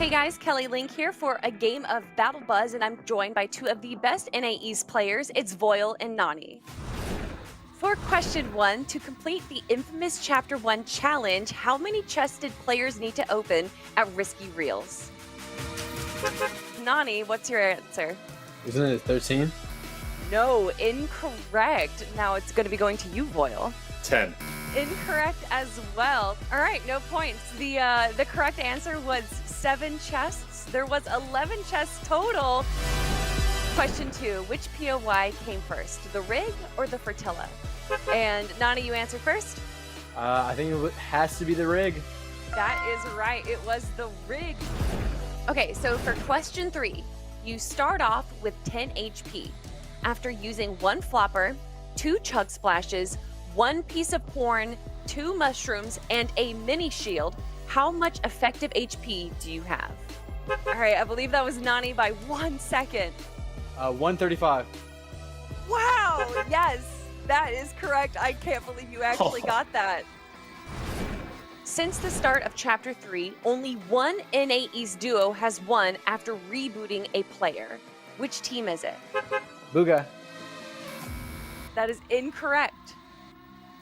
Hey guys, Kelly Link here for a game of Battle Buzz, and I'm joined by two of the best NAE's players. It's Voyle and Nani. For question 1, to complete the infamous Chapter 1 challenge, how many chests did players need to open at Risky Reels? Nani, what's your answer? Isn't it 13? No, incorrect. Now it's going to be going to you, Voyle. 10. Incorrect as well. All right, no points. The correct answer was 7 chests. There was 11 chests total. Question 2, which POY came first, the rig or the Fertilla? And Nani, you answered first. I think it has to be the rig. That is right. It was the rig. Okay, so for question 3, you start off with 10 HP. After using 1 flopper, 2 chug splashes, 1 piece of corn, 2 mushrooms, and a mini shield, how much effective HP do you have? All right, I believe that was Nani by 1 second. 135. Wow, yes, that is correct. I can't believe you actually got that. Since the start of Chapter 3, only one NAE's duo has won after rebooting a player. Which team is it? Booga. That is incorrect.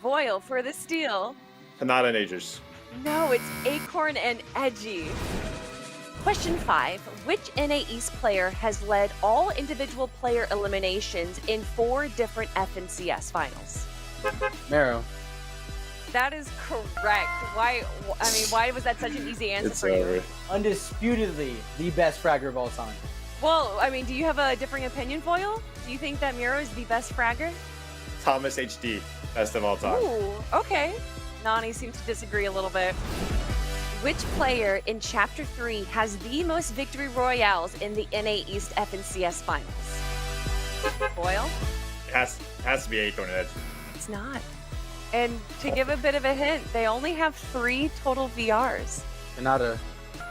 Voyle for the steal. Not an Agers. No, it's Acorn and Edgy. Question 5. Which NAE's player has led all individual player eliminations in 4 different FNCS finals? Marrow. That is correct. Why was that such an easy answer It's for you? over. Undisputedly the best fragger of all time. Well, do you have a differing opinion, Voyle? Do you think that Miro is the best fragger? Thomas HD, best of all time. Ooh, okay. Nani seems to disagree a little bit. Which player in Chapter 3 has the most victory royales in the NA East FNCS finals? Voyle? It has to be Acorn and Edge. It's not. And to give a bit of a hint, they only have 3 total VRs. Kanata.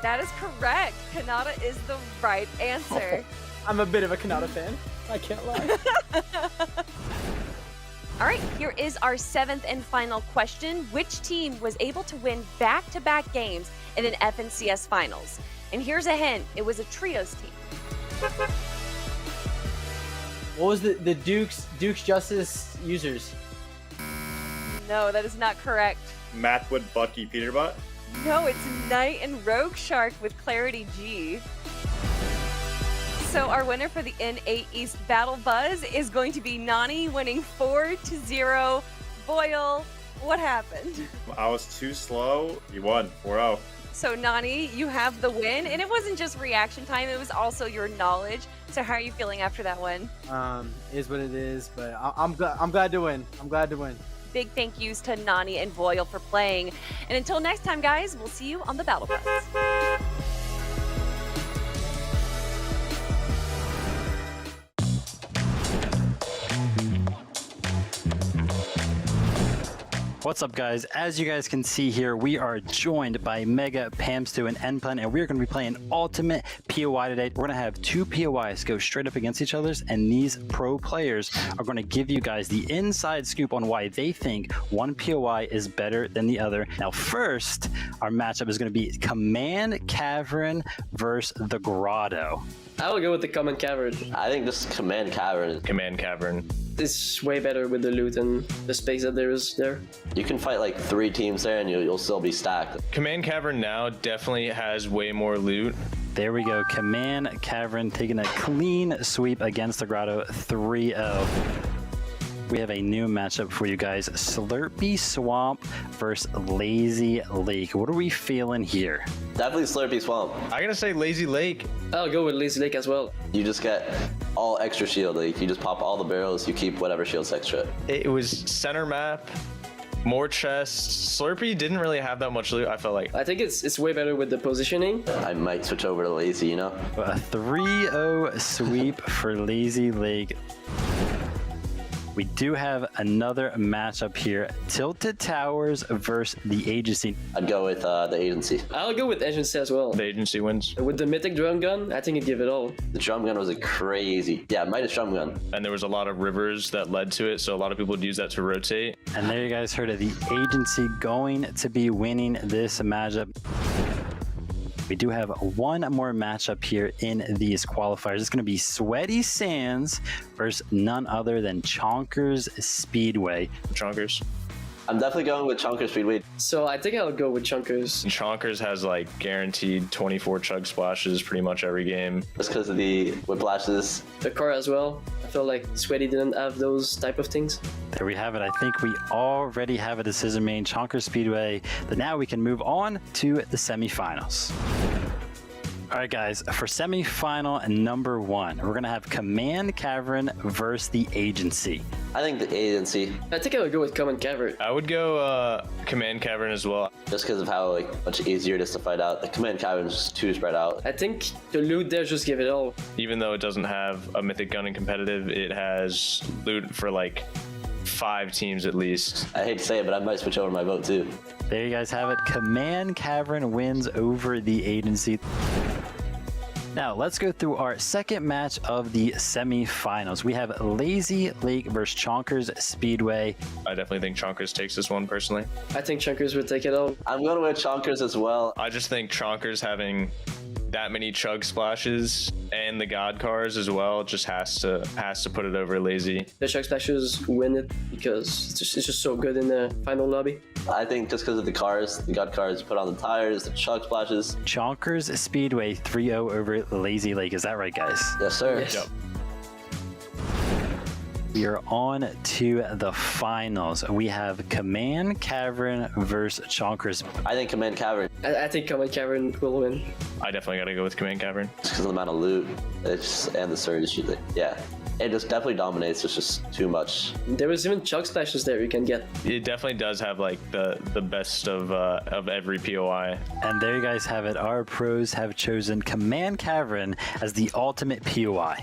That is correct. Kanata is the right answer. I'm a bit of a Kanata fan. I can't lie. All right, here is our 7th and final question. Which team was able to win back-to-back games in an FNCS finals? And here's a hint, it was a trios team. What was the Duke's Justice users? No, that is not correct. Mathwood, Bucky, Peterbot. No, it's Knight and Rogue Shark with Clarity G. So our winner for the NA East Battle Buzz is going to be Nani, winning 4-0. Voyle, what happened? I was too slow. You won 4-0. So Nani, you have the win, and it wasn't just reaction time, it was also your knowledge. So how are you feeling after that win? Is what it is, but I'm glad to win. I'm glad to win. Big thank yous to Nani and Voyle for playing. And until next time, guys, we'll see you on the Battle Buzz. What's up, guys? As you guys can see here, we are joined by Mega, Pamstu, and Nplan, and we're going to be playing Ultimate POI today. We're going to have 2 POIs go straight up against each other, and these pro players are going to give you guys the inside scoop on why they think one POI is better than the other. Now, first, our matchup is going to be Command Cavern versus the Grotto. I will go with the Command Cavern. I think this Command Cavern. Command Cavern. It's way better with the loot and the space that there is there. You can fight like 3 teams there and you'll still be stacked. Command Cavern now definitely has way more loot. There we go. Command Cavern taking a clean sweep against the Grotto, 3-0. We have a new matchup for you guys. Slurpy Swamp versus Lazy Lake. What are we feeling here? Definitely Slurpy Swamp. I gotta say Lazy Lake. I'll go with Lazy Lake as well. You just get all extra shield. Like you just pop all the barrels, you keep whatever shield's extra. It was center map, more chests. Slurpy didn't really have that much loot, I felt like. I think it's way better with the positioning. I might switch over to Lazy, you know? A 3-0 sweep for Lazy Lake. We do have another matchup here. Tilted Towers versus the Agency. I'd go with the Agency. I'll go with Agency as well. The Agency wins. With the Mythic Drum Gun, I think it'd give it all. The drum gun was a crazy. Yeah, Midas drum gun. And there was a lot of rivers that led to it, so a lot of people would use that to rotate. And there you guys heard of the Agency going to be winning this matchup. We do have one more matchup here in these qualifiers. It's going to be Sweaty Sands versus none other than Chonkers Speedway. Chonkers. I'm definitely going with Chunker Speedway. So I think I'll go with Chunkers. Chonkers has like guaranteed 24 chug splashes pretty much every game. Just because of the whiplashes. The car as well. I feel like Sweaty didn't have those type of things. There we have it. I think we already have a decision made. Chonkers Speedway. But now we can move on to the semifinals. All right, guys, for semifinal number 1, we're going to have Command Cavern versus the Agency. I think the agency, I think I would go with Common Cavern. I would go Command Cavern as well. just because of how much easier it is to fight out. The Command Cavern is too spread out. I think the loot there just give it all. Even though it doesn't have a mythic gun in competitive, it has loot for like 5 teams at least. I hate to say it, but I might switch over my vote too. There you guys have it. Command Cavern wins over the Agency. Now, let's go through our second match of the semifinals. We have Lazy Lake versus Chonkers Speedway. I definitely think Chonkers takes this one personally. I think Chunkers would take it all. I'm going with Chonkers as well. I just think Chonkers having that many chug splashes and the god cars as well just has to put it over Lazy. The Chug Splashes win it because it's just so good in the final lobby. I think just because of the cars, the gut cars put on the tires, the chug splashes. Chonkers Speedway 3-0 over Lazy Lake. Is that right, guys? Yes, sir. Yes. Yep. We are on to the finals. We have Command Cavern versus Chonkers. I think Command Cavern, I think Common Cavern will win. I definitely got to go with Command Cavern. just because of the amount of loot and the surge. Yeah, it just definitely dominates. It's just too much. There was even Chug Splashes there you can get. It definitely does have like the best of every POI. And there you guys have it. Our pros have chosen Command Cavern as the ultimate POI.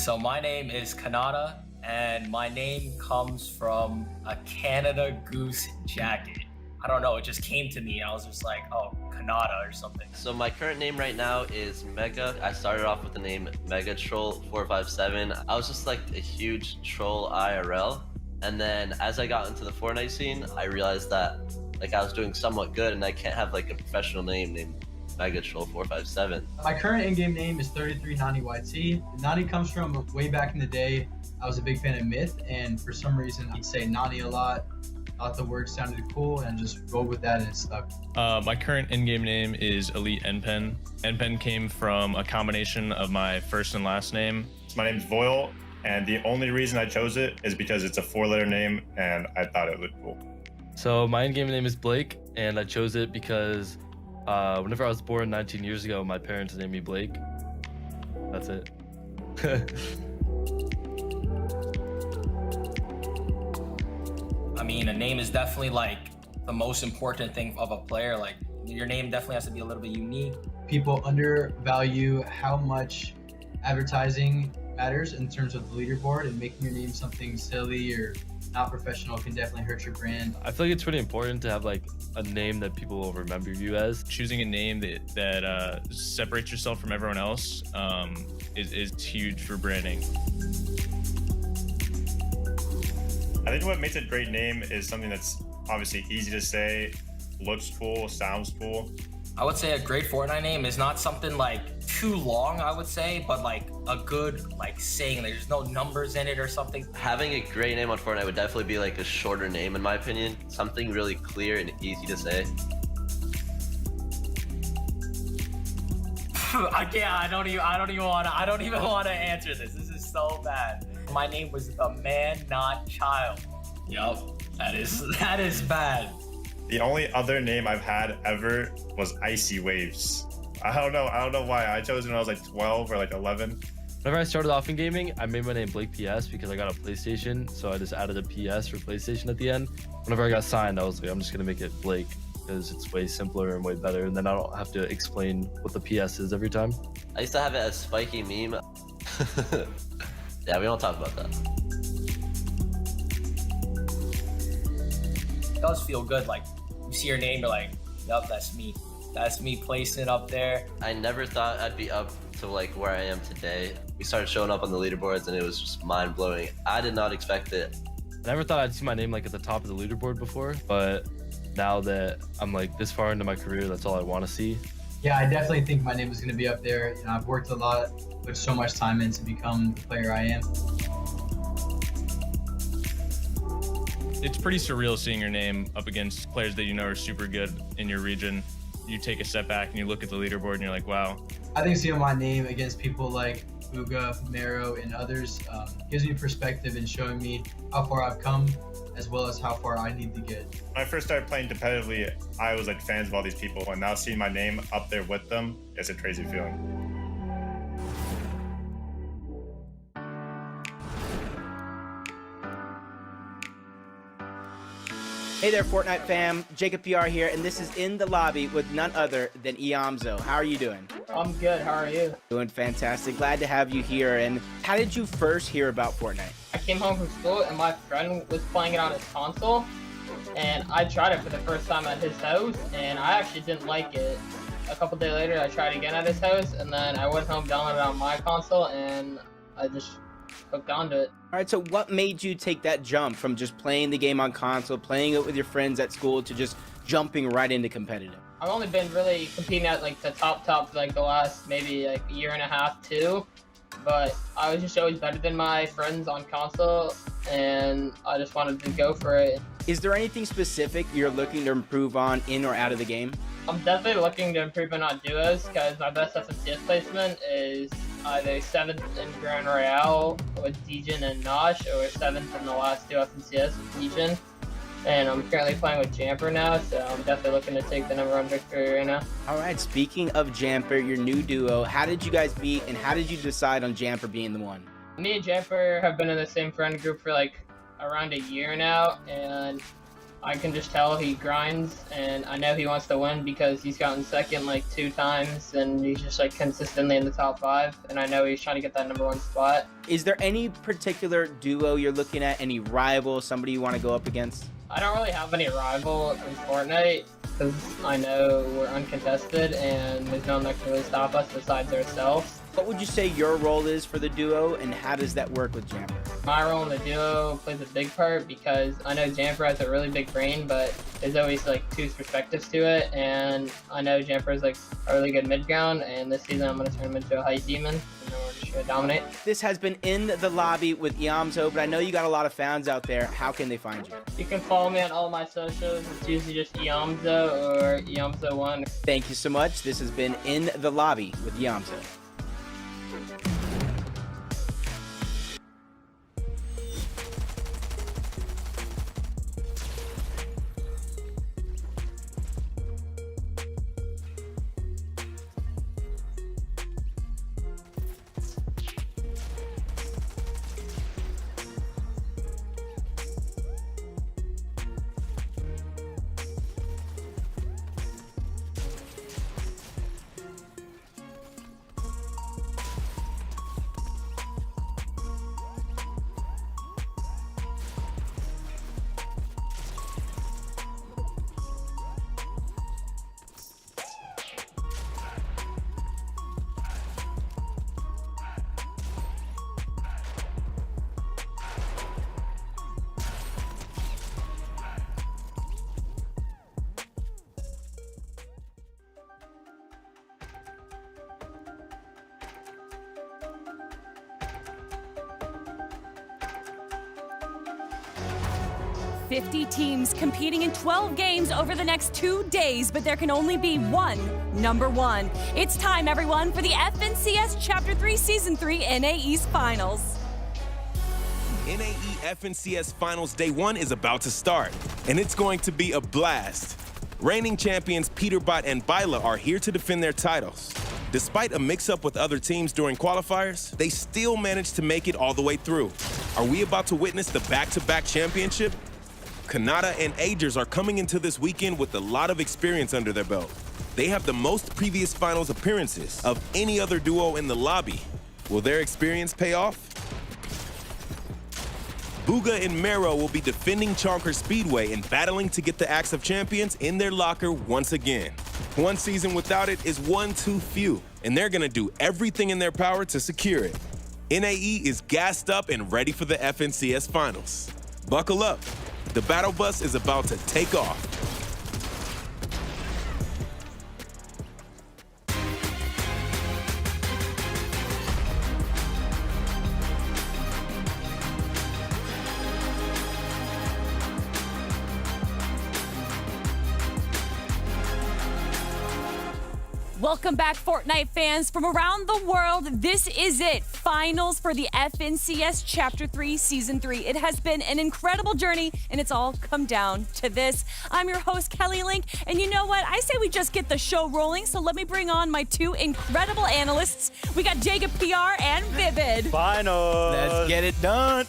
So my name is Kanata, and my name comes from a Canada Goose jacket. I don't know, it just came to me and I was just like, oh, Kanata or something. So my current name right now is Mega. I started off with the name Mega Troll 457. I was just like a huge troll IRL. And then as I got into the Fortnite scene, I realized that like I was doing somewhat good and I can't have like a professional name named Mega Troll 457. My current in-game name is 33 Nani YT. Nani comes from way back in the day. I was a big fan of Myth, and for some reason I'd say Nani a lot. Thought the word sounded cool and just rolled with that and it stuck. My current in-game name is Elite NPen. NPen came from a combination of my first and last name. My name's Voyle, and the only reason I chose it is because it's a 4-letter name and I thought it looked cool. So my in-game name is Blake, and I chose it because whenever I was born 19 years ago, my parents named me Blake. That's it. I mean, a name is definitely like the most important thing of a player. Like your name definitely has to be a little bit unique. People undervalue how much advertising matters in terms of the leaderboard, and making your name something silly or not professional can definitely hurt your brand. I feel like it's really important to have like a name that people will remember you as. Choosing a name that separates yourself from everyone else is huge for branding. I think what makes a great name is something that's obviously easy to say, looks cool, sounds cool. I would say a great Fortnite name is not something like too long, I would say, but like a good like saying, there's no numbers in it or something. Having a great name on Fortnite would definitely be like a shorter name in my opinion. Something really clear and easy to say. I don't even want to answer this. This is so bad. My name was the man, not child. Yup, that is bad. The only other name I've had ever was Icy Waves. I don't know why. I chose it when I was like 12 or like 11. Whenever I started off in gaming, I made my name Blake PS because I got a PlayStation, so I just added a PS for PlayStation at the end. Whenever I got signed, I was like, I'm just gonna make it Blake because it's way simpler and way better, and then I don't have to explain what the PS is every time. I used to have it as Spiky Meme. Yeah, we don't talk about that. It does feel good. Like you see your name, you're like, yup, that's me. That's me placing up there. I never thought I'd be up to like where I am today. We started showing up on the leaderboards and it was just mind blowing. I did not expect it. I never thought I'd see my name like at the top of the leaderboard before, but now that I'm like this far into my career, that's all I want to see. Yeah, I definitely think my name is going to be up there. You know, I've worked a lot, put so much time in to become the player I am. It's pretty surreal seeing your name up against players that you know are super good in your region. You take a step back and you look at the leaderboard and you're like, wow. I think seeing my name against people like Booga, Mero, and others gives me perspective and showing me how far I've come, as well as how far I need to get. When I first started playing competitively, I was like fans of all these people, and now seeing my name up there with them, it's a crazy feeling. Hey there, Fortnite fam. Jacob PR here, and this is In the Lobby with none other than Eomzo. How are you doing? I'm good. How are you? Doing fantastic. Glad to have you here. And how did you first hear about Fortnite? I came home from school, and my friend was playing it on his console, and I tried it for the first time at his house, and I actually didn't like it. A couple days later, I tried again at his house, and then I went home, downloaded it on my console, and I just hooked onto it. All right, so what made you take that jump from just playing the game on console, playing it with your friends at school, to just jumping right into competitive? I've only been really competing at like the top for like the last maybe like a year and a half, 2. But I was just always better than my friends on console, and I just wanted to go for it. Is there anything specific you're looking to improve on in or out of the game? I'm definitely looking to improve on duos, because my best FNCS placement is either 7th in Grand Royale with Degen and Nosh, or 7th in the last 2 FNCS with Degen. And I'm currently playing with Jamper now, so I'm definitely looking to take the #1 victory right now. All right, speaking of Jamper, your new duo, how did you guys meet, and how did you decide on Jamper being the one? Me and Jamper have been in the same friend group for like around a year now, and I can just tell he grinds, and I know he wants to win because he's gotten second like 2 times, and he's just like consistently in the top 5. And I know he's trying to get that #1 spot. Is there any particular duo you're looking at? Any rival? Somebody you want to go up against? I don't really have any rival in Fortnite because I know we're uncontested and there's no one that can really stop us besides ourselves. What would you say your role is for the duo, and how does that work with Jamper? My role in the duo plays a big part because I know Jamper has a really big brain, but there's always like 2 perspectives to it, and I know Jamper is like a really good mid ground, and this season I'm going to turn him into a height demon, and then we're just going to dominate. This has been In the Lobby with Eomzo, but I know you got a lot of fans out there. How can they find you? You can follow me on all my socials. It's usually just Eomzo or Eomzo1. Thank you so much. This has been In the Lobby with Eomzo. "50 teams competing in 12 games over the next 2 days, but there can only be one #1. It's time, everyone, for the FNCS Chapter 3 Season 3 NAE's Finals. NAE FNCS Finals Day 1 is about to start, and it's going to be a blast. Reigning champions Peterbot and Byla are here to defend their titles. Despite a mix-up with other teams during qualifiers, they still managed to make it all the way through. Are we about to witness the back-to-back championship? Kanata and Agers are coming into this weekend with a lot of experience under their belt. They have the most previous finals appearances of any other duo in the lobby. Will their experience pay off? Booga and Mero will be defending Chonker Speedway and battling to get the Axe of Champions in their locker once again. One season without it is one too few, and they're gonna do everything in their power to secure it. NAE is gassed up and ready for the FNCS Finals. Buckle up. The battle bus is about to take off. Welcome back, Fortnite fans from around the world. This is it. Finals for the FNCS Chapter 3 Season 3. It has been an incredible journey, and it's all come down to this. I'm your host, Kelly Link, and you know what? I say we just get the show rolling, so let me bring on my 2 incredible analysts. We got Jacob PR and Vivid. Finals. Let's get it done.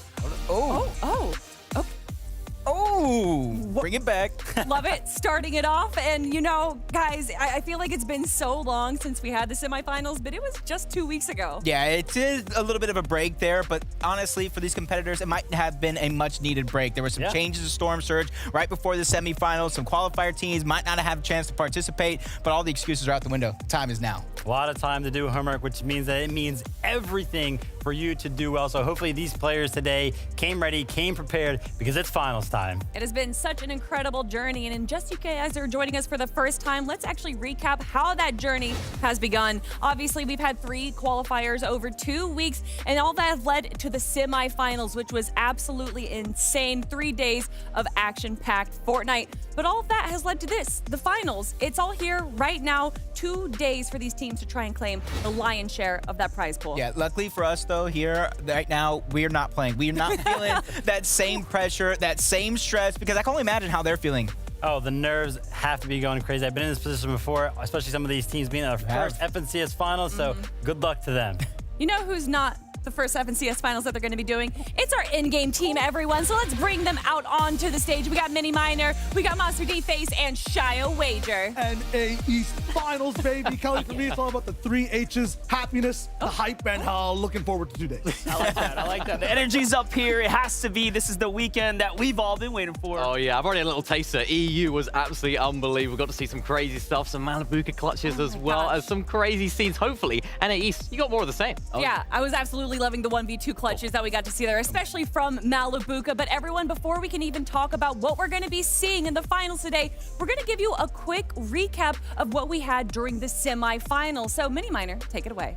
Oh, bring it back. Love it. Starting it off. And, you know, guys, I feel like it's been so long since we had the semifinals, but it was just 2 weeks ago. Yeah, it is a little bit of a break there, but honestly, for these competitors, it might have been a much-needed break. There were some changes to Storm Surge right before the semifinals. Some qualifier teams might not have a chance to participate, but all the excuses are out the window. Time is now. A lot of time to do homework, which means that it means everything for you to do well. So hopefully these players today came ready, came prepared, because it's finals time. It has been such an incredible journey, and in just you guys are joining us for the first time, let's actually recap how that journey has begun. Obviously, we've had 3 qualifiers over 2 weeks, and all that has led to the semifinals, which was absolutely insane. 3 days of action-packed Fortnite. But all of that has led to this, the finals. It's all here right now. 2 days for these teams to try and claim the lion's share of that prize pool. Yeah, luckily for us, though, here right now, we're not playing. We're not feeling that same pressure, that same stress, because I can only imagine how they're feeling. Oh, the nerves have to be going crazy. I've been in this position before, especially some of these teams being in their first FNCS finals, so good luck to them. You know who's not the first FNCS finals that they're going to be doing. It's our in-game team, everyone. So let's bring them out onto the stage. We got Mini Miner, we got Monster D-Face, and Shio Wager. NAE East Finals, baby. Kelly, for me, it's all about the 3 H's: happiness, the hype, and how looking forward to 2 days. I like that. I like that. The energy's up here. It has to be. This is the weekend that we've all been waiting for. Oh, yeah. I've already had a little taster. EU was absolutely unbelievable. Got to see some crazy stuff, some Malabuka clutches as well as some crazy scenes. Hopefully, NAE East, you got more of the same. Yeah, I was absolutely loving the 1v2 clutches that we got to see there, especially from Malabuka. But everyone, before we can even talk about what we're going to be seeing in the finals today, we're going to give you a quick recap of what we had during the semifinals. So, Mini Miner, take it away.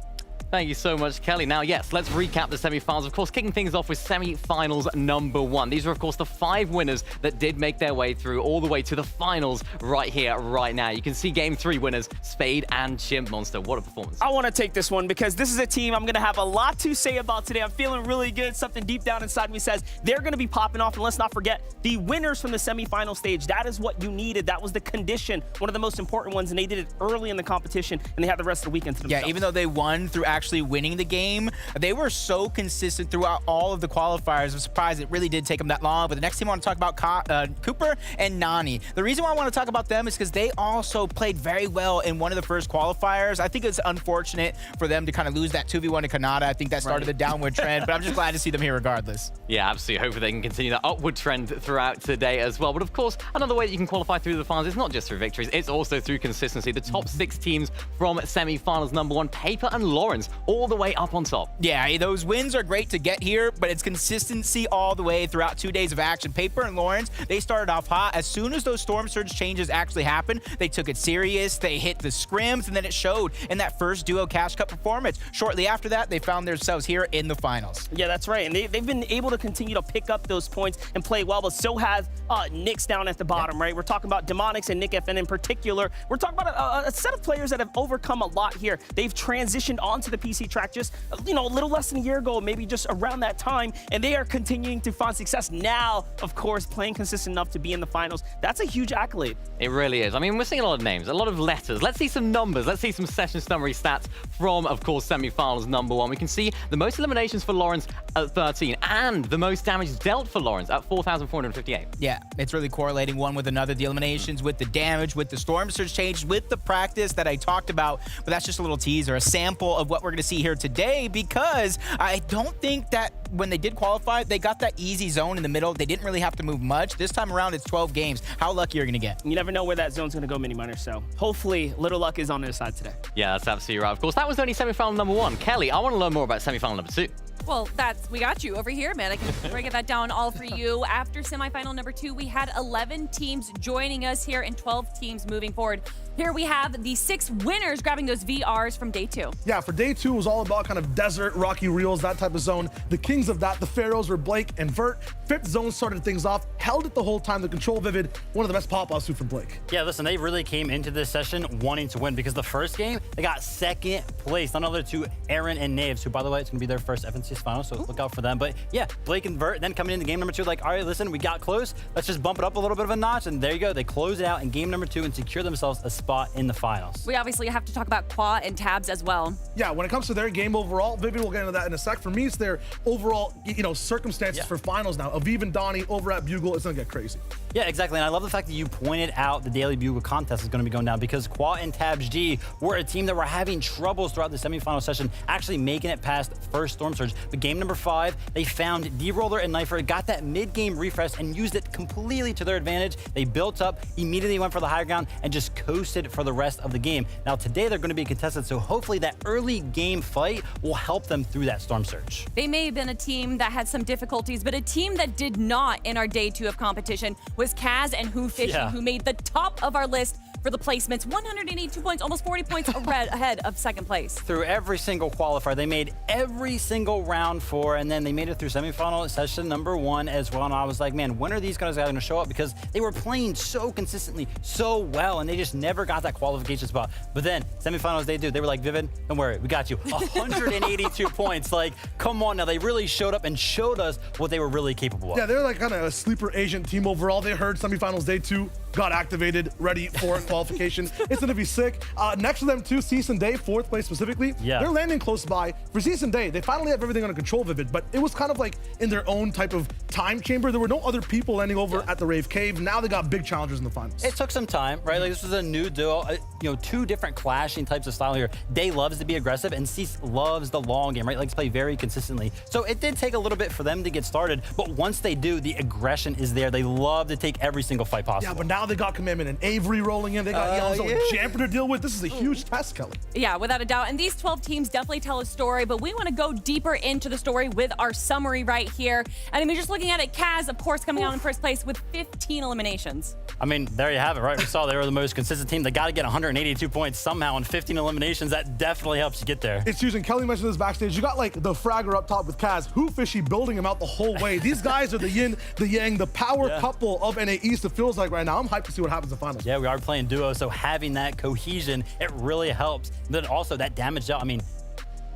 Thank you so much, Kelly. Now, yes, let's recap the semi-finals. Of course, kicking things off with semi-finals number 1. These are, of course, the 5 winners that did make their way through all the way to the finals right here, right now. You can see Game 3 winners, Spade and Chimp Monster. What a performance. I want to take this one because this is a team I'm going to have a lot to say about today. I'm feeling really good. Something deep down inside me says they're going to be popping off. And let's not forget the winners from the semi-final stage. That is what you needed. That was the condition, one of the most important ones, and they did it early in the competition, and they had the rest of the weekend to themselves. Yeah, even though they won through actually winning the game, they were so consistent throughout all of the qualifiers. I'm surprised it really did take them that long. But the next team I want to talk about, Cooper and Nani. The reason why I want to talk about them is because they also played very well in one of the first qualifiers. I think it's unfortunate for them to kind of lose that 2v1 to Kanata. I think that started the downward trend, but I'm just glad to see them here regardless. Yeah, absolutely. Hopefully they can continue that upward trend throughout today as well. But of course, another way that you can qualify through the finals is not just through victories, it's also through consistency. The top 6 teams from semi-finals number 1, Paper and Lawrence, all the way up on top. Yeah, those wins are great to get here, but it's consistency all the way throughout 2 days of action. Paper and Lawrence, they started off hot. As soon as those Storm Surge changes actually happened, they took it serious, they hit the scrims, and then it showed in that first Duo Cash Cup performance. Shortly after that, they found themselves here in the finals. Yeah, that's right. And they've been able to continue to pick up those points and play well, but so has Nyx down at the bottom, right? We're talking about Demonics and Nick FN in particular. We're talking about a set of players that have overcome a lot here. They've transitioned onto the PC track just, a little less than a year ago, maybe just around that time, and they are continuing to find success now, of course, playing consistent enough to be in the finals. That's a huge accolade. It really is. I mean, we're seeing a lot of names, a lot of letters. Let's see some numbers. Let's see some session summary stats from, of course, semi-finals number 1. We can see the most eliminations for Lawrence at 13 and the most damage dealt for Lawrence at 4,458. Yeah, it's really correlating one with another. The eliminations with the damage, with the Storm Surge change, with the practice that I talked about. But that's just a little teaser, a sample of what we're going to see here today, because I don't think that when they did qualify, they got that easy zone in the middle. They didn't really have to move much. This time around, it's 12 games. How lucky are you going to get? You never know where that zone's going to go, Mini Miner, so hopefully little luck is on their side today. Yeah, that's absolutely right. Of course, that was only semi-final number 1. Kelly, I want to learn more about semi-final number 2. Well, we got you over here, man. I can break that down all for you. After semifinal number 2, we had 11 teams joining us here and 12 teams moving forward. Here we have the 6 winners grabbing those VRs from day 2. Yeah, for day 2, it was all about kind of desert, rocky reels, that type of zone. The kings of that, the pharaohs, were Blake and Vert. 5th zone started things off, held it the whole time. The control Vivid, one of the best pop-offs for Blake. Yeah, listen, they really came into this session wanting to win because the first game, they got 2nd place. None other to Aaron and Naves, who, by the way, it's going to be their first FNCS final, so look out for them. But yeah, Blake and Vert then coming into game number 2, like, all right, listen, we got close. Let's just bump it up a little bit of a notch, and there you go. They close it out in game number 2 and secure themselves a spot in the finals. We obviously have to talk about Qua and Tabs as well. Yeah, when it comes to their game overall, Vivid will get into that in a sec. For me, it's their overall, circumstances for finals now. Aviv and Donnie over at Bugle, it's gonna get crazy. Yeah, exactly. And I love the fact that you pointed out the Daily Bugle contest is going to be going down because Qua and Tabs G were a team that were having troubles throughout the semifinal session, actually making it past first Storm Surge. But game number 5, they found D-Roller and Knifer, got that mid-game refresh and used it completely to their advantage. They built up, immediately went for the high ground, and just coasted for the rest of the game. Now, today they're going to be contested, so hopefully that early game fight will help them through that Storm Surge. They may have been a team that had some difficulties, but a team that did not in our day 2 of competition was Kaz and Who Fishing, who made the top of our list for the placements. 182 points, almost 40 points ahead of 2nd place. Through every single qualifier, they made every single round 4, and then they made it through semifinal session number 1 as well. And I was like, man, when are these guys going to show up? Because they were playing so consistently, so well, and they just never got that qualification spot. But then semifinals, they were like, Vivid, don't worry, we got you. 182 points. Like, come on now. They really showed up and showed us what they were really capable of. Yeah, they're like kind of a sleeper Asian team overall. They heard semifinals day 2. got activated, ready for qualification. It's gonna be sick. Next to them too, Season Day, 4th place specifically. Yeah. They're landing close by. For Season Day, they finally have everything under control, Vivid, but it was kind of like in their own type of time chamber. There were no other people landing over at the Rave Cave. Now they got big challengers in the finals. It took some time, right? Like, this was a new duo, you know, 2 different clashing types of style here. Day loves to be aggressive, and Cease loves the long game, right? Likes to play very consistently. So it did take a little bit for them to get started, but once they do, the aggression is there. They love to take every single fight possible. Yeah, but now they got Commandment and Avery rolling in. They got Eomzo and Jamper to deal with. This is a huge test, Kelly. Yeah, without a doubt. And these 12 teams definitely tell a story, but we want to go deeper into the story with our summary right here. And I mean, just looking at it, Kaz, of course, coming out in first place with 15 eliminations. I mean, there you have it, right? We saw they were the most consistent team. They got to get 182 points somehow in 15 eliminations. That definitely helps you get there. It's huge, and Kelly mentioned this backstage. You got like the fragger up top with Kaz, Who Fishy building him out the whole way. These guys are the yin, the yang, the power couple of NAE East, it feels like right now. I'm hyped to see what happens in finals. Yeah, we are playing duo, so having that cohesion, it really helps. And then also that damage dealt, I mean,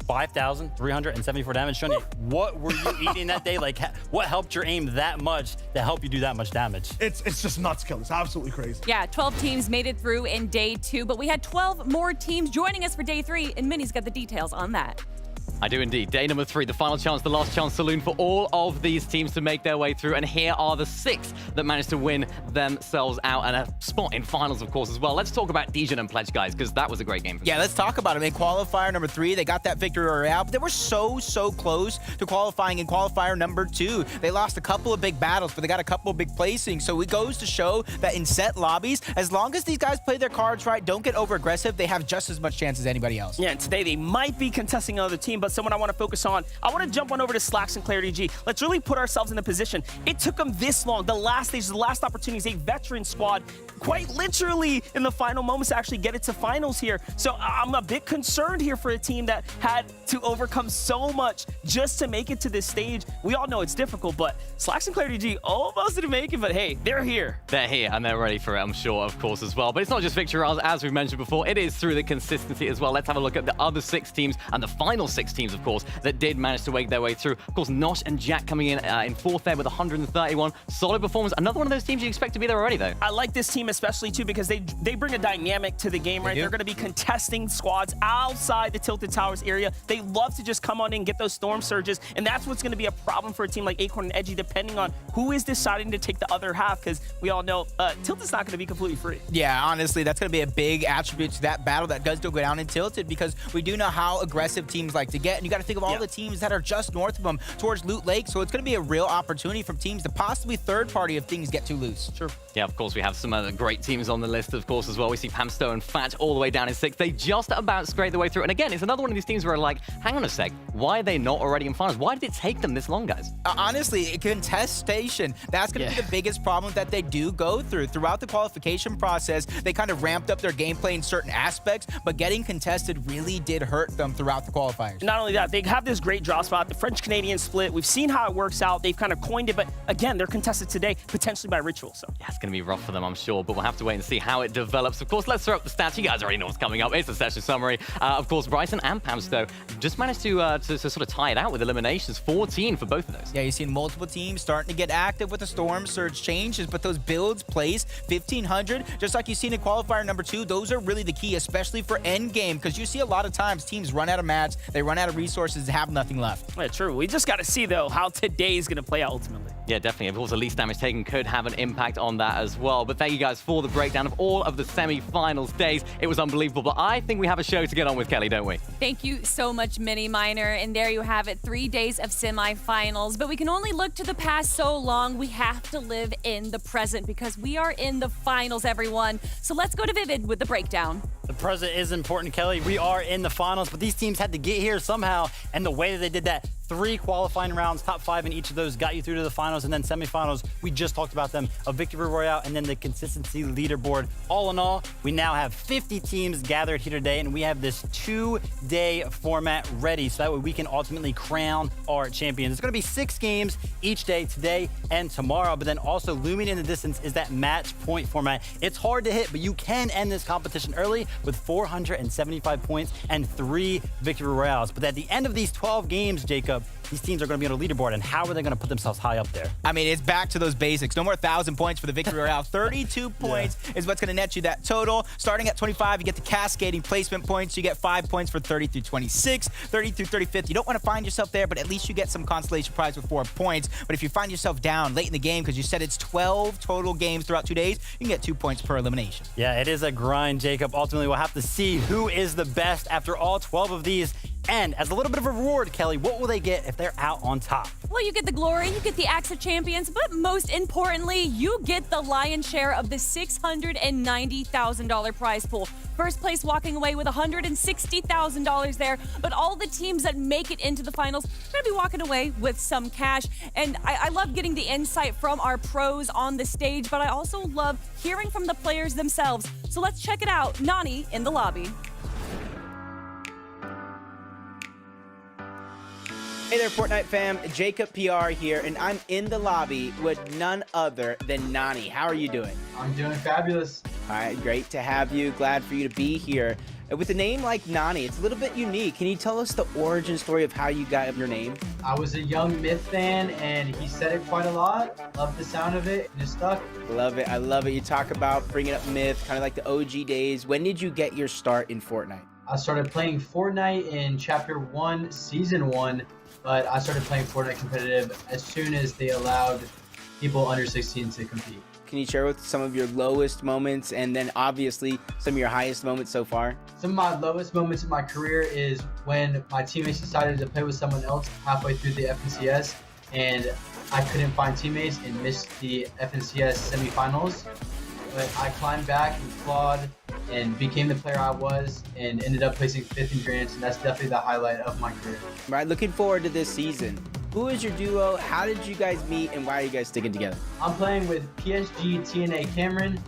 5,374 damage. Shoni, what were you eating that day? Like, what helped your aim that much to help you do that much damage? It's just nuts, Kelly. It's absolutely crazy. Yeah, 12 teams made it through in day 2, but we had 12 more teams joining us for day 3, and Minnie's got the details on that. I do indeed. Day number 3, the final chance, the last chance saloon for all of these teams to make their way through. And here are the 6 that managed to win themselves out and a spot in finals, of course, as well. Let's talk about Dijon and Pledge, guys, because that was a great game. Yeah, let's talk about it. In qualifier number 3, they got that victory royale, but they were so close to qualifying in qualifier number 2. They lost a couple of big battles, but they got a couple of big placings. So it goes to show that in set lobbies, as long as these guys play their cards right, don't get over aggressive, they have just as much chance as anybody else. Yeah, and today they might be contesting another team, but someone I want to focus on, I want to jump on over to Slacks and Clarity G. Let's really put ourselves in a position. It took them this long. The last stage, the last opportunities, a veteran squad, quite literally in the final moments to actually get it to finals here. So I'm a bit concerned here for a team that had to overcome so much just to make it to this stage. We all know it's difficult, but Slacks and Clarity G almost didn't make it, but hey, they're here. They're here and they're ready for it, I'm sure, of course, as well. But it's not just victory rounds, as we mentioned before. It is through the consistency as well. Let's have a look at the other 6 teams and the final 6 teams, of course, that did manage to make their way through. Of course, Nosh and Jack coming in 4th there with 131. Solid performance. Another one of those teams you expect to be there already, though. I like this team especially, too, because they bring a dynamic to the game, right? They're going to be contesting squads outside the Tilted Towers area. They love to just come on in and get those storm surges, and that's what's going to be a problem for a team like Acorn and Edgy, depending on who is deciding to take the other half, because we all know Tilted's not going to be completely free. Yeah, honestly, that's going to be a big attribute to that battle that does go down in Tilted, because we do know how aggressive teams like to get, and you got to think of all the teams that are just north of them towards Loot Lake, so it's going to be a real opportunity from teams to possibly third party if things get too loose. Sure. Yeah, of course, we have some other great teams on the list, of course, as well. We see Pamsto and Fat all the way down in 6th. They just about scraped their way through. And again, it's another one of these teams where like, hang on a sec, why are they not already in finals? Why did it take them this long, guys? Honestly, contestation. That's going to be the biggest problem that they do go through. Throughout the qualification process, they kind of ramped up their gameplay in certain aspects, but getting contested really did hurt them throughout the qualifiers. Not only that, they have this great draw spot, the French-Canadian split. We've seen how it works out. They've kind of coined it, but again, they're contested today, potentially by Ritual. So yeah, it's going to be rough for them, I'm sure, but we'll have to wait and see how it develops. Of course, let's throw up the stats. You guys already know what's coming up. It's the session summary. Of course, Bryson and Pamsto just managed to sort of tie it out with eliminations, 14 for both of those. Yeah, you've seen multiple teams starting to get active with the Storm Surge changes, but those builds place 1,500, just like you've seen in qualifier number 2, those are really the key, especially for endgame, because you see a lot of times teams run out of mats, they run out of resources, and have nothing left. Yeah, true. We just got to see, though, how today's going to play out ultimately. Yeah, definitely. Of course, the least damage taken could have an impact on that as well. But thank you guys for the breakdown of all of the semi-finals days. It was unbelievable. But I think we have a show to get on with, Kelly, don't we? Thank you so much, Mini Miner. And there you have it, 3 days of semifinals. But we can only look to the past so long. We have to live in the present because we are in the finals, everyone. So let's go to Vivid with the breakdown. The present is important, Kelly. We are in the finals, but these teams had to get here somehow. And the way that they did that, 3 qualifying rounds, top 5 in each of those got you through to the finals, and then semifinals, we just talked about them, a victory royale, and then the consistency leaderboard. All in all, we now have 50 teams gathered here today, and we have this 2-day format ready, so that way we can ultimately crown our champions. It's gonna be 6 games each day, today and tomorrow, but then also looming in the distance is that match point format. It's hard to hit, but you can end this competition early with 475 points and 3 victory royales. But at the end of these 12 games, Jacob, Jacob, these teams are going to be on a leaderboard, and how are they going to put themselves high up there? I mean, it's back to those basics. No more 1,000 points for the victory royale. 32 points is what's going to net you that total. Starting at 25, you get the cascading placement points. You get 5 points for 30 through 26, 30 through 35th. You don't want to find yourself there, but at least you get some consolation prize with 4 points. But if you find yourself down late in the game, because you said it's 12 total games throughout 2 days, you can get 2 points per elimination. Yeah, it is a grind, Jacob. Ultimately, we'll have to see who is the best after all 12 of these. And as a little bit of a reward, Kelly, what will they get if they're out on top? Well, you get the glory, you get the Axe of Champions, but most importantly, you get the lion's share of the $690,000 prize pool. First place walking away with $160,000 there, but all the teams that make it into the finals are going to be walking away with some cash. And I love getting the insight from our pros on the stage, but I also love hearing from the players themselves. So let's check it out. Nani in the lobby. Hey there, Fortnite fam. Jacob PR here, and I'm in the lobby with none other than Nani. How are you doing? I'm doing fabulous. All right, great to have you. Glad for you to be here. With a name like Nani, it's a little bit unique. Can you tell us the origin story of how you got your name? I was a young Myth fan, and he said it quite a lot. Loved the sound of it, and it stuck. Love it. I love it. You talk about bringing up Myth, kind of like the OG days. When did you get your start in Fortnite? I started playing Fortnite in Chapter 1, Season 1, but I started playing Fortnite competitive as soon as they allowed people under 16 to compete. Can you share with some of your lowest moments and then obviously some of your highest moments so far? Some of my lowest moments in my career is when my teammates decided to play with someone else halfway through the FNCS, and I couldn't find teammates and missed the FNCS semifinals. But I climbed back and clawed and became the player I was and ended up placing 5th in Grants, and that's definitely the highlight of my career. Right, looking forward to this season. Who is your duo? How did you guys meet, and why are you guys sticking together? I'm playing with PSG TNA Cameron.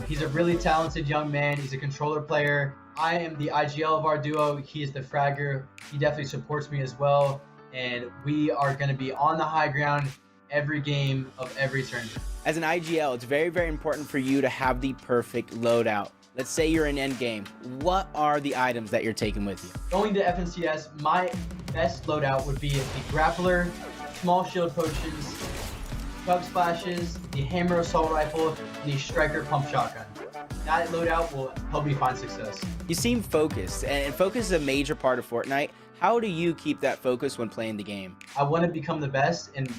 He's a really talented young man. He's a controller player. I am the IGL of our duo. He is the fragger. He definitely supports me as well. And we are going to be on the high ground every game of every tournament. As an IGL, it's very, very important for you to have the perfect loadout. Let's say you're in endgame. What are the items that you're taking with you? Going to FNCS, my best loadout would be the grappler, small shield potions, chug splashes, the hammer assault rifle, and the striker pump shotgun. That loadout will help me find success. You seem focused, and focus is a major part of Fortnite. How do you keep that focus when playing the game? I want to become the best, and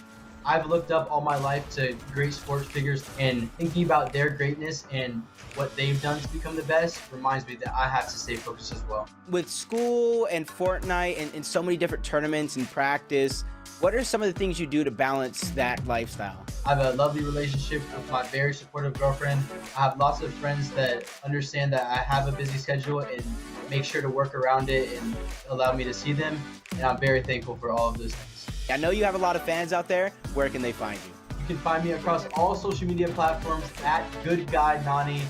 I've looked up all my life to great sports figures, and thinking about their greatness and what they've done to become the best reminds me that I have to stay focused as well. With school and Fortnite and so many different tournaments and practice, what are some of the things you do to balance that lifestyle? I have a lovely relationship with my very supportive girlfriend. I have lots of friends that understand that I have a busy schedule and make sure to work around it and allow me to see them, and I'm very thankful for all of those things. I know you have a lot of fans out there. Where can they find you? You can find me across all social media platforms at Good Guy Nani.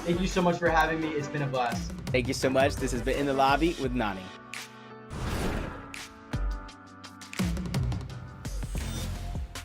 Thank you so much for having me. It's been a blast. Thank you so much. This has been In the Lobby with Nani.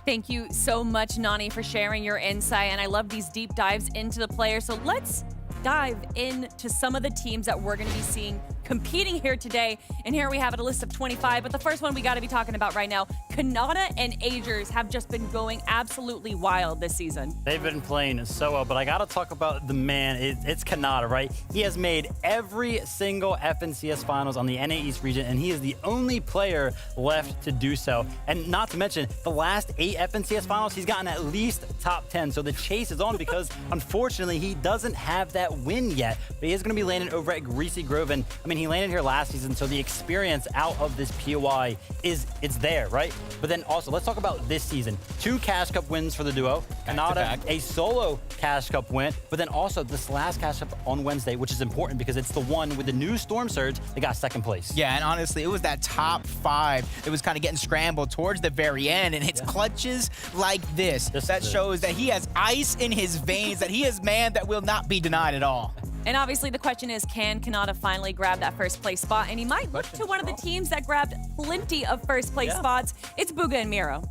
Thank you so much, Nani, for sharing your insight. And I love these deep dives into the players. So let's dive into some of the teams that we're going to be seeing competing here today. And here we have it, a list of 25. But the first one we got to be talking about right now, Kanata and Agers have just been going absolutely wild this season. They've been playing so well, but I got to talk about the man. It's Kanata, right? He has made every single FNCS finals on the NAE East region, and he is the only player left to do so. And not to mention, the last 8 FNCS finals, he's gotten at least top 10. So the chase is on because, unfortunately, he doesn't have that win yet. But he is going to be landing over at Greasy Grove. And, I mean, he landed here last season, so the experience out of this POI it's there, right? But then also, let's talk about this season. 2 Cash Cup wins for the duo. Kanata, a solo Cash Cup win, but then also this last Cash Cup on Wednesday, which is important because it's the one with the new Storm Surge that got 2nd place. Yeah, and honestly, it was that top 5 that was kind of getting scrambled towards the very end, and it's clutches like this that shows that he has ice in his veins, that he is man that will not be denied at all. And obviously the question is, can Kanata finally grab that 1st place spot? And he might look to one of the teams that grabbed plenty of 1st place spots. It's Booga and Miro.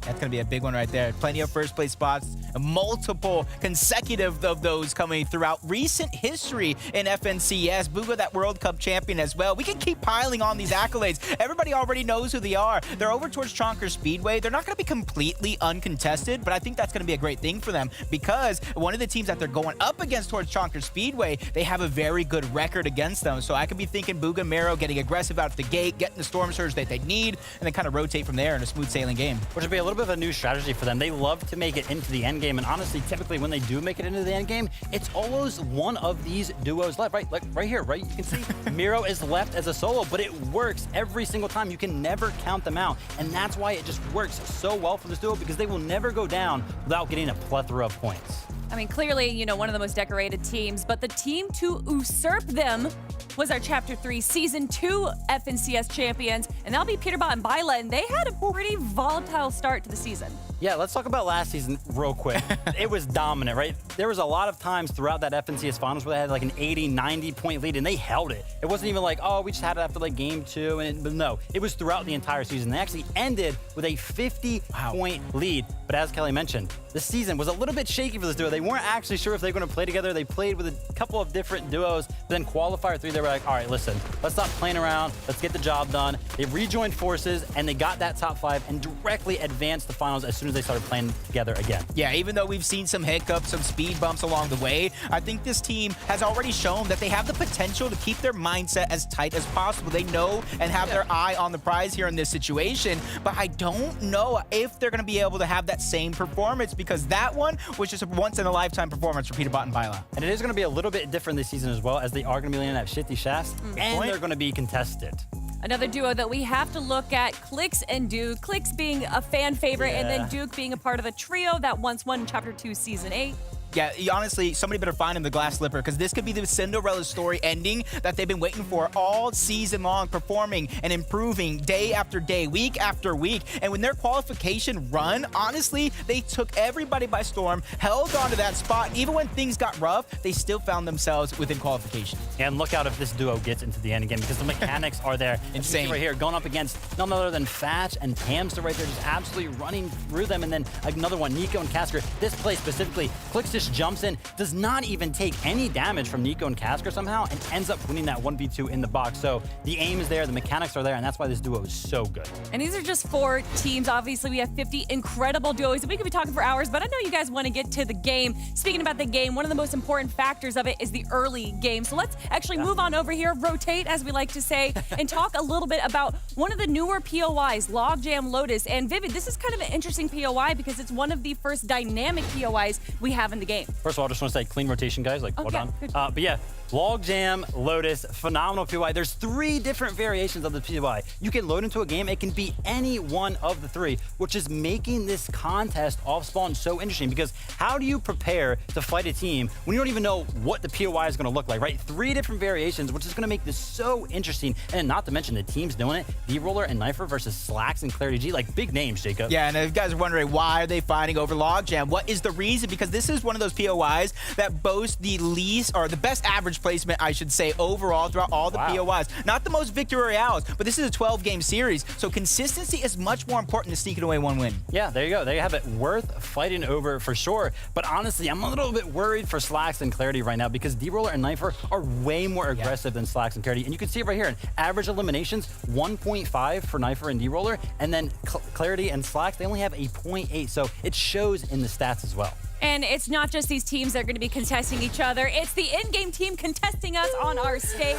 That's going to be a big one right there. Plenty of first place spots, multiple consecutive of those coming throughout recent history in FNCS. Bugha, that World Cup champion as well. We can keep piling on these accolades. Everybody already knows who they are. They're over towards Chonker Speedway. They're not going to be completely uncontested, but I think that's going to be a great thing for them because one of the teams that they're going up against towards Chonker Speedway, they have a very good record against them. So I could be thinking Bugha and Mero getting aggressive out the gate, getting the storm surge that they need, and then kind of rotate from there in a smooth sailing game. Which would be a little bit of a new strategy for them. They love to make it into the end game, and honestly, typically when they do make it into the end game, it's always one of these duos left, right? Like right here, right? You can see Mero is left as a solo, but it works every single time. You can never count them out, and that's why it just works so well for this duo because they will never go down without getting a plethora of points. I mean, clearly, you know, one of the most decorated teams, but the team to usurp them was our Chapter 3 Season 2 FNCS champions, and that'll be Peterbot and Byla, and they had a pretty volatile start to the season. Yeah, let's talk about last season real quick. It was dominant, right? There was a lot of times throughout that FNCS finals where they had like an 80, 90 point lead and they held it. It wasn't even like, oh, we just had it after like game 2. But no, it was throughout the entire season. They actually ended with a 50 point lead. But as Kelly mentioned, the season was a little bit shaky for this duo. They weren't actually sure if they were going to play together. They played with a couple of different duos. But then qualifier 3, they were like, all right, listen, let's stop playing around. Let's get the job done. They rejoined forces and they got that top 5 and directly advanced the finals as soon as they started playing together again. Yeah, even though we've seen some hiccups, some speed bumps along the way, I think this team has already shown that they have the potential to keep their mindset as tight as possible. They know and have their eye on the prize here in this situation, but I don't know if they're going to be able to have that same performance because that one was just a once-in-a-lifetime performance for Peterbot and Byla. And it is going to be a little bit different this season as well, as they are going to be landing at Shifty Shafts, and they're going to be contested. Another duo that we have to look at, Clix and Duke. Clix being a fan favorite, and then Duke being a part of the trio that once won Chapter 2 Season 8. Yeah, honestly, somebody better find him the glass slipper because this could be the Cinderella story ending that they've been waiting for all season long, performing and improving day after day, week after week. And when their qualification run, honestly, they took everybody by storm, held on to that spot. Even when things got rough, they still found themselves within qualification. And look out if this duo gets into the end again because the mechanics are there. Insane. Right here, going up against none other than Fatch and Hamster right there, just absolutely running through them. And then another one, Nico and Casker. This play specifically, Clix just jumps in, does not even take any damage from Nico and Casker somehow, and ends up winning that 1v2 in the box. So the aim is there, the mechanics are there, and that's why this duo is so good. And these are just 4 teams. Obviously, we have 50 incredible duos, and we could be talking for hours, but I know you guys want to get to the game. Speaking about the game, one of the most important factors of it is the early game. So let's actually move on over here, rotate, as we like to say, and talk a little bit about one of the newer POIs, Logjam Lotus. And Vivid, this is kind of an interesting POI because it's one of the first dynamic POIs we have in the game. First of all, I just want to say clean rotation, guys. Like, well done. But yeah, Logjam Lotus, phenomenal POI. There's 3 different variations of the POI. You can load into a game. It can be any one of the 3, which is making this contest off spawn so interesting because how do you prepare to fight a team when you don't even know what the POI is going to look like, right? 3 different variations, which is going to make this so interesting. And not to mention the teams doing it, D-Roller and Knifer versus Slacks and Clarity G, like big names, Jacob. Yeah, and if you guys are wondering why are they fighting over Logjam, what is the reason? Because this is one of those POIs that boast the least, or the best average placement, I should say, overall throughout all the POIs. Not the most victory royales, but this is a 12-game series, so consistency is much more important than sneaking away one win. Yeah, there you go. There you have it. Worth fighting over for sure. But honestly, I'm a little bit worried for Slacks and Clarity right now because D-Roller and Knifer are way more aggressive than Slacks and Clarity. And you can see it right here. In average eliminations, 1.5 for Knifer and D-Roller. And then Clarity and Slacks, they only have a 0.8. So it shows in the stats as well. And it's not just these teams that are going to be contesting each other. It's the in-game team contesting us on our stage.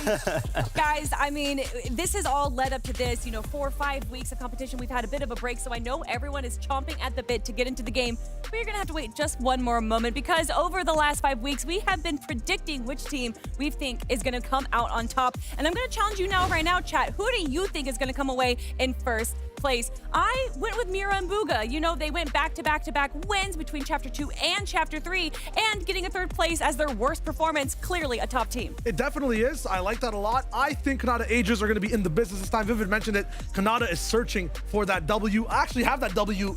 Guys, I mean, this has all led up to this, 4 or 5 weeks of competition. We've had a bit of a break, so I know everyone is chomping at the bit to get into the game. But you're going to have to wait just one more moment because over the last 5 weeks, we have been predicting which team we think is going to come out on top. And I'm going to challenge you right now, chat. Who do you think is going to come away in first place? I went with Mero and Bugha. They went back-to-back-to-back wins between Chapter 2 and Chapter 3, and getting a 3rd place as their worst performance, clearly a top team. It definitely is. I like that a lot. I think Kanata Ages are going to be in the business this time. Vivid mentioned it. Kanata is searching for that W. I actually have that W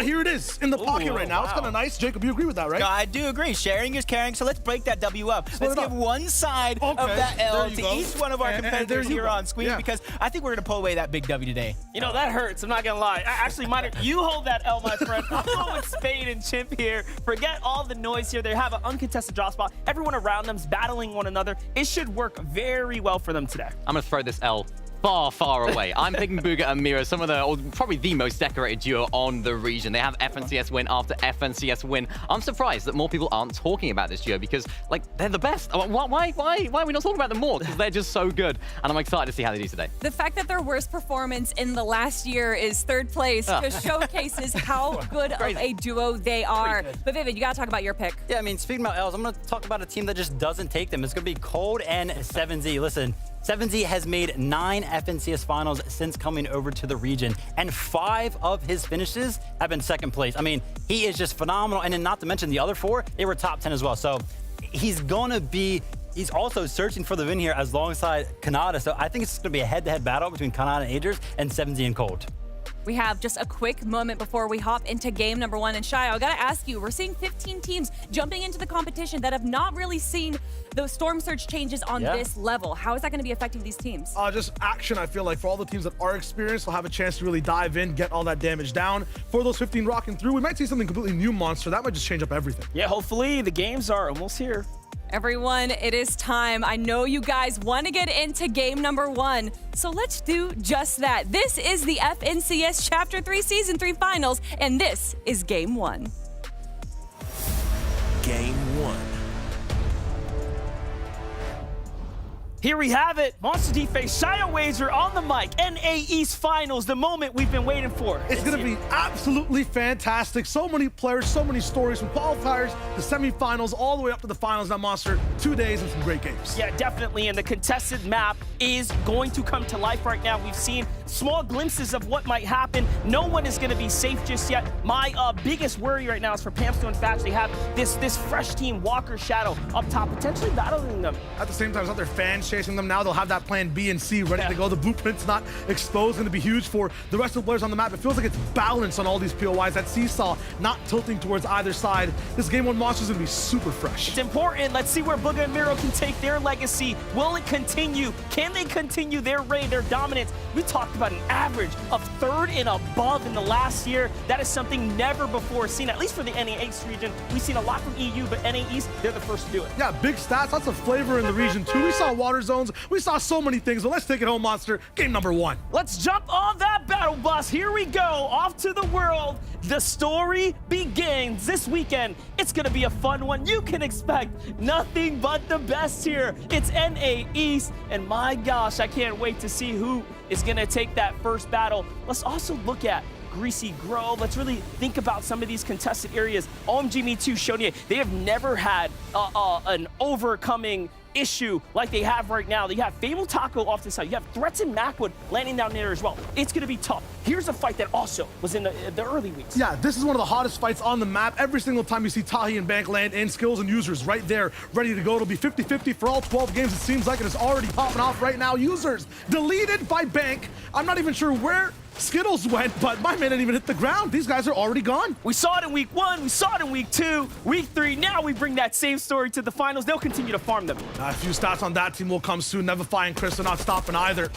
Here it is in the pocket right now. It's kind of nice. Jacob, you agree with that, right? No, I do agree. Sharing is caring, so let's break that W up. Let's give one side of that L to each one of our competitors here on screen because I think we're going to pull away that big W today. You know, that hurts. I'm not going to lie. Actually, you hold that L, my friend. I'm going with Spade and Chimp here. Forget all the noise here. They have an uncontested drop spot. Everyone around them's battling one another. It should work very well for them today. I'm going to throw this L far, far away. I'm picking Booga and Mira, some of the, or probably the most decorated duo on the region. They have FNCS win after FNCS win. I'm surprised that more people aren't talking about this duo because, like, they're the best. Why are we not talking about them more? Because they're just so good, and I'm excited to see how they do today. The fact that their worst performance in the last year is 3rd place just showcases how good of a duo they are. But Vivid, you gotta talk about your pick. Yeah, I mean, speaking about L's, I'm gonna talk about a team that just doesn't take them. It's gonna be Cold and 7Z. Listen, 7Z has made 9 FNCS finals since coming over to the region, and 5 of his finishes have been 2nd place. I mean, he is just phenomenal, and then not to mention the other 4, they were top 10 as well. So he's also searching for the win here alongside Kanata. So I think it's gonna be a head-to-head battle between Kanata and Agers and 7Z and Cold. We have just a quick moment before we hop into game number 1. And Shai, I gotta ask you, we're seeing 15 teams jumping into the competition that have not really seen those Storm Surge changes on this level. How is that gonna be affecting these teams? Just action, I feel like, for all the teams that are experienced, will have a chance to really dive in, get all that damage down. For those 15 rocking through, we might see something completely new, Monster. That might just change up everything. Yeah, hopefully the games are almost here. Everyone, it is time. I know you guys want to get into game number 1, so let's do just that. This is the FNCS Chapter 3 Season 3 Finals, and this is Game 1. Game 1. Here we have it. Monster D-Face, Shia Wazer on the mic. NAE's finals, the moment we've been waiting for. It's going to be absolutely fantastic. So many players, so many stories from qualifiers to semifinals, all the way up to the finals. Now, Monster, 2 days and some great games. Yeah, definitely. And the contested map is going to come to life right now. We've seen small glimpses of what might happen. No one is going to be safe just yet. My biggest worry right now is for Pamsto and Fatch. They have this fresh team, Walker Shadow, up top, potentially battling them. At the same time, it's not their fans chasing them now. They'll have that plan B and C ready to go. The blueprint's not exposed, going to be huge for the rest of the players on the map. It feels like it's balanced on all these POIs. That seesaw not tilting towards either side. This game 1 Monster is going to be super fresh. It's important. Let's see where Booga and Miro can take their legacy. Will it continue? Can they continue their reign, their dominance? We talked about an average of 3rd and above in the last year. That is something never before seen, at least for the NA East region. We've seen a lot from EU, but NA East, they're the first to do it. Yeah, big stats, lots of flavor in the region too. We saw water zones, we saw so many things, but let's take it home, Monster. Game number 1. Let's jump on that battle bus. Here we go, off to the world. The story begins this weekend. It's gonna be a fun one. You can expect nothing but the best here. It's NA East, and my gosh, I can't wait to see who is gonna take that first battle. Let's also look at Greasy Grove. Let's really think about some of these contested areas. OMG Me Too, Shonya, they have never had an overcoming issue like they have right now. You have Fable Taco off the side. You have Threats in Macwood landing down there as well. It's going to be tough. Here's a fight that also was in the early weeks. Yeah, this is one of the hottest fights on the map. Every single time you see Tahi and Bank land in, skills and users right there, ready to go. It'll be 50-50 for all 12 games. It seems like it is already popping off right now. Users deleted by Bank. I'm not even sure where Skittles went, but my man didn't even hit the ground. These guys are already gone. We saw it in week 1, we saw it in week 2, week 3. Now we bring that same story to the finals. They'll continue to farm them. A few stats on that team will come soon. Nevify and Chris are not stopping either.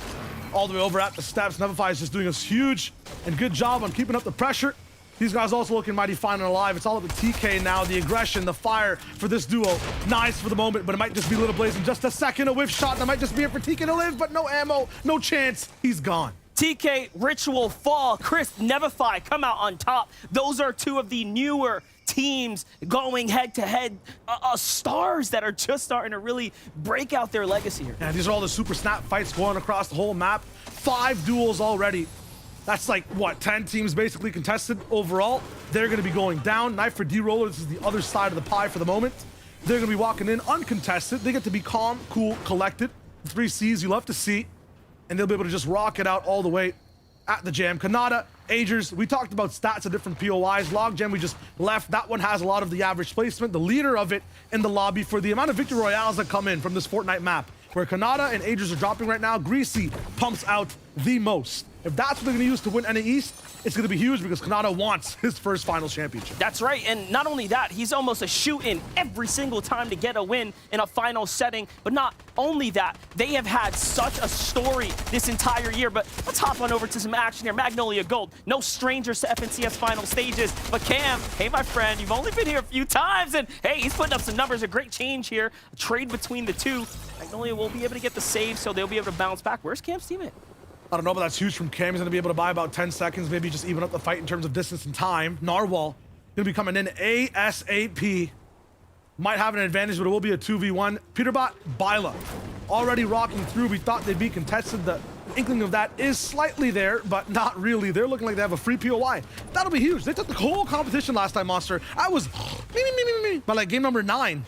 All the way over at the steps. Nevify is just doing a huge and good job on keeping up the pressure. These guys also looking mighty fine and alive. It's all up to TK now. The aggression, the fire for this duo. Nice for the moment, but it might just be Little Blaze in just a second. A whiff shot. That might just be it for TK to live, but no ammo, no chance. He's gone. TK, Ritual, Fall, Crisp, Nevify come out on top. Those are 2 of the newer teams going head-to-head. Stars that are just starting to really break out their legacy here. And these are all the super snap fights going across the whole map. 5 duels already. That's like, what, 10 teams basically contested overall. They're going to be going down. Knife for D-Roller. This is the other side of the pie for the moment. They're going to be walking in uncontested. They get to be calm, cool, collected. 3 Cs you love to see. And they'll be able to just rock it out all the way at the jam. Kanata, Agers, we talked about stats of different POIs. Logjam, we just left. That one has a lot of the average placement, the leader of it in the lobby for the amount of Victory Royales that come in from this Fortnite map. Where Kanata and Agers are dropping right now, Greasy pumps out the most. If that's what they're going to use to win NA East, it's going to be huge because Kanata wants his first finals championship. That's right, and not only that, he's almost a shoot-in every single time to get a win in a final setting. But not only that, they have had such a story this entire year. But let's hop on over to some action here. Magnolia Gold, no strangers to FNCS final stages. But Cam, hey my friend, you've only been here a few times, and hey, he's putting up some numbers. A great change here, a trade between the two. Magnolia will be able to get the save, so they'll be able to bounce back. Where's Cam's teammate? I don't know, but that's huge from Cam. He's going to be able to buy about 10 seconds, maybe just even up the fight in terms of distance and time. Narwhal going to be coming in ASAP. Might have an advantage, but it will be a 2v1. Peterbot, Byla already rocking through. We thought they'd be contested. The inkling of that is slightly there, but not really. They're looking like they have a free POI. That'll be huge. They took the whole competition last time, Monster. I was me. But like game number 9,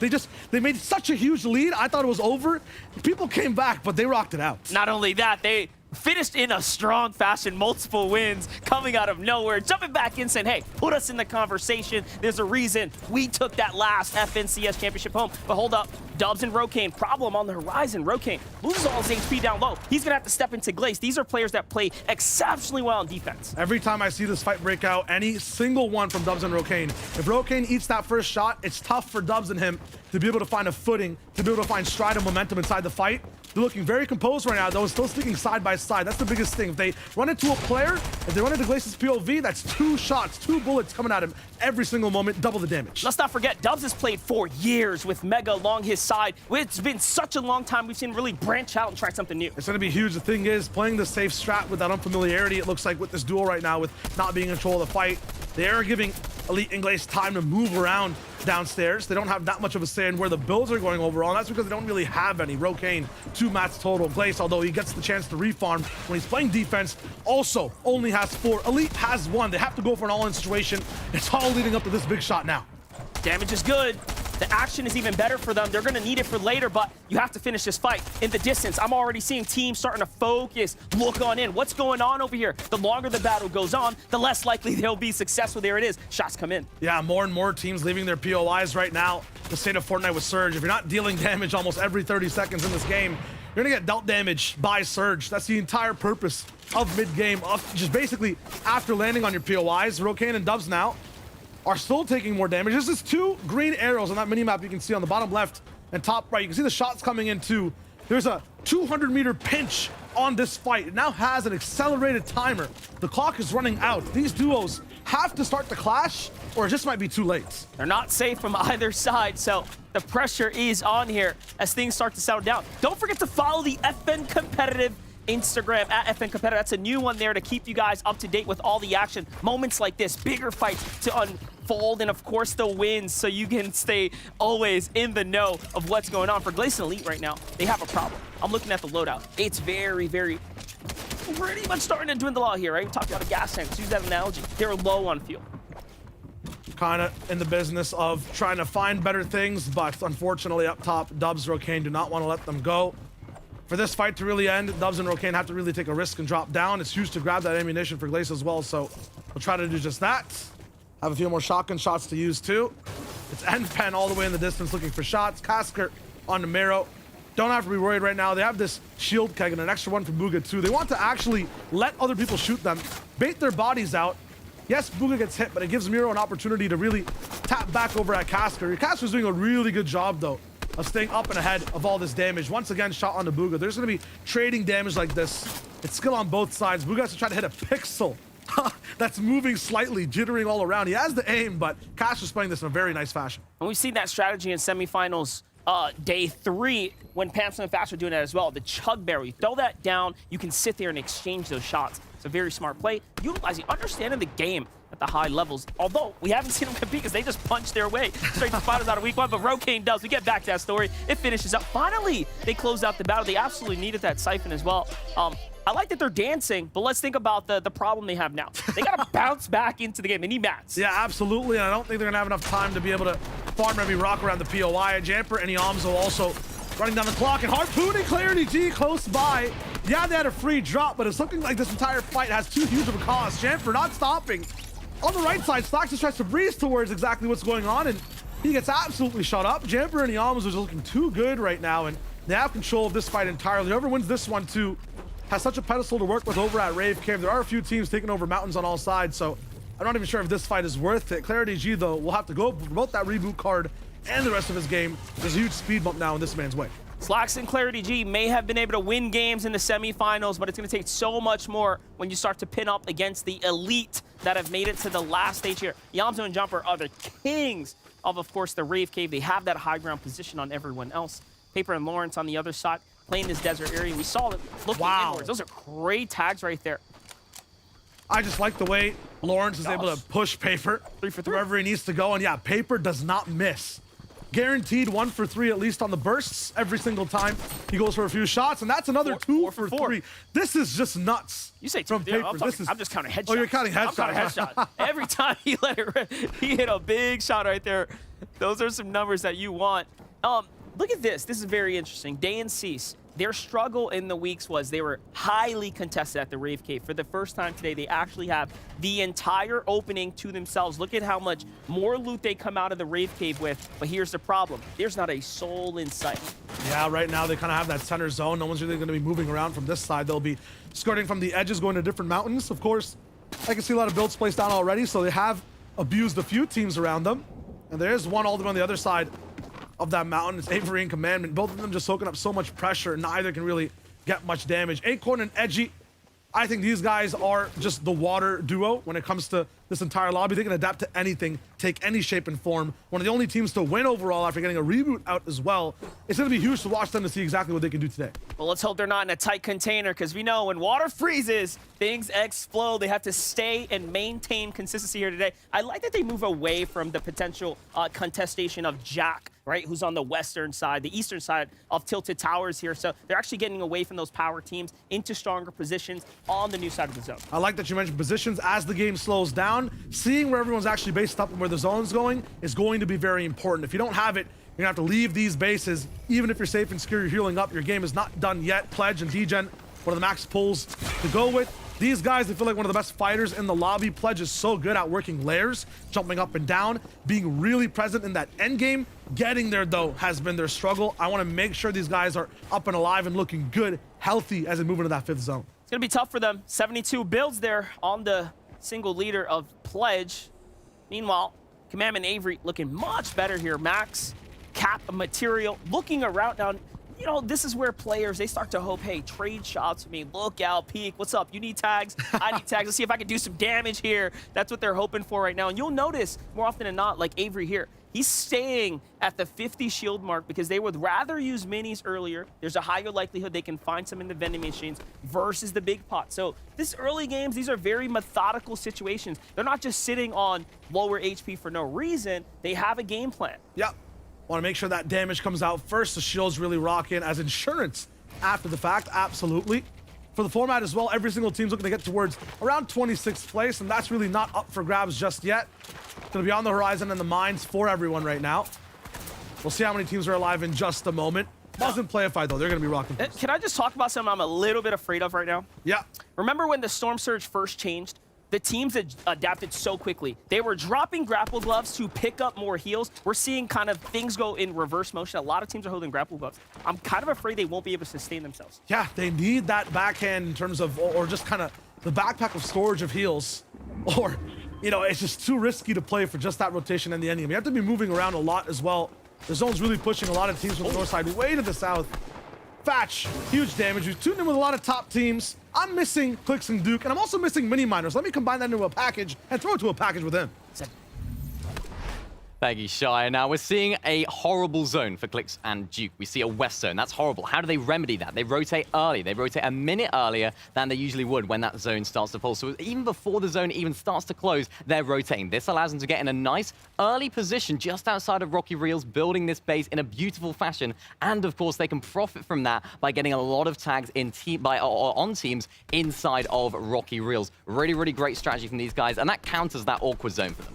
they made such a huge lead. I thought it was over. People came back, but they rocked it out. Not only that, they finished in a strong fashion, multiple wins coming out of nowhere, jumping back in saying, hey, put us in the conversation. There's a reason we took that last FNCS championship home. But hold up, Dubs and Rokane, problem on the horizon. Rokane loses all his HP down low. He's gonna have to step into Glaze. These are players that play exceptionally well on defense. Every time I see this fight break out, any single one from Dubs and Rokane, if Rokane eats that first shot, it's tough for Dubs and him to be able to find a footing, to be able to find stride and momentum inside the fight. They're looking very composed right now, though, still sticking side by side. That's the biggest thing. If they run into a player, if they run into Glace's POV, that's 2 shots, 2 bullets coming at him every single moment, double the damage. Let's not forget, Dubs has played for years with Mega along his side. It's been such a long time we've seen him really branch out and try something new. It's going to be huge. The thing is, playing the safe strat with that unfamiliarity, it looks like with this duel right now, with not being in control of the fight, they are giving Elite and Glaze time to move around downstairs. They don't have that much of a say in where the builds are going overall, and that's because they don't really have any. Rokane, 2 mats total. Glaze, although he gets the chance to refarm when he's playing defense, also only has 4. Elite has 1. They have to go for an all-in situation. It's all leading up to this big shot now. Damage is good. The action is even better for them. They're going to need it for later, but you have to finish this fight. In the distance, I'm already seeing teams starting to focus, look on in. What's going on over here? The longer the battle goes on, the less likely they'll be successful. There it is. Shots come in. Yeah, more and more teams leaving their POIs right now. The state of Fortnite with Surge. If you're not dealing damage almost every 30 seconds in this game, you're going to get dealt damage by Surge. That's the entire purpose of mid-game, of just basically after landing on your POIs. Rokane and Dubs now are still taking more damage. This is 2 green arrows on that minimap you can see on the bottom left and top right. You can see the shots coming in too. There's a 200-meter pinch on this fight. It now has an accelerated timer. The clock is running out. These duos have to start to clash, or it just might be too late. They're not safe from either side, so the pressure is on here as things start to settle down. Don't forget to follow the FN Competitive Instagram at FN Competitive. That's a new one there to keep you guys up to date with all the action. Moments like this, bigger fights to unfold, and of course the wins, so you can stay always in the know of what's going on. For Glaze and Elite right now, they have a problem. I'm looking at the loadout. It's very pretty much starting to dwindle out here, right? We talked about a gas tank. Let's use that analogy. They're low on fuel. Kind of in the business of trying to find better things, but unfortunately up top, Dubs, Rokane do not want to let them go. For this fight to really end, Dubs and Rokane have to really take a risk and drop down. It's huge to grab that ammunition for Glaze as well, so we'll try to do just that. Have a few more shotgun shots to use too. It's N-Pen all the way in the distance looking for shots. Kasker on the Mero. Don't have to be worried right now. They have this shield keg and an extra one from Bugha too. They want to actually let other people shoot them, bait their bodies out. Yes, Bugha gets hit, but it gives Mero an opportunity to really tap back over at Kasker. Kasker's doing a really good job though of staying up and ahead of all this damage. Once again, shot on the Bugha. There's going to be trading damage like this. It's skill on both sides. Bugha has to try to hit a pixel that's moving slightly, jittering all around. He has the aim, but Kasker's playing this in a very nice fashion. And we've seen that strategy in semifinals day 3 when Pamson and Fast are doing that as well. The chug barrel, you throw that down, you can sit there and exchange those shots. It's a very smart play, utilizing, understanding the game at the high levels. Although we haven't seen them compete because they just punched their way straight to finals out of week 1, but Rokane does. We get back to that story. It finishes up. Finally, they closed out the battle. They absolutely needed that siphon as well. I like that they're dancing, but let's think about the problem they have now. They got to bounce back into the game. They need mats. Yeah, absolutely. And I don't think they're going to have enough time to be able to farm every rock around the POI. Jamper and Eomzo also running down the clock, and harpooning Clarity G close by. Yeah, they had a free drop, but it's looking like this entire fight has too huge of a cost. Jamper not stopping. On the right side, Stocks just tries to breeze towards exactly what's going on, and he gets absolutely shut up. Jamper and Eomzo is looking too good right now, and they have control of this fight entirely. Whoever wins this one, too, has such a pedestal to work with over at Rave Cave. There are a few teams taking over mountains on all sides, so I'm not even sure if this fight is worth it. Clarity G, though, will have to go for both that reboot card and the rest of his game. There's a huge speed bump now in this man's way. Slacks and Clarity G may have been able to win games in the semifinals, but it's going to take so much more when you start to pin up against the elite that have made it to the last stage here. Eomzo and Jumper are the kings of course, the Rave Cave. They have that high ground position on everyone else. Paper and Lawrence on the other side, playing this desert area. We saw them looking inwards. Those are great tags right there. I just like the way Lawrence is able to push Paper 3 for 3 wherever he needs to go. And yeah, Paper does not miss. Guaranteed 1 for 3 at least on the bursts every single time he goes for a few shots, and that's another 2 for 3. This is just nuts. You say from Paper. I'm just counting headshots. Oh, you're counting headshots. I'm counting headshots. Every time he let it rip, he hit a big shot right there. Those are some numbers that you want. Look at this. This is very interesting. Day and Cease. Their struggle in the weeks was they were highly contested at the Rave Cave. For the first time today, they actually have the entire opening to themselves. Look at how much more loot they come out of the Rave Cave with. But here's the problem. There's not a soul in sight. Yeah, right now they kind of have that center zone. No one's really going to be moving around from this side. They'll be skirting from the edges, going to different mountains. Of course, I can see a lot of builds placed down already, so they have abused a few teams around them. And there's one all the way on the other side of that mountain. It's Avery and Commandment. Both of them just soaking up so much pressure. Neither can really get much damage. Acorn and Edgy, I think these guys are just the water duo when it comes to this entire lobby. They can adapt to anything, take any shape and form. One of the only teams to win overall after getting a reboot out as well. It's going to be huge to watch them to see exactly what they can do today. Well, let's hope they're not in a tight container, because we know when water freezes, things explode. They have to stay and maintain consistency here today. I like that they move away from the potential contestation of Jack, right, who's on the western side, the eastern side of Tilted Towers here. So they're actually getting away from those power teams into stronger positions on the new side of the zone. I like that you mentioned positions. As the game slows down, seeing where everyone's actually based up and where the zone's going is going to be very important. If you don't have it, you're gonna have to leave these bases. Even if you're safe and secure, you're healing up, your game is not done yet. Pledge and Degen, one of the max pulls to go with. These guys, they feel like one of the best fighters in the lobby. Pledge is so good at working layers, jumping up and down, being really present in that end game. Getting there, though, has been their struggle. I want to make sure these guys are up and alive and looking good, healthy as they move into that 5th zone. It's going to be tough for them. 72 builds there on the single leader of Pledge. Meanwhile, Commandment Avery looking much better here. Max, cap material, looking around now. You know, this is where players, they start to hope, hey, trade shots with me. Look out, Peak. What's up? You need tags? I need tags. Let's see if I can do some damage here. That's what they're hoping for right now. And you'll notice more often than not, like Avery here, he's staying at the 50 shield mark because they would rather use minis earlier. There's a higher likelihood they can find some in the vending machines versus the big pot. So this early games, these are very methodical situations. They're not just sitting on lower HP for no reason. They have a game plan. Yep. Want to make sure that damage comes out first. The shield's really rocking as insurance after the fact, absolutely. For the format as well, every single team's looking to get towards around 26th place, and that's really not up for grabs just yet. It's going to be on the horizon and the mines for everyone right now. We'll see how many teams are alive in just a moment. Wasn't Playify, though. They're going to be rocking. Can I just talk about something I'm a little bit afraid of right now? Yeah. Remember when the Storm Surge first changed? The teams adapted so quickly. They were dropping grapple gloves to pick up more heals. We're seeing kind of things go in reverse motion. A lot of teams are holding grapple gloves. I'm kind of afraid they won't be able to sustain themselves. Yeah, they need that backhand in terms of, or just kind of the backpack of storage of heals. Or, you know, it's just too risky to play for just that rotation and the endgame. You have to be moving around a lot as well. The zone's really pushing a lot of teams from the north side way to the south. Fatch, huge damage. We've tuned in with a lot of top teams. I'm missing Clicks and Duke, and I'm also missing Mini Miners. Let me combine that into a package and throw it to a package with him. Thank you, Shire. Now, we're seeing a horrible zone for Clicks and Duke. We see a west zone. That's horrible. How do they remedy that? They rotate early. They rotate a minute earlier than they usually would when that zone starts to pull. So even before the zone even starts to close, they're rotating. This allows them to get in a nice early position just outside of Rocky Reels, building this base in a beautiful fashion. And, of course, they can profit from that by getting a lot of tags in on teams inside of Rocky Reels. Really, really great strategy from these guys, and that counters that awkward zone for them.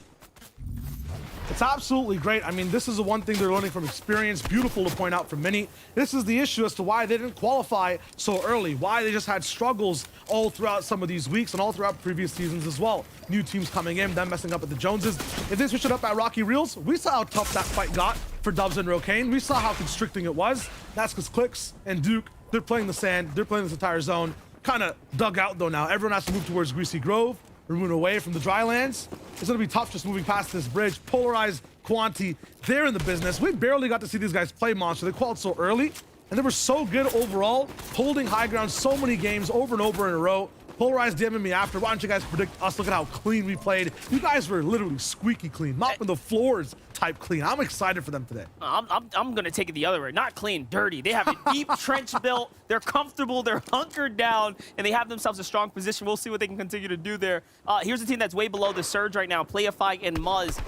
It's absolutely great. I mean, this is the one thing they're learning from experience. Beautiful to point out for Mini. This is the issue as to why they didn't qualify so early, why they just had struggles all throughout some of these weeks and all throughout previous seasons as well. New teams coming in, them messing up with the Joneses. If they switch it up at Rocky Reels, we saw how tough that fight got for Dubs and Rocane. We saw how constricting it was. That's because Clicks and Duke, they're playing the sand, they're playing this entire zone. kind of dug out though now. Everyone has to move towards Greasy Grove. We're moving away from the drylands. It's gonna be tough just moving past this bridge. Polarized, Quanti, they're in the business. We barely got to see these guys play Monster. They qualified so early, and they were so good overall, holding high ground so many games over and over in a row. Polarized DMing me after. Why don't you guys predict us? Look at how clean we played. You guys were literally squeaky clean, mopping the floors type clean. I'm excited for them today. I'm going to take it the other way. Not clean, dirty. They have a deep trench built. They're comfortable. They're hunkered down, and they have themselves a strong position. We'll see what they can continue to do there. Here's a team that's way below the surge right now, Playify and Muzz.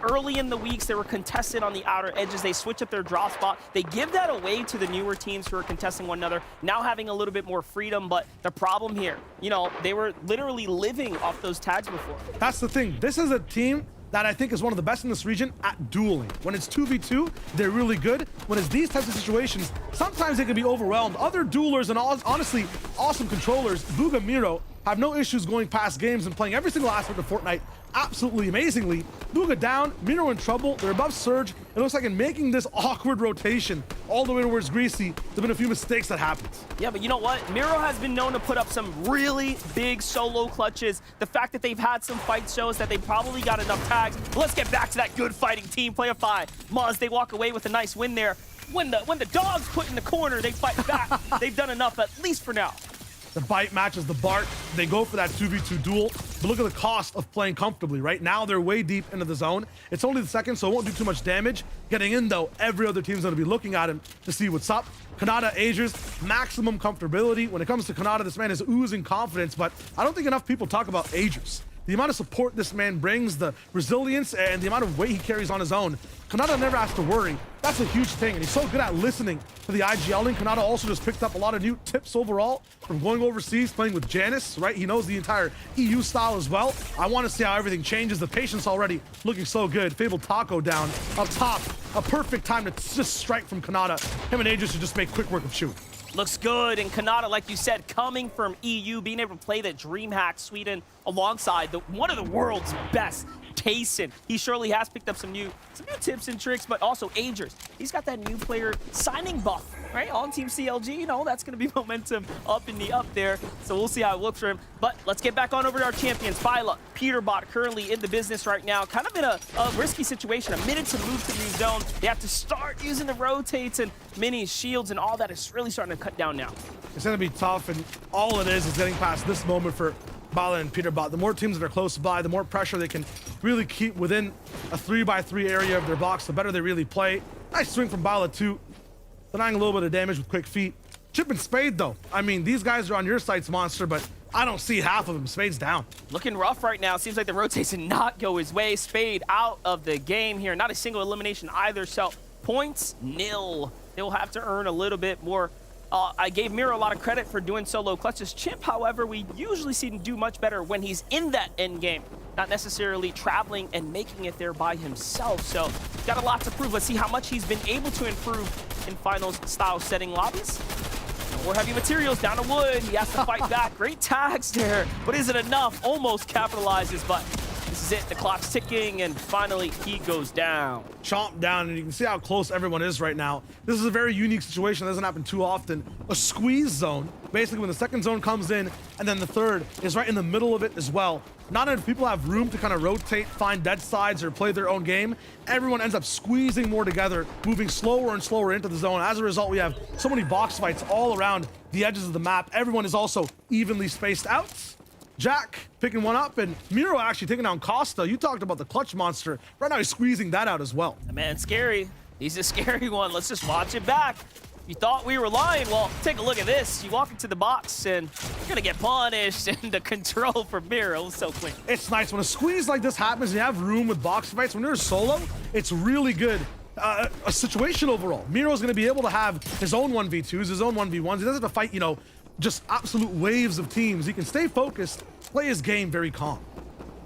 Early in the weeks, they were contested on the outer edges. They switch up their draw spot. They give that away to the newer teams who are contesting one another, now having a little bit more freedom. But the problem here, you know, they were literally living off those tags before. That's the thing. This is a team that I think is one of the best in this region at dueling. When it's 2v2, they're really good. When it's these types of situations, sometimes they can be overwhelmed. Other duelers and honestly, awesome controllers, Bugha Miro, have no issues going past games and playing every single aspect of Fortnite absolutely amazingly. Bugha down, Miro in trouble, they're above surge. It looks like in making this awkward rotation all the way towards Greasy, there's been a few mistakes that happened. Yeah, but you know what? Miro has been known to put up some really big solo clutches. The fact that they've had some fights shows that they probably got enough tags. But let's get back to that good fighting team. Playify, Muzz, they walk away with a nice win there. When the dog's put in the corner, they fight back. They've done enough, at least for now. The bite matches the bark. They go for that 2v2 duel. But look at the cost of playing comfortably. Right now, they're way deep into the zone. It's only the second, so it won't do too much damage. Getting in, though, every other team's going to be looking at him to see what's up. Kanata, Agers, maximum comfortability. When it comes to Kanata, this man is oozing confidence, but I don't think enough people talk about Agers. The amount of support this man brings, the resilience, and the amount of weight he carries on his own. Kanata never has to worry. That's a huge thing, and he's so good at listening to the IGLing. Kanata also just picked up a lot of new tips overall from going overseas, playing with Janice, right? He knows the entire EU style as well. I want to see how everything changes. The patience already looking so good. Fabled Taco down up top. A perfect time to just strike from Kanata. Him and Agers should just make quick work of shooting. Looks good, and Kanata, like you said, coming from EU, being able to play the DreamHack Sweden alongside one of the world's best, Tayson. He surely has picked up some new tips and tricks, but also Agers. He's got that new player signing buff, right? On Team CLG, you know, that's going to be momentum up in the up there, so we'll see how it looks for him. But let's get back on over to our champions. Phyla, Peterbot, currently in the business right now, kind of in a risky situation. A minute to move to the new zone. They have to start using the rotates and minis, shields, and all that is really starting to cut down now. It's going to be tough, and all it is getting past this moment for Bala and Peterbot. The more teams that are close by, the more pressure they can really keep within a 3x3 area of their box, the better they really play. Nice swing from Bala too, denying a little bit of damage with quick feet. Chip and Spade though. I mean, these guys are on your sights, Monster, but I don't see half of them. Spade's down. Looking rough right now. Seems like the rotates did not go his way. Spade out of the game here. Not a single elimination either, so points nil. They'll have to earn a little bit more. I gave Miro a lot of credit for doing solo clutches. Chimp, however, we usually see him do much better when he's in that end game, not necessarily traveling and making it there by himself. So got a lot to prove. Let's see how much he's been able to improve in finals style setting lobbies. More heavy materials down to wood. He has to fight back. Great tags there, but is it enough? Almost capitalizes, but this is it. The clock's ticking, and finally he goes down. Chomp down, and you can see how close everyone is right now. This is a very unique situation that doesn't happen too often. A squeeze zone, basically when the second zone comes in, and then the third is right in the middle of it as well. Not enough people have room to kind of rotate, find dead sides, or play their own game. Everyone ends up squeezing more together, moving slower and slower into the zone. As a result, we have so many box fights all around the edges of the map. Everyone is also evenly spaced out. Jack picking one up, and Miro actually taking down Costa. You talked about the clutch monster. Right now he's squeezing that out as well. Man, scary. He's a scary one. Let's just watch it back. You thought we were lying? Well, take a look at this. You walk into the box, and you're going to get punished, and the control for Miro is so clean. It's nice. When a squeeze like this happens, and you have room with box fights, when you're solo, it's really good. A situation overall. Miro's going to be able to have his own 1v2s, his own 1v1s. He doesn't have to fight, you know, just absolute waves of teams. He can stay focused, play his game very calm.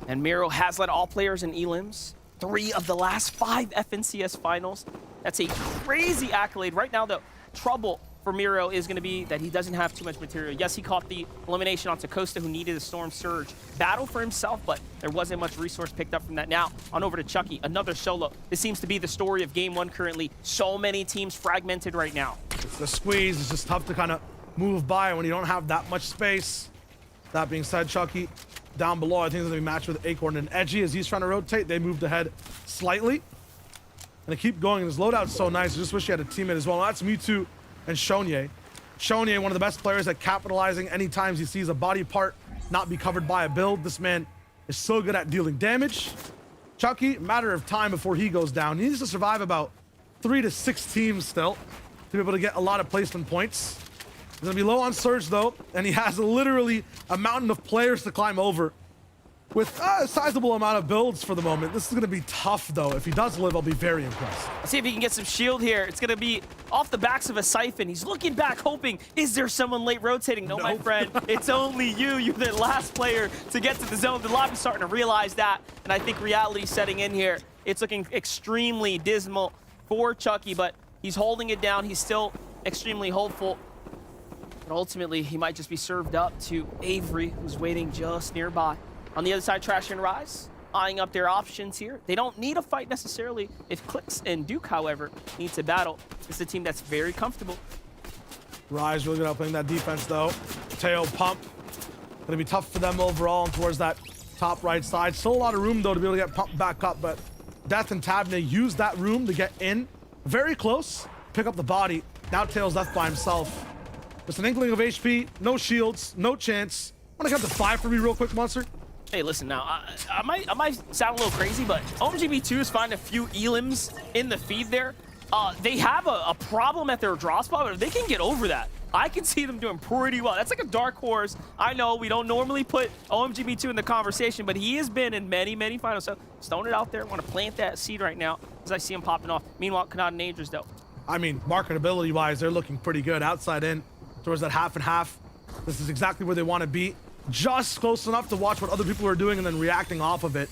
And Miro has led all players in elims. 3 of the last 5 FNCS finals. That's a crazy accolade. Right now, the trouble for Miro is going to be that he doesn't have too much material. Yes, he caught the elimination onto Costa, who needed a Storm Surge battle for himself, but there wasn't much resource picked up from that. Now, on over to Chucky, another solo. This seems to be the story of Game 1 currently. So many teams fragmented right now. It's the squeeze. It's just tough to kind of move by when you don't have that much space. That being said, Chucky down below, I think is going to be matched with Acorn and Edgy as he's trying to rotate. They moved ahead slightly. And they keep going. His loadout's so nice. I just wish he had a teammate as well. That's Mewtwo and Shonye. Shonye, one of the best players at capitalizing any times he sees a body part not be covered by a build. This man is so good at dealing damage. Chucky, matter of time before he goes down. He needs to survive about 3 to 6 teams still to be able to get a lot of placement points. He's gonna be low on Surge though, and he has literally a mountain of players to climb over with a sizable amount of builds for the moment. This is gonna be tough though. If he does live, I'll be very impressed. Let's see if he can get some shield here. It's gonna be off the backs of a Siphon. He's looking back, hoping, is there someone late rotating? No, my friend, it's only you. You're the last player to get to the zone. The lobby's starting to realize that, and I think reality's setting in here. It's looking extremely dismal for Chucky, but he's holding it down. He's still extremely hopeful. But ultimately, he might just be served up to Avery, who's waiting just nearby. On the other side, Trash and Rise, eyeing up their options here. They don't need a fight necessarily. If Clicks and Duke, however, need to battle, it's a team that's very comfortable. Rise really good at playing that defense though. Tail pump. Gonna be tough for them overall and towards that top right side. Still a lot of room though to be able to get pumped back up, but Death and Tabney use that room to get in. Very close. Pick up the body. Now Tail's left by himself. Just an inkling of HP, no shields, no chance. Wanna count to 5 for me real quick, Monster? Hey, listen now, I might sound a little crazy, but OMGB2 is finding a few elims in the feed there. They have a problem at their draw spot, but they can get over that. I can see them doing pretty well. That's like a dark horse. I know we don't normally put OMGB2 in the conversation, but he has been in many, many finals. So stone it out there. Want to plant that seed right now as I see him popping off. Meanwhile, Kanata and Angels, though. I mean, marketability-wise, they're looking pretty good. Outside in, towards that half and half. This is exactly where they want to be. Just close enough to watch what other people are doing and then reacting off of it.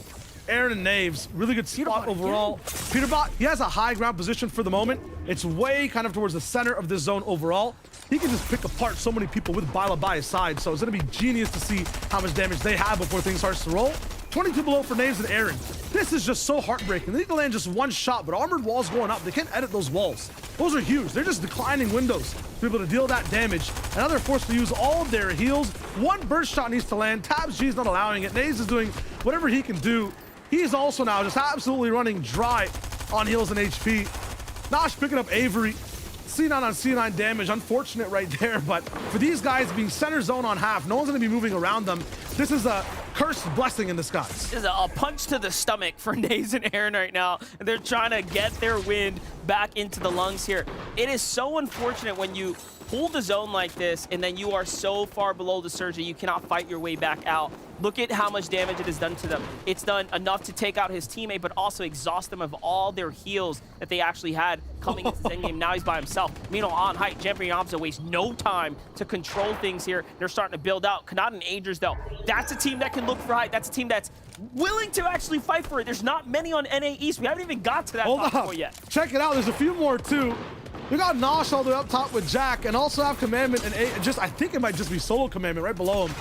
Aaron and Naves, really good spot overall. Peterbot, he has a high ground position for the moment. It's way kind of towards the center of this zone overall. He can just pick apart so many people with Bila by his side, so it's going to be genius to see how much damage they have before things starts to roll. 22 below for Naves and Aaron. This is just so heartbreaking. They need to land just one shot, but armored walls going up. They can't edit those walls. Those are huge. They're just declining windows to be able to deal that damage. And now they're forced to use all of their heals. One burst shot needs to land. Tabs G is not allowing it. Naves is doing whatever he can do. He's also now just absolutely running dry on heals and HP. Nosh picking up Avery. C9 on C9 damage. Unfortunate right there, but for these guys being center zone on half, no one's going to be moving around them. This is a cursed blessing in disguise. This is a punch to the stomach for Naves and Aaron right now. And they're trying to get their wind back into the lungs here. It is so unfortunate when you pull the zone like this and then you are so far below the surge that you cannot fight your way back out. Look at how much damage it has done to them. It's done enough to take out his teammate, but also exhaust them of all their heals that they actually had coming into this endgame. Now he's by himself. Meanwhile, on height, Jeffrey Eomzo wastes no time to control things here. They're starting to build out. Kanata and Agers, though, that's a team that can look for height. That's a team that's willing to actually fight for it. There's not many on NAE East. We haven't even got to that top four yet. Check it out. There's a few more, too. We got Nosh all the way up top with Jack, and also have Commandment and I think it might just be solo Commandment right below him.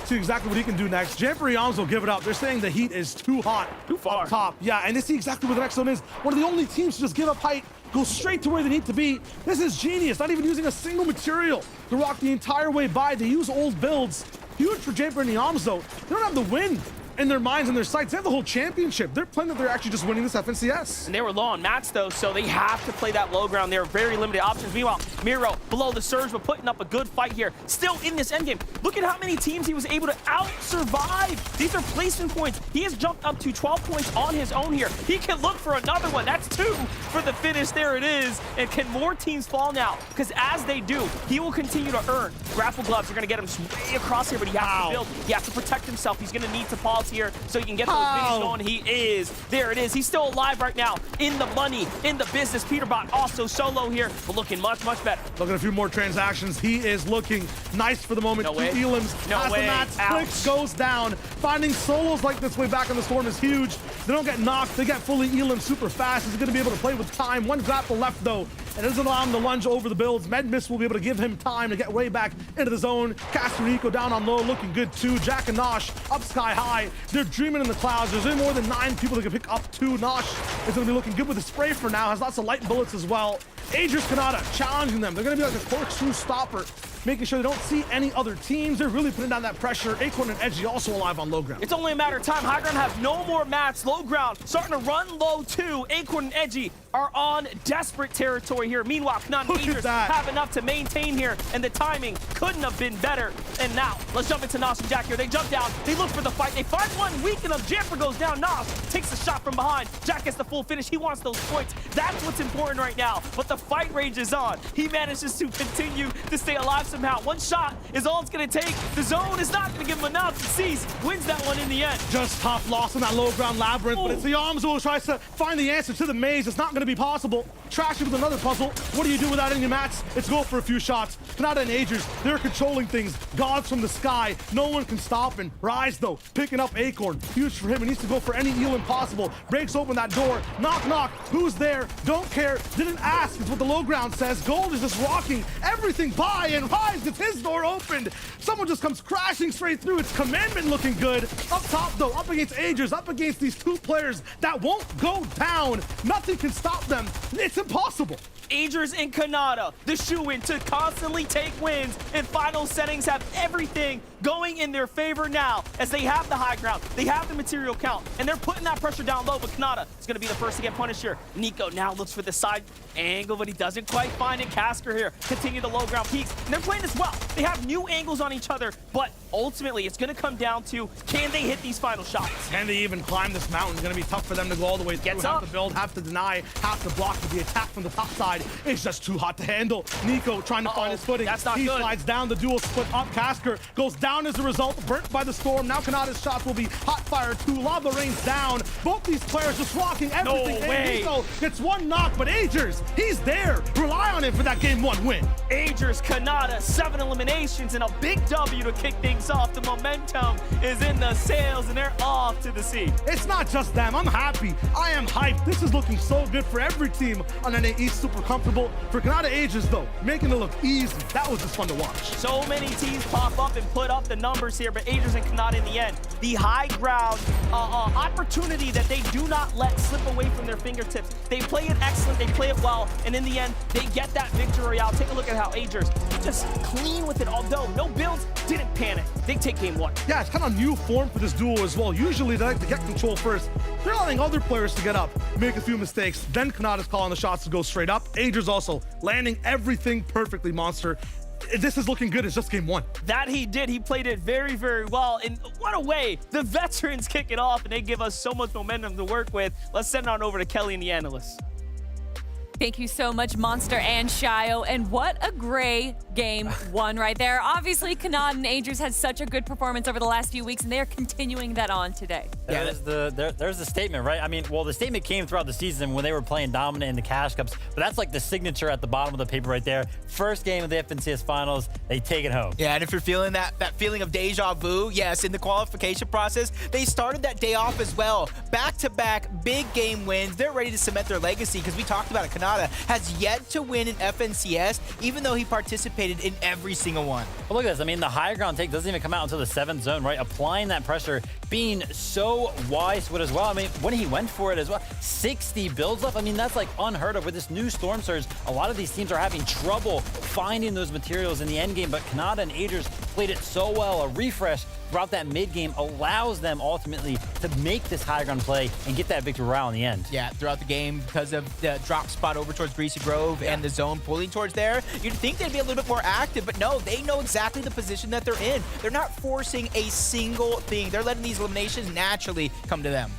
See exactly what he can do next. Jeffrey Eomzo will give it up. They're saying the heat is too hot. Too far. Up top. Yeah, and they see exactly where the next zone is. One of the only teams to just give up height, go straight to where they need to be. This is genius. Not even using a single material to rock the entire way by. They use old builds. Huge for Jeffrey and Eomzo. They don't have the win in their minds and their sights. They have the whole championship. They're playing that they're actually just winning this FNCS. And they were low on mats, though, so they have to play that low ground. They are very limited options. Meanwhile, Miro below the surge, but putting up a good fight here. Still in this endgame. Look at how many teams he was able to out-survive. These are placement points. He has jumped up to 12 points on his own here. He can look for another one. That's 2 for the finish. There it is. And can more teams fall now? Because as they do, he will continue to earn. Grapple gloves are going to get him way across here, but he has to build. He has to protect himself. He's going to need to pause here so he can get those minis going. He is. There it is. He's still alive right now. In the money, in the business. Peterbot also solo here, but looking much, much better. Look at a few more transactions. He is looking nice for the moment. No way. Elims No has way. the mats. Clicks goes down. Finding solos like this way back in the storm is huge. They don't get knocked. They get fully Elim super fast. He's going to be able to play with time. One grapple left, though. It doesn't allow him to lunge over the builds. Medmiss will be able to give him time to get way back into the zone. Castorico down on low, looking good too. Jack and Nosh up sky high. They're dreaming in the clouds. There's more than 9 people that can pick up 2. Nosh is going to be looking good with the spray for now. Has lots of light bullets as well. Aegis Kanata challenging them. They're going to be like a corkscrew stopper, making sure they don't see any other teams. They're really putting down that pressure. Acorn and Edgy also alive on low ground. It's only a matter of time. High ground have no more mats. Low ground starting to run low too. Acorn and Edgy are on desperate territory here. Meanwhile, Kanata and Aegis have enough to maintain here, and the timing couldn't have been better. And now, let's jump into Nosh and Jack here. They jump down. They look for the fight. They find one, weaken him. Jamper goes down. Nosh takes the shot from behind. Jack gets the full finish. He wants those points. That's what's important right now. But the fight rage is on. He manages to continue to stay alive somehow. One shot is all it's going to take. The zone is not going to give him enough. Sees wins that one in the end. Just tough loss in that low ground labyrinth, but it's the Eomzo who tries to find the answer to the maze. It's not going to be possible. Trash it with another puzzle. What do you do without any mats? It's go for a few shots. Kanata and Aegis, they're controlling things. Gods from the sky. No one can stop him. Rise, though, picking up Acorn. Huge for him. He needs to go for any Elam possible. Breaks open that door. Knock, knock. Who's there? Don't care. Didn't ask is what the low ground says. Gold is just rocking everything by, and Rise gets his door opened. Someone just comes crashing straight through. It's Commandment looking good. Up top, though, up against Aegis, up against these two players that won't go down. Nothing can stop them. It's impossible. Aegis and Kanata, the shoe-in to constantly take wins in final settings, have everything going in their favor now as they have the high ground, they have the material count, and they're putting that pressure down low, but Kanata is going to be the first to get punished here. Nico now looks for the side angle, but he doesn't quite find it. Casker here continue the low ground peaks, and they're playing this well. They have new angles on each other, but ultimately it's going to come down to, can they hit these final shots? Can they even climb this mountain? It's going to be tough for them to go all the way through. Have to build, have to deny, have to block with the attack from the top side. It's just too hot to handle. Nico trying to find his footing. That's not he good. slides down, the duel split up. Casker goes down as a result, burnt by the storm. Now Kanata's shots will be hot fire too. Lava rains down. Both these players just rocking everything. No way. Nico gets one knock, but Aegis, he's there. Rely on him for that game one win. Aegis, Kanata, 7 eliminations and a big W to kick things off. The momentum is in the sails and they're off to the sea. It's not just them. I'm happy. I am hyped. This is looking so good for every team on NAE. Super comfortable. For Kanata Aegis, though, making it look easy. That was just fun to watch. So many teams pop up and put up the numbers here, but Aegis and Kanata in the end. The high ground opportunity that they do not let slip away from their fingertips. They play it excellent. They play it well. And in the end, they get that victory royale. Take a look at how Aegis just clean with it. Although no builds, didn't panic. They take game one. Yeah, it's kind of new form for this duel as well. Usually they like to get control first. They're allowing other players to get up, make a few mistakes. Then Kanata's calling the shots to go straight up. Aegis also landing everything perfectly, Monster. This is looking good. It's just game one. That he did. He played it very, very well. And what a way. The veterans kick it off, and they give us so much momentum to work with. Let's send it on over to Kelly and the analysts. Thank you so much, Monster and Shio. And what a great game one right there. Obviously, Kanata and Aegis had such a good performance over the last few weeks, and they are continuing that on today. There's the statement, right? I mean, well, the statement came throughout the season when they were playing dominant in the Cash Cups, but that's like the signature at the bottom of the paper right there. First game of the FNCS Finals, they take it home. Yeah, and if you're feeling that feeling of deja vu, yes, in the qualification process, they started that day off as well. Back-to-back big game wins. They're ready to cement their legacy because we talked about it. Kanata has yet to win an FNCS, even though he participated in every single one. But look at this. I mean, the high ground take doesn't even come out until the 7th zone, right? Applying that pressure, being so wise with it as well. I mean, when he went for it as well, 60 builds left. I mean, that's like unheard of with this new Storm Surge. A lot of these teams are having trouble finding those materials in the end game, but Kanata and Aegis played it so well. A refresh throughout that mid game allows them ultimately to make this high ground play and get that victory royale in the end. Yeah, throughout the game, because of the drop spot over towards Greasy Grove and the zone pulling towards there, you'd think they'd be a little bit more active, but no, they know exactly the position that they're in. They're not forcing a single thing. They're letting these eliminations naturally come to them.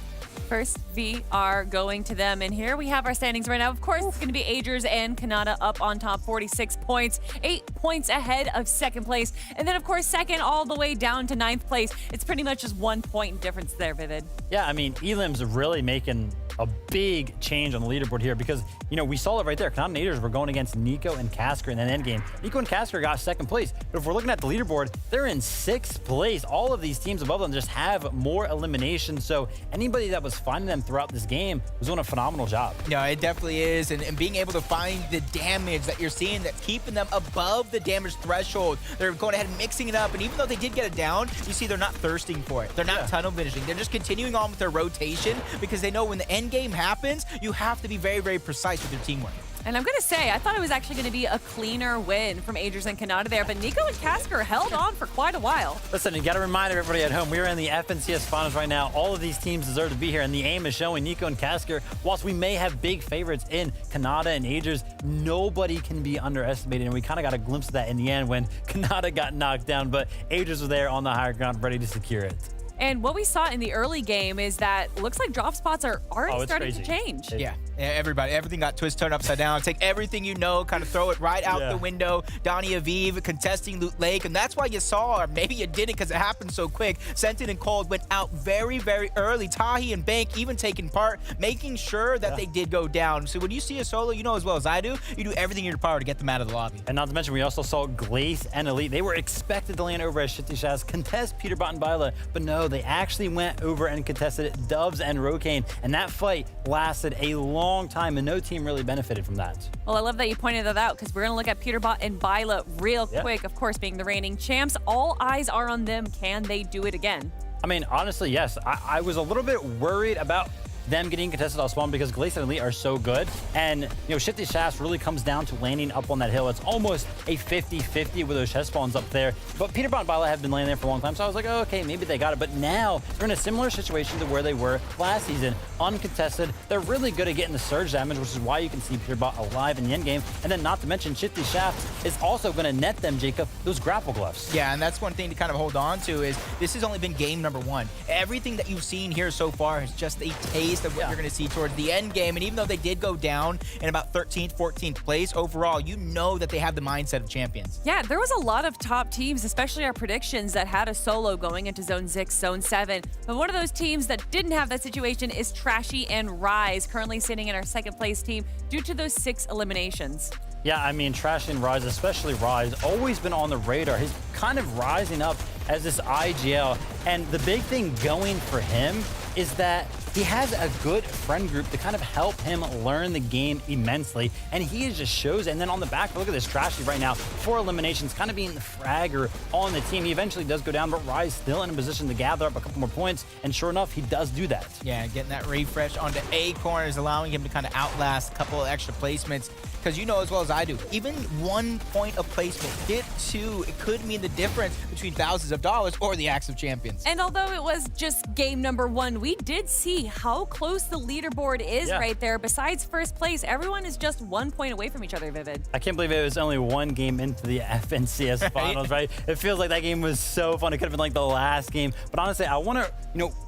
First V are going to them, and here we have our standings right now. Of course, it's going to be Aegis and Kanata up on top, 46 points, 8 points ahead of second place. And then, of course, second all the way down to 9th place. It's pretty much just 1 point difference there, Vivid. Yeah, I mean, Elam's really making a big change on the leaderboard here because, you know, we saw it right there. Kanata and Aegis were going against Nico and Casker in that end game. Nico and Casker got 2nd place, but if we're looking at the leaderboard, they're in 6th place. All of these teams above them just have more eliminations, so anybody that was finding them throughout this game was doing a phenomenal job. No, it definitely is, and being able to find the damage that you're seeing that's keeping them above the damage threshold. They're going ahead and mixing it up, and even though they did get it down, you see they're not thirsting for it. They're not tunnel finishing. They're just continuing on with their rotation because they know when the end game happens, you have to be very, very precise with your teamwork. And I'm going to say, I thought it was actually going to be a cleaner win from Agers and Kanata there, but Nico and Casker held on for quite a while. Listen, you got to remind everybody at home, we're in the FNCS Finals right now. All of these teams deserve to be here, and the aim is showing. Nico and Casker, whilst we may have big favorites in Kanata and Agers, nobody can be underestimated, and we kind of got a glimpse of that in the end when Kanata got knocked down, but Agers was there on the higher ground ready to secure it. And what we saw in the early game is that it looks like drop spots are already starting to change. Yeah, everything got turned upside down. Take everything you know, kind of throw it right out the window. Donnie Aviv contesting Loot Lake, and that's why you saw, or maybe you didn't because it happened so quick. Sentin and Cold went out very, very early. Tahi and Bank even taking part, making sure that they did go down. So when you see a solo, you know as well as I do, you do everything in your power to get them out of the lobby. And not to mention, we also saw Glace and Elite. They were expected to land over as Shifty Shaz, contest Peterbot and Byla, but no, they actually went over and contested Doves and Rokane, and that fight lasted a long time, and no team really benefited from that. Well, I love that you pointed that out because we're going to look at Peterbot and Byla real quick. Of course, being the reigning champs, all eyes are on them. Can they do it again? I mean, honestly, yes. I was a little bit worried about them getting contested off spawn because Glace and Elite are so good. And, you know, Shifty Shafts really comes down to landing up on that hill. It's almost a 50-50 with those chest spawns up there. But Peterbot and Byla have been landing there for a long time, so I was like, oh, okay, maybe they got it. But now they're in a similar situation to where they were last season, uncontested. They're really good at getting the surge damage, which is why you can see Peterbot alive in the end game. And then not to mention, Shifty Shafts is also going to net them, Jacob, those grapple gloves. Yeah, and that's one thing to kind of hold on to is this has only been game number 1. Everything that you've seen here so far is just a taste of what you're going to see towards the end game. And even though they did go down in about 13th, 14th place overall, you know that they have the mindset of champions. Yeah, there was a lot of top teams, especially our predictions, that had a solo going into Zone 6, Zone 7. But one of those teams that didn't have that situation is Trashy and Rise, currently sitting in our second place team due to those 6 eliminations. Yeah, I mean, Trashy and Rise, especially Rise, always been on the radar. He's kind of rising up as this IGL. And the big thing going for him is that he has a good friend group to kind of help him learn the game immensely. And he just shows it. And then on the back, look at this Trashy right now. 4 eliminations, kind of being the fragger on the team. He eventually does go down, but Rise still in a position to gather up a couple more points. And sure enough, he does do that. Yeah, getting that refresh onto A corners, allowing him to kind of outlast a couple of extra placements. Because you know as well as I do, even 1 point of placement, hit 2, it could mean the difference between thousands of dollars or the Axe of Champions. And although it was just game number 1, we did see how close the leaderboard is right there. Besides first place, everyone is just 1 point away from each other, Vivid. I can't believe it was only 1 game into the FNCS finals, right? It feels like that game was so fun. It could have been like the last game. But honestly, I want to,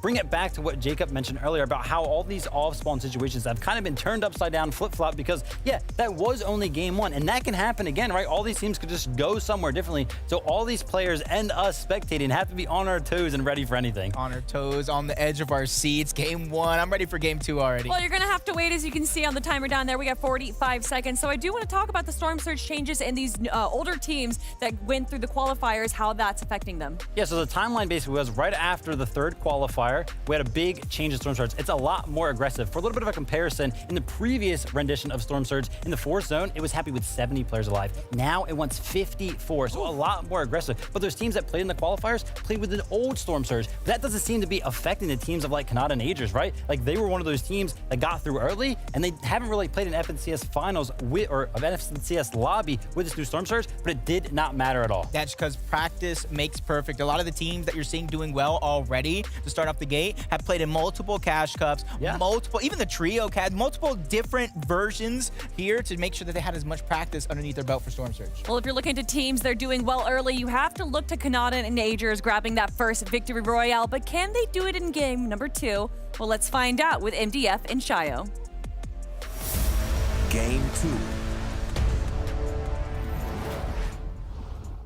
bring it back to what Jacob mentioned earlier about how all these off-spawn situations have kind of been turned upside down, flip-flop, because, yeah, that was only game 1. And that can happen again, right? All these teams could just go somewhere differently. So all these players and us spectating have to be on our toes and ready for anything. On our toes, on the edge of our seats. Game 1. I'm ready for game 2 already. Well, you're going to have to wait, as you can see on the timer down there. We got 45 seconds. So I do want to talk about the Storm Surge changes and these older teams that went through the qualifiers, how that's affecting them. Yeah, so the timeline basically was right after the 3rd qualifier, we had a big change in Storm Surge. It's a lot more aggressive. For a little bit of a comparison, in the previous rendition of Storm Surge, in the 4th zone, it was happy with 70 players alive. Now it wants 54, so a lot more aggressive. But those teams that played in the qualifiers played with an old Storm Surge. But that doesn't seem to be affecting the teams of like Kanata and Agers, right? Like they were one of those teams that got through early, and they haven't really played an FNCS finals or an FNCS lobby with this new Storm Surge, but it did not matter at all. That's because practice makes perfect. A lot of the teams that you're seeing doing well already to start off the gate have played in multiple cash cups, multiple, even the trio had multiple different versions here to make sure that they had as much practice underneath their belt for Storm Surge. Well, if you're looking to teams that are doing well early, you have to look to Kanata and Agers grabbing that first victory royale, but can they do it in game number 2? Well, let's find out with MDF and Shio. Game 2.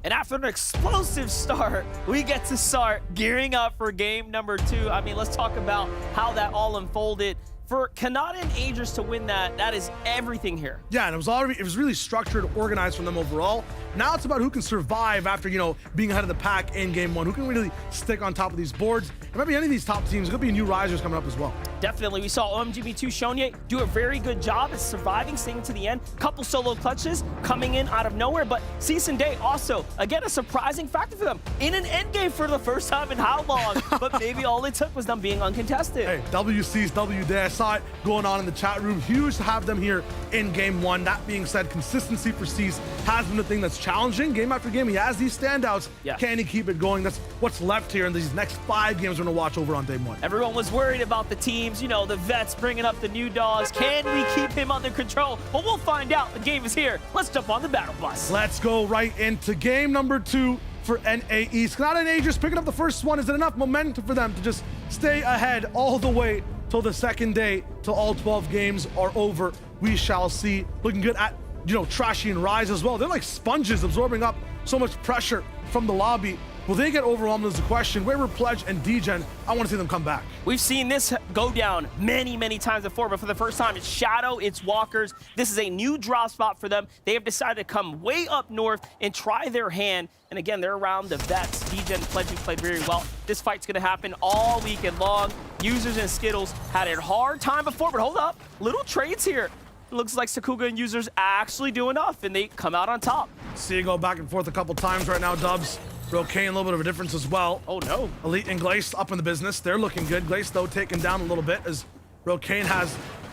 And after an explosive start, we get to start gearing up for game number 2. I mean, let's talk about how that all unfolded. For Kanata and Agers to win that is everything here. Yeah, and it was really structured, organized from them overall. Now it's about who can survive after, being ahead of the pack in game 1. Who can really stick on top of these boards. And maybe any of these top teams, there'll be new risers coming up as well. Definitely. We saw OMGB2 Shonye do a very good job at surviving, staying to the end. Couple solo clutches coming in out of nowhere, but Season Day also, again, a surprising factor for them. In an endgame for the first time in how long? But maybe all it took was them being uncontested. Hey, WC's W Day. I saw it going on in the chat room. Huge to have them here in game one. That being said, consistency for Cease has been the thing that's challenging. Game after game, he has these standouts. Yeah. Can he keep it going? That's what's left here in these next 5 games we're going to watch over on day one. Everyone was worried about the teams, you know, the vets bringing up the new dogs. Can we keep him under control? Well, we'll find out. The game is here. Let's jump on the battle bus. Let's go right into game number 2 for NAE. Sknata NAE just picking up the first one. Is it enough momentum for them to just stay ahead all the way till the second day, till all 12 games are over? We shall see. Looking good at, you know, Trashy and Rise as well. They're like sponges absorbing up so much pressure from the lobby. Will they get overwhelmed is the question. Where were Pledge and Degen? I want to see them come back. We've seen this go down many, many times before, but for the first time, it's Shadow, it's Walkers. This is a new drop spot for them. They have decided to come way up north and try their hand. And again, they're around the vets. Degen and Pledge played very well. This fight's going to happen all weekend long. Users and Skittles had a hard time before, but hold up. Little trades here. It looks like Sakuga and Users actually do enough, and they come out on top. See you go back and forth a couple times right now, Dubs. Rokane, a little bit of a difference as well. Oh, no. Elite and Glace up in the business. They're looking good. Glace, though, taken down a little bit as Rokane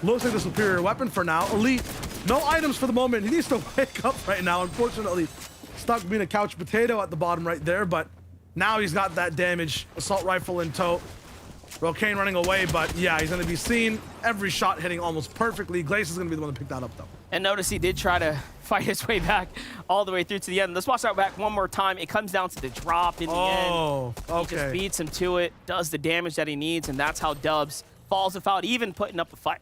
looks like the superior weapon for now. Elite, no items for the moment. He needs to wake up right now. Unfortunately, stuck being a couch potato at the bottom right there, but now he's got that damage. Assault rifle in tow. Rokane running away, but yeah, he's going to be seen. Every shot hitting almost perfectly. Glace is going to be the one to pick that up, though. And notice he did try to fight his way back all the way through to the end. Let's watch that back one more time. It comes down to the drop in the end. Oh, okay. He just beats him to it, does the damage that he needs, and that's how Dubs falls without even putting up a fight.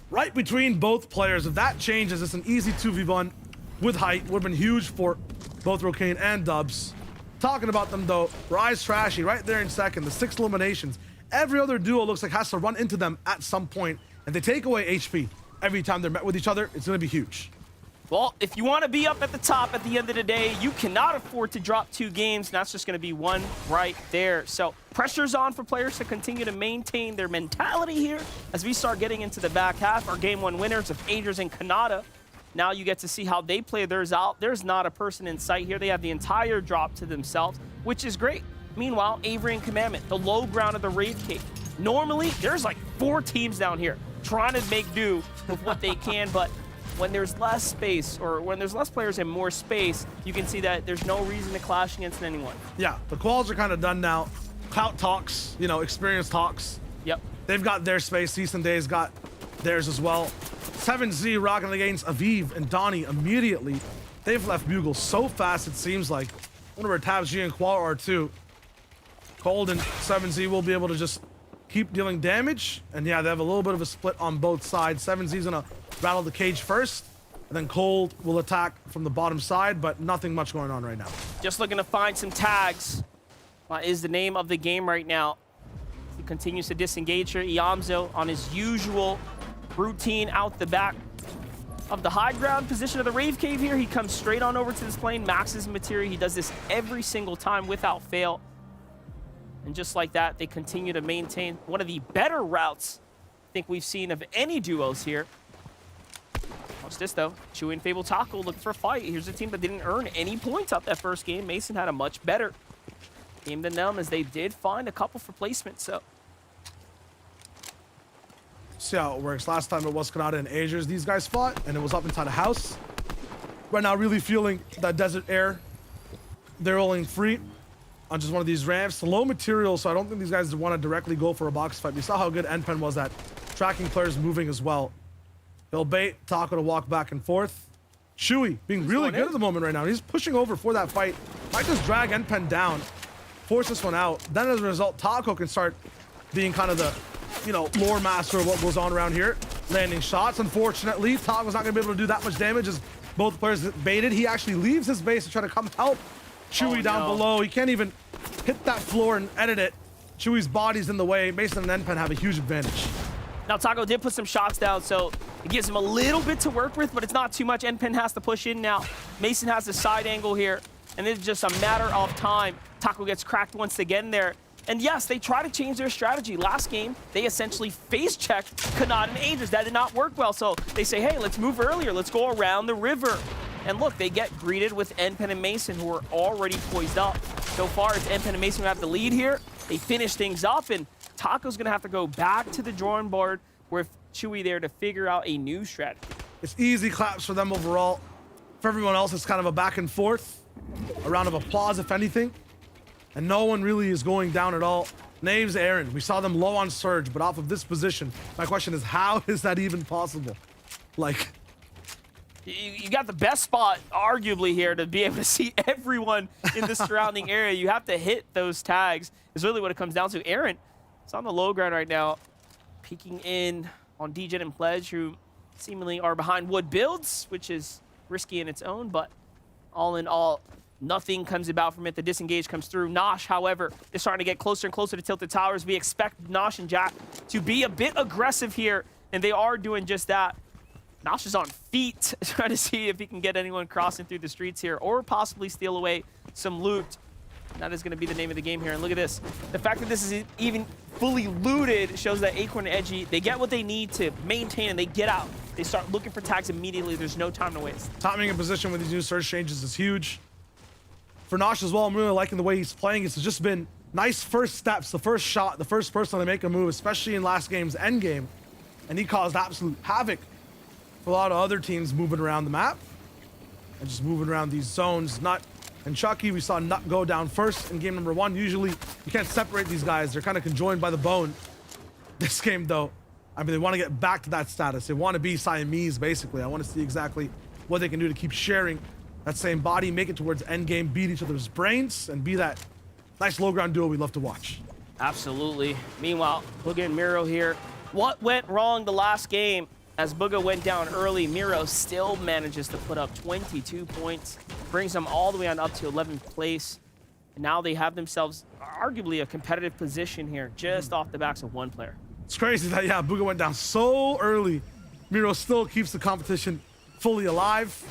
Right between both players. If that changes, it's an easy 2v1 with height. Would have been huge for both Rokane and Dubs. Talking about them, though, Rise Trashy right there in second. The 6 eliminations. Every other duo looks like has to run into them at some point, and they take away HP every time they're met with each other. It's going to be huge. Well, if you want to be up at the top at the end of the day, you cannot afford to drop 2 games. And that's just going to be one right there. So pressure's on for players to continue to maintain their mentality here as we start getting into the back half. Our game 1 winners of Agers and Kanata. Now you get to see how they play theirs out. There's not a person in sight here. They have the entire drop to themselves, which is great. Meanwhile, Avery and Commandment, the low ground of the Wraith Cave. Normally, there's like 4 teams down here trying to make do with what they can, but when there's less space, or when there's less players and more space, you can see that there's no reason to clash against anyone. Yeah, the quals are kind of done now. Clout talks, you know, experience talks. Yep. They've got their space. Season Day's got theirs as well. 7Z rocking against Aviv and Donnie immediately. They've left Bugle so fast, it seems like. I wonder where Tabs G and Qual are too. Cold and 7Z will be able to just keep dealing damage. And yeah, they have a little bit of a split on both sides. 7Z's gonna rattle the cage first, and then Cold will attack from the bottom side, but nothing much going on right now. Just looking to find some tags is the name of the game right now. He continues to disengage here. Eomzo on his usual routine out the back of the high ground position of the Rave Cave here. He comes straight on over to this plane, maxes material. He does this every single time without fail. And just like that, they continue to maintain one of the better routes I think we've seen of any duos here. Watch this, though. Chewy and Fable Taco looking for a fight. Here's a team that didn't earn any points up that first game. Mason had a much better game than them, as they did find a couple for placement, so. See how it works. Last time it was Kanata and Agers these guys fought, and it was up inside a house. Right now, really feeling that desert air. They're rolling free on just one of these ramps. Low material, so I don't think these guys want to directly go for a box fight. We saw how good NPen was at tracking players moving as well. He'll bait Taco to walk back and forth. Chewy being really good at the moment right now. He's pushing over for that fight. Might just drag NPen down, force this one out. Then as a result, Taco can start being kind of the, you know, lore master of what goes on around here. Landing shots. Unfortunately, Taco's not going to be able to do that much damage as both players baited. He actually leaves his base to try to come help Chewy down below. He can't even hit that floor and edit it. Chewy's body's in the way. Mason and NPen have a huge advantage. Now, Taco did put some shots down, so it gives him a little bit to work with, but it's not too much. NPen has to push in now. Mason has the side angle here, and it's just a matter of time. Taco gets cracked once again there. And yes, they try to change their strategy. Last game, they essentially face-checked Kanata and Aegis. That did not work well, so they say, hey, let's move earlier. Let's go around the river. And look, they get greeted with NPen and Mason, who are already poised up. So far, it's NPen and Mason who have the lead here. They finish things up, and Taco's gonna have to go back to the drawing board with Chewy there to figure out a new strategy. It's easy claps for them overall. For everyone else, it's kind of a back and forth. A round of applause, if anything. And no one really is going down at all. Nave's Aaron. We saw them low on Surge, but off of this position. My question is, how is that even possible? Like... You got the best spot, arguably, here to be able to see everyone in the surrounding area. You have to hit those tags is really what it comes down to. Aaron is on the low ground right now, peeking in on DJen and Pledge, who seemingly are behind wood builds, which is risky in its own, but all in all, nothing comes about from it. The disengage comes through. Nosh, however, is starting to get closer and closer to Tilted Towers. We expect Nosh and Jack to be a bit aggressive here, and they are doing just that. Nosh is on feet, trying to see if he can get anyone crossing through the streets here, or possibly steal away some loot. That is going to be the name of the game here. And look at this. The fact that this is even fully looted shows that Acorn and Edgy, they get what they need to maintain, and they get out. They start looking for tags immediately. There's no time to waste. Timing in position with these new surge changes is huge. For Nosh as well, I'm really liking the way he's playing. It's just been nice first steps, the first shot, the first person to make a move, especially in last game's end game. And he caused absolute havoc for a lot of other teams moving around the map and just moving around these zones. Nut and Chucky, we saw Nut go down first in game number 1. Usually you can't separate these guys. They're kind of conjoined by the bone. This game though, I mean, they want to get back to that status. They want to be Siamese, basically. I want to see exactly what they can do to keep sharing that same body, make it towards end game, beat each other's brains, and be that nice low ground duo we love to watch. Absolutely. Meanwhile, Booga and Miro here. What went wrong the last game? As Booga went down early, Miro still manages to put up 22 points, brings them all the way on up to 11th place. And now they have themselves arguably a competitive position here, just off the backs of one player. It's crazy that, yeah, Booga went down so early. Miro still keeps the competition fully alive.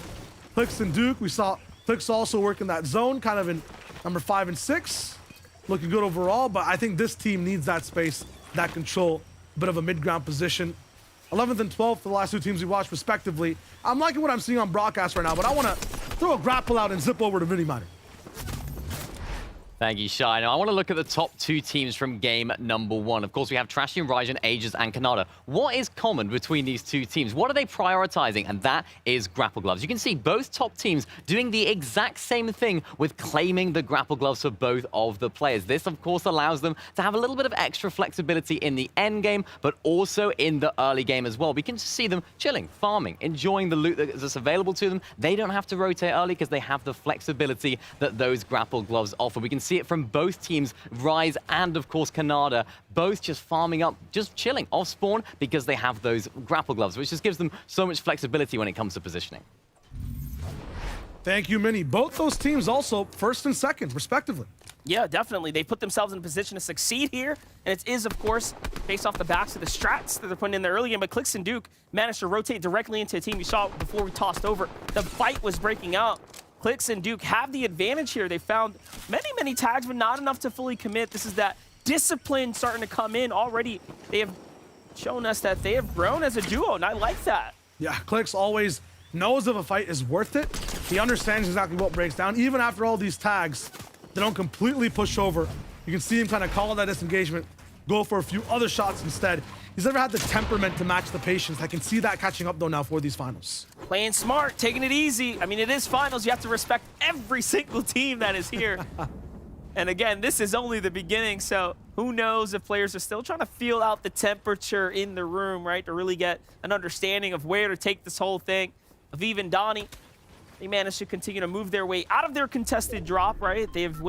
Clix and Duke, we saw Clix also work in that zone, kind of in number 5 and 6. Looking good overall, but I think this team needs that space, that control, a bit of a mid-ground position. 11th and 12th for the last two teams we watched respectively. I'm liking what I'm seeing on broadcast right now, but I want to throw a grapple out and zip over to Vinny Miner. Thank you, Shy. Now, I want to look at the top 2 teams from game number 1. Of course, we have Trashy and Raijin, Aegis, and Kanata. What is common between these 2 teams? What are they prioritizing? And that is grapple gloves. You can see both top teams doing the exact same thing with claiming the grapple gloves for both of the players. This, of course, allows them to have a little bit of extra flexibility in the end game, but also in the early game as well. We can see them chilling, farming, enjoying the loot that's available to them. They don't have to rotate early because they have the flexibility that those grapple gloves offer. We can see it from both teams, Rise and, of course, Kanata, both just farming up, just chilling off spawn because they have those grapple gloves, which just gives them so much flexibility when it comes to positioning. Thank you, Minnie. Both those teams also first and second, respectively. Yeah, definitely. They put themselves in a position to succeed here, and it is, of course, based off the backs of the strats that they're putting in the early game, but Clix and Duke managed to rotate directly into a team we saw before we tossed over. The fight was breaking out. Clix and Duke have the advantage here. They found many tags, but not enough to fully commit. This is that discipline starting to come in already. They have shown us that they have grown as a duo, and I like that. Yeah, Clix always knows if a fight is worth it. He understands exactly what breaks down. Even after all these tags, they don't completely push over. You can see him kind of call that disengagement, go for a few other shots instead. He's never had the temperament to match the patience. I can see that catching up, though, now for these finals. Playing smart, taking it easy. I mean, it is finals. You have to respect every single team that is here. And again, this is only the beginning, so who knows if players are still trying to feel out the temperature in the room, right, to really get an understanding of where to take this whole thing. Aviv and Donnie, they managed to continue to move their way out of their contested drop, right? They have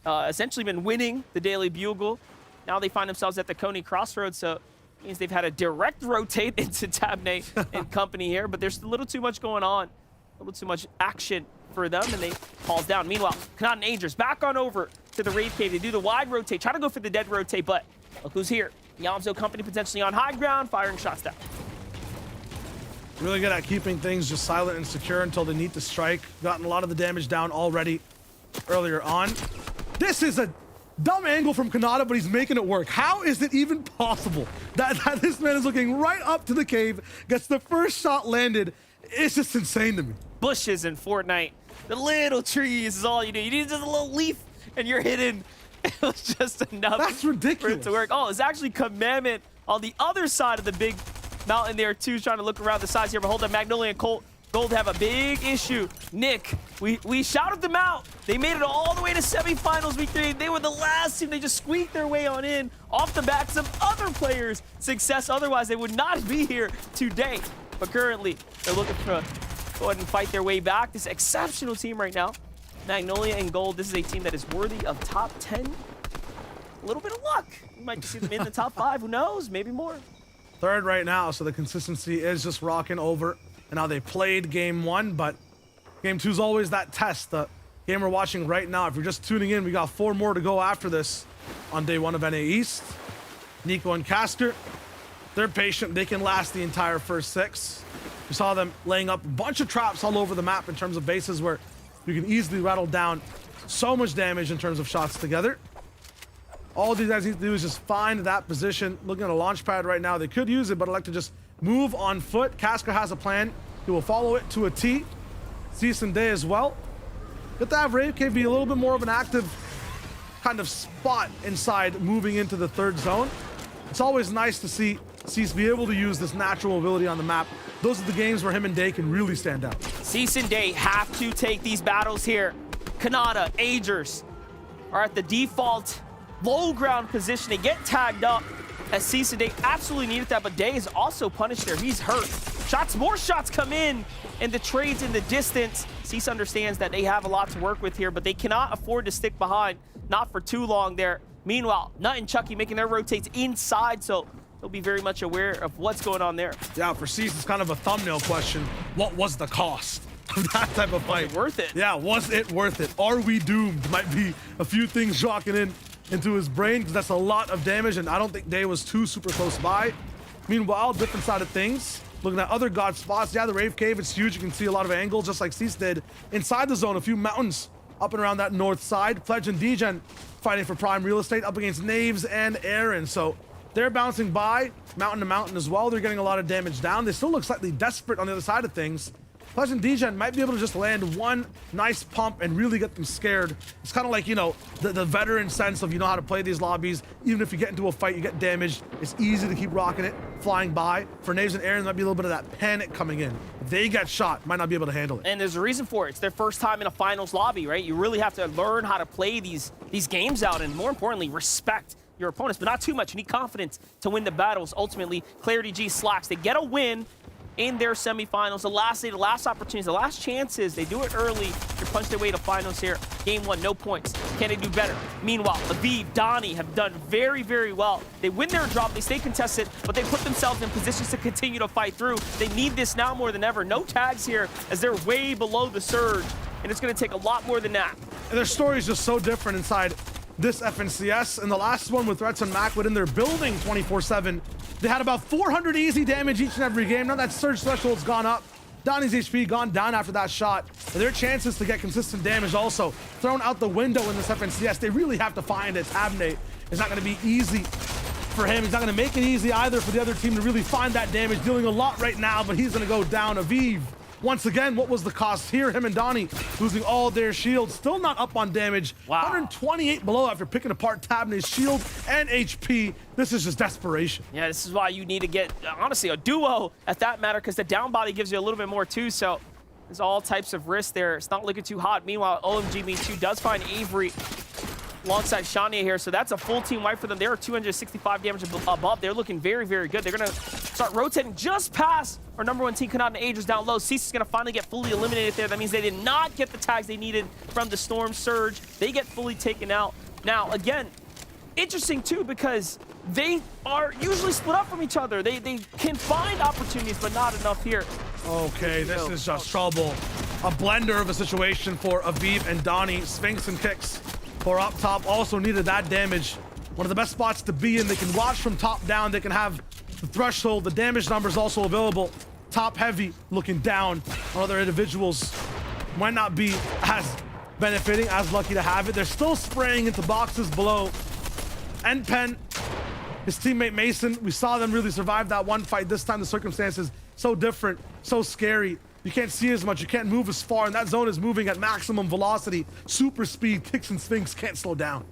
essentially been winning the Daily Bugle. Now they find themselves at the Coney Crossroads, so means they've had a direct rotate into Tabney and company here, but there's a little too much going on, a little too much action for them, and they falls down. Meanwhile, Kanata and Angers back on over to the Raid Cave. They do the wide rotate, try to go for the dead rotate, but look who's here. Eomzo company potentially on high ground, firing shots down. Really good at keeping things just silent and secure until they need to strike. Gotten a lot of the damage down already earlier on. This is a Dumb angle from Kanata, but he's making it work. How is it even possible that this man is looking right up to the cave, gets the first shot landed? It's just insane to me. Bushes in Fortnite, the little trees is all you need. You need just a little leaf and you're hidden. It was just enough. That's ridiculous. For it to work. Oh, it's actually Commandment on the other side of the big mountain there too, trying to look around the sides here. But hold on, Magnolia and Gold have a big issue. Nick, we shouted them out. They made it all the way to semifinals week 3. They were the last team. They just squeaked their way on in off the backs of other players' success. Otherwise, they would not be here today. But currently, they're looking to go ahead and fight their way back. This exceptional team right now. Magnolia and Gold, this is a team that is worthy of top 10. A little bit of luck. You might see them in the top 5. Who knows? Maybe more. Third right now, so the consistency is just rocking over. And now they played game 1, but game 2 is always that test. The game we're watching right now, if you're just tuning in, we got 4 more to go after this on day 1 of NA East. Nico and Casker, they're patient. They can last the entire first 6. We saw them laying up a bunch of traps all over the map in terms of bases where you can easily rattle down so much damage in terms of shots together. All these guys need to do is just find that position. Looking at a launch pad right now, they could use it, but I like to just move on foot. Casca has a plan. He will follow it to a T. Season Day as well. Good to have Rave Cave be a little bit more of an active kind of spot inside moving into the 3rd zone. It's always nice to see Cease be able to use this natural ability on the map. Those are the games where him and Day can really stand out. Cease and Day have to take these battles here. Kanata, Agers are at the default low ground position. They get tagged up as Cease and Day absolutely needed that, but Day is also punished there. He's hurt. More shots come in, and the trades in the distance. Cease understands that they have a lot to work with here, but they cannot afford to stick behind, not for too long there. Meanwhile, Nut and Chucky making their rotates inside, so they'll be very much aware of what's going on there. Yeah, for Cease, it's kind of a thumbnail question. What was the cost of that type of fight? Was it worth it? Yeah, was it worth it? Are we doomed? Might be a few things rocking into his brain, because that's a lot of damage, and I don't think Day was too super close by. Meanwhile, different side of things. Looking at other god spots. Yeah, the Rave Cave, it's huge. You can see a lot of angles, just like Cease did. Inside the zone, a few mountains up and around that north side. Pledge and Degen fighting for prime real estate up against Naves and Aaron. So they're bouncing by mountain to mountain as well. They're getting a lot of damage down. They still look slightly desperate on the other side of things. Pledge and Degen might be able to just land one nice pump and really get them scared. It's kind of like, you know, the veteran sense of you know how to play these lobbies. Even if you get into a fight, you get damaged. It's easy to keep rocking it, flying by. For Naves and Aaron, there might be a little bit of that panic coming in. If they get shot, might not be able to handle it. And there's a reason for it. It's their first time in a finals lobby, right? You really have to learn how to play these games out, and more importantly, respect your opponents, but not too much. You need confidence to win the battles. Ultimately, Clarity G Slacks, they get a win in their semifinals. The last day, the last opportunities, the last chances. They do it early. They punch their way to finals here. Game 1, no points. Can they do better? Meanwhile, Aviv, Donnie have done very, very well. They win their drop. They stay contested, but they put themselves in positions to continue to fight through. They need this now more than ever. No tags here as they're way below the surge, and it's going to take a lot more than that. And their story is just so different inside this FNCS. And the last one with Threats and Macwood in their building 24/7. They had about 400 easy damage each and every game. Now that surge threshold's gone up. Donnie's HP gone down after that shot. And their chances to get consistent damage also thrown out the window in this FNCS. They really have to find it. Abnate is not going to be easy for him. He's not going to make it easy either for the other team to really find that damage. Dealing a lot right now, but he's going to go down. Aviv, once again, what was the cost here? Him and Donnie losing all their shields. Still not up on damage. Wow. 128 below after picking apart Tabney's shield and HP. This is just desperation. Yeah, this is why you need to get, honestly, a duo at that matter, because the down body gives you a little bit more too. So there's all types of risk there. It's not looking too hot. Meanwhile, OMG Me Too does find Avery alongside Shania here, so that's a full team wipe for them. They're 265 damage above. They're looking very, very good. They're going to start rotating just past our #1 team, Kanata and Agers down low. Cease is going to finally get fully eliminated there. That means they did not get the tags they needed from the Storm Surge. They get fully taken out. Now, again, interesting too, because they are usually split up from each other. They can find opportunities, but not enough here. Okay, this is just trouble. A blender of a situation for Aviv and Donnie. Sphinx and Kicks for up top also needed that damage. One of the best spots to be in. They can watch from top down. They can have the threshold. The damage numbers also available. Top heavy, looking down on other individuals. Might not be as benefiting, as lucky to have it. They're still spraying into boxes below. NPen, his teammate Mason, we saw them really survive that one fight. This time the circumstances so different, so scary. You can't see as much, you can't move as far, and that zone is moving at maximum velocity. Super speed, Kicks and Sphinx can't slow down.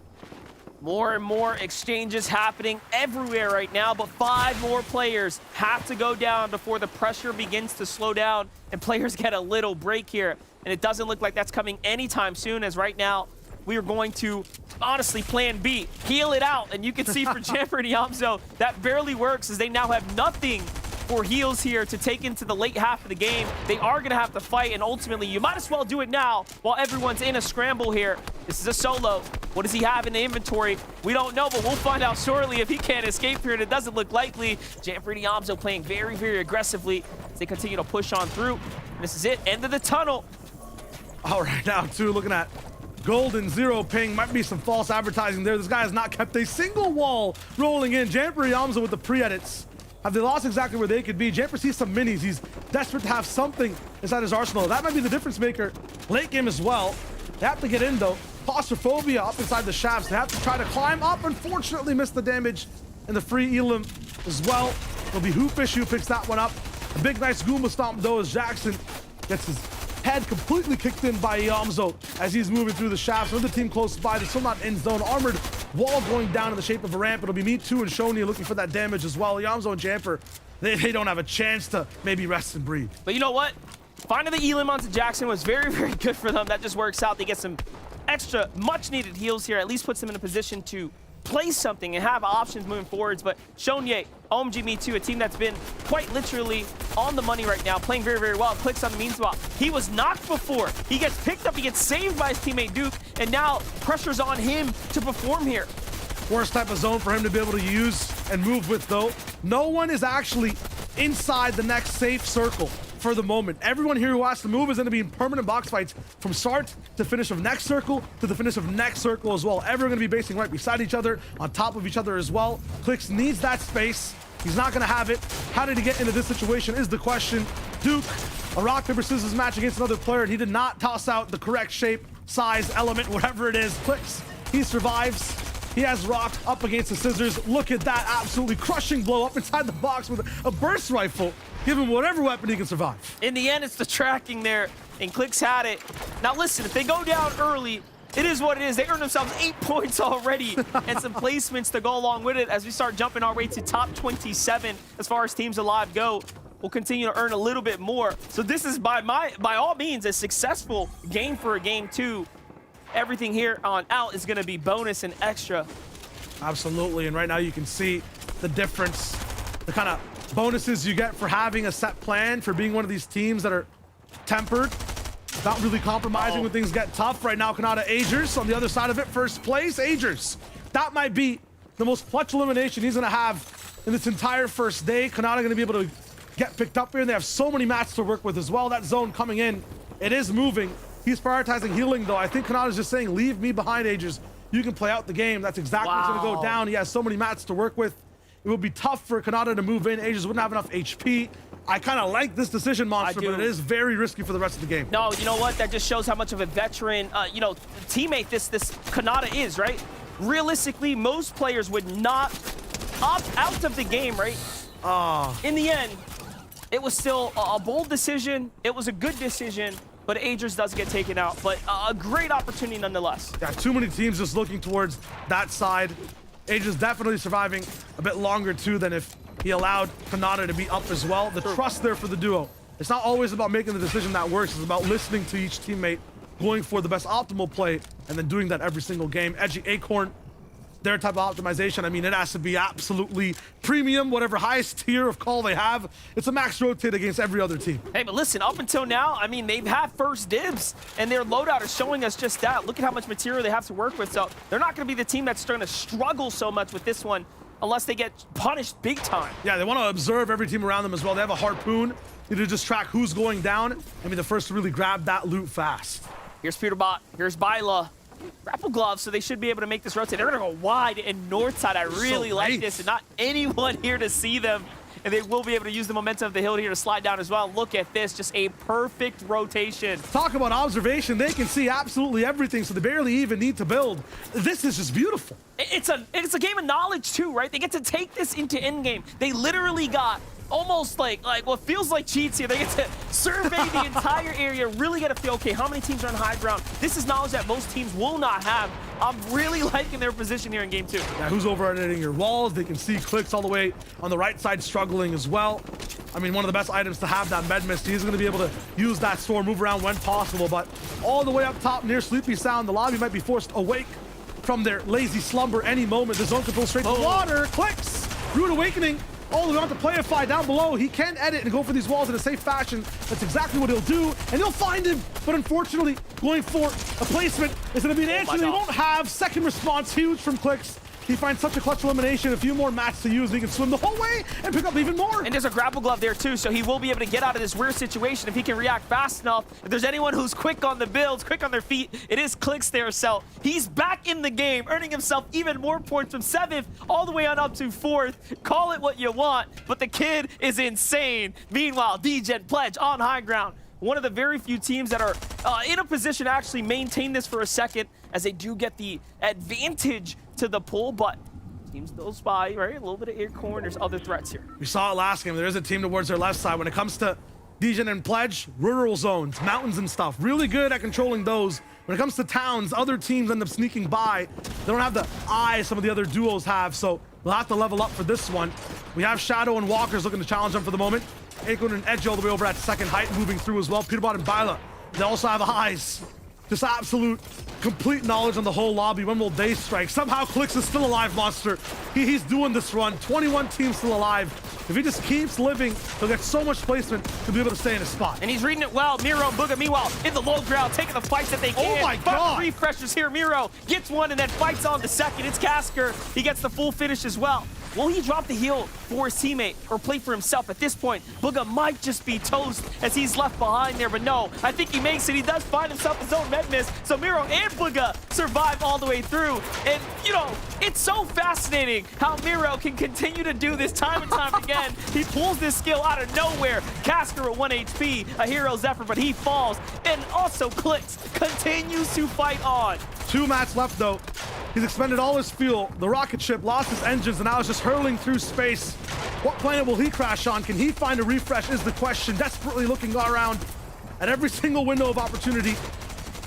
More and more exchanges happening everywhere right now, but 5 more players have to go down before the pressure begins to slow down and players get a little break here. And it doesn't look like that's coming anytime soon, as right now we are going to, honestly, plan B, heal it out. And you can see for Jamper and Eomzo, that barely works, as they now have nothing for heals here to take into the late half of the game. They are going to have to fight, and ultimately, you might as well do it now while everyone's in a scramble here. This is a solo. What does he have in the inventory? We don't know, but we'll find out shortly if he can't escape here, and it doesn't look likely. Jamper and Eomzo playing very, very aggressively as they continue to push on through. And this is it, end of the tunnel. All right, now, too, looking at golden 0 ping. Might be some false advertising there. This guy has not kept a single wall rolling in. Jamper and Eomzo with the pre-edits. Have they lost exactly where they could be? Jamper sees some minis. He's desperate to have something inside his arsenal. That might be the difference maker late game as well. They have to get in, though. Claustrophobia up inside the shafts. They have to try to climb up. Unfortunately, missed the damage and the free elim as well. It'll be Hoofish who picks that one up. A big, nice Goomba stomp, though, as Jackson gets his head completely kicked in by Eomzo as he's moving through the shafts. Another team close by. They're still not in zone. Armored wall going down in the shape of a ramp. It'll be Me Too and Shoni looking for that damage as well. Eomzo and Jamper, they don't have a chance to maybe rest and breathe. But you know what? Finding the elim onto Jackson was very, very good for them. That just works out. They get some extra much-needed heals here. At least puts them in a position to play something and have options moving forwards. But Shonye, OMG Me Too, a team that's been quite literally on the money right now, playing very, very well. Clicks on the mean spot. He was knocked before. He gets picked up. He gets saved by his teammate Duke. And now pressure's on him to perform here. Worst type of zone for him to be able to use and move with, though. No one is actually inside the next safe circle for the moment. Everyone here who has to move is going to be in permanent box fights from start to finish of next circle to the finish of next circle as well. Everyone going to be basing right beside each other, on top of each other as well. Clicks needs that space. He's not going to have it. How did he get into this situation is the question. Duke, a rock, paper, scissors match against another player, and he did not toss out the correct shape, size, element, whatever it is. Clicks, he survives. He has rock up against the scissors. Look at that absolutely crushing blow up inside the box with a burst rifle. Give him whatever weapon he can survive. In the end, it's the tracking there, and Clicks had it. Now listen, if they go down early, it is what it is. They earned themselves 8 points already and some placements to go along with it as we start jumping our way to top 27 as far as teams alive go. We'll continue to earn a little bit more. So this is by all means a successful game for a game 2. Everything here on out is going to be bonus and extra. Absolutely, and right now you can see the difference, the kind of bonuses you get for having a set plan, for being one of these teams that are tempered, not really compromising when things get tough. Right now, Kanata Agers on the other side of it, first place. Agers, that might be the most clutch elimination he's going to have in this entire first day. Kanata going to be able to get picked up here, and they have so many mats to work with as well. That zone coming in, it is moving. He's prioritizing healing, though. I think Kanata's just saying, leave me behind, Agers. You can play out the game. That's exactly what's going to go down. He has so many mats to work with. It would be tough for Kanata to move in. Agers wouldn't have enough HP. I kind of like this decision, Monster, but it is very risky for the rest of the game. No, you know what? That just shows how much of a veteran, teammate this Kanata is, right? Realistically, most players would not opt out of the game, right? In the end, it was still a bold decision. It was a good decision. But Agers does get taken out, but a great opportunity nonetheless. Yeah, too many teams just looking towards that side. Agers definitely surviving a bit longer, too, than if he allowed Kanata to be up as well. The trust there for the duo. It's not always about making the decision that works. It's about listening to each teammate, going for the best optimal play, and then doing that every single game. Edgy Acorn, their type of optimization, I mean, it has to be absolutely premium, whatever highest tier of call they have. It's a max rotate against every other team. Hey, but listen, up until now, I mean, they've had first dibs, and their loadout is showing us just that. Look at how much material they have to work with. So they're not going to be the team that's going to struggle so much with this one unless they get punished big time. Yeah, they want to observe every team around them as well. They have a harpoon. Need to just track who's going down and be the first to really grab that loot fast. Here's Peterbot. Here's Byla. Grapple gloves, so they should be able to make this rotate. They're going to go wide and north side. I really like this, and not anyone here to see them and they will be able to use the momentum of the hill here to slide down as well. Look at this, just a perfect rotation. Talk about observation. They can see absolutely everything, so they barely even need to build. This is just beautiful. It's a game of knowledge too, right? They get to take this into endgame. They literally got almost like what feels like cheats here. They get to survey the entire area, really get to feel, okay, how many teams are on high ground? This is knowledge that most teams will not have. I'm really liking their position here in game 2. Now, who's overrunning your walls? They can see Clicks all the way on the right side struggling as well. I mean, one of the best items to have, that med mist. He's going to be able to use that storm, move around when possible, but all the way up top near Sleepy Sound, the lobby might be forced awake from their lazy slumber any moment. The zone control straight to the water. Clicks! Rude Awakening all the way on to Playify down below. He can edit and go for these walls in a safe fashion. That's exactly what he'll do, and he'll find him. But unfortunately, going for a placement is going to be an answer they won't have. Second response, huge from Clicks. He finds such a clutch elimination, a few more mats to use, and he can swim the whole way and pick up even more. And there's a grapple glove there too, so he will be able to get out of this weird situation if he can react fast enough. If there's anyone who's quick on the builds, quick on their feet, it is Clicks there. So he's back in the game, earning himself even more points from 7th all the way on up to 4th. Call it what you want, but the kid is insane. Meanwhile, DGen Pledge on high ground. One of the very few teams that are in a position to actually maintain this for a second, as they do get the advantage to the pull, but teams still spy, right? A little bit of aircorn. There's other threats here. We saw it last game. There is a team towards their left side. When it comes to DGen and Pledge, rural zones, mountains and stuff, really good at controlling those. When it comes to towns, other teams end up sneaking by. They don't have the eye some of the other duos have, so they'll have to level up for this one. We have Shadow and Walkers looking to challenge them for the moment. Acorn and Edge all the way over at second height, moving through as well. Peterbot and Bila, they also have eyes. Just absolute, complete knowledge on the whole lobby. When will they strike? Somehow Clicks is still alive, Monster. He's doing this run. 21 teams still alive. If he just keeps living, he'll get so much placement to be able to stay in his spot. And he's reading it well. Miro and Booga, meanwhile, in the low ground, taking the fights that they can. Oh my God! Refreshers here. Miro gets one and then fights on the second. It's Casker. He gets the full finish as well. Will he drop the heal for his teammate or play for himself? At this point, Booga might just be toast as he's left behind there, but no, I think he makes it. He does find himself his own med miss, so Miro and Booga survive all the way through. And, you know, it's so fascinating how Miro can continue to do this time and time again. He pulls this skill out of nowhere. Casker at 1 HP, a hero's effort, but he falls. And also Clicks continues to fight on. 2 mats left, though. He's expended all his fuel. The rocket ship lost his engines and now is just hurling through space. What planet will he crash on? Can he find a refresh is the question. Desperately looking around at every single window of opportunity.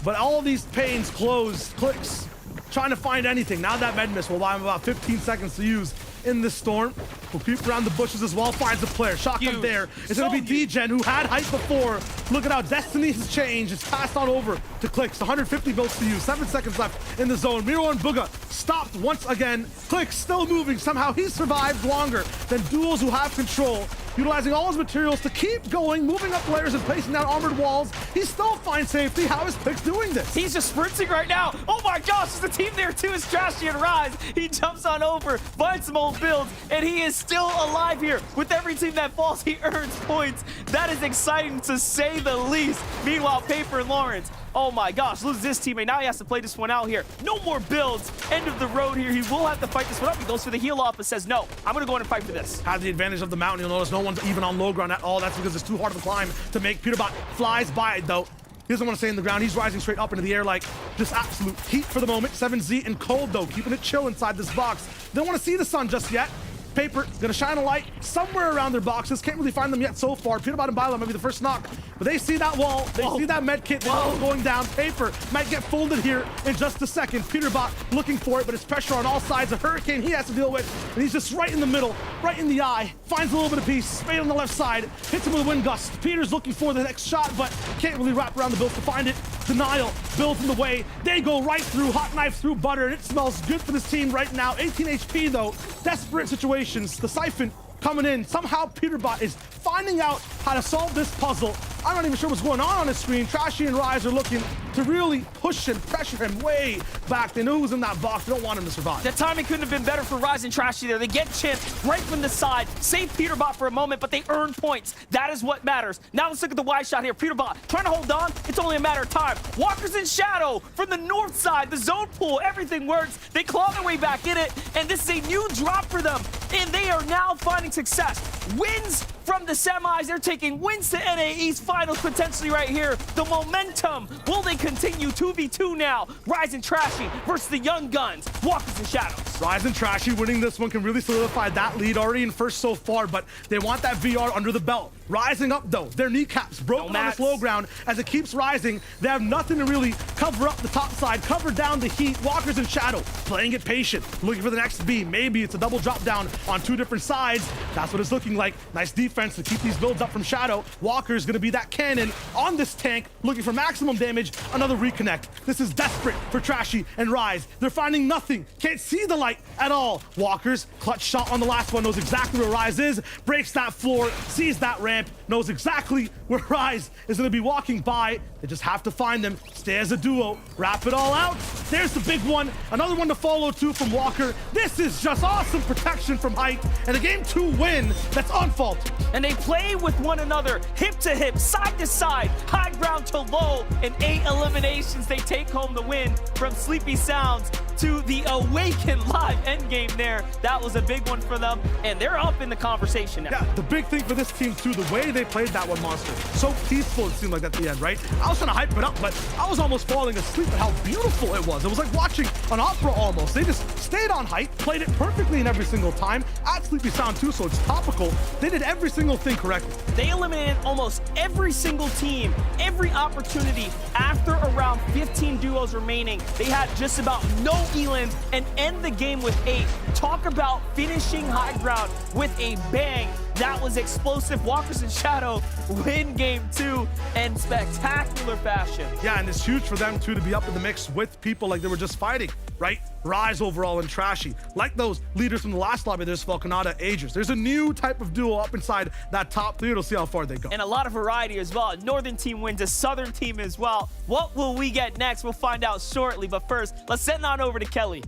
But all of these panes closed. Clicks trying to find anything. Now that med miss will allow him about 15 seconds to use in this storm. Will creep around the bushes as well, finds a player. Shotgun there. It's going to be DGen, who had height before. Look at how destiny has changed. It's passed on over to Clicks. 150 builds to use. 7 seconds left in the zone. Miro and Booga stopped once again. Clicks still moving. Somehow he survived longer than duos who have control. Utilizing all his materials to keep going, moving up layers and placing down armored walls. He still finds safety. How is Clicks doing this? He's just sprinting right now. Oh my gosh, there's a team there too. It's Trashy and Rise. He jumps on over, finds some old builds, and he is still alive here. With every team that falls, he earns points. That is exciting to say the least. Meanwhile, Paper and Lawrence, oh my gosh, loses his teammate. Now he has to play this one out here. No more builds. End of the road here. He will have to fight this one up. He goes for the heal off, but says, no, I'm going to go in and fight for this. Has the advantage of the mountain. You'll notice no one's even on low ground at all. That's because it's too hard of a climb to make. Peterbot flies by it, though. He doesn't want to stay in the ground. He's rising straight up into the air like just absolute heat for the moment. 7Z and cold, though, keeping it chill inside this box. They don't want to see the sun just yet. Paper gonna shine a light somewhere around their boxes. Can't really find them yet so far. Peterbot and Bila might be the first knock, but they see that wall. They see that med kit. They know it's going down. Paper might get folded here in just a second. Peterbot looking for it, but it's pressure on all sides. A hurricane he has to deal with, and he's just right in the middle, right in the eye. Finds a little bit of peace. Spade on the left side. Hits him with a wind gust. Peter's looking for the next shot, but can't really wrap around the build to find it. Denial builds in the way. They go right through, hot knife through butter, and it smells good for this team right now. 18 HP though. Desperate situations. The Siphon coming in. Somehow Peterbot is finding out how to solve this puzzle. I'm not even sure what's going on his screen. Trashy and Rise are looking to really push and pressure him way back. They know who's in that box. They don't want him to survive. The timing couldn't have been better for Rise and Trashy there. They get chipped right from the side, save Peterbot for a moment, but they earn points. That is what matters. Now let's look at the wide shot here. Peterbot trying to hold on. It's only a matter of time. Walkers in shadow from the north side. The zone pool, everything works. They claw their way back in it, and this is a new drop for them. and they are now finding success. Wins from the semis. They're taking wins to NAE's finals potentially right here. The momentum. Will they continue 2v2 now? Rise and Trashy versus the Young Guns. Walkers and Shadows. Rise and Trashy winning this one can really solidify that lead already in first so far, but they want that VR under the belt. Rising up though, their kneecaps broken on this low ground as it keeps rising. They have nothing to really cover up the top side, cover down the heat. Walkers and Shadow playing it patient, looking for the next B. Maybe it's a double drop down on two different sides. That's what it's looking like. Nice defense to keep these builds up from Shadow. Walker's gonna be that cannon on this tank, looking for maximum damage. Another reconnect. This is desperate for Trashy and Rise. They're finding nothing. Can't see the light at all. Walker's clutch shot on the last one, knows exactly where Rise is, breaks that floor, sees that ramp, knows exactly where Rise is gonna be walking by. They just have to find them, stay as a duo, wrap it all out. There's the big one. Another one to follow too from Walker. This is just awesome protection from height and a game 2 win that's unfaulted. And they play with one another, hip to hip, side to side, high ground to low. In 8 eliminations, they take home the win from Sleepy Sounds to the Awaken live endgame there. That was a big one for them, and they're up in the conversation now. Yeah, the big thing for this team too, the way they played that one, Monster. So peaceful it seemed like at the end, right? I was trying to hype it up, but I was almost falling asleep at how beautiful it was. It was like watching an opera almost. They just stayed on height, played it perfectly in every single time. At Sleepy Sound too, so it's topical. They did every single thing correctly. They eliminated almost every single team, every opportunity. After around 15 duos remaining, they had just about no Elans and end the game with 8. Talk about finishing high ground with a bang. That was explosive. Walkers and Shadow win game 2 in spectacular fashion. Yeah, and it's huge for them too to be up in the mix with people like they were just fighting, right? Rise overall and Trashy. Like those leaders from the last lobby, there's Falconata, Agers. There's a new type of duo up inside that top 3. We'll see how far they go. And a lot of variety as well. Northern team wins, a Southern team as well. What will we get next? We'll find out shortly. But first, let's send on over to Kelly.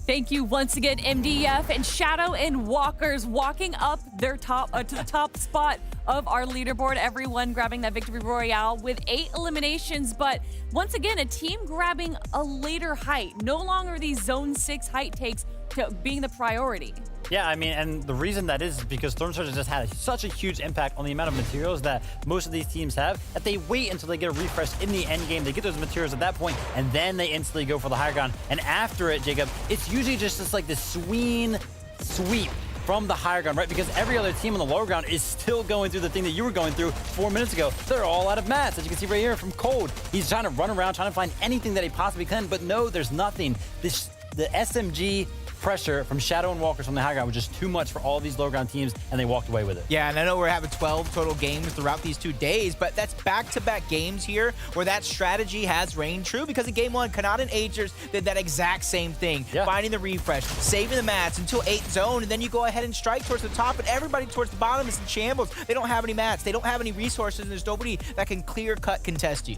Thank you once again, MDF and Shadow and Walkers walking up their top to the top spot of our leaderboard. Everyone grabbing that victory royale with 8 eliminations, but once again, a team grabbing a later height. No longer these zone 6 height takes to being the priority. Yeah, I mean, and the reason that is because Storm Surge has just had such a huge impact on the amount of materials that most of these teams have, that they wait until they get a refresh in the end game. They get those materials at that point, and then they instantly go for the higher ground. And after it, Jacob, it's usually just this, like, this sweep from the higher ground, right? Because every other team on the lower ground is still going through the thing that you were going through 4 minutes ago. They're all out of mats, as you can see right here from Cold. He's trying to run around, trying to find anything that he possibly can, but no, there's nothing. The SMG pressure from Shadow and Walkers from the high ground was just too much for all these low ground teams, and they walked away with it. Yeah, and I know we're having 12 total games throughout these 2 days, but that's back-to-back games here where that strategy has reigned true, because in game 1, Kanata and Agers did that exact same thing, finding the refresh, saving the mats until 8 zone, and then you go ahead and strike towards the top, and everybody towards the bottom is in shambles. They don't have any mats, they don't have any resources, and there's nobody that can clear-cut contest you.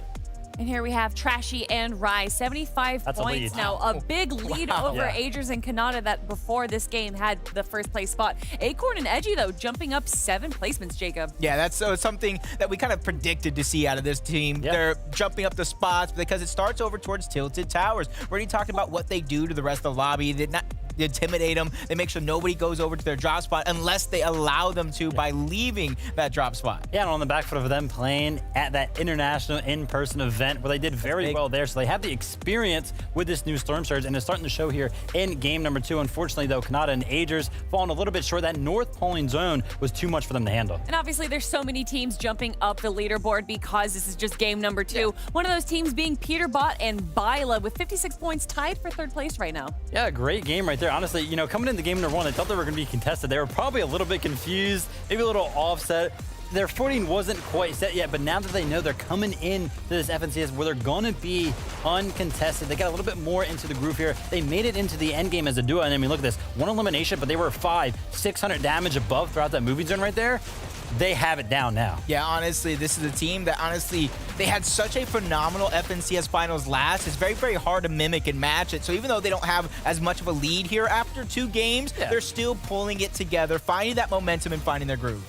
And here we have Trashy and Rise, 75 points now. A big lead over Agers and Kanata that before this game had the first place spot. Acorn and Edgy, though, jumping up 7 placements, Jacob. Yeah, that's something that we kind of predicted to see out of this team. They're jumping up the spots because it starts over towards Tilted Towers. We already talked about what they do to the rest of the lobby. They intimidate them. They make sure nobody goes over to their drop spot unless they allow them to by leaving that drop spot. Yeah, and on the back foot of them playing at that international in-person event where they did very well there. So they have the experience with this new Storm Surge, and it's starting to show here in game number 2. Unfortunately, though, Kanata and Agers falling a little bit short. That north polling zone was too much for them to handle. And obviously, there's so many teams jumping up the leaderboard because this is just game number 2. One of those teams being Peterbot and Byla with 56 points tied for 3rd place right now. Yeah, great game right there. Honestly, you know, coming into game number 1, they thought they were going to be contested. They were probably a little bit confused, maybe a little offset. Their footing wasn't quite set yet, but now that they know they're coming in to this FNCS where they're going to be uncontested, they got a little bit more into the groove here. They made it into the end game as a duo, and I mean, look at this. 1 elimination, but they were 600 damage above throughout that moving zone right there. They have it down now. Yeah, honestly, this is a team that honestly, they had such a phenomenal FNCS finals last. It's very, very hard to mimic and match it. So even though they don't have as much of a lead here after 2 games, they're still pulling it together, finding that momentum and finding their groove.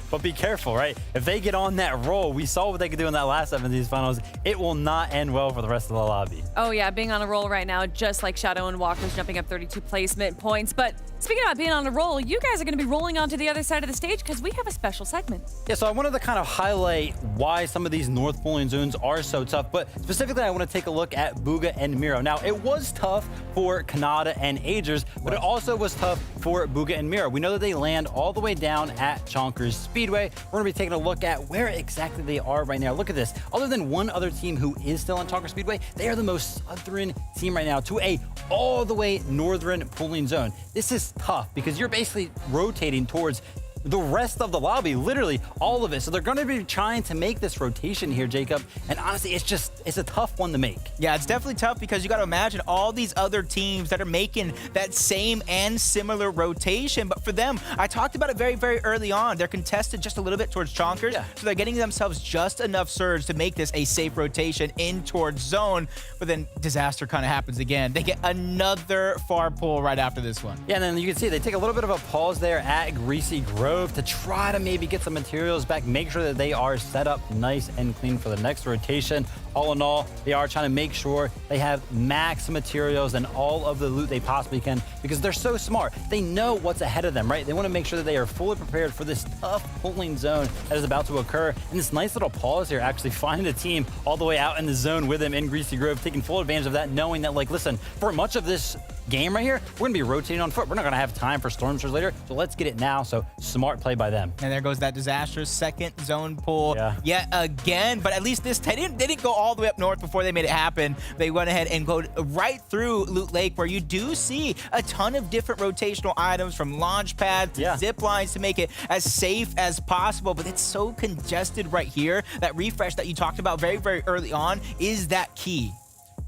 but be careful, right? If they get on that roll, we saw what they could do in that last 7 finals. It will not end well for the rest of the lobby. Oh yeah, being on a roll right now, just like Shadow and Walker's jumping up 32 placement points. But speaking about being on a roll, you guys are going to be rolling onto the other side of the stage because we have a special segment. Yeah, so I wanted to kind of highlight why some of these North Pooling zones are so tough, but specifically I want to take a look at Bugha and Miro. Now, it was tough for Kanata and Agers, but it also was tough for Bugha and Miro. We know that they land all the way down at Chonkers Speedway. We're going to be taking a look at where exactly they are right now. Look at this. Other than one other team who is still on Chonkers Speedway, they are the most southern team right now to a all the way northern pooling zone. This is tough because you're basically rotating towards the rest of the lobby, literally all of it. So they're going to be trying to make this rotation here, Jacob. And honestly, it's a tough one to make. Yeah, it's definitely tough because you got to imagine all these other teams that are making that same and similar rotation. But for them, I talked about it very, very early on. They're contested just a little bit towards Chonkers. Yeah. So they're getting themselves just enough surge to make this a safe rotation in towards zone. But then disaster kind of happens again. They get another far pull right after this one. Yeah, and then you can see they take a little bit of a pause there at Greasy Grove to try to maybe get some materials back, make sure that they are set up nice and clean for the next rotation. All in all, they are trying to make sure they have max materials and all of the loot they possibly can because they're so smart. They know what's ahead of them, right? They want to make sure that they are fully prepared for this tough pulling zone that is about to occur. And this nice little pause here, actually finding a team all the way out in the zone with them in Greasy Grove, taking full advantage of that, knowing that, like, listen, for much of this game right here, we're going to be rotating on foot. We're not going to have time for storm surge later, so let's get it now. So smart play by them. And there goes that disastrous second zone pull yet again. But at least this they didn't go all the way up north before they made it happen. They went ahead and go right through Loot Lake, where you do see a ton of different rotational items from launch pads to zip lines to make it as safe as possible. But it's so congested right here. That refresh that you talked about very, very early on is that key.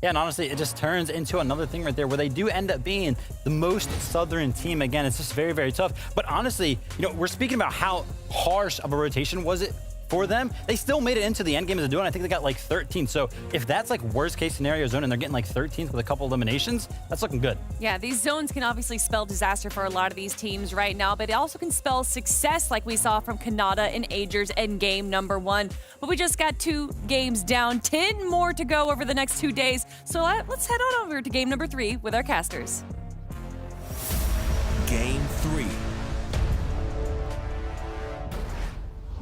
Yeah, and honestly, it just turns into another thing right there where they do end up being the most southern team. Again, it's just very, very tough. But honestly, you know, we're speaking about how harsh of a rotation was it for them. They still made it into the end game as a duo, and I think they got like 13. So if that's like worst case scenario zone and they're getting like 13th with a couple eliminations, that's looking good. Yeah, these zones can obviously spell disaster for a lot of these teams right now, but it also can spell success like we saw from Kanata and Agers in game number 1. But we just got 2 games down, 10 more to go over the next 2 days. So let's head on over to game number 3 with our casters. Game 3.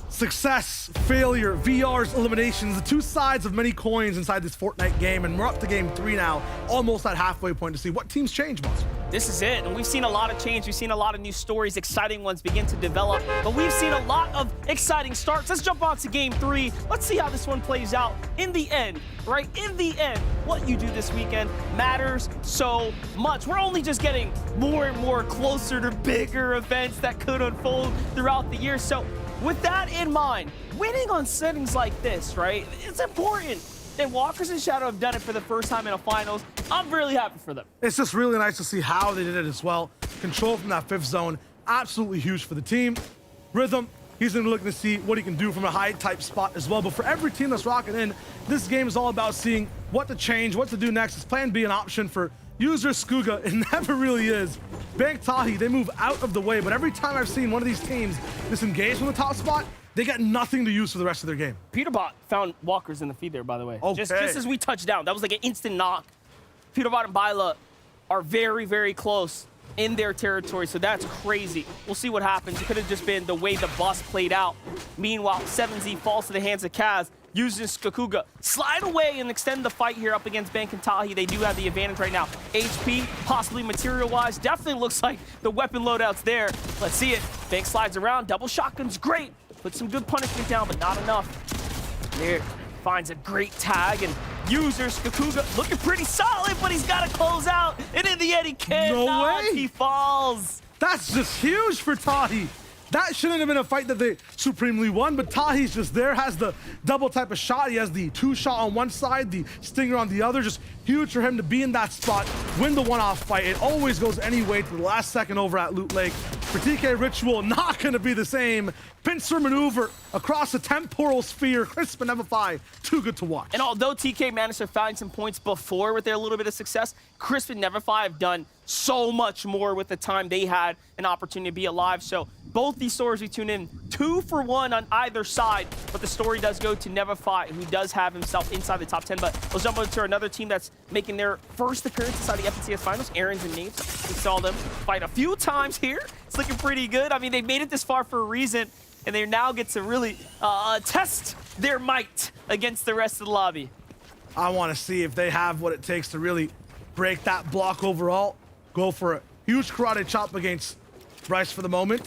Success, failure, VRs, eliminations, the two sides of many coins inside this Fortnite game, and we're up to game 3 now, almost at halfway point to see what teams change, Monster. This is it, and we've seen a lot of change. We've seen a lot of new stories, exciting ones begin to develop, but we've seen a lot of exciting starts. Let's jump on to game 3. Let's see how this one plays out. In the end, right? In the end, what you do this weekend matters so much. We're only just getting more and more closer to bigger events that could unfold throughout the year. So with that in mind, winning on settings like this, right? It's important. And Walkers and Shadow have done it for the first time in a finals. I'm really happy for them. It's just really nice to see how they did it as well. Control from that 5th zone, absolutely huge for the team. Rhythm, he's gonna be looking to see what he can do from a high type spot as well. But for every team that's rocking in, this game is all about seeing what to change, what to do next. Is plan B an option for user Skuga? It never really is. Bank Tahi, they move out of the way, but every time I've seen one of these teams disengage from the top spot, they got nothing to use for the rest of their game. Peterbot found Walkers in the feed there, by the way. Okay. Just as we touched down, that was like an instant knock. Peterbot and Byla are very, very close in their territory, so that's crazy. We'll see what happens. It could have just been the way the bus played out. Meanwhile, 7Z falls to the hands of Kaz, uses Skakuga. Slide away and extend the fight here up against Bank and Tahi. They do have the advantage right now. HP, possibly material-wise, definitely looks like the weapon loadout's there. Let's see it. Bank slides around, double shotgun's great. Put some good punishment down, but not enough. There, finds a great tag, and user Skakuga looking pretty solid, but he's got to close out. And in the end, he can't. No way. He falls. That's just huge for Tahi. That shouldn't have been a fight that they supremely won, but Tahi's just there, has the double type of shot. He has the 2-shot on one side, the stinger on the other. Just huge for him to be in that spot, win the one-off fight. It always goes anyway to the last second over at Loot Lake. For TK Ritual, not gonna be the same. Pincer maneuver across the temporal sphere. Crisp and Nevify, too good to watch. And although TK managed to find some points before with their little bit of success, Crisp and Nevify have done so much more with the time they had an opportunity to be alive. So both these stories we tune in 2 for 1 on either side, but the story does go to Nevafy, who does have himself inside the top 10. But we'll jump over to another team that's making their first appearance inside the FNCS Finals, Aaron's and Naves. We saw them fight a few times here. It's looking pretty good. I mean, they made it this far for a reason, and they now get to really test their might against the rest of the lobby. I want to see if they have what it takes to really break that block overall. Go for a huge karate chop against Bryce for the moment.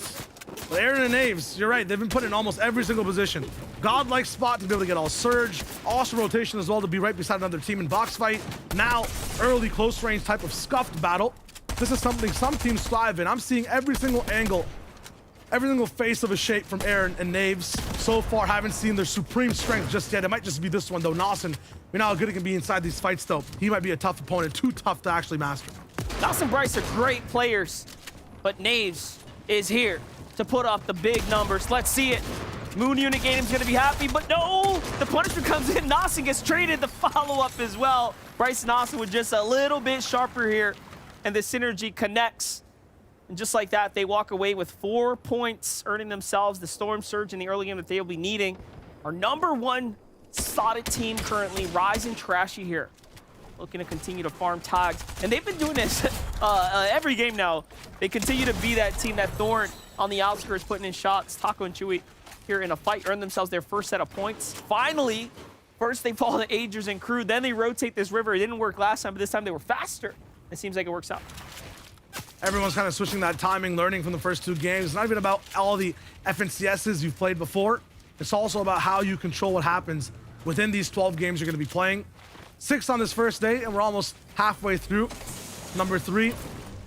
But Aaron and Naves, you're right. They've been put in almost every single position. Godlike spot to be able to get all surge. Awesome rotation as well to be right beside another team in box fight. Now, early close range type of scuffed battle. This is something some teams thrive in. I'm seeing every single angle, every single face of a shape from Aaron and Naves. So far, haven't seen their supreme strength just yet. It might just be this one, though. Nasen, we know how good it can be inside these fights, though. He might be a tough opponent, too tough to actually master. Nas and Bryce are great players, but Naves is here to put up the big numbers. Let's see it. Moon Unit Game's gonna be happy, but no! The punishment comes in. Nasen gets traded the follow-up as well. Bryce and Nasen were just a little bit sharper here, and the synergy connects. And just like that, they walk away with 4 points, earning themselves the Storm Surge in the early game that they'll be needing. Our #1 slotted team currently, Rising Trashy here, looking to continue to farm tags. And they've been doing this every game now. They continue to be that team, that thorn on the outskirts, putting in shots. Taco and Chewy here in a fight, earn themselves their first set of points. Finally, first they fall to Agers and Crew, then they rotate this river. It didn't work last time, but this time they were faster. It seems like it works out. Everyone's kind of switching that timing, learning from the first 2 games. It's not even about all the FNCSs you've played before. It's also about how you control what happens within these 12 games you're going to be playing. 6 on this first day, and we're almost halfway through. #3,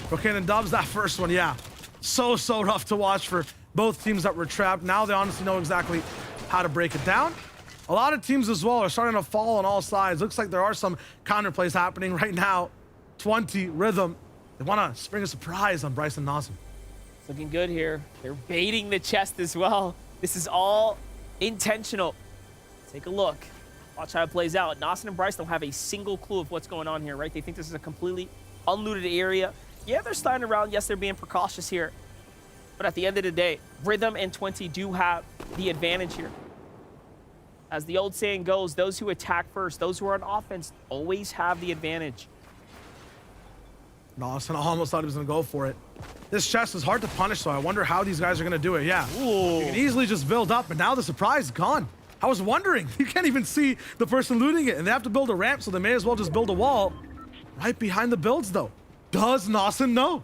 Brooklyn and Dubs, that first one, yeah. So rough to watch for both teams that were trapped. Now they honestly know exactly how to break it down. A lot of teams as well are starting to fall on all sides. Looks like there are some counter plays happening right now. 20 Rhythm. They want to spring a surprise on Bryce and Nasen. It's looking good here. They're baiting the chest as well. This is all intentional. Take a look. Watch how it plays out. Nasen and Bryce don't have a single clue of what's going on here, right? They think this is a completely unlooted area. Yeah, they're sliding around. Yes, they're being precautious here. But at the end of the day, Rhythm and 20 do have the advantage here. As the old saying goes, those who attack first, those who are on offense, always have the advantage. Nasen almost thought he was going to go for it. This chest is hard to punish, so I wonder how these guys are going to do it. Yeah, you can easily just build up, and now the surprise is gone. I was wondering. You can't even see the person looting it, and they have to build a ramp, so they may as well just build a wall right behind the builds, though. Does Nasen know?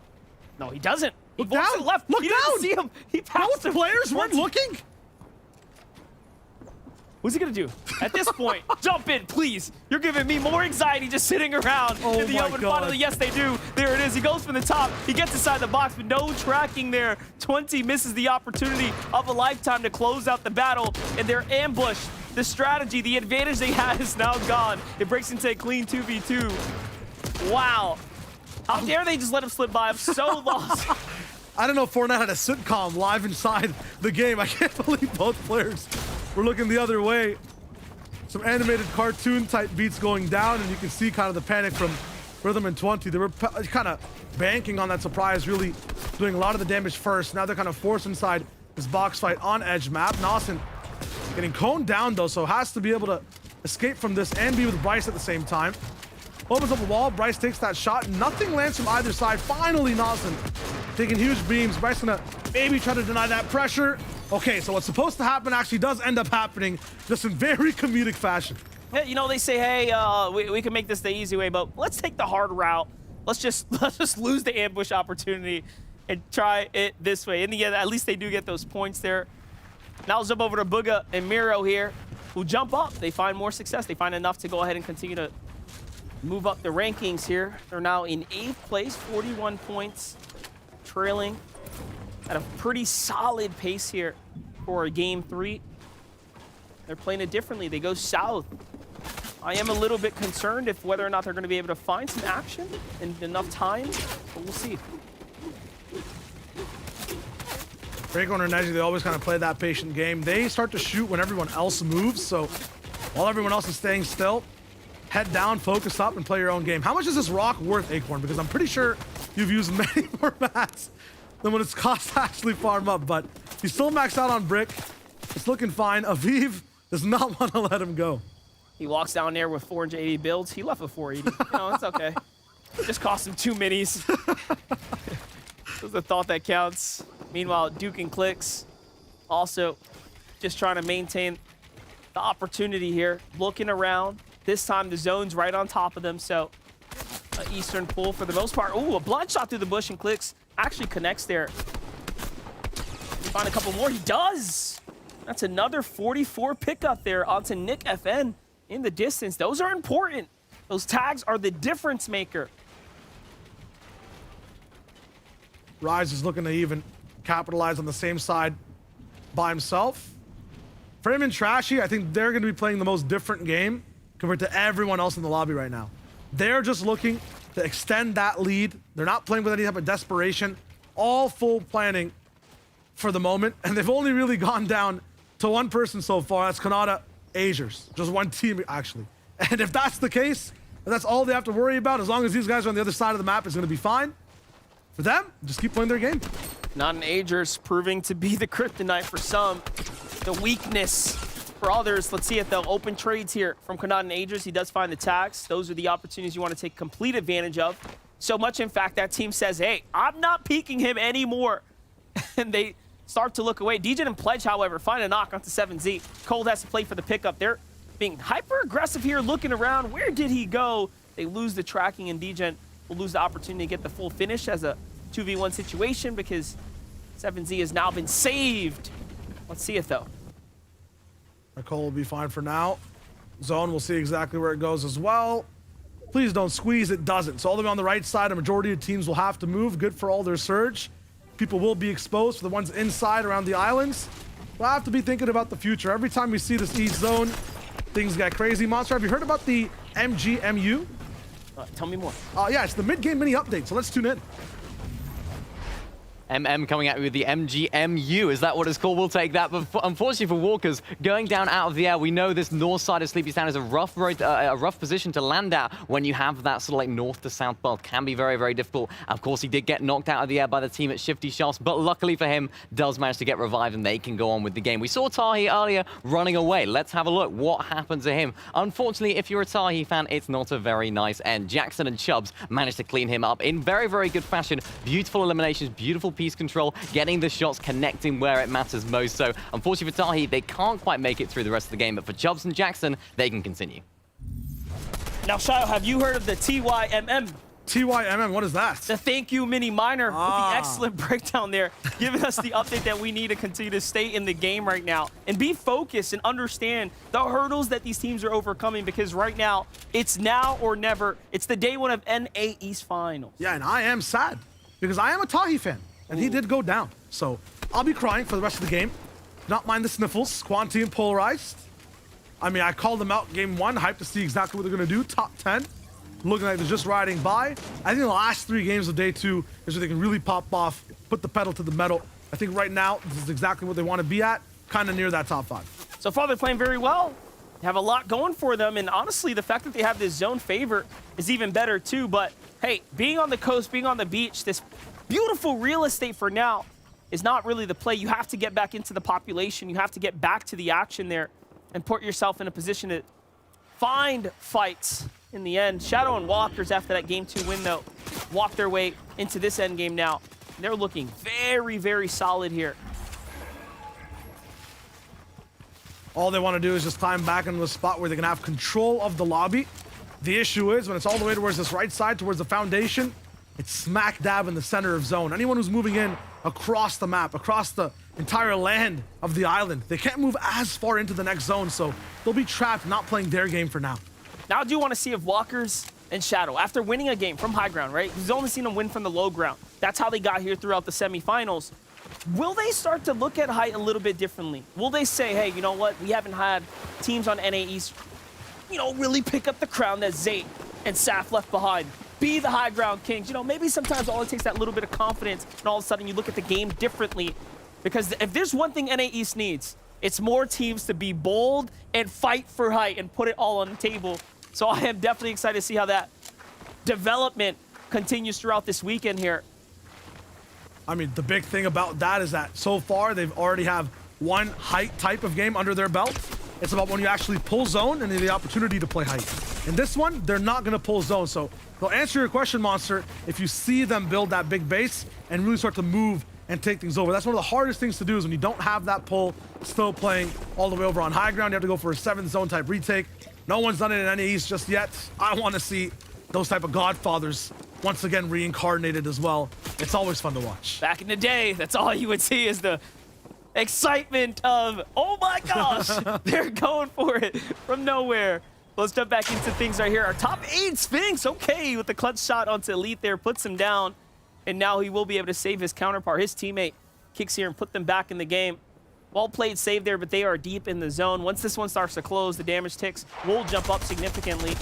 No, he doesn't. Look down. Left. Look he down. Didn't see him. He passed him. Players weren't looking. What's he gonna do? At this point, jump in, please. You're giving me more anxiety just sitting around in the open. Finally, yes, they do. There it is. He goes from the top. He gets inside the box, but no tracking there. 20 misses the opportunity of a lifetime to close out the battle, and they're ambushed. The strategy, the advantage they had is now gone. It breaks into a clean 2v2. Wow. How dare they just let him slip by? I'm so lost. I don't know if Fortnite had a sitcom live inside the game. I can't believe both players were looking the other way. Some animated cartoon type beats going down, and you can see kind of the panic from Rhythm and 20. They were kind of banking on that surprise, really doing a lot of the damage first. Now they're kind of forced inside this box fight on edge map. Nasen getting coned down though, so has to be able to escape from this and be with Bryce at the same time. Opens up a wall, Bryce takes that shot. Nothing lands from either side. Finally, Nasen taking huge beams. Bryce gonna maybe try to deny that pressure. Okay, so what's supposed to happen actually does end up happening, just in very comedic fashion. Yeah, you know, they say, hey, we can make this the easy way, but let's take the hard route. Let's just lose the ambush opportunity and try it this way. In the end, at least they do get those points there. Now let's jump over to Booga and Miro here, who jump up. They find more success. They find enough to go ahead and continue to move up the rankings here. They're now in 8th place, 41 points, trailing at a pretty solid pace here for game 3. They're playing it differently. They go south. I am a little bit concerned if whether or not they're going to be able to find some action in enough time, but we'll see. Draco and Neji, they always kind of play that patient game. They start to shoot when everyone else moves, so while everyone else is staying still, head down, focus up, and play your own game. How much is this rock worth, Acorn? Because I'm pretty sure you've used many more mats than what it's cost to actually farm up, but he's still maxed out on brick. It's looking fine. Aviv does not want to let him go. He walks down there with 480 builds. He left with 480. No, it's okay. Just cost him 2 minis. That's the thought that counts. Meanwhile, Duke and Clicks also just trying to maintain the opportunity here. Looking around. This time the zone's right on top of them, so Eastern pull for the most part. Ooh, a blunt shot through the bush, and Clicks actually connects there. Find a couple more. He does. That's another 44 pickup there onto Nick FN in the distance. Those are important. Those tags are the difference maker. Rise is looking to even capitalize on the same side by himself. For him and Trashy, I think they're going to be playing the most different game compared to everyone else in the lobby right now. They're just looking to extend that lead. They're not playing with any type of desperation. All full planning for the moment. And they've only really gone down to one person so far. That's Kanata Azers. Just one team, actually. And if that's the case, and that's all they have to worry about, as long as these guys are on the other side of the map, it's going to be fine. For them, just keep playing their game. Not an Agers proving to be the kryptonite for some. The weakness for others. Let's see if they'll open trades here from Kanata and Agers. He does find the tags. Those are the opportunities you want to take complete advantage of. So much, in fact, that team says, hey, I'm not peeking him anymore. And they start to look away. DJ and Pledge, however, find a knock onto 7Z. Cold has to play for the pickup. They're being hyper aggressive here, looking around. Where did he go? They lose the tracking, and DJ will lose the opportunity to get the full finish as a 2v1 situation because 7Z has now been saved. Let's see it, though. Cole will be fine for now. Zone, we'll see exactly where it goes as well. Please don't squeeze. It doesn't. So all the way on the right side, a majority of teams will have to move. Good for all their surge. People will be exposed. For the ones inside around the islands, we'll have to be thinking about the future. Every time we see this east zone, things get crazy. Monster, have you heard about the MGMU? Tell me more. Yeah, it's the mid-game mini update, so let's tune in. MM coming at you with the MGMU. Is that what it's called? We'll take that. But unfortunately for Walkers, going down out of the air, we know this north side of Sleepy Sound is a rough position to land at when you have that sort of like north to south path. Can be very, very difficult. Of course, he did get knocked out of the air by the team at Shifty Shafts, but luckily for him, does manage to get revived and they can go on with the game. We saw Tahi earlier running away. Let's have a look. What happened to him? Unfortunately, if you're a Tahi fan, it's not a very nice end. Jackson and Chubbs managed to clean him up in very, very good fashion. Beautiful eliminations, beautiful piece control, getting the shots, connecting where it matters most. So unfortunately for Tahi, they can't quite make it through the rest of the game, but for Chubbs and Jackson, they can continue. Now, Shayo, have you heard of the TYMM? TYMM, what is that? The thank you mini minor with the excellent breakdown there, giving us the update that we need to continue to stay in the game right now and be focused and understand the hurdles that these teams are overcoming, because right now, it's now or never. It's the day one of NAE's finals. Yeah, and I am sad because I am a Tahi fan, and he did go down. So I'll be crying for the rest of the game. Not mind the sniffles. Quanti and Polarized. I mean, I called them out game one, hyped to see exactly what they're going to do. Top 10. Looking like they're just riding by. I think the last 3 games of day 2 is where they can really pop off, put the pedal to the metal. I think right now, this is exactly what they want to be at, kind of near that top 5. So far, they're playing very well. They have a lot going for them, and honestly, the fact that they have this zone favor is even better too. But hey, being on the coast, being on the beach, this beautiful real estate for now is not really the play. You have to get back into the population. You have to get back to the action there and put yourself in a position to find fights in the end. Shadow and Walkers, after that game 2 win, though, walk their way into this end game now. They're looking very, very solid here. All they want to do is just climb back into the spot where they can have control of the lobby. The issue is when it's all the way towards this right side, towards the foundation, it's smack dab in the center of zone. Anyone who's moving in across the map, across the entire land of the island, they can't move as far into the next zone, so they'll be trapped not playing their game for now. Now I do want to see if Walkers and Shadow, after winning a game from high ground, right? We've only seen them win from the low ground. That's how they got here throughout the semifinals. Will they start to look at height a little bit differently? Will they say, hey, you know what? We haven't had teams on NAE's, really pick up the crown that Zayt and Saf left behind. Be the high ground kings. Maybe sometimes all it takes that little bit of confidence, and all of a sudden you look at the game differently. Because if there's one thing NAE needs, it's more teams to be bold and fight for height and put it all on the table. So I am definitely excited to see how that development continues throughout this weekend here. I mean, the big thing about that is that so far they've already have one height type of game under their belt. It's about when you actually pull zone and the opportunity to play height. In this one, they're not going to pull zone. So they'll answer your question, Monster, if you see them build that big base and really start to move and take things over. That's one of the hardest things to do is when you don't have that pull, still playing all the way over on high ground. You have to go for a 7th zone type retake. No one's done it in NAEs just yet. I want to see those type of godfathers once again reincarnated as well. It's always fun to watch. Back in the day, that's all you would see is the excitement of, oh my gosh, they're going for it from nowhere. Let's jump back into things right here. Our top 8 Sphinx, okay, with the clutch shot onto Elite there, puts him down. And now he will be able to save his counterpart. His teammate kicks here and put them back in the game. Well played save there, but they are deep in the zone. Once this one starts to close, the damage ticks will jump up significantly.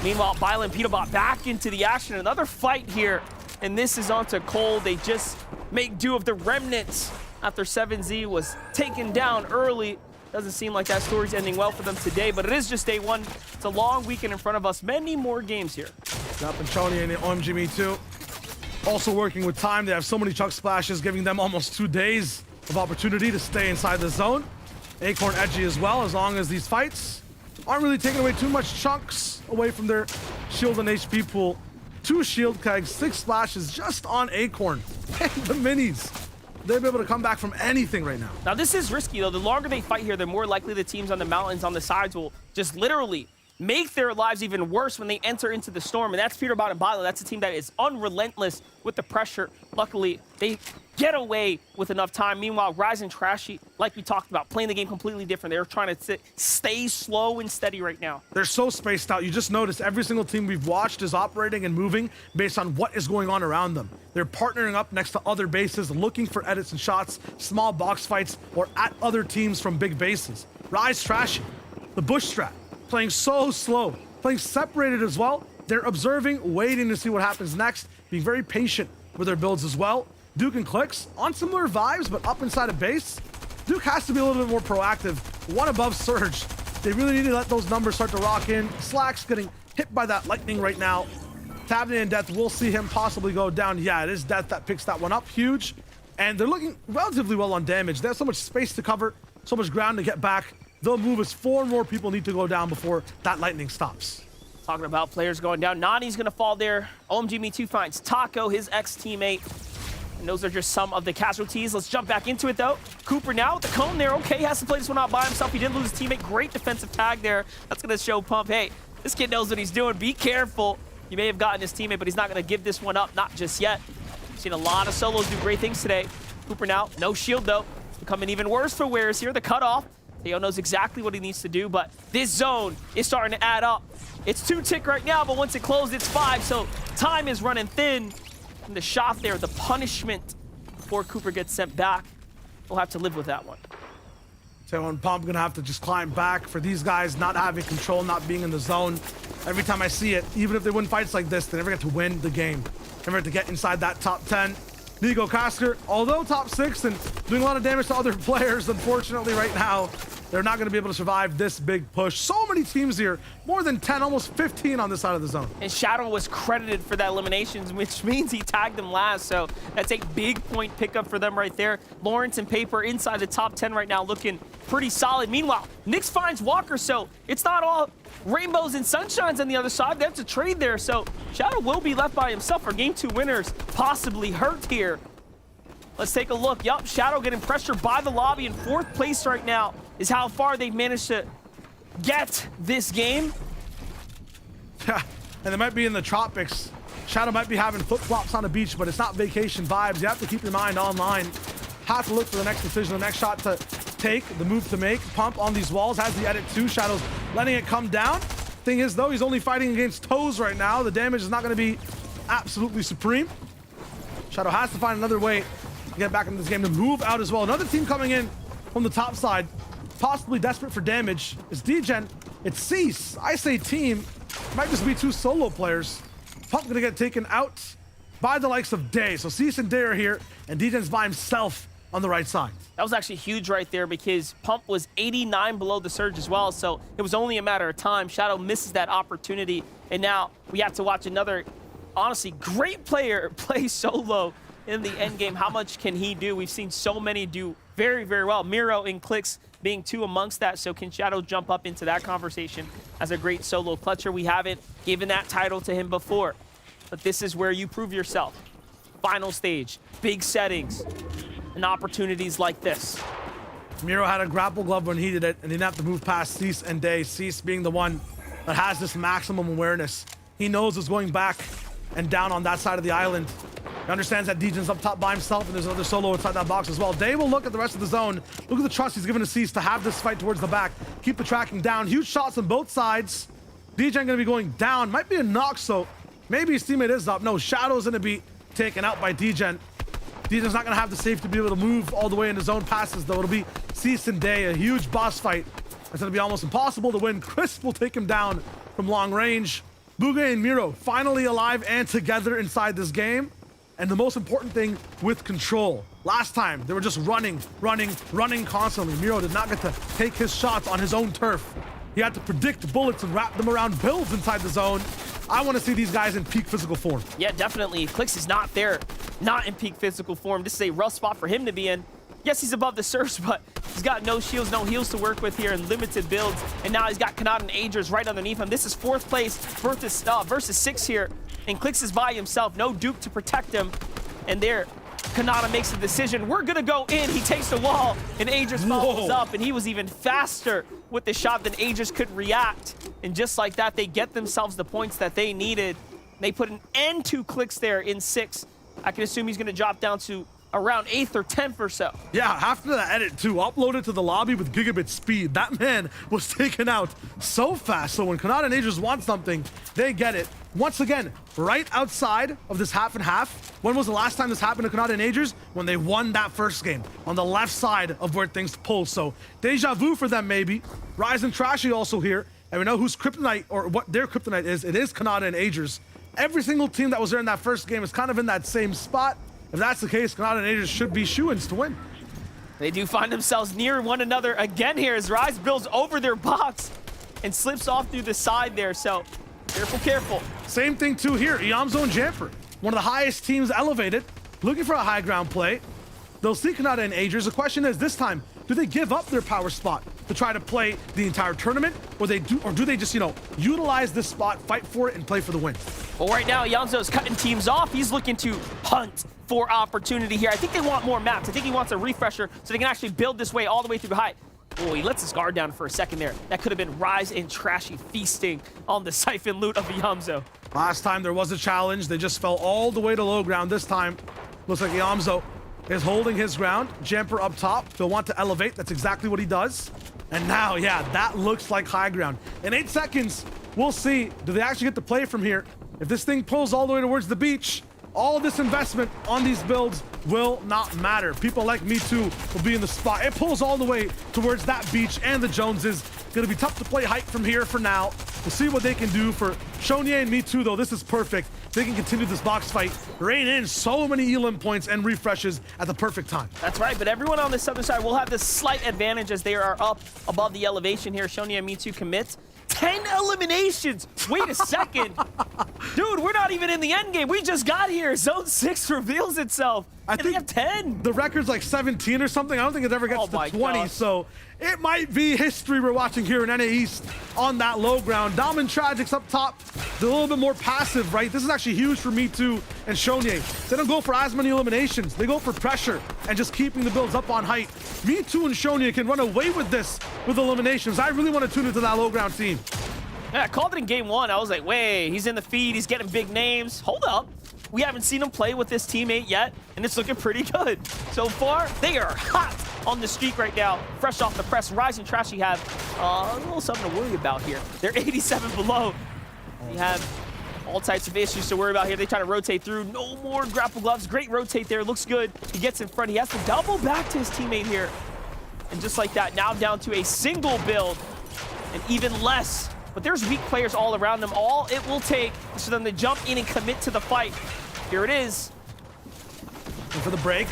Meanwhile, Bila and Peterbot back into the action. Another fight here, and this is onto Cole. They just make do of the remnants after 7Z was taken down early. Doesn't seem like that story's ending well for them today, but it is just day 1. It's a long weekend in front of us. Many more games here. Up and Choni and the OMG Me Too. Also working with time. They have so many chuck splashes, giving them almost 2 days of opportunity to stay inside the zone. Acorn edgy as well, as long as these fights aren't really taking away too much chunks away from their shield and HP pool. 2 shield kegs, 6 splashes just on Acorn. And the minis. They'll be able to come back from anything right now. Now, this is risky, though. The longer they fight here, the more likely the teams on the mountains on the sides will just literally make their lives even worse when they enter into the storm. And that's Peterbot and Bila. That's a team that is unrelentless with the pressure. Luckily, they get away with enough time. Meanwhile, Rise and Trashy, like we talked about, playing the game completely different. They're trying to stay slow and steady right now. They're so spaced out. You just notice every single team we've watched is operating and moving based on what is going on around them. They're partnering up next to other bases, looking for edits and shots, small box fights, or at other teams from big bases. Rise Trashy, the Bush strat, playing so slow, playing separated as well. They're observing, waiting to see what happens next, being very patient with their builds as well. Duke and Clicks on similar vibes, but up inside a base. Duke has to be a little bit more proactive. 1 above Surge. They really need to let those numbers start to rock in. Slack's getting hit by that lightning right now. Tavney and Death, we'll see him possibly go down. Yeah, it is Death that picks that one up. Huge. And they're looking relatively well on damage. They have so much space to cover, so much ground to get back. They'll move as 4 more people need to go down before that lightning stops. Talking about players going down. Nani's going to fall there. OMG Me Too finds Taco, his ex-teammate. And those are just some of the casualties. Let's jump back into it, though. Cooper now with the cone there. Okay, has to play this one out by himself. He did lose his teammate. Great defensive tag there. That's going to show Pump, hey, this kid knows what he's doing. Be careful. He may have gotten his teammate, but he's not going to give this one up. Not just yet. Seen a lot of solos do great things today. Cooper now, no shield, though. Becoming even worse for Wares here. The cutoff. Theo knows exactly what he needs to do, but this zone is starting to add up. It's 2 tick right now, but once it closed, it's 5, so time is running thin. And the shot there, the punishment before Cooper gets sent back. We'll have to live with that one. So when Pump gonna have to just climb back for these guys not having control, not being in the zone. Every time I see it, even if they win fights like this, they never get to win the game. Never get to get inside that top 10. Nico Casker, although top 6 and doing a lot of damage to other players, unfortunately right now, they're not going to be able to survive this big push. So many teams here, more than 10, almost 15 on this side of the zone. And Shadow was credited for that eliminations, which means he tagged them last, so that's a big point pickup for them right there. Lawrence and Paper inside the top 10 right now, looking pretty solid. Meanwhile, Nyx finds Walker, so it's not all rainbows and sunshines on the other side. They have to trade there, so Shadow will be left by himself. Our game 2 winners possibly hurt here. Let's take a look. Yup, Shadow getting pressured by the lobby in 4th place right now is how far they've managed to get this game. Yeah, and they might be in the tropics. Shadow might be having flip-flops on the beach, but it's not vacation vibes. You have to keep your mind online. Have to look for the next decision, the next shot to take, the move to make. Pump on these walls, has the edit too. Shadow's letting it come down. Thing is, though, he's only fighting against toes right now. The damage is not going to be absolutely supreme. Shadow has to find another way to get back into this game, to move out as well. Another team coming in from the top side, possibly desperate for damage. It's D-Gen, it's Cease. I say team, might just be 2 solo players. Pump gonna get taken out by the likes of Day. So Cease and Day are here, and D-Gen's by himself on the right side. That was actually huge right there because Pump was 89 below the Surge as well, so it was only a matter of time. Shadow misses that opportunity, and now we have to watch another, honestly, great player play solo in the end game. How much can he do? We've seen so many do very, very well. Miro and Clicks being two amongst that. So can Shadow jump up into that conversation as a great solo clutcher? We haven't given that title to him before, but this is where you prove yourself. Final stage, big settings, and opportunities like this. Miro had a grapple glove when he did it, and he didn't have to move past Cease and Day. Cease being the one that has this maximum awareness. He knows it's going back and down on that side of the island. He understands that Dejan's up top by himself, and there's another solo inside that box as well. Day will look at the rest of the zone. Look at the trust he's given to Cease to have this fight towards the back. Keep the tracking down. Huge shots on both sides. Dejan gonna be going down. Might be a knock, so maybe his teammate is up. No, Shadow's gonna be taken out by Dejan. Dejan's not gonna have the safety to be able to move all the way into zone passes, though. It'll be Cease and Day, a huge boss fight. It's gonna be almost impossible to win. Crisp will take him down from long range. Bugha and Miro finally alive and together inside this game. And the most important thing, with control. Last time, they were just running constantly. Miro did not get to take his shots on his own turf. He had to predict bullets and wrap them around builds inside the zone. I want to see these guys in peak physical form. Yeah, definitely. Clicks is not there, not in peak physical form. This is a rough spot for him to be in. Yes, he's above the surge, but he's got no shields, no heals to work with here and limited builds. And now he's got Kanata and Agers right underneath him. This is 4th place versus 6 here. And Clicks is by himself, no Duke to protect him. And there, Kanata makes the decision. We're gonna go in. He takes the wall, and Agers follows up, and he was even faster with the shot than Agers could react. And just like that, they get themselves the points that they needed. They put an end to Clicks there in 6. I can assume he's gonna drop down to around 8th or 10th or so. Yeah, after that edit too, uploaded to the lobby with gigabit speed. That man was taken out so fast. So when Kanata and Agers want something, they get it. Once again, right outside of this half and half. When was the last time this happened to Kanata and Agers? When they won that first game on the left side of where things pull. So deja vu for them maybe. Rise and Trashy also here. And we know whose kryptonite, or what their kryptonite is. It is Kanata and Agers. Every single team that was there in that first game is kind of in that same spot. If that's the case, Kanata and Agers should be shoo-ins to win. They do find themselves near one another again here as Rise builds over their box and slips off through the side there. So careful, careful. Same thing too here. Eomzo and Jamper, one of the highest teams elevated, looking for a high ground play. They'll see Kanata and Agers. The question is this time, do they give up their power spot to try to play the entire tournament, or do they just, utilize this spot, fight for it, and play for the win? Well, right now, Eomzo's cutting teams off. He's looking to hunt for opportunity here. I think they want more maps. I think he wants a refresher so they can actually build this way all the way through height. Oh, he lets his guard down for a second there. That could have been Rise and Trashy feasting on the siphon loot of Eomzo. Last time there was a challenge. They just fell all the way to low ground. This time, looks like Eomzo is holding his ground. Jamper up top. They'll want to elevate. That's exactly what he does. And now, yeah, that looks like high ground. In 8 seconds, we'll see. Do they actually get to play from here? If this thing pulls all the way towards the beach, all of this investment on these builds will not matter. People like Me Too will be in the spot. It pulls all the way towards that beach and the Joneses. Gonna be tough to play height from here for now. We'll see what they can do for Shonye and Me Too, though. This is perfect. They can continue this box fight, rain in so many elim points and refreshes at the perfect time. That's right, but everyone on this other side will have this slight advantage as they are up above the elevation here. Shonye and Me Too commits. 10 eliminations. Wait a second. Dude, we're not even in the end game. We just got here. Zone 6 reveals itself. I think they have 10. The record's like 17 or something. I don't think it ever gets to 20. gosh. So it might be history we're watching here in NA East on that low ground. Dom and Tragic's up top. They're a little bit more passive, right? This is actually huge for Me Too and Shonye. They don't go for as many eliminations. They go for pressure and just keeping the builds up on height. Me Too and Shonye can run away with this with eliminations. I really want to tune into that low ground team. Yeah, I called it in game 1. I was like, wait, he's in the feed. He's getting big names. Hold up. We haven't seen him play with this teammate yet, and it's looking pretty good. So far, they are hot on the streak right now. Fresh off the press, Rise and Trashy have a little something to worry about here. They're 87 below. They have all types of issues to worry about here. They try to rotate through. No more grapple gloves. Great rotate there. Looks good. He gets in front. He has to double back to his teammate here. And just like that, now down to a single build and even less. But there's weak players all around them. All it will take is for them to jump in and commit to the fight. Here it is. And for the break,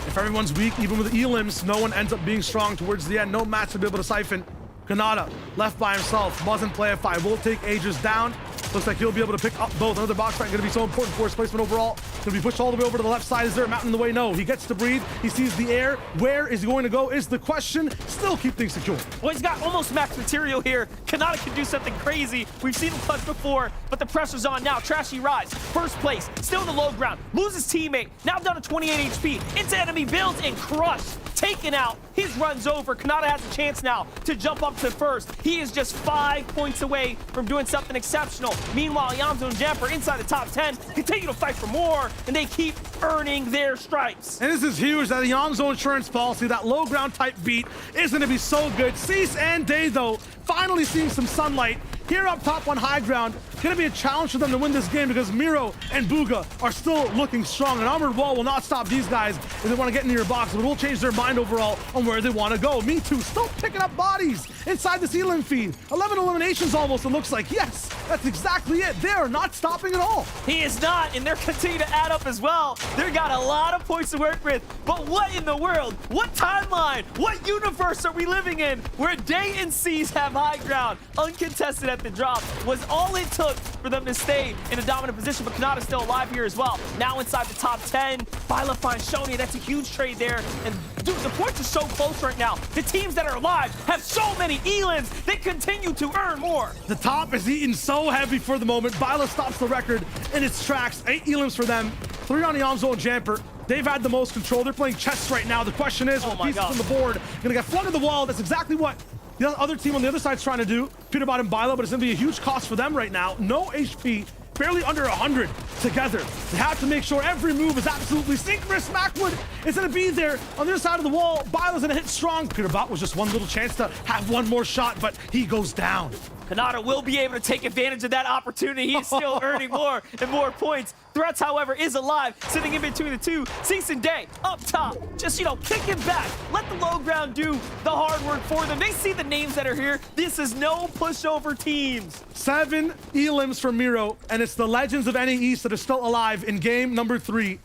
if everyone's weak, even with the elims, no one ends up being strong towards the end. No match to be able to siphon. Kanata left by himself. Mustn't play a fight. Will take Agers down. Looks like he'll be able to pick up both. Another box fight going to be so important for his placement overall. Going to be pushed all the way over to the left side. Is there a mountain in the way? No. He gets to breathe. He sees the air. Where is he going to go is the question. Still keep things secure. Well, he's got almost max material here. Kanata can do something crazy. We've seen him clutch before, but the pressure's on now. Trashy Rise, first place, still in the low ground. Loses teammate, now down to 28 HP. Into enemy builds and crushed. Taken out. His run's over. Kanata has a chance now to jump up to first. He is just 5 points away from doing something exceptional. Meanwhile, Eomzo and Jamper inside the top 10 continue to fight for more, and they keep earning their stripes. And this is huge, that Eomzo insurance policy, that low ground type beat is going to be so good. Cease and Day, though, finally seeing some sunlight here up top on high ground. Going to be a challenge for them to win this game because Miro and Bugha are still looking strong. An armored wall will not stop these guys if they want to get into your box, but will change their mind overall on where they want to go. Me Too still picking up bodies inside this elim feed. 11 eliminations almost, it looks like. Yes, that's exactly it. They are not stopping at all. He is not, and they're continuing to add up as well. They've got a lot of points to work with, but what in the world? What timeline? What universe are we living in where Day and Cease have high ground, uncontested at the drop? Was all it took for them to stay in a dominant position, but Kanata's still alive here as well. Now inside the top 10, Bila finds Shoni. That's a huge trade there, and dude, the points are so close right now. The teams that are alive have so many elims. They continue to earn more. The top is eaten so heavy for the moment. Bila stops the record in its tracks. 8 elims for them, 3 on Eomzo and Jamper. They've had the most control. They're playing chess right now. The question is, with pieces on the board, gonna get flooded the wall. That's exactly what the other team on the other side is trying to do. Peterbot and Bila, but it's gonna be a huge cost for them right now. No HP, barely under 100 together. They have to make sure every move is absolutely synchronous. Smackwood is gonna be there on the other side of the wall. Bila's gonna hit strong. Peterbot was just one little chance to have one more shot, but he goes down. Kanata will be able to take advantage of that opportunity. He's still earning more and more points. Threats, however, is alive, sitting in between the two. Cease and Day up top, just, kicking back. Let the low ground do the hard work for them. They see the names that are here. This is no pushover teams. 7 elims for Miro, and it's the legends of NAE that are still alive in game number 3.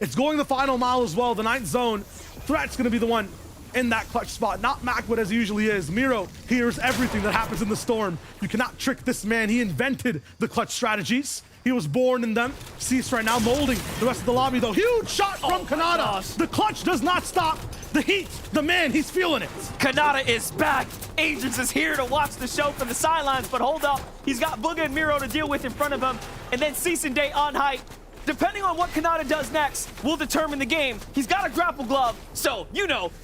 It's going the final mile as well, the 9th zone. Threat's gonna be the one in that clutch spot, not Macwood as he usually is. Miro hears everything that happens in the storm. You cannot trick this man. He invented the clutch strategies. He was born in them. Cease right now molding the rest of the lobby, though. Huge shot from Kanata. The clutch does not stop. The heat, the man, he's feeling it. Kanata is back. Agents is here to watch the show from the sidelines, but hold up. He's got Bugha and Miro to deal with in front of him, and then Cease and Day on height. Depending on what Kanata does next will determine the game. He's got a grapple glove, so,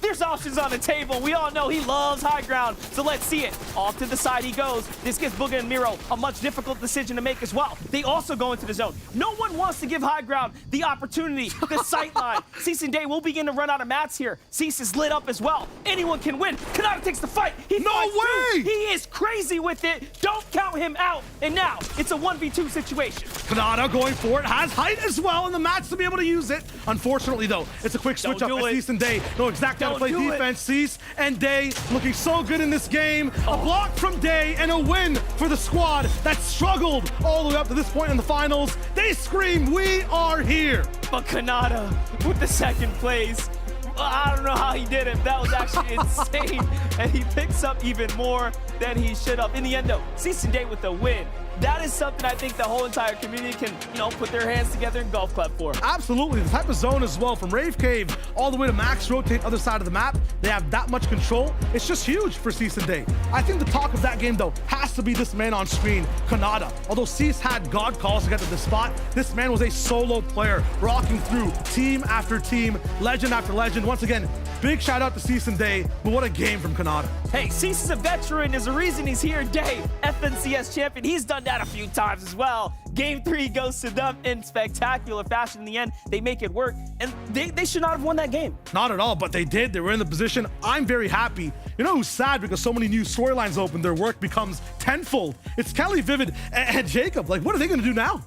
there's options on the table. We all know he loves high ground, so let's see it. Off to the side he goes. This gives Bugha and Miro a much difficult decision to make as well. They also go into the zone. No one wants to give high ground the opportunity, the sight line. Cease and Day will begin to run out of mats here. Cease is lit up as well. Anyone can win. Kanata takes the fight. No way! He is crazy with it. Don't count him out. And now, it's a 1v2 situation. Kanata going for it, has height as well in the mats to be able to use it. Unfortunately, though, it's a quick switch up. Cease and Day know exactly how to play defense. Cease and Day looking so good in this game. A block from Day and a win for the squad that struggled all the way up to this point in the finals. They scream, "We are here!" But Kanata with the second place. I don't know how he did it. That was actually insane. And he picks up even more than he should have. In the end, though, Cease and Day with the win. That is something I think the whole entire community can, put their hands together and golf clap for. Absolutely. The type of zone as well, from Rave Cave all the way to Max Rotate, other side of the map. They have that much control. It's just huge for Cease and Day. I think the talk of that game, though, has to be this man on screen, Kanata. Although Cease had God calls to get to this spot, this man was a solo player, rocking through team after team, legend after legend. Once again, big shout out to Cease and Day, but what a game from Kanata. Hey, Cease is a veteran. There's a reason he's here. Day, FNCS champion. He's done that a few times as well. Game 3 goes to them in spectacular fashion. In the end, they make it work, and they should not have won that game. Not at all, but they did. They were in the position. I'm very happy. You know who's sad? Because so many new storylines open, their work becomes tenfold. It's Kelly, Vivid, and Jacob. Like, what are they going to do now?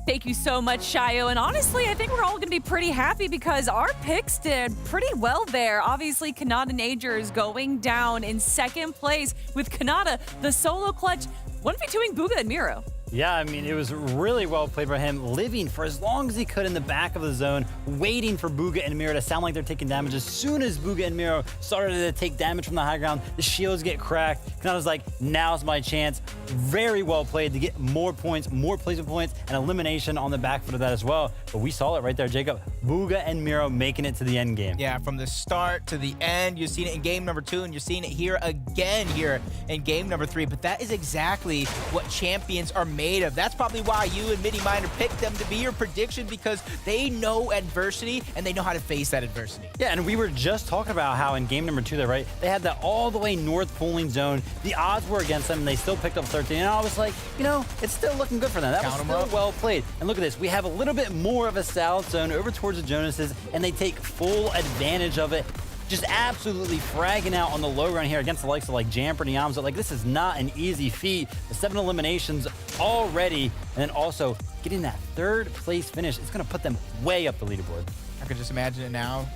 Thank you so much, Shayo. And honestly, I think we're all going to be pretty happy because our picks did pretty well there. Obviously, Kanata Najer is going down in second place with Kanata, the solo clutch, 1v2ing Bugha and Miro. Yeah, I mean, it was really well played by him, living for as long as he could in the back of the zone, waiting for Bugha and Miro to sound like they're taking damage. As soon as Bugha and Miro started to take damage from the high ground, the shields get cracked. Kanata's like, now's my chance. Very well played to get more points, more placement points, and elimination on the back foot of that as well. But we saw it right there, Jacob. Bugha and Miro making it to the end game. Yeah, from the start to the end. You've seen it in game number 2, and you're seeing it here again here in game number 3. But that is exactly what champions are made of. That's probably why you and Midi Miner picked them to be your prediction, because they know adversity and they know how to face that adversity. Yeah, and we were just talking about how in game number 2 there, right? They had that all the way north pooling zone. The odds were against them, and they still picked up 13. And I was like, you know, it's still looking good for them. That was still well played. And look at this. We have a little bit more of a south zone over towards the Jonases, and they take full advantage of it. Just absolutely fragging out on the low run here against the likes of like Jamper and Eomzo. Like, this is not an easy feat. The 7 eliminations already, and then also getting that 3rd place finish. It's going to put them way up the leaderboard. I could just imagine it now,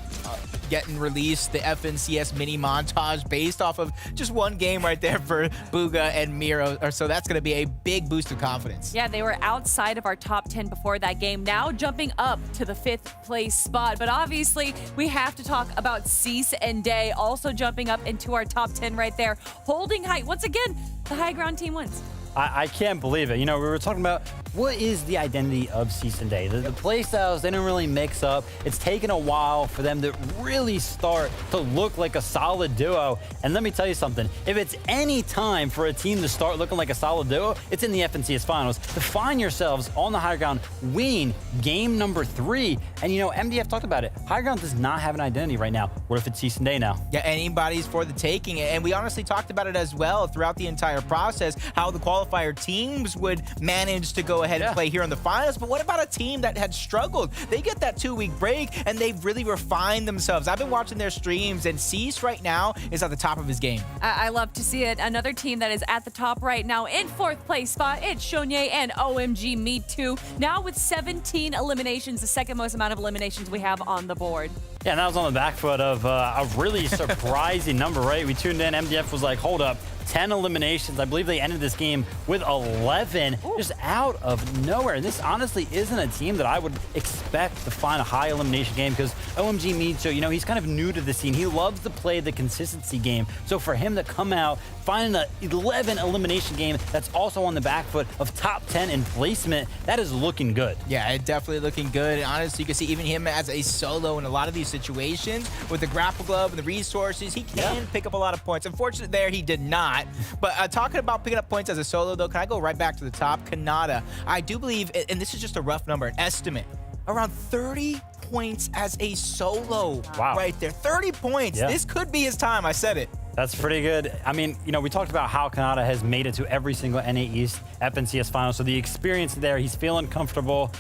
getting released, the FNCS mini montage based off of just one game right there for Bugha and Miro. So that's going to be a big boost of confidence. Yeah, they were outside of our top 10 before that game, now jumping up to the 5th place spot. But obviously, we have to talk about Cease and Day also jumping up into our top 10 right there, holding high. Once again, the high ground team wins. I can't believe it. You know, we were talking about what is the identity of Cease and Day. The play styles, they don't really mix up. It's taken a while for them to really start to look like a solid duo. And let me tell you something. If it's any time for a team to start looking like a solid duo, it's in the FNCS finals. To find yourselves on the high ground, winning game number 3. And, you know, MDF talked about it. High ground does not have an identity right now. What if it's Cease and Day now? Yeah, anybody's for the taking. And we honestly talked about it as well throughout the entire process, how the qualifier teams would manage to go ahead and play here in the finals. But what about a team that had struggled? They get that 2-week break and they've really refined themselves. I've been watching their streams, and Cease right now is at the top of his game. I love to see it. Another team that is at the top right now in 4th place spot, it's Shonye and OMG Me Too. Now with 17 eliminations, the 2nd most amount of eliminations we have on the board. Yeah, and that was on the back foot of a really surprising number, right? We tuned in, MDF was like, hold up, 10 eliminations. I believe they ended this game with 11, just out of nowhere. And this honestly isn't a team that I would expect to find a high elimination game, because OMG Me Too, you know, he's kind of new to the scene. He loves to play the consistency game. So for him to come out, finding an 11 elimination game that's also on the back foot of top 10 in placement, that is looking good. Yeah, it's definitely looking good. And honestly, you can see even him as a solo in a lot of these situations with the grapple glove and the resources, he can pick up a lot of points. Unfortunately, there he did not. But talking about picking up points as a solo, though, can I go right back to the top? Kanata, I do believe, and this is just a rough number, an estimate, around 30 points as a solo. Wow. Right there. 30 points. Yeah. This could be his time. I said it. That's pretty good. I mean, you know, we talked about how Kanata has made it to every single NA East FNCS final. So the experience there, he's feeling comfortable.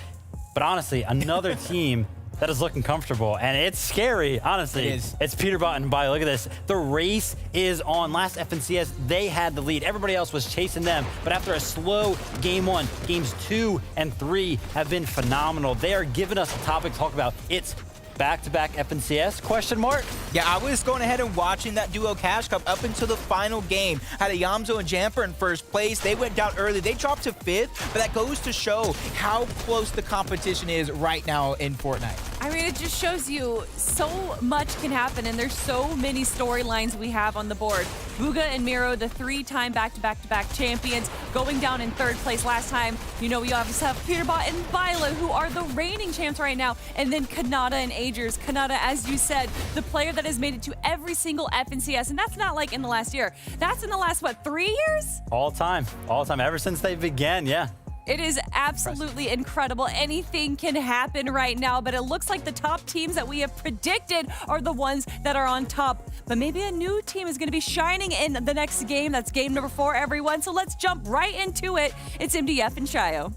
But honestly, another team that is looking comfortable, and it's scary, honestly. It is. It's Peterbot and Bio. Look at this. The race is on. Last FNCS, they had the lead. Everybody else was chasing them. But after a slow game 1, games 2 and 3 have been phenomenal. They are giving us a topic to talk about. It's back-to-back FNCS, question mark? Yeah, I was going ahead and watching that duo Cash Cup up until the final game. Had a Eomzo and Jamper in 1st place. They went down early. They dropped to 5th, but that goes to show how close the competition is right now in Fortnite. I mean, it just shows you so much can happen, and there's so many storylines we have on the board. Bugha and Miro, the 3-time back-to-back champions, going down in 3rd place last time. You know, we obviously have Peterbot and Viola, who are the reigning champs right now, and then Kanata and Agers. Kanata, as you said, the player that has made it to every single FNCS, and that's not like in the last year. That's in the last, what, 3 years? All time, ever since they began, yeah. It is absolutely incredible. Anything can happen right now, but it looks like the top teams that we have predicted are the ones that are on top. But maybe a new team is going to be shining in the next game. That's game number 4, everyone. So let's jump right into it. It's MDF and Shio.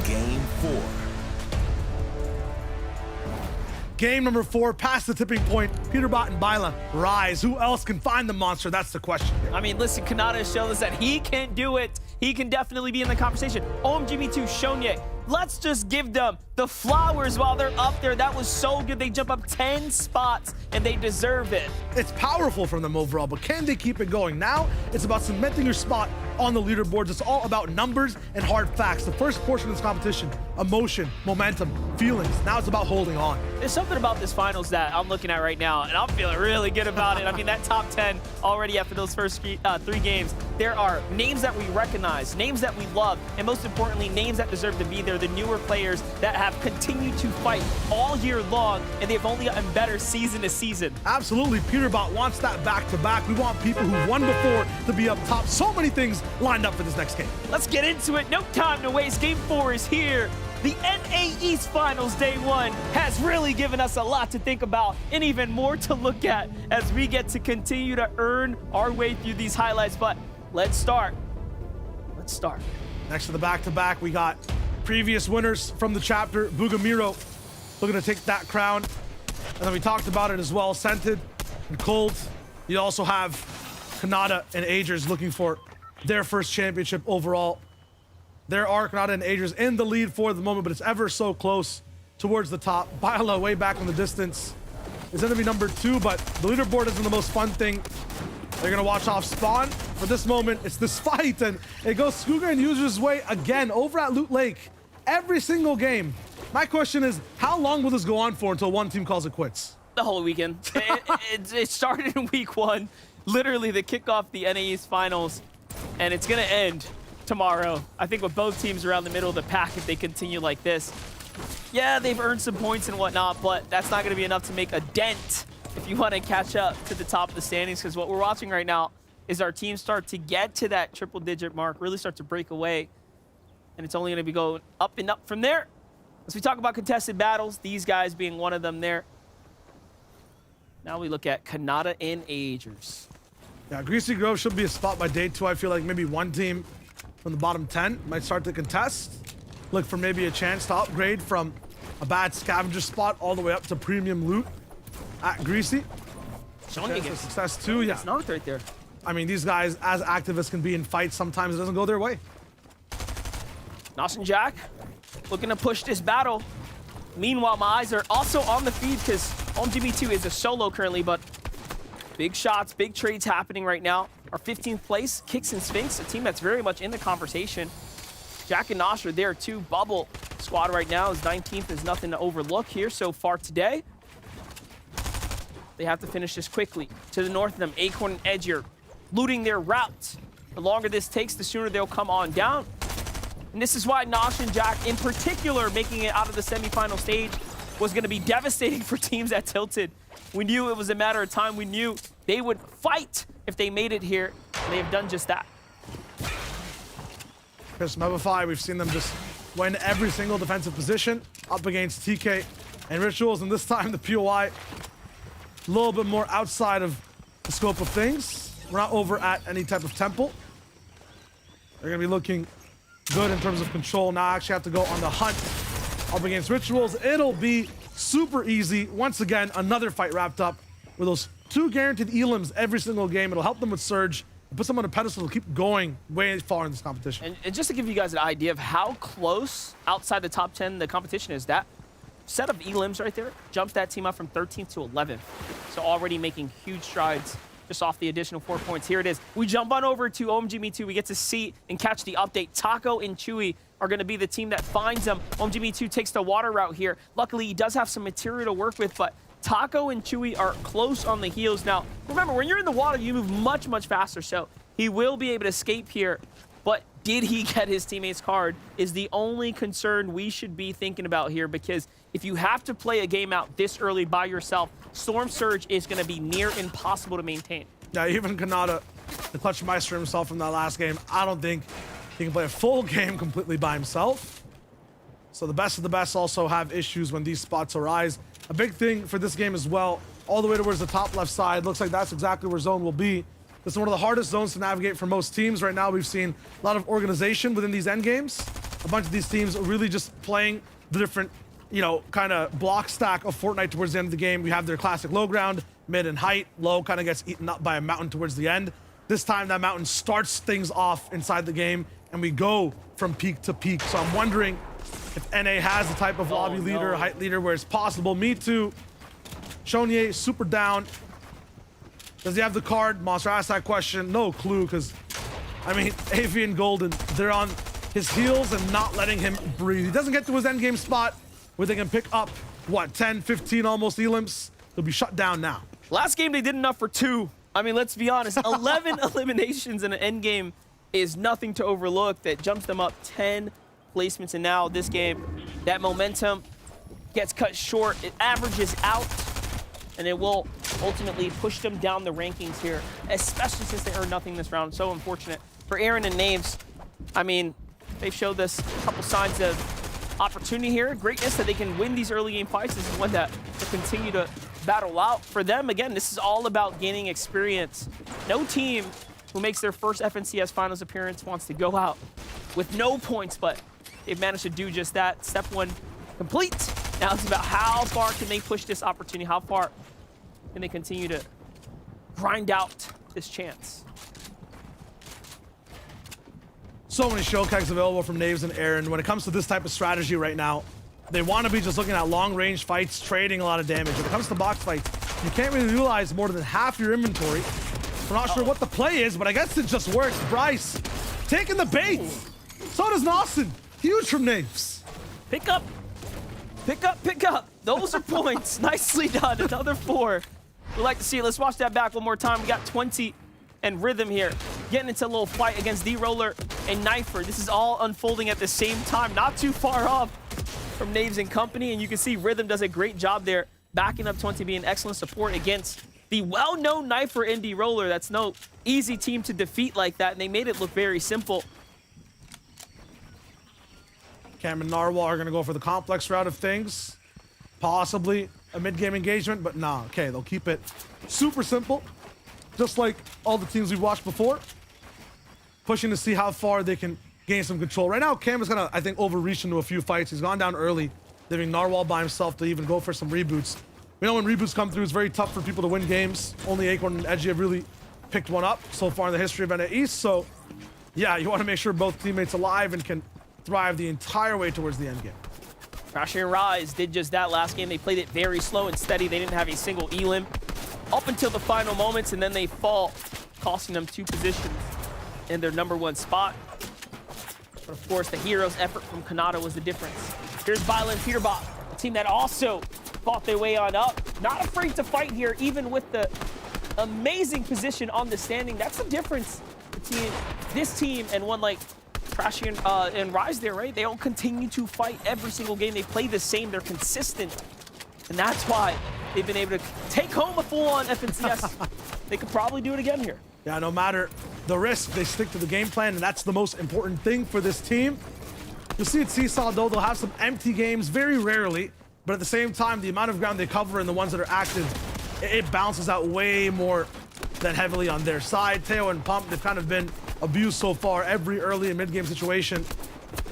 Game 4. Game number 4, past the tipping point. Peterbot and Byla rise. Who else can find the monster? That's the question here. I mean, listen, Kanata has shown us that he can do it. He can definitely be in the conversation. OMG Me Too, Shonye. Let's just give them The Flowers, while they're up there, that was so good. They jump up 10 spots, and they deserve it. It's powerful from them overall, but can they keep it going? Now, it's about cementing your spot on the leaderboards. It's all about numbers and hard facts. The first portion of this competition, emotion, momentum, feelings. Now it's about holding on. There's something about this finals that I'm looking at right now, and I'm feeling really good about it. I mean, that top 10 already after those first 3 games. There are names that we recognize, names that we love, and most importantly, names that deserve to be there. The newer players that have continued to fight all year long, and they've only gotten better season to season. Absolutely. Peterbot wants that back-to-back. We want people who won before to be up top. So many things lined up for this next game. Let's get into it. No time to waste. Game 4 is here. The NAE's Finals Day 1 has really given us a lot to think about and even more to look at as we get to continue to earn our way through these highlights. But let's start. Let's start. Next to the back-to-back, we got previous winners from the chapter. Bugamiro looking to take that crown. And then we talked about it as well. Scented and Cold. You also have Kanata and Agers looking for their first championship overall. There are Kanata and Agers in the lead for the moment, but it's ever so close towards the top. Bila way back in the distance is going to be number 2, but the leaderboard isn't the most fun thing. They're going to watch off spawn. For this moment, it's this fight, and it goes Skuga and User's way again over at Loot Lake. Every single game. My question is, how long will this go on for until one team calls it quits? The whole weekend. It started in week 1, literally the kickoff the NAE's finals, and it's going to end tomorrow. I think with both teams around the middle of the pack, if they continue like this. Yeah, they've earned some points and whatnot, but that's not going to be enough to make a dent if you want to catch up to the top of the standings, because what we're watching right now is our teams start to get to that triple-digit mark, really start to break away, and it's only going to be going up and up from there. As we talk about contested battles, these guys being one of them there. Now we look at Kanata and Agers. Yeah, Greasy Grove should be a spot by day 2. I feel like maybe one team from the bottom 10 might start to contest. Look for maybe a chance to upgrade from a bad scavenger spot all the way up to premium loot at Greasy. Showing for success too, yeah. It's not right there. I mean, these guys, as activists can be in fights, sometimes it doesn't go their way. Nos and Jack looking to push this battle. Meanwhile, my eyes are also on the feed because OMGB2 is a solo currently, but big shots, big trades happening right now. Our 15th place, Kicks and Sphinx, a team that's very much in the conversation. Jack and Nosh are there too. Bubble squad right now is 19th. There's nothing to overlook here so far today. They have to finish this quickly. To the north of them, Acorn and Edgier looting their routes. The longer this takes, the sooner they'll come on down. And this is why Nosh and Jack, in particular, making it out of the semifinal stage was going to be devastating for teams at Tilted. We knew it was a matter of time. We knew they would fight if they made it here, and they have done just that. Chris Mebify, we've seen them just win every single defensive position up against TK and Rituals, and this time the POI a little bit more outside of the scope of things. We're not over at any type of temple. They're going to be looking good in terms of control. Now I actually have to go on the hunt up against Rituals. It'll be super easy. Once again, another fight wrapped up with those 2 guaranteed elims every single game. It'll help them with Surge. Put them on a pedestal to keep going way far in this competition. And just to give you guys an idea of how close outside the top 10 the competition is, that set of elims right there jumps that team up from 13th to 11th. So already making huge strides just off the additional 4 points. Here it is. We jump on over to OMGB2. We get to see and catch the update. Taco and Chewy are going to be the team that finds them. OMGB2 takes the water route here. Luckily, he does have some material to work with, but Taco and Chewy are close on the heels. Now, remember, when you're in the water, you move much, much faster, so he will be able to escape here. But did he get his teammate's card is the only concern we should be thinking about here, because if you have to play a game out this early by yourself, Storm Surge is going to be near impossible to maintain. Yeah, even Kanata, the clutch meister himself from that last game, I don't think he can play a full game completely by himself. So the best of the best also have issues when these spots arise. A big thing for this game as well, all the way towards the top left side, looks like that's exactly where zone will be. This is one of the hardest zones to navigate for most teams. Right now, we've seen a lot of organization within these end games. A bunch of these teams are really just playing the different, you know, kind of block stack of Fortnite towards the end of the game. We have their classic low ground, mid and height. Low kind of gets eaten up by a mountain towards the end. This time, that mountain starts things off inside the game, and we go from peak to peak. So I'm wondering if NA has the type of lobby leader, height leader where it's possible. Me too. Shonye, super down. Does he have the card? Monster asked that question. No clue, because, I mean, AV and Golden, they're on his heels and not letting him breathe. He doesn't get to his endgame spot where they can pick up, what, 10, 15 almost elims. He'll be shut down now. Last game, they did enough for 2. I mean, let's be honest. 11 eliminations in an endgame is nothing to overlook. That jumps them up 10 placements. And now this game, that momentum gets cut short. It averages out, and it will ultimately push them down the rankings here, especially since they earned nothing this round. So unfortunate for Aaron and Naves. I mean, they've showed us a couple signs of opportunity here, greatness, that they can win these early game fights. This is one that will continue to battle out. For them, again, this is all about gaining experience. No team who makes their first FNCS Finals appearance wants to go out with no points, but they've managed to do just that. Step 1 complete. Now it's about how far can they push this opportunity? How far can they continue to grind out this chance? So many show kegs available from Naves and Aaron. When it comes to this type of strategy right now, they want to be just looking at long-range fights, trading a lot of damage. When it comes to box fights, you can't really utilize more than half your inventory. We're not sure what the play is, but I guess it just works. Bryce taking the bait. So does Nawson. Huge from Naves. Pick up. Pick up, pick up. Those are points. Nicely done. Another 4. We'd like to see it. Let's watch that back one more time. We got 20 and Rhythm here, getting into a little fight against D-Roller and Knifer. This is all unfolding at the same time, not too far off from Naves and company. And you can see Rhythm does a great job there, backing up 20, being excellent support against the well-known Knifer and D-Roller. That's no easy team to defeat like that, and they made it look very simple. Cam and Narwhal are going to go for the complex route of things. Possibly a mid-game engagement, but nah. Okay, they'll keep it super simple, just like all the teams we've watched before. Pushing to see how far they can gain some control. Right now, Cam is going to, I think, overreach into a few fights. He's gone down early, leaving Narwhal by himself to even go for some reboots. We know when reboots come through, it's very tough for people to win games. Only Acorn and Edgy have really picked one up so far in the history of NAE. So, yeah, you want to make sure both teammates alive and can thrive the entire way towards the end game. Crasher and Rise did just that last game. They played it very slow and steady. They didn't have a single elim up until the final moments, and then they fall, costing them 2 positions in their #1 spot. But of course, the hero's effort from Kanata was the difference. Here's Viola and Peterbot, a team that also fought their way on up. Not afraid to fight here, even with the amazing position on the standing. That's the difference between this team and one like Crashy and Rise there, right? They all continue to fight every single game. They play the same. They're consistent. And that's why they've been able to take home a full-on FNCS. They could probably do it again here. Yeah, no matter the risk, they stick to the game plan, and that's the most important thing for this team. You'll see at Seesaw, though, they'll have some empty games very rarely, but at the same time, the amount of ground they cover and the ones that are active, it balances out way more than heavily on their side. Teo and Pump, they've kind of been abused so far. Every early and mid-game situation,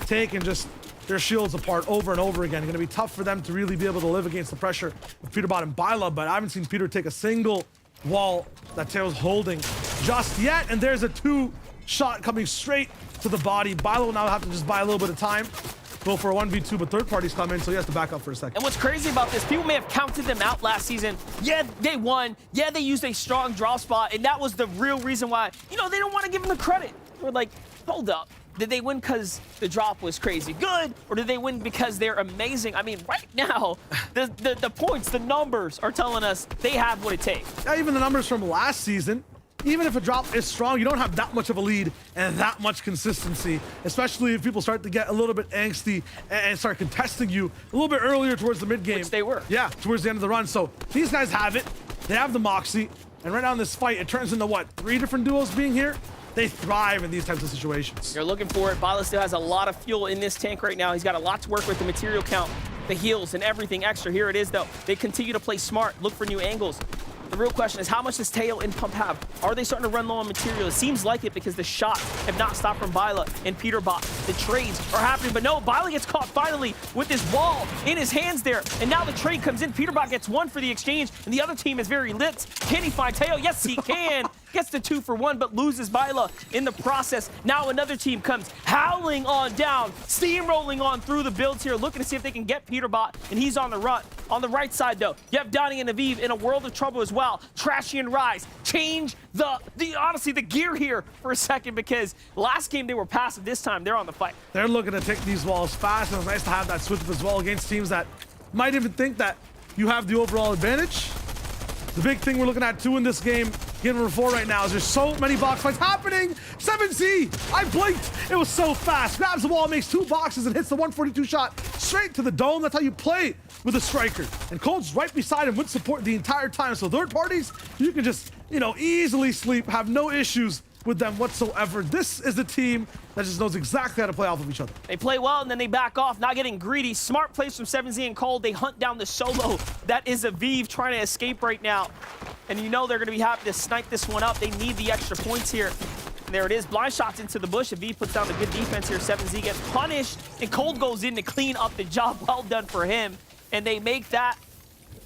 taking just their shields apart over and over again. It's going to be tough for them to really be able to live against the pressure of Peterbot and Byla, but I haven't seen Peter take a single wall that Teo's holding just yet. And there's a 2-shot coming straight to the body. Byla will now have to just buy a little bit of time, go for a 1v2, but third parties come in, so he has to back up for a second. And what's crazy about this, people may have counted them out last season. Yeah, they won. Yeah, they used a strong draw spot, and that was the real reason why, you know, they don't want to give them the credit. We're like, hold up. Did they win because the drop was crazy good, or did they win because they're amazing? I mean, right now, the points, the numbers are telling us they have what it takes. Yeah, even the numbers from last season, even if a drop is strong, you don't have that much of a lead and that much consistency, especially if people start to get a little bit angsty and start contesting you a little bit earlier towards the mid game. Which they were. Yeah, towards the end of the run. So these guys have it. They have the moxie. And right now in this fight, it turns into what? 3 different duos being here? They thrive in these types of situations. You're looking for it. Byla still has a lot of fuel in this tank right now. He's got a lot to work with, the material count, the heals, and everything extra. Here it is, though. They continue to play smart, look for new angles. The real question is, how much does Teo and Pump have? Are they starting to run low on material? It seems like it because the shots have not stopped from Byla and Peterbot. The trades are happening, but no, Byla gets caught finally with this wall in his hands there. And now the trade comes in. Peterbot gets 1 for the exchange, and the other team is very lit. Can he find Teo? Yes, he can. gets the 2 for 1, but loses Byla in the process. Now another team comes howling on down, steamrolling on through the builds here, looking to see if they can get Peterbot, and he's on the run. On the right side, though, you have Donnie and Aviv in a world of trouble as well. Trashy and Rise change honestly the gear here for a second, because last game they were passive. This time they're on the fight. They're looking to take these walls fast, and it's nice to have that switch up as well against teams that might even think that you have the overall advantage. The big thing we're looking at too in this game, game number 4 right now, is there's so many box fights happening. 7Z, I blinked. It was so fast. Grabs the wall, makes 2 boxes, and hits the 142 shot straight to the dome. That's how you play with a striker. And Cold's right beside him with support the entire time. So third parties, you can just, easily sleep, have no issues with them whatsoever. This is the team that just knows exactly how to play off of each other. They play well, and then they back off, not getting greedy. Smart plays from 7Z and Cold. They hunt down the solo. That is Aviv trying to escape right now. And they're going to be happy to snipe this one up. They need the extra points here. And there it is. Blind shots into the bush. Aviv puts down the good defense here. 7Z gets punished, and Cold goes in to clean up the job. Well done for him. And they make that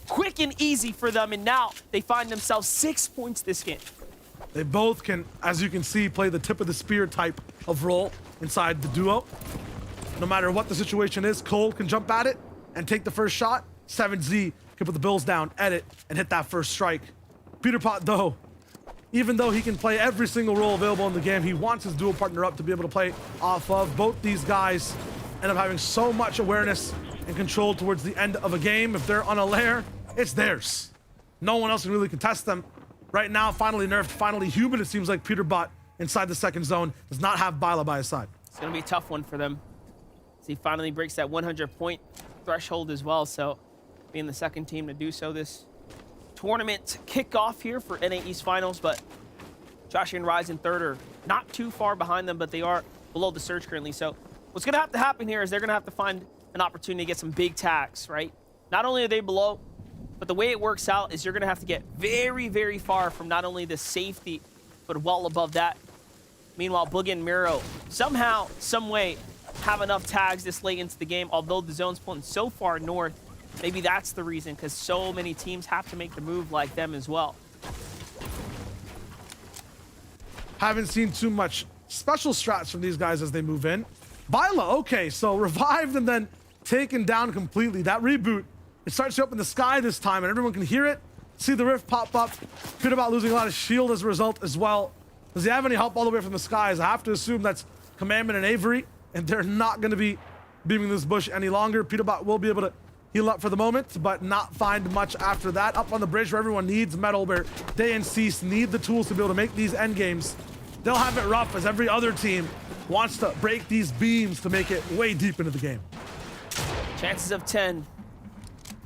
quick and easy for them. And now they find themselves 6 points this game. They both can, as you can see, play the tip of the spear type of role inside the duo. No matter what the situation is, Cole can jump at it and take the first shot. 7Z can put the bills down, edit, and hit that first strike. Peterpot, though, even though he can play every single role available in the game, he wants his duo partner up to be able to play off of. Both these guys end up having so much awareness and control towards the end of a game. If they're on a lair, it's theirs. No one else can really contest them. Right now, finally nerfed, finally human, it seems like Peterbot inside the second zone does not have Byla by his side. It's going to be a tough one for them. As he finally breaks that 100-point threshold as well, so being the second team to do so this tournament kickoff here for NAE's finals, but Josh and Rise in third are not too far behind them, but they are below the surge currently. So what's going to have to happen here is they're going to have to find an opportunity to get some big tags, right? Not only are they below, but the way it works out is you're going to have to get very, very far from not only the safety, but well above that. Meanwhile, Boogie and Miro somehow, some way, have enough tags this late into the game, although the zone's pulling so far north. Maybe that's the reason, because so many teams have to make the move like them as well. Haven't seen too much special strats from these guys as they move in. Byla, okay, so revived and then taken down completely. That reboot, it starts to up in the sky this time, and everyone can hear it, see the rift pop up. Peterbot losing a lot of shield as a result as well. Does he have any help all the way from the skies? I have to assume that's Commandment and Avery, and they're not going to be beaming this bush any longer. Peterbot will be able to heal up for the moment, but not find much after that. Up on the bridge where everyone needs metal, where Day and Cease need the tools to be able to make these end games. They'll have it rough as every other team wants to break these beams to make it way deep into the game. Chances of 10.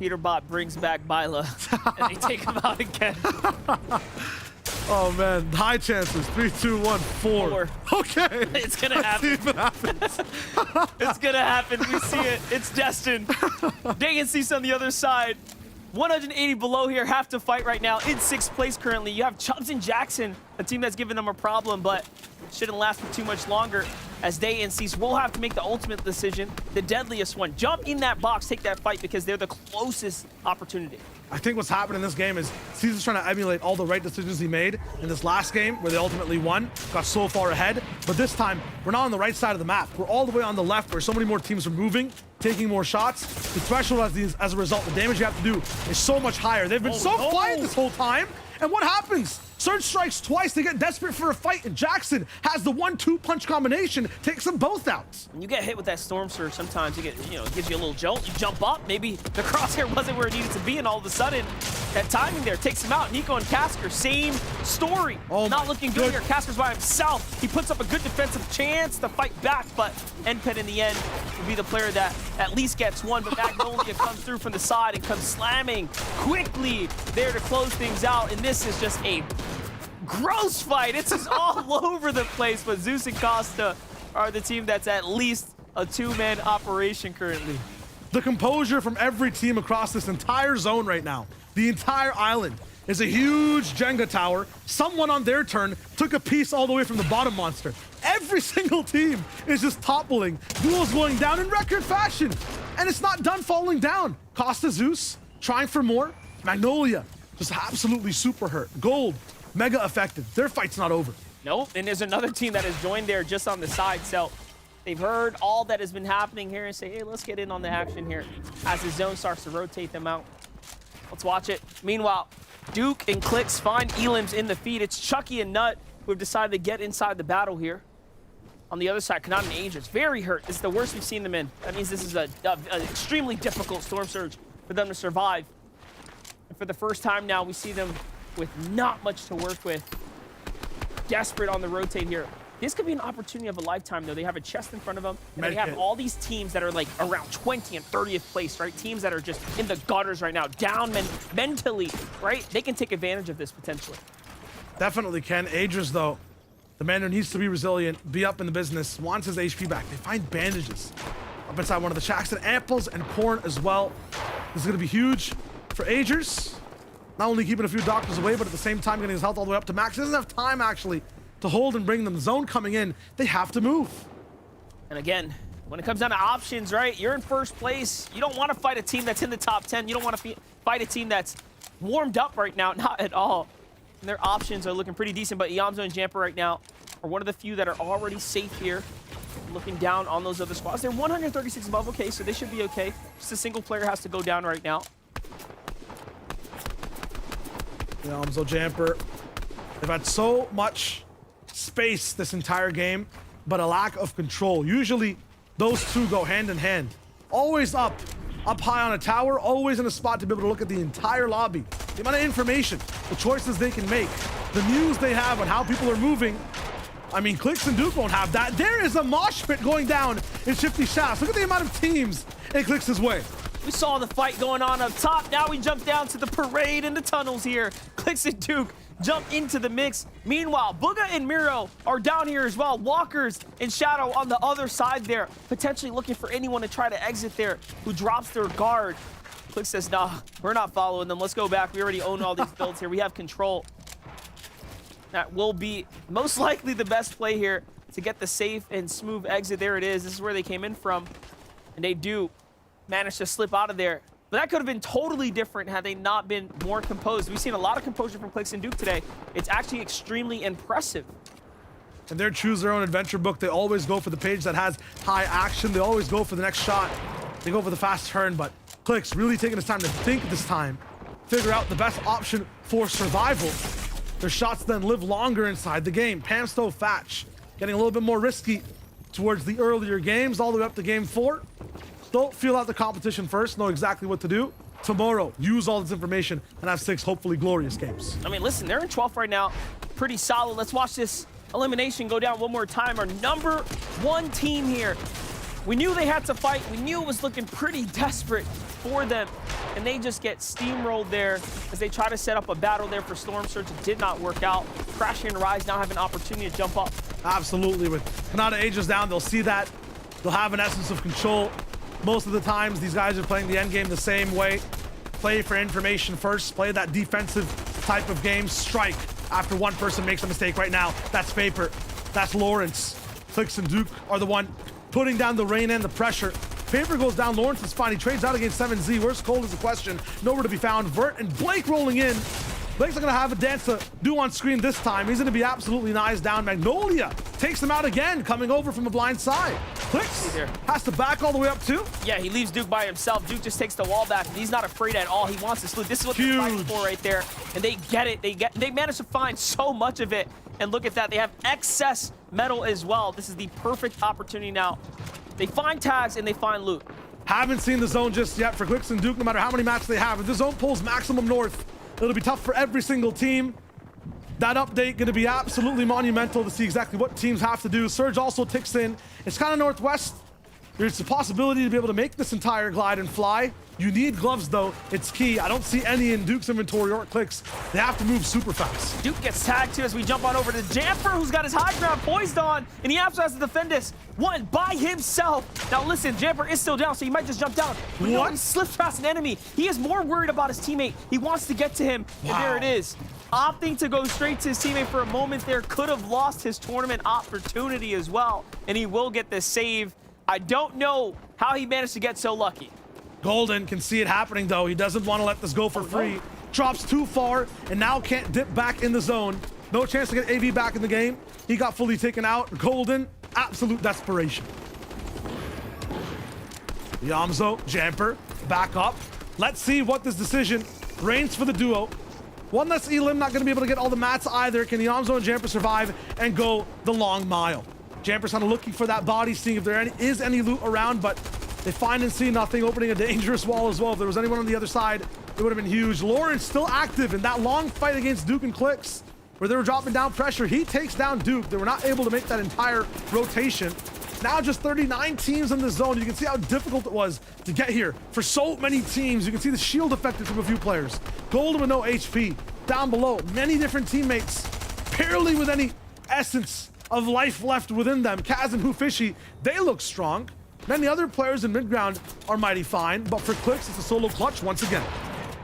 Peterbot brings back Byla, and they take him out again. Oh man, high chances. 3, 2, 1, 4. Okay. It's gonna happen. Let's see if it happens. It's gonna happen. We see it. It's destined. Day and Cease on the other side. 180 below here, have to fight right now. In 6th place currently. You have Chubbs and Jackson, a team that's given them a problem, but shouldn't last for too much longer, as Day and Cease will have to make the ultimate decision, the deadliest one. Jump in that box, take that fight, because they're the closest opportunity. I think what's happening in this game is Cease is trying to emulate all the right decisions he made in this last game where they ultimately won, got so far ahead. But this time, we're not on the right side of the map. We're all the way on the left where so many more teams are moving, taking more shots. The threshold as a result, the damage you have to do is so much higher. They've been quiet this whole time. And what happens? Surge strikes twice, they get desperate for a fight, and Jackson has the 1-2 punch combination, takes them both out. When you get hit with that Storm Surge, sometimes you get, it gives you a little jolt, you jump up, maybe the crosshair wasn't where it needed to be, and all of a sudden, that timing there takes him out. Nico and Casker, same story. Not looking good here. Casker's by himself. He puts up a good defensive chance to fight back, but NPEN in the end will be the player that at least gets one, but Magnolia comes through from the side and comes slamming quickly there to close things out, and this is just a gross fight. It's just all over the place, but Zeus and Costa are the team that's at least a 2-man operation currently. The composure from every team across this entire zone right now, the entire island, is a huge Jenga tower. Someone on their turn took a piece all the way from the bottom monster. Every single team is just toppling. Duels going down in record fashion, and it's not done falling down. Costa, Zeus trying for more. Magnolia just absolutely super hurt. Gold Mega effective. Their fight's not over. Nope, and there's another team that has joined there just on the side. So they've heard all that has been happening here and say, hey, let's get in on the action here as the zone starts to rotate them out. Let's watch it. Meanwhile, Duke and Clicks find Eomzo in the feed. It's Chucky and Nut who have decided to get inside the battle here. On the other side, Kanata and Angels very hurt. This is the worst we've seen them in. That means this is an extremely difficult Storm Surge for them to survive. And for the first time now, we see them with not much to work with. Desperate on the rotate here. This could be an opportunity of a lifetime, though. They have a chest in front of them, and they have all these teams that are like around 20 and 30th place, right? Teams that are just in the gutters right now, down mentally, right? They can take advantage of this potentially. Definitely can. Aegis, though, the man who needs to be resilient, be up in the business, wants his HP back. They find bandages up inside one of the shacks, and apples and corn as well. This is going to be huge for Aegis. Not only keeping a few doctors away, but at the same time getting his health all the way up to max. He doesn't have time, actually, to hold and bring them. Zone coming in. They have to move. And again, when it comes down to options, right? You're in first place. You don't want to fight a team that's in the top 10. You don't want to fight a team that's warmed up right now. Not at all. And their options are looking pretty decent, but Eomzo and Jamper right now are one of the few that are already safe here. Looking down on those other squads. They're 136 above, okay, so they should be okay. Just a single player has to go down right now. Eomzo, Jamper. They've had so much space this entire game, but a lack of control. Usually, those two go hand in hand. Always up high on a tower, always in a spot to be able to look at the entire lobby. The amount of information, the choices they can make, the news they have on how people are moving. I mean, Clicks and Duke won't have that. There is a mosh pit going down in Shifty Shafts. Look at the amount of teams it Clicks' way. We saw the fight going on up top. Now we jump down to the parade in the tunnels here. Clicks and Duke jump into the mix. Meanwhile, Booga and Miro are down here as well. Walkers and Shadow on the other side there, potentially looking for anyone to try to exit there who drops their guard. Click says, nah, we're not following them. Let's go back. We already own all these builds here. We have control. That will be most likely the best play here to get the safe and smooth exit. There it is. This is where they came in from. And they do manage to slip out of there. But that could have been totally different had they not been more composed. We've seen a lot of composure from Clicks and Duke today. It's actually extremely impressive. And their choose their own adventure book. They always go for the page that has high action. They always go for the next shot. They go for the fast turn, but Clicks really taking his time to think this time. Figure out the best option for survival. Their shots then live longer inside the game. Pamsto Fatch getting a little bit more risky towards the earlier games, all the way up to game 4. Don't feel out the competition first, know exactly what to do. Tomorrow, use all this information and have 6 hopefully glorious games. I mean, listen, they're in 12th right now. Pretty solid. Let's watch this elimination go down one more time. Our number 1 team here. We knew they had to fight. We knew it was looking pretty desperate for them. And they just get steamrolled there as they try to set up a battle there for Storm Surge. It did not work out. Crasher and Rise now have an opportunity to jump up. Absolutely. With Kanata Aegis down, they'll see that. They'll have an essence of control. Most of the times, these guys are playing the end game the same way. Play for information first. Play that defensive type of game. Strike after one person makes a mistake right now. That's Vapor. That's Lawrence. Clicks and Duke are the one putting down the rain and the pressure. Vapor goes down. Lawrence is fine. He trades out against 7Z. Where's Cole is the question. Nowhere to be found. Vert and Blake rolling in. Blake's not going to have a dance to do on screen this time. He's going to be absolutely nice down. Magnolia takes him out again, coming over from the blind side. Clicks has to back all the way up too. Yeah, he leaves Duke by himself. Duke just takes the wall back, and he's not afraid at all. He wants this loot. This is what they're fighting for right there. And they get it. They manage to find so much of it. And look at that. They have excess metal as well. This is the perfect opportunity now. They find tags and they find loot. Haven't seen the zone just yet for Clicks and Duke, no matter how many matches they have. If the zone pulls maximum north, it'll be tough for every single team. That update going to be absolutely monumental to see exactly what teams have to do. Surge also ticks in. It's kind of northwest. There's a possibility to be able to make this entire glide and fly. You need gloves, though. It's key. I don't see any in Duke's inventory or Clicks. They have to move super fast. Duke gets tagged, too, as we jump on over to Jamper, who's got his high ground poised on, and he absolutely has to defend this one by himself. Now, listen, Jamper is still down, so he might just jump down. But no, he slips past an enemy. He is more worried about his teammate. He wants to get to him, and there it is. Opting to go straight to his teammate for a moment there could have lost his tournament opportunity as well, and he will get the save. I don't know how he managed to get so lucky. Golden can see it happening, though. He doesn't want to let this go for free. drops too far and now can't dip back in the zone. No chance to get AV back in the game. He got fully taken out. Golden, absolute desperation. Eomzo, Jamper, back up. Let's see what this decision reigns for the duo. One less Elim, not going to be able to get all the mats either. Can Eomzo and Jamper survive and go the long mile? Jamper's kind of looking for that body, seeing if there is any loot around, but they find and see nothing, opening a dangerous wall as well. If there was anyone on the other side, it would have been huge. Lawrence still active in that long fight against Duke and Clicks, where they were dropping down pressure. He takes down Duke. They were not able to make that entire rotation. Now just 39 teams in the zone. You can see how difficult it was to get here for so many teams. You can see the shield affected from a few players. Golden with no HP. Down below, many different teammates, barely with any essence of life left within them. Kaz and Hoofishy, they look strong. Many other players in mid-ground are mighty fine, but for Clicks, it's a solo clutch once again.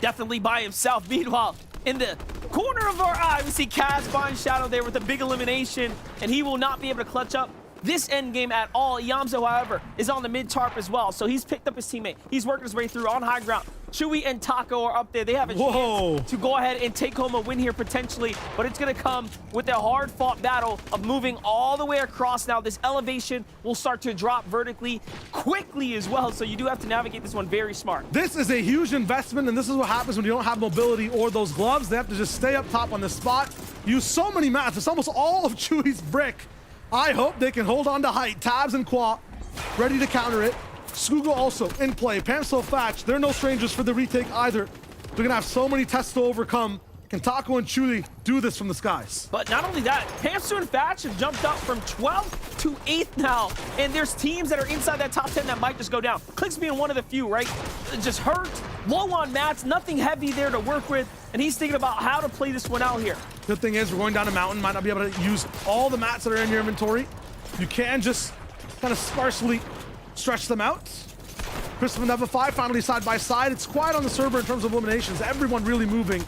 Definitely by himself. Meanwhile, in the corner of our eye, we see Kaz find Shadow there with a big elimination, and he will not be able to clutch up this end game at all. Eomzo, however, is on the mid tarp as well, so he's picked up his teammate. He's working his way through on high ground. Chewy and Taco are up there. They have a chance to go ahead and take home a win here potentially, but it's going to come with a hard-fought battle of moving all the way across now. This elevation will start to drop vertically quickly as well, so you do have to navigate this one very smart. This is a huge investment, and this is what happens when you don't have mobility or those gloves. They have to just stay up top on the spot. Use so many mats. It's almost all of Chewy's brick. I hope they can hold on to height. Tabs and Qua ready to counter it. Skugo also in play. Pamso Thatch, they're no strangers for the retake either. They're gonna have so many tests to overcome. Can Taco and Chewy do this from the skies? But not only that, Pamso and Thatch have jumped up from 12th to 8th now, and there's teams that are inside that top 10 that might just go down. Clicks being one of the few, right? Just hurt, low on mats, nothing heavy there to work with, and he's thinking about how to play this one out here. Good thing is we're going down a mountain, might not be able to use all the mats that are in your inventory. You can just kind of sparsely stretch them out. Christopher and Neva 5 finally side by side. It's quiet on the server in terms of eliminations. Everyone really moving.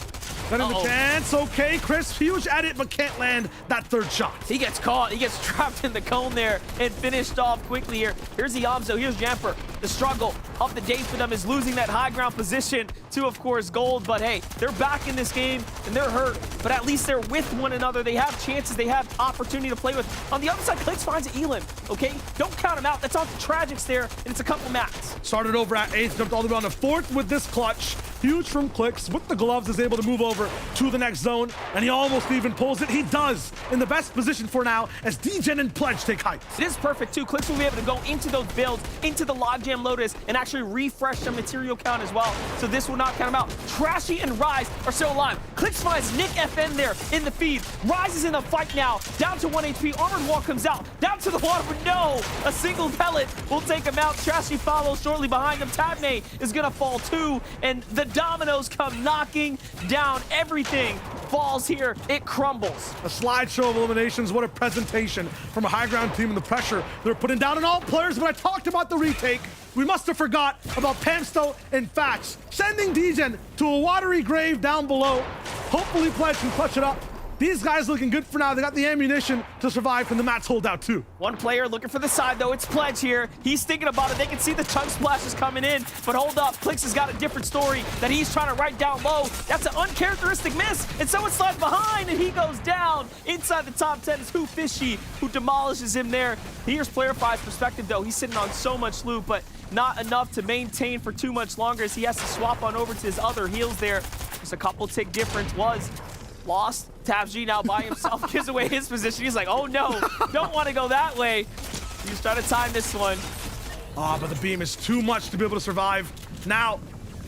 Got him a chance. Okay, Chris, huge edit, but can't land that third shot. He gets caught. He gets trapped in the cone there and finished off quickly here. Here's Eomzo. Here's Jamper. The struggle of the day for them is losing that high ground position to, of course, gold. But hey, they're back in this game and they're hurt, but at least they're with one another. They have chances. They have opportunity to play with. On the other side, Clicks finds an Elim. Okay, don't count him out. That's on the Tragics there, and it's a couple mats. Started over at 8th, jumped all the way on to 4th with this clutch. Huge from Clicks. With the gloves, is able to move over to the next zone, and he almost even pulls it. He does, in the best position for now, as Degen and Pledge take height. It is perfect, too. Clicks will be able to go into those builds, into the Logjam Lotus, and actually refresh the material count as well, so this will not count him out. Trashy and Rise are still alive. Clicks finds Nick FN there in the feed. Rise is in the fight now, down to 1 HP. Armored Wall comes out, down to the water, but no! A single pellet will take him out. Trashy follows shortly behind him. Tabney is gonna fall too, and the dominoes come knocking down. Everything falls here. It crumbles. A slideshow of eliminations. What a presentation from a high ground team and the pressure they're putting down on all players. When I talked about the retake, we must have forgot about Pamsto and Fatch, sending Degen to a watery grave down below. Hopefully Pledge can clutch it up. These guys looking good for now. They got the ammunition to survive from the Mats holdout too. One player looking for the side though. It's Pledge here. He's thinking about it. They can see the chunk splashes coming in, but hold up. Clicks has got a different story that he's trying to write down low. That's an uncharacteristic miss, and someone slides behind, and he goes down. Inside the top 10 is Hoofishy, who demolishes him there. Here's Player 5's perspective though. He's sitting on so much loot, but not enough to maintain for too much longer as he has to swap on over to his other heals there. Just a couple tick difference was lost. Tabs G now by himself gives away his position. He's like, oh no, don't want to go that way. He's trying to time this one. But the beam is too much to be able to survive. Now,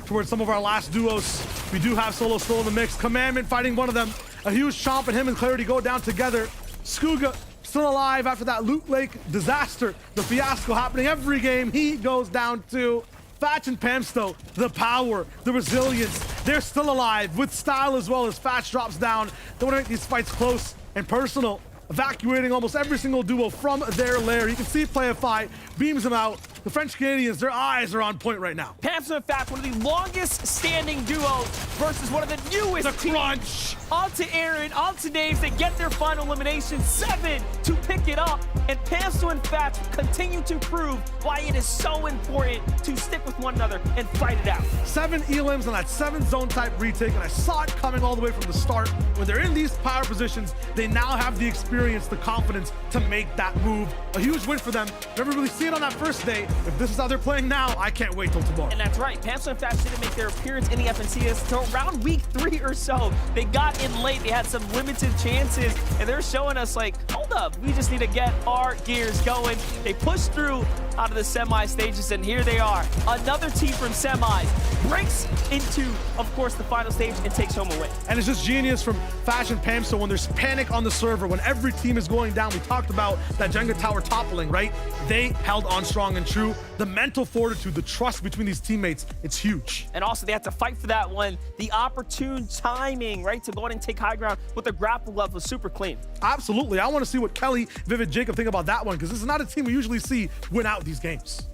towards some of our last duos, we do have Solo still in the mix. Commandment fighting one of them. A huge chomp, and him and Clarity go down together. Skuga still alive after that Loot Lake disaster. The fiasco happening every game. He goes down too. Fatch and Pamsto, the power, the resilience, they're still alive with style as well as Fatch drops down. They want to make these fights close and personal, evacuating almost every single duo from their lair. You can see Player 5 beams them out. The French Canadians, their eyes are on point right now. Pamso, in fact, one of the longest standing duos versus one of the newest teams. On to Aaron, on to Naves. They get their final elimination, 7 to pick it up. And Pamso, in fact, continue to prove why it is so important to stick with one another and fight it out. 7 elims on that 7 zone type retake, and I saw it coming all the way from the start. When they're in these power positions, they now have the experience, the confidence to make that move. A huge win for them. Never really see it on that first day. If this is how they're playing now, I can't wait till tomorrow. And that's right. Pamso, in fact, didn't make their appearance in the FNCS until around week 3 or so. They got in late. They had some limited chances, and they're showing us, like, hold up, we just need to get our gears going. They pushed through out of the semi stages, and here they are. Another team from semis breaks into, of course, the final stage and takes home a win. And it's just genius from Fashion Pamso when there's panic on the server, when every team is going down. We talked about that Jenga tower toppling, right? They held on strong and true. The mental fortitude, the trust between these teammates, it's huge. And also, they had to fight for that one. The opportune timing, right, to go ahead and take high ground with the grapple level was super clean. Absolutely. I want to see what Kelly, Vivid, Jacob think about that one, because this is not a team we usually see win out these games.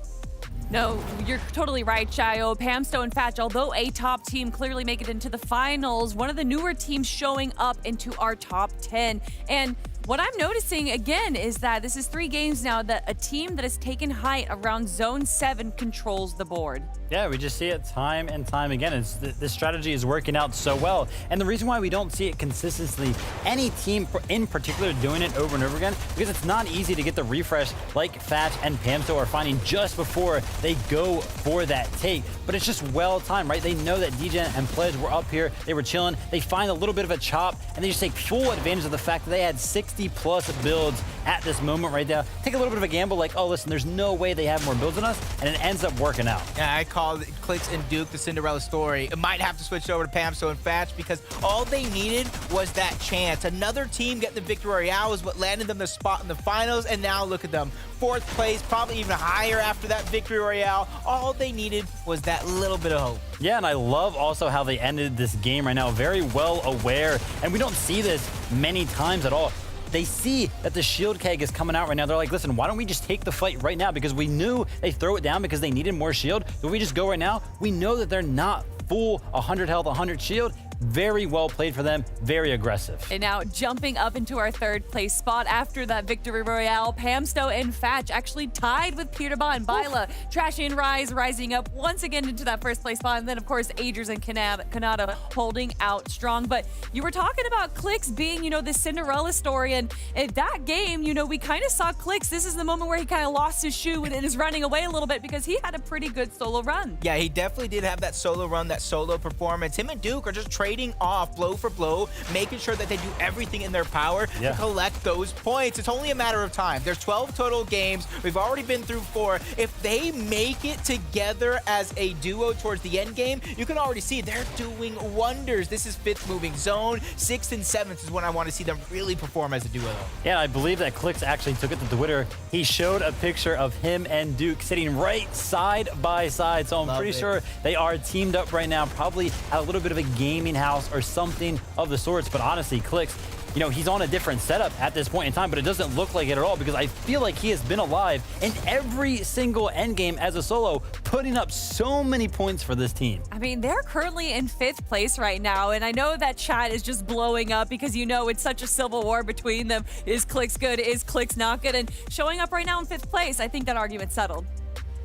No, you're totally right, Shayo. Pamso and Fatch, although a top team, clearly make it into the finals. One of the newer teams showing up into our top 10. And what I'm noticing again is that this is 3 games now that a team that has taken height around zone 7 controls the board. Yeah, we just see it time and time again. This strategy is working out so well. And the reason why we don't see it consistently, any team in particular doing it over and over again, because it's not easy to get the refresh like Fatch and Pamso are finding just before they go for that take. But it's just well timed, right? They know that DJ and Pledge were up here, they were chilling, they find a little bit of a chop, and they just take full advantage of the fact that they had 60+ builds at this moment right now. Take a little bit of a gamble like, oh, listen, there's no way they have more builds than us, and it ends up working out. Yeah, I called Clicks and Duke the Cinderella story. It might have to switch over to Pamso and Fatch because all they needed was that chance. Another team getting the victory royale is what landed them the spot in the finals, and now look at them. 4th place, probably even higher after that victory royale. All they needed was that little bit of hope. Yeah, and I love also how they ended this game right now. Very well aware, and we don't see this many times at all. They see that the shield keg is coming out right now. They're like, listen, why don't we just take the fight right now? Because we knew they throw it down because they needed more shield. If we just go right now, we know that they're not full 100 health, 100 shield. Very well played for them, very aggressive. And now jumping up into our 3rd place spot after that victory royale, Pamso and Fatch actually tied with Peterbot and Byla. Trashy and Rise rising up once again into that 1st place spot. And then, of course, Agers and Kanata holding out strong. But you were talking about Clicks being, you know, this Cinderella story. And in that game, you know, we kind of saw Clicks. This is the moment where he kind of lost his shoe and is running away a little bit because he had a pretty good solo run. Yeah, he definitely did have that solo run, that solo performance. Him and Duke are just trading off blow for blow, making sure that they do everything in their power to collect those points. It's only a matter of time. There's 12 total games. We've already been through 4. If they make it together as a duo towards the end game, you can already see they're doing wonders. This is 5th moving zone. 6th and 7th is when I want to see them really perform as a duo, though. Yeah, I believe that Clicks actually took it to Twitter. He showed a picture of him and Duke sitting right side by side. So I'm pretty sure they are teamed up right now, probably at a little bit of a gaming house or something of the sorts. But honestly, Clicks, you know, he's on a different setup at this point in time, but it doesn't look like it at all because I feel like he has been alive in every single endgame as a solo, putting up so many points for this team. I mean, they're currently in 5th place right now, and I know that chat is just blowing up because, you know, it's such a civil war between them. Is Clicks good? Is Clicks not good? And showing up right now in 5th place, I think that argument's settled.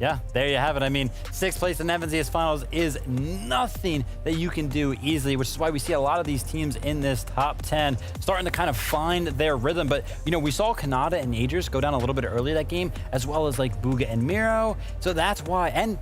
Yeah, there you have it. I mean, 6th place in FNCS Finals is nothing that you can do easily, which is why we see a lot of these teams in this top 10 starting to kind of find their rhythm. But, you know, we saw Kanata and Agers go down a little bit earlier that game, as well as like Booga and Miro. So that's why, and,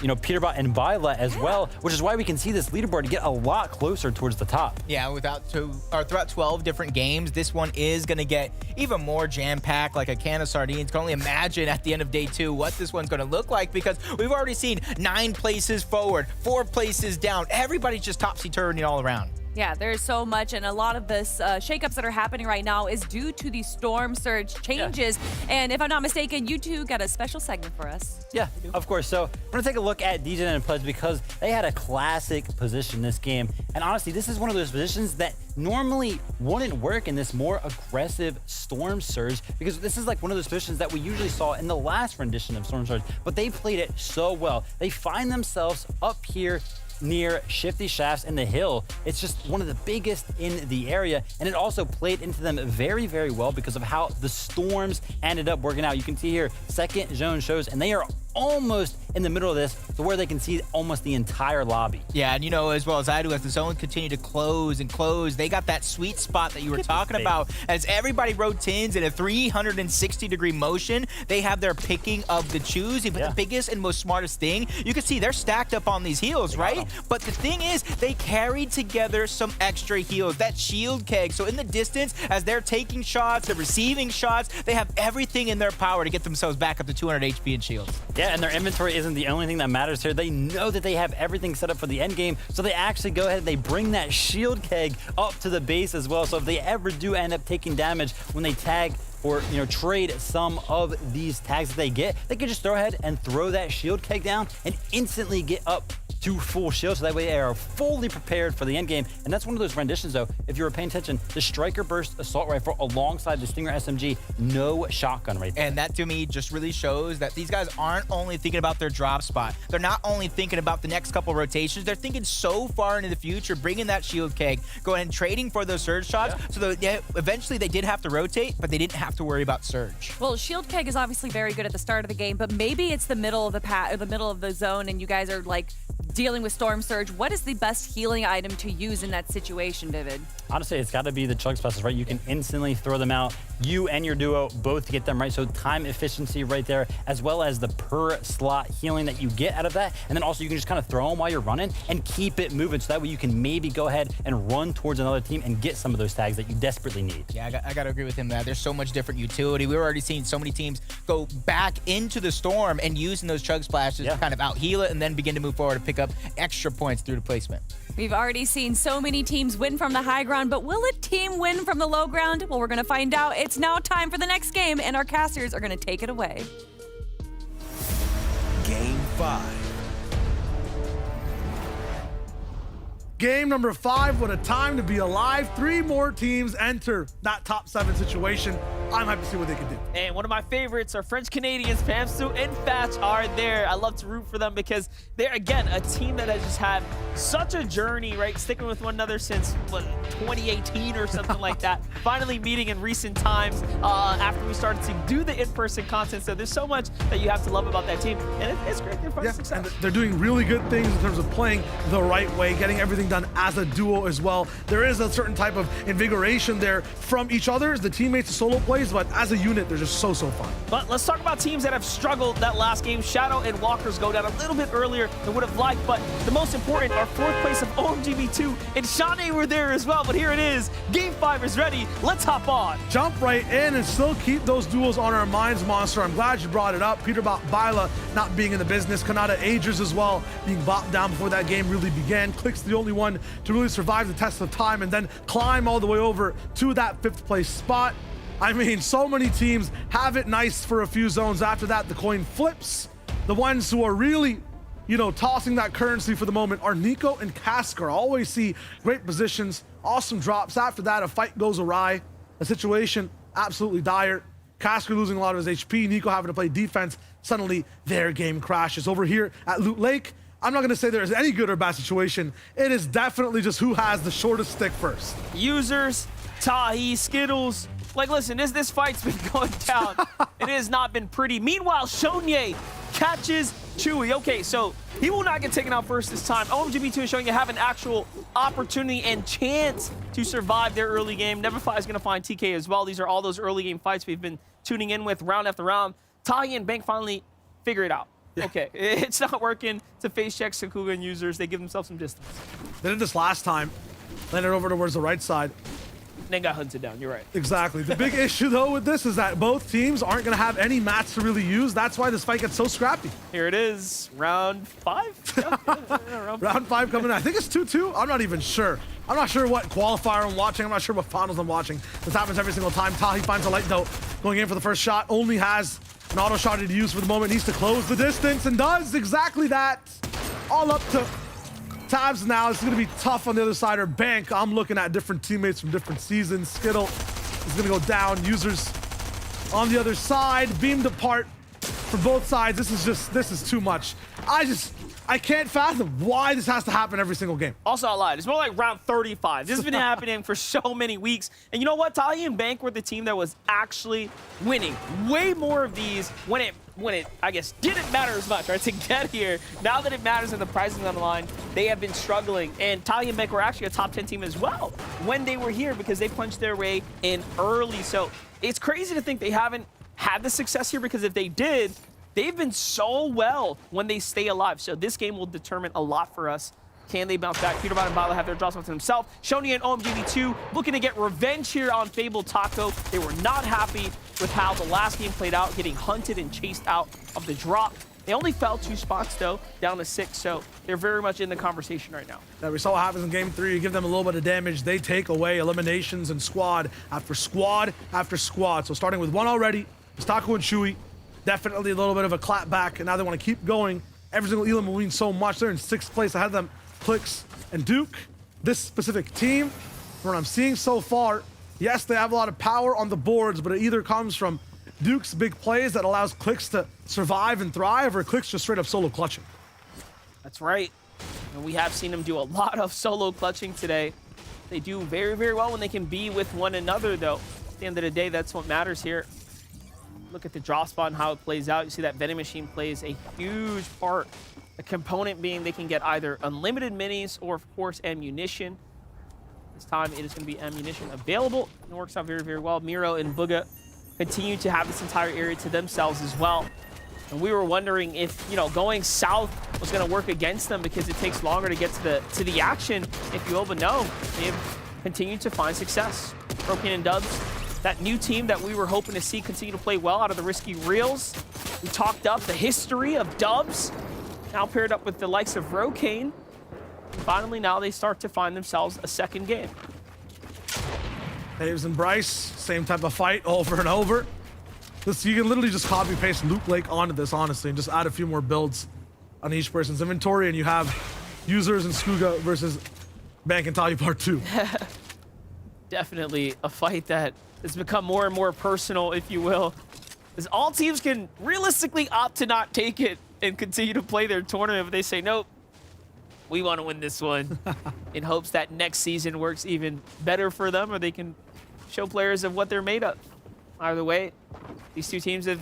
you know, Peterbot and Byla as well, which is why we can see this leaderboard get a lot closer towards the top. Yeah, throughout 12 different games, this one is going to get even more jam-packed, like a can of sardines. Can only imagine at the end of day 2 what this one's going to look like, because we've already seen 9 places forward, 4 places down. Everybody's just topsy-turvy all around. Yeah, there's so much, and a lot of this shakeups that are happening right now is due to the storm surge changes. And if I'm not mistaken, you two got a special segment for us. Yeah, of course. So we're gonna take a look at DJ and Pledge because they had a classic position this game. And honestly, this is one of those positions that normally wouldn't work in this more aggressive Storm Surge, because this is like one of those positions that we usually saw in the last rendition of Storm Surge, but they played it so well. They find themselves up here near Shifty Shafts in the hill. It's just one of the biggest in the area, and it also played into them very, very well because of how the storms ended up working out. You can see here, second zone shows, and they are almost in the middle of this to where they can see almost the entire lobby. Yeah, and you know, as well as I do, as the zone continue to close and close, they got that sweet spot that you were talking about. As everybody rotates in a 360-degree motion, they have their picking of the choose. But the biggest and most smartest thing, you can see they're stacked up on these heals, right? But the thing is, they carried together some extra heals, that shield keg. So in the distance, as they're taking shots, they're receiving shots, they have everything in their power to get themselves back up to 200 HP and shields. Yeah, and their inventory isn't the only thing that matters here. They know that they have everything set up for the end game, so they actually go ahead and they bring that shield keg up to the base as well. So if they ever do end up taking damage when they tag or trade some of these tags that they get, they can just throw ahead and throw that shield keg down and instantly get up to full shield, so that way they are fully prepared for the end game. And that's one of those renditions, though, if you were paying attention, the Striker Burst Assault Rifle alongside the Stinger SMG, no shotgun right there. And that to me just really shows that these guys aren't only thinking about their drop spot, they're not only thinking about the next couple rotations, they're thinking so far into the future, bringing that shield keg, going and trading for those surge shots, so that eventually they did have to rotate, but they didn't have to worry about surge. Well, shield keg is obviously very good at the start of the game, but maybe it's the middle of the path or the middle of the zone, and you guys are like dealing with Storm Surge. What is the best healing item to use in that situation, David? Honestly, it's got to be the chug splashes, right? You can instantly throw them out. You and your duo both get them right. So time efficiency right there, as well as the per slot healing that you get out of that. And then also you can just kind of throw them while you're running and keep it moving. So that way you can maybe go ahead and run towards another team and get some of those tags that you desperately need. Yeah, I got to agree with him that there's so much different utility. We're already seeing so many teams go back into the storm and using those chug splashes to kind of out heal it and then begin to move forward to pick up extra points through the placement. We've already seen so many teams win from the high ground, but will a team win from the low ground? Well, we're going to find out. It's now time for the next game, and our casters are going to take it away. Game 5. Game number 5, what a time to be alive. 3 more teams enter that top 7 situation. I'm hyped to see what they can do. And one of my favorites are French Canadians. Pamsu and Fatch are there. I love to root for them because they're, again, a team that has just had such a journey, right? Sticking with one another since, what, 2018 or something like that. Finally meeting in recent times after we started to do the in-person content. So there's so much that you have to love about that team. And it's great. They're finding success. And they're doing really good things in terms of playing the right way, getting everything done as a duo as well. There is a certain type of invigoration there from each other, the teammates, the solo plays, but as a unit, they're just so fun. But let's talk about teams that have struggled that last game. Shadow and Walkers go down a little bit earlier than would have liked, but the most important, our 4th place of OMGB2 and Shane were there as well. But here it is. Game 5 is ready. Let's hop on. Jump right in and still keep those duels on our minds, Monster. I'm glad you brought it up. Peter Bila not being in the business. Kanata Agers as well, being bopped down before that game really began. Click's the only one to really survive the test of time and then climb all the way over to that 5th place spot. I mean, so many teams have it nice for a few zones. After that, the coin flips. The ones who are really, tossing that currency for the moment are Nico and Kasker. Always see great positions, awesome drops. After that, a fight goes awry. A situation absolutely dire. Kasker losing a lot of his HP, Nico having to play defense. Suddenly, their game crashes. Over here at Loot Lake, I'm not going to say there's any good or bad situation. It is definitely just who has the shortest stick first. Users, Tahi, Skittles. Like, listen, this fight's been going down. It has not been pretty. Meanwhile, Shonye catches Chewy. Okay, so he will not get taken out first this time. OMGB2 is showing you have an actual opportunity and chance to survive their early game. Neverfi is going to find TK as well. These are all those early game fights we've been tuning in with round after round. Tahi and Bank finally figure it out. Yeah. Okay, it's not working to face check Sakuga and Users. They give themselves some distance. They did this last time. Landed over towards the right side. then got hunted down. You're right. Exactly. The big issue, though, with this is that both teams aren't going to have any mats to really use. That's why this fight gets so scrappy. Here it is, round 5. Yeah, round 5 coming in. I think it's 2-2. I'm not even sure. I'm not sure what qualifier I'm watching. I'm not sure what finals I'm watching. This happens every single time. Tahi finds a light, though, going in for the first shot. Only has an auto shot to use for the moment. Needs to close the distance and does exactly that. All up to Tabs now. It's going to be tough on the other side. Or Bank, I'm looking at different teammates from different seasons. Skittle is going to go down. Users on the other side, beamed apart for both sides. This is too much. I can't fathom why this has to happen every single game. Also, I lied. It's more like round 35. This has been happening for so many weeks. And you know what? Tahi and Bank were the team that was actually winning way more of these when it, I guess, didn't matter as much, right? To get here, now that it matters and the prizes on the line, they have been struggling. And Tahi and Bank were actually a top 10 team as well when they were here because they punched their way in early. So it's crazy to think they haven't had the success here because if they did, they've been so well when they stay alive. So this game will determine a lot for us. Can they bounce back? Peterbot and Bala have their drops onto themselves. Shoni and OMGB2 looking to get revenge here on Fable Taco. They were not happy with how the last game played out, getting hunted and chased out of the drop. They only fell 2 spots, though, down to 6, so they're very much in the conversation right now. Yeah, we saw what happens in Game 3. You give them a little bit of damage, they take away eliminations and squad after squad after squad. So starting with 1 already, it's Taco and Chewy. Definitely a little bit of a clap back, and now they want to keep going. Every single Elam will win so much. They're in 6th place ahead of them. Clix and Duke. This specific team, from what I'm seeing so far, yes, they have a lot of power on the boards, but it either comes from Duke's big plays that allows Clix to survive and thrive, or Clix just straight up solo clutching. That's right. And we have seen them do a lot of solo clutching today. They do very, very well when they can be with one another, though. At the end of the day, that's what matters here. Look at the drop spot and how it plays out. You see that vending machine plays a huge part. A component being they can get either unlimited minis or, of course, ammunition. This time, it is going to be ammunition available. It works out very, very well. Miro and Booga continue to have this entire area to themselves as well. And we were wondering if, you know, going south was going to work against them because it takes longer to get to the action, if you will. But no, they've continued to find success. Broken and Dubs, that new team that we were hoping to see continue to play well out of the Risky Reels. We talked up the history of Dubs, now paired up with the likes of Rokane. Finally, now they start to find themselves a second game. Taves and Bryce, same type of fight over and over. This, you can literally just copy paste Luke Lake onto this, honestly, and just add a few more builds on each person's inventory, and you have Users and Skuga versus Bank and Tahi Part 2. Definitely a fight that has become more and more personal, if you will, as all teams can realistically opt to not take it and continue to play their tournament, but they say, nope, we want to win this one in hopes that next season works even better for them, or they can show players of what they're made of. Either way, these two teams have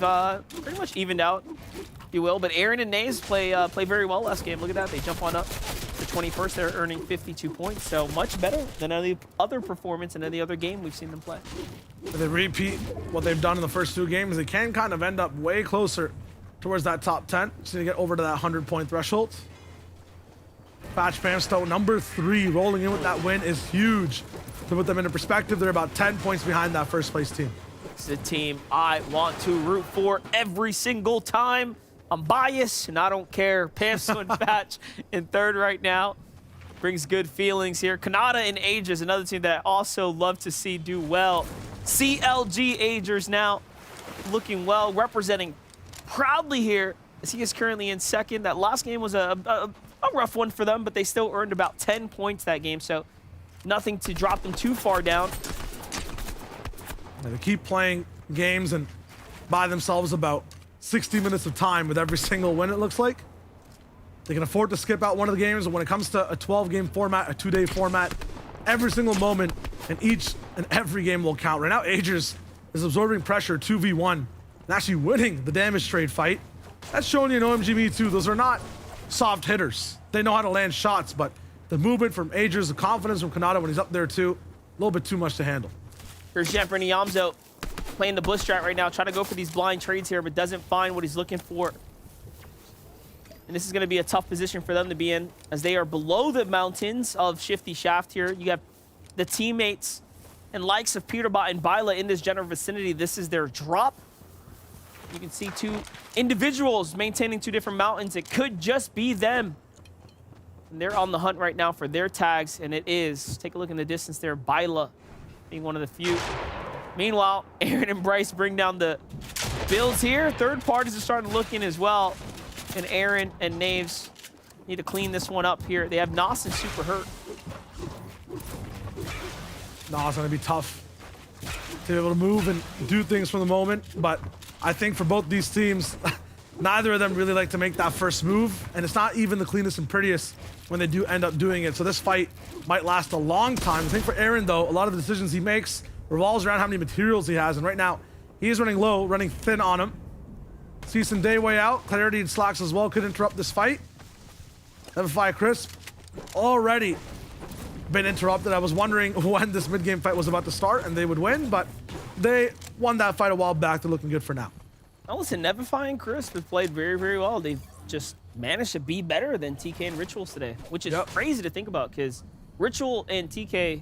pretty much evened out, if you will, but Aaron and Naze play very well last game. Look at that, they jump on up to 21st. They're earning 52 points, so much better than any other performance in any other game we've seen them play. If they repeat what they've done in the first 2 games, they can kind of end up way closer towards that top 10. So you get over to that 100-point threshold. Patch Pamstow, number 3, rolling in with that win is huge. To put them into perspective, they're about 10 points behind that first place team. It's a team I want to root for every single time. I'm biased and I don't care. Pamstow and Patch in 3rd right now. Brings good feelings here. Kanata and Agers, another team that I also love to see do well. CLG Agers now looking well, representing proudly here as he is currently in 2nd. That last game was a rough one for them, but they still earned about 10 points that game, so nothing to drop them too far down. They keep playing games and buy themselves about 60 minutes of time with every single win, it looks like. They can afford to skip out one of the games, and when it comes to a 12-game format, a 2-day format, every single moment in each and every game will count. Right now, Agers is absorbing pressure 2v1 and actually winning the damage trade fight. That's showing you an OMG too. Those are not soft hitters. They know how to land shots, but the movement from Agers, the confidence from Kanata when he's up there too, a little bit too much to handle. Here's Jumper and Eomzo playing the bush strat right now, trying to go for these blind trades here, but doesn't find what he's looking for. And this is going to be a tough position for them to be in, as they are below the mountains of Shifty Shaft here. You have the teammates and likes of Peterbot and Byla in this general vicinity. This is their drop. You can see two individuals maintaining two different mountains. It could just be them. And they're on the hunt right now for their tags, and it is. Take a look in the distance there. Byla being one of the few. Meanwhile, Aaron and Bryce bring down the builds here. Third parties are starting to look in as well. And Aaron and Naves need to clean this one up here. They have Nos super hurt. It's going to be tough to be able to move and do things for the moment, but I think for both these teams, neither of them really like to make that first move, and it's not even the cleanest and prettiest when they do end up doing it. So this fight might last a long time. I think for Aaron, though, a lot of the decisions he makes revolves around how many materials he has, and right now, he is running low, running thin on him. See some day way out. Clarity and Slacks as well could interrupt this fight. Neverfire Crisp already been interrupted. I was wondering when this mid-game fight was about to start and they would win, but they won that fight a while back. They're looking good for now. Oh, listen, Neverfire and Crisp have played very, very well. They've just managed to be better than TK and Rituals today, which is crazy to think about because Ritual and TK,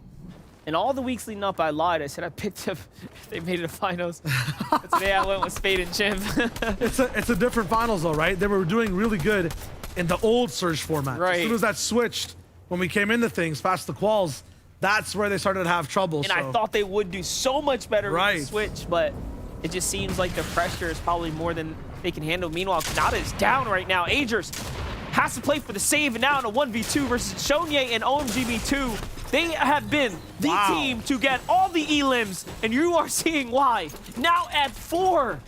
in all the weeks leading up, I lied. I said I picked them if they made it to finals. But today I went with Spade and Chimp. It's a different finals though, right? They were doing really good in the old Surge format. Right. As soon as that switched, when we came into things past the quals, that's where they started to have trouble. And I thought they would do so much better with the switch, but it just seems like the pressure is probably more than they can handle. Meanwhile, Kanata is down right now. Agers has to play for the save, and now in a 1v2 versus Shonye and OMGB2. They have been the team to get all the elims, and you are seeing why. Now at 4.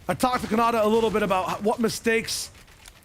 I talked to Kanata a little bit about what mistakes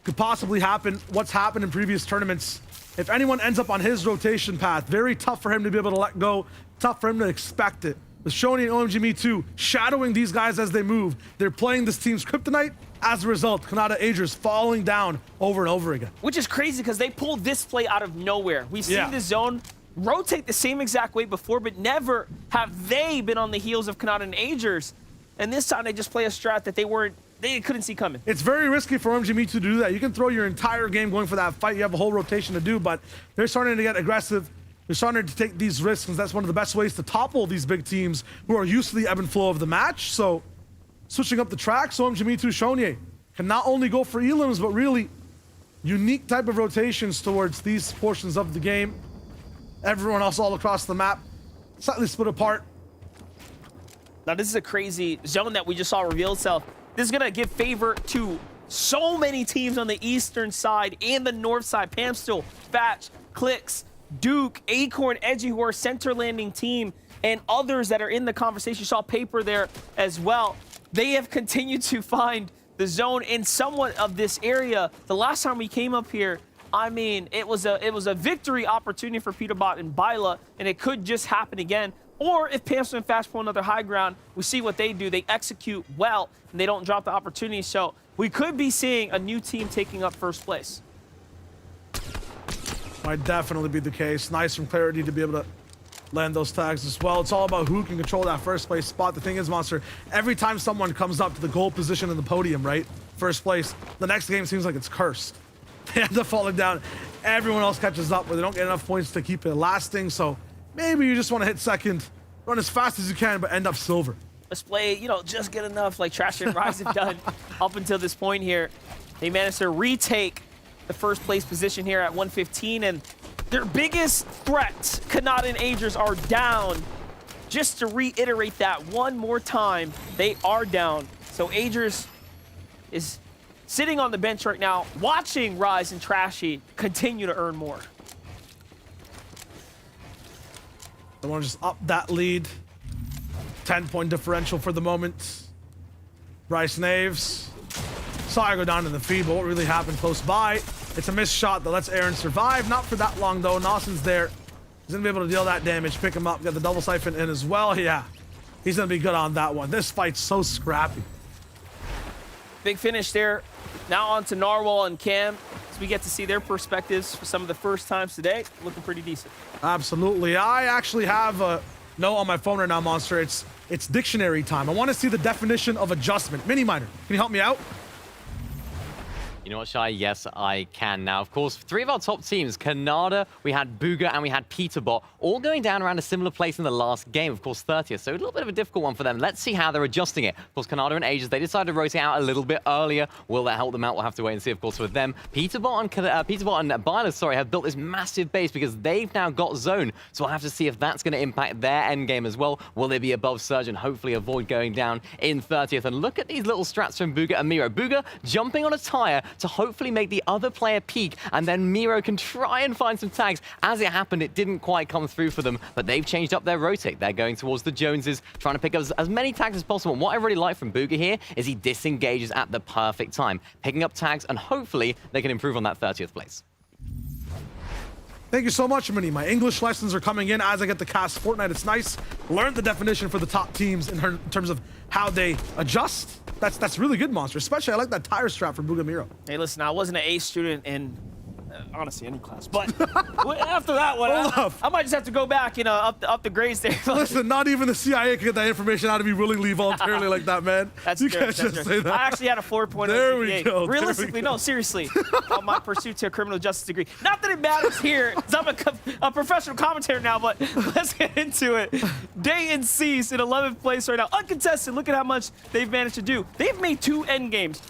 could possibly happen, what's happened in previous tournaments. If anyone ends up on his rotation path, very tough for him to be able to let go, tough for him to expect it. With Shonye and OMGB2 shadowing these guys as they move, they're playing this team's kryptonite. As a result, Kanata Agers falling down over and over again. Which is crazy because they pulled this play out of nowhere. We've seen this zone rotate the same exact way before, but never have they been on the heels of Kanata and Agers. And this time they just play a strat that they couldn't see coming. It's very risky for OMGB2 to do that. You can throw your entire game going for that fight. You have a whole rotation to do, but they're starting to get aggressive. They're starting to take these risks, and that's one of the best ways to topple these big teams who are used to the ebb and flow of the match. So switching up the tracks, OMGB2 Shonye can not only go for elims, but really unique type of rotations towards these portions of the game. Everyone else all across the map, slightly split apart. Now this is a crazy zone that we just saw reveal itself. This is gonna give favor to so many teams on the eastern side and the north side. Pamsteel, Batch, Clicks, Duke, Acorn, Edgy Horse, Center Landing Team, and others that are in the conversation. You saw Paper there as well. They have continued to find the zone in somewhat of this area. The last time we came up here, I mean, it was a victory opportunity for Peterbot and Byla, and it could just happen again. Or if Pamsteel and Fast pull another high ground, we see what they do. They execute well, and they don't drop the opportunity. So we could be seeing a new team taking up first place. Might definitely be the case. Nice from Clarity to be able to land those tags as well. It's all about who can control that first place spot. The thing is, Monster, every time someone comes up to the goal position in the podium, right? First place, the next game seems like it's cursed. They end up falling down. Everyone else catches up, but they don't get enough points to keep it lasting. So maybe you just want to hit second, run as fast as you can, but end up silver. Let's play, just get enough like Trash and Rise have done up until this point here. They managed to retake the first place position here at 115, and their biggest threats, Kanata and Agers, are down. Just to reiterate that one more time, they are down. So Agers is sitting on the bench right now, watching Rise and Trashy continue to earn more. They want to just up that lead. 10-point differential for the moment. Bryce Naves saw it go down in the feed, but what really happened close by? It's a missed shot that lets Aaron survive. Not for that long, though. Nawson's there. He's going to be able to deal that damage, pick him up, get the double siphon in as well. Yeah, he's going to be good on that one. This fight's so scrappy. Big finish there. Now on to Narwhal and Cam, as we get to see their perspectives for some of the first times today. Looking pretty decent. Absolutely. I actually have a note on my phone right now, Monster. It's dictionary time. I want to see the definition of adjustment. Mini Miner, can you help me out? You know what, Shai? Yes, I can. Now, of course, 3 of our top teams, Canada, we had Booga, and we had Peterbot, all going down around a similar place in the last game, of course, 30th. So a little bit of a difficult one for them. Let's see how they're adjusting it. Of course, Canada and Ages, they decided to rotate out a little bit earlier. Will that help them out? We'll have to wait and see, of course, with them. Peterbot and Byler, sorry, have built this massive base because they've now got zone. So we'll have to see if that's going to impact their end game as well. Will they be above Surge and hopefully avoid going down in 30th? And look at these little strats from Booga and Miro. Booga jumping on a tire to hopefully make the other player peek, and then Miro can try and find some tags. As it happened, it didn't quite come through for them, but they've changed up their rotate. They're going towards the Joneses, trying to pick up as many tags as possible. And what I really like from Booga here is he disengages at the perfect time, picking up tags, and hopefully they can improve on that 30th place. Thank you so much, Mini. My English lessons are coming in as I get to cast Fortnite. It's nice. Learn the definition for the top teams in terms of how they adjust. That's really good, Monster. Especially, I like that tire strap from Booga Miro. Hey, listen, I wasn't an A student in, honestly, any class. But after that one, I might just have to go back, you know, up the grades there. Listen, not even the CIA can get that information out of me willingly, voluntarily like that, man. You can't just say that. I actually had a 4.0 There we GPA. go. Realistically, no, seriously. On my pursuit to a criminal justice degree. Not that it matters here, because I'm a professional commentator now, but let's get into it. Day and Cease in 11th place right now. Uncontested, look at how much they've managed to do. They've made 2 end games.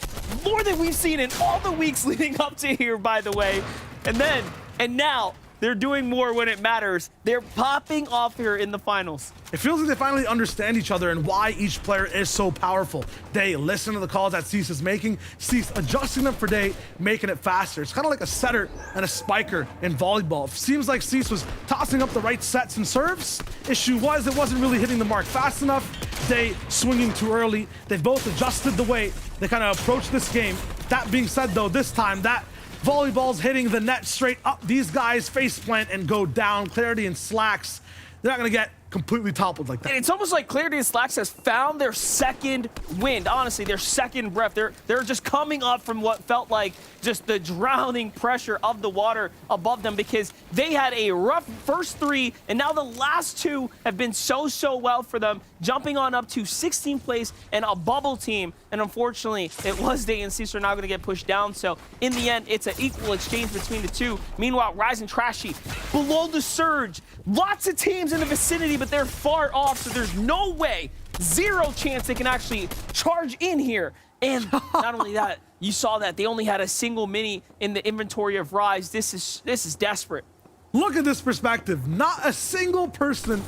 More than we've seen in all the weeks leading up to here, by the way. And now, they're doing more when it matters. They're popping off here in the finals. It feels like they finally understand each other and why each player is so powerful. They listen to the calls that Cease is making, Cease adjusting them for Day, making it faster. It's kind of like a setter and a spiker in volleyball. It seems like Cease was tossing up the right sets and serves. Issue was it wasn't really hitting the mark fast enough. Day swinging too early. They've both adjusted the way they kind of approach this game. That being said, though, this time that volleyball's hitting the net straight up. These guys faceplant and go down. Clarity and Slacks, they're not going to get completely toppled like that. And it's almost like Clarity and Slacks has found their second wind. Honestly, their second breath. They're just coming up from what felt like just the drowning pressure of the water above them, because they had a rough first 3, and now the last 2 have been so well for them, jumping on up to 16th place and a bubble team. And unfortunately, it was Day and Cease are now going to get pushed down. So in the end, it's an equal exchange between the 2. Meanwhile, Rise and Trashy below the Surge. Lots of teams in the vicinity, but they're far off, so there's no way, 0 chance they can actually charge in here. And not only that, you saw that they only had a single mini in the inventory of Rise. This is desperate. Look at this perspective. Not a single person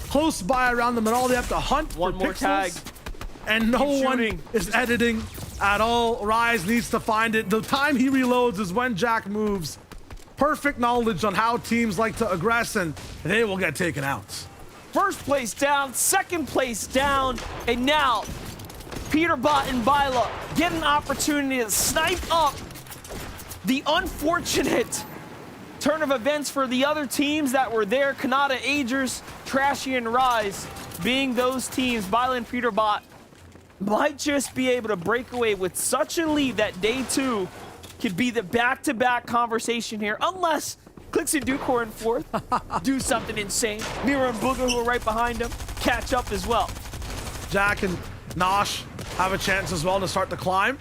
close by around them at all. They have to hunt one for more pixels, tag, and no one is editing at all. Rise needs to find it. The time he reloads is when Jack moves. Perfect knowledge on how teams like to aggress, and they will get taken out. First place down, second place down, and now Peterbot and Byla get an opportunity to snipe up the unfortunate turn of events for the other teams that were there. Canada, Agers, Trashy, and Rise being those teams. Byla and Peterbot might just be able to break away with such a lead that day 2 could be the back-to-back conversation here, unless Clix and Dukor in 4th do something insane. Mira and Booga, who are right behind him, catch up as well. Jack and Nosh have a chance as well to start the climb.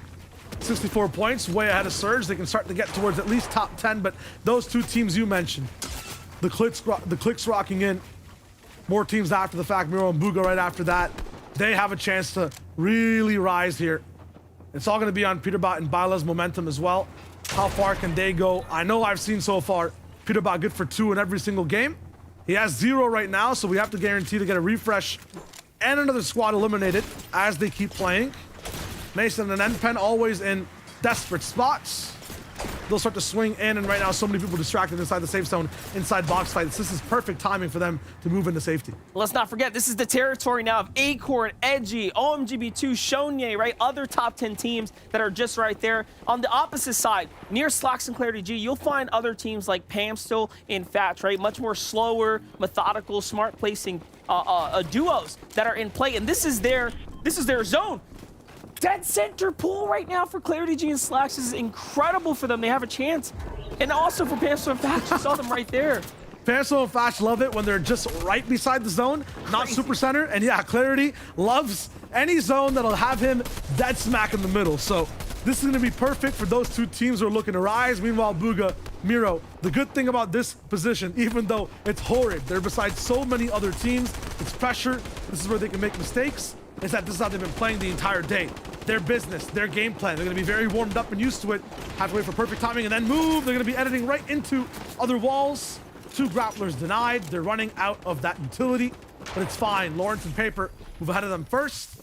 64 points, way ahead of Surge. They can start to get towards at least top 10, but those 2 teams you mentioned, the Clix rocking in, more teams after the fact, Miro and Booga right after that, they have a chance to really rise here. It's all going to be on Peterbot and Byla's momentum as well. How far can they go? I know I've seen so far Peterbot good for 2 in every single game. He has 0 right now, so we have to guarantee to get a refresh and another squad eliminated as they keep playing. Mason and Npen always in desperate spots. They'll start to swing in, and right now so many people distracted inside the safe zone, inside box fights. This is perfect timing for them to move into safety. Let's not forget, this is the territory now of Acorn, Edgy, OMGB2, Shonye, right? Other top 10 teams that are just right there. On the opposite side, near Slacks and Clarity G, you'll find other teams like Pamstill and Fats, right? Much more slower, methodical, smart placing duos that are in play, and this is their zone. Dead center pool right now for Clarity G and Slacks is incredible for them. They have a chance. And also for Pamstill and Fats, you saw them right there. Pamstill and Fats love it when they're just right beside the zone, not super center. And yeah, Clarity loves any zone that'll have him dead smack in the middle. So This is going to be perfect for those two teams who are looking to rise. Meanwhile, Bugha, Miro, the good thing about this position, even though it's horrid, they're beside so many other teams, it's pressure. This is where they can make mistakes. Is that this is how they've been playing the entire day. Their business, their game plan. They're going to be very warmed up and used to it. Have to wait for perfect timing and then move. They're going to be editing right into other walls. 2 grapplers denied. They're running out of that utility, but it's fine. Lawrence and Paper move ahead of them first.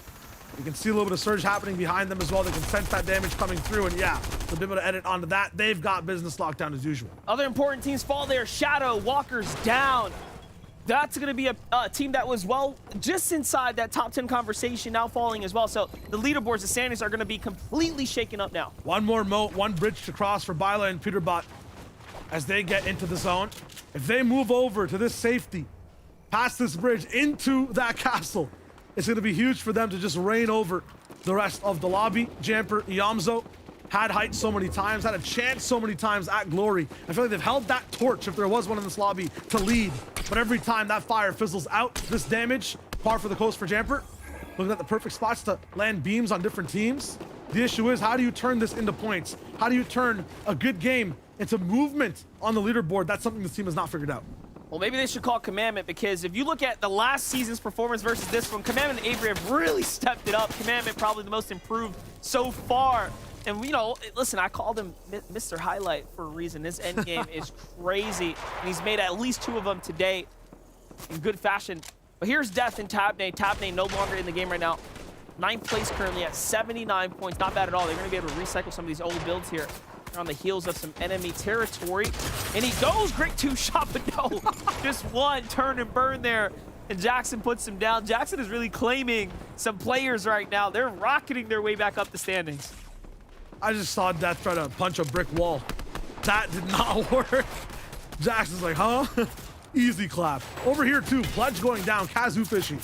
You can see a little bit of surge happening behind them as well. They can sense that damage coming through, and yeah, they'll be able to edit onto that. They've got business locked down as usual. Other important teams fall there. Shadow, Walker's down. That's going to be a team that was, well, just inside that top 10 conversation, now falling as well. So the leaderboards, the standings are going to be completely shaken up now. One more moat, one bridge to cross for Byla and Peterbot as they get into the zone. If they move over to this safety, past this bridge into that castle, it's going to be huge for them to just reign over the rest of the lobby. Jamper, Eomzo had height so many times, had a chance so many times at glory. I feel like they've held that torch, if there was one in this lobby, to lead. But every time that fire fizzles out, this damage, par for the coast for Jamper. Looking at the perfect spots to land beams on different teams. The issue is, how do you turn this into points? How do you turn a good game into movement on the leaderboard? That's something this team has not figured out. Well, maybe they should call Commandment, because if you look at the last season's performance versus this one, Commandment and Avery have really stepped it up. Commandment probably the most improved so far. And, you know, listen, I called him Mr. Highlight for a reason. This end game is crazy, and he's made at least 2 of them today in good fashion. But here's Death and Tabney. Tabney no longer in the game right now. 9th place currently at 79 points. Not bad at all. They're going to be able to recycle some of these old builds here. On the heels of some enemy territory, and he goes great 2-shot, but no, just one turn and burn there, and Jackson puts him down. Jackson is really claiming some players right now. They're rocketing their way back up the standings. I just saw Death try to punch a brick wall. That did not work. Jackson's like, huh? Easy clap. Over here too, Pledge going down, Kazoo Fishy.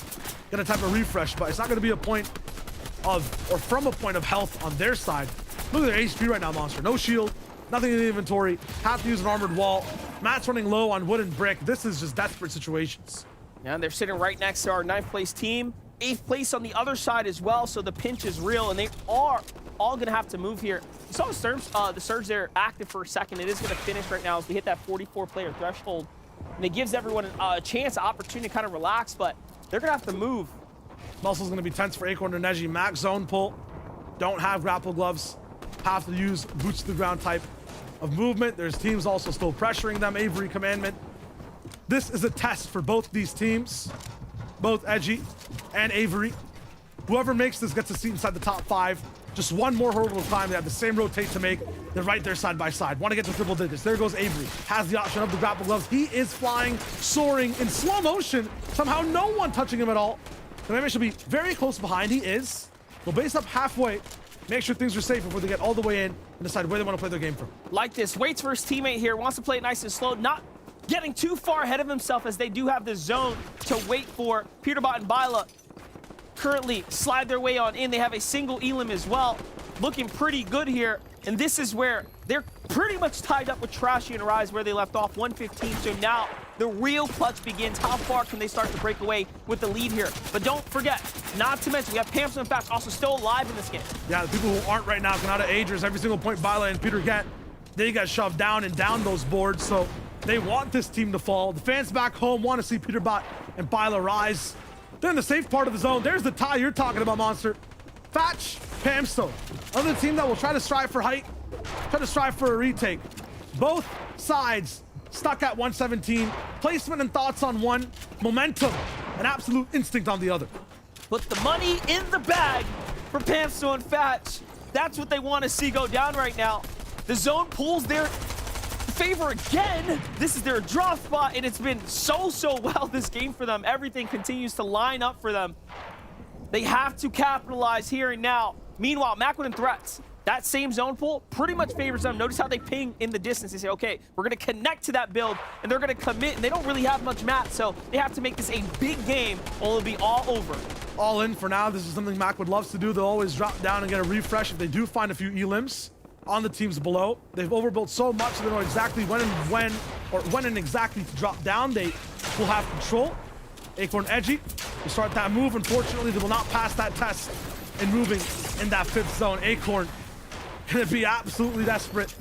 Gonna type a refresh, but it's not gonna be a point of, or from a point of health on their side. Look at their HP right now, Monster. No shield, nothing in the inventory. Have to use an armored wall. Matt's running low on wood and brick. This is just desperate situations. Yeah, and they're sitting right next to our 9th place team. 8th place on the other side as well, so the pinch is real, and they are all gonna have to move here. You saw the surge there active for a second. It is gonna finish right now as we hit that 44-player threshold. And it gives everyone a chance, an opportunity to kind of relax, but they're gonna have to move. Muscle's gonna be tense for Acorn and Neji. Max zone pull. Don't have grapple gloves. Have to use boots to the ground type of movement. There's teams also still pressuring them. Avery, Commandment. This is a test for both these teams, both Edgy and Avery. Whoever makes this gets a seat inside the top 5. Just one more hurdle of time. They have the same rotate to make. They're right there side by side. Want to get to triple digits. There goes Avery. Has the option of the grapple gloves. He is flying, soaring in slow motion. Somehow no one touching him at all. Commandment should be very close behind. He is. They'll base up halfway. Make sure things are safe before they get all the way in and decide where they want to play their game from. Like this, waits for his teammate here, wants to play it nice and slow, not getting too far ahead of himself, as they do have the zone to wait for. Peterbot and Byla currently slide their way on in. They have a single Elim as well, looking pretty good here. And this is where they're pretty much tied up with Trashy and Rise where they left off, 115. So now the real clutch begins. How far can they start to break away with the lead here? But don't forget, not to mention, we have Pamson, in fact, also still alive in this game. Yeah, the people who aren't right now, Kanata Agers, every single point Byla and Peter get, they got shoved down and down those boards. So they want this team to fall. The fans back home want to see Peterbot and Byla rise. They're in the safe part of the zone. There's the tie you're talking about, Monster. Thatch, Pamstone, another team that will try to strive for height, try to strive for a retake. Both sides stuck at 117. Placement and thoughts on one. Momentum and absolute instinct on the other. Put the money in the bag for Pamstone and Thatch. That's what they want to see go down right now. The zone pulls their favor again. This is their draw spot, and it's been so well this game for them. Everything continues to line up for them. They have to capitalize here and now. Meanwhile, Macklin and Threats, that same zone pull pretty much favors them. Notice how they ping in the distance. They say, okay, we're going to connect to that build, and they're going to commit, and they don't really have much mat, so they have to make this a big game, or it'll be all over. All in for now. This is something Mac would love to do. They'll always drop down and get a refresh if they do find a few elims on the teams below. They've overbuilt so much so they know exactly when and exactly to drop down. They will have control. Acorn Edgy will start that move. Unfortunately, they will not pass that test in moving in that 5th zone. Acorn gonna be absolutely desperate.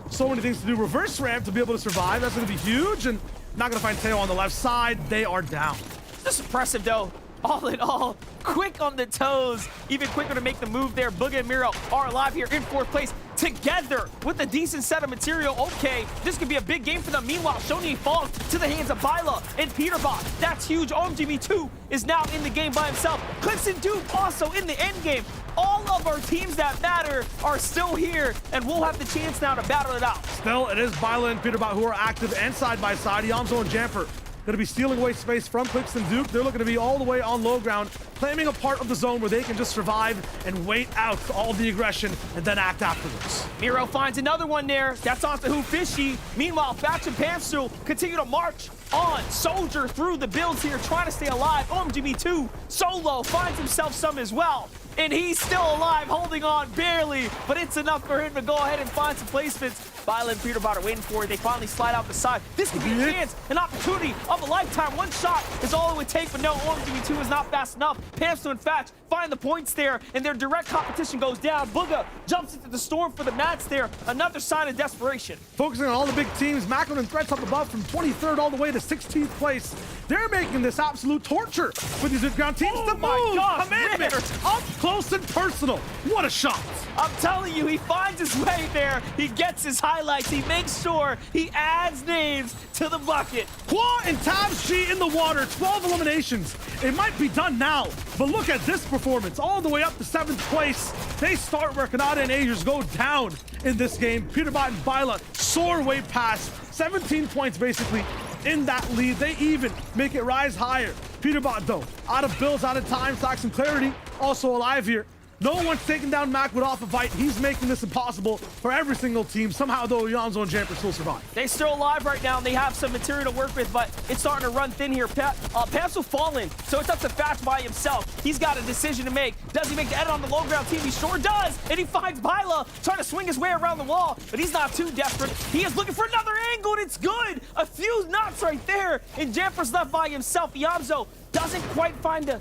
So many things to do. Reverse ramp to be able to survive. That's gonna be huge, and not gonna find Teo on the left side. They are down. Just impressive though. All in all, quick on the toes, even quicker to make the move there. Booga and Miro are alive here in 4th place together with a decent set of material. Okay, this could be a big game for them. Meanwhile, Shoni falls to the hands of Byla and Peterbot. That's huge. OMGB2 is now in the game by himself. Clips and Duke also in the end game. All of our teams that matter are still here, and we'll have the chance now to battle it out. Still, it is Byla and Peterbot who are active and side by side. Eomzo and Jamper going to be stealing away space from Clix and Duke. They're looking to be all the way on low ground, claiming a part of the zone where they can just survive and wait out all the aggression and then act afterwards. Miro finds another one there. That's off the Who Fishy. Meanwhile, Thatch and Pamstu continue to march on. Soldier through the builds here, trying to stay alive. OMGB2 solo finds himself some as well. And he's still alive, holding on barely, but it's enough for him to go ahead and find some placements. Byla and Peterbot are waiting for it. They finally slide out the side. This could be a chance, an opportunity of a lifetime. One shot is all it would take, but no, OMGB2 is not fast enough. Pamstu and Thatch find the points there, and their direct competition goes down. Booga jumps into the storm for the mats there. Another sign of desperation. Focusing on all the big teams, Macklin and Threats up above from 23rd all the way to 16th place. They're making this absolute torture for these ground teams to move. gosh, Commitment up close and personal. What a shot. I'm telling you, he finds his way there. He gets his highlights. He makes sure he adds names to the bucket. Claw and Tabs G in the water, 12 eliminations. It might be done now, but look at this performance. All the way up to 7th place. They start where Kanata and Azers go down in this game. Peterbot and Byla soar way past 17 points basically in that lead. They even make it rise higher. Peterbot though, out of builds, out of time, Stacks and Clarity also alive here. No one's taking down Macwood off a fight. He's making this impossible for every single team. Somehow, though, Eomzo and Jamper still survive. They're still alive right now, and they have some material to work with, but it's starting to run thin here. Pam's will fall in, so it's up to Thatch by himself. He's got a decision to make. Does he make the edit on the low ground team? He sure does, and he finds Byla trying to swing his way around the wall, but he's not too desperate. He is looking for another angle, and it's good. A few knots right there, and Jamper's left by himself. Eomzo doesn't quite find a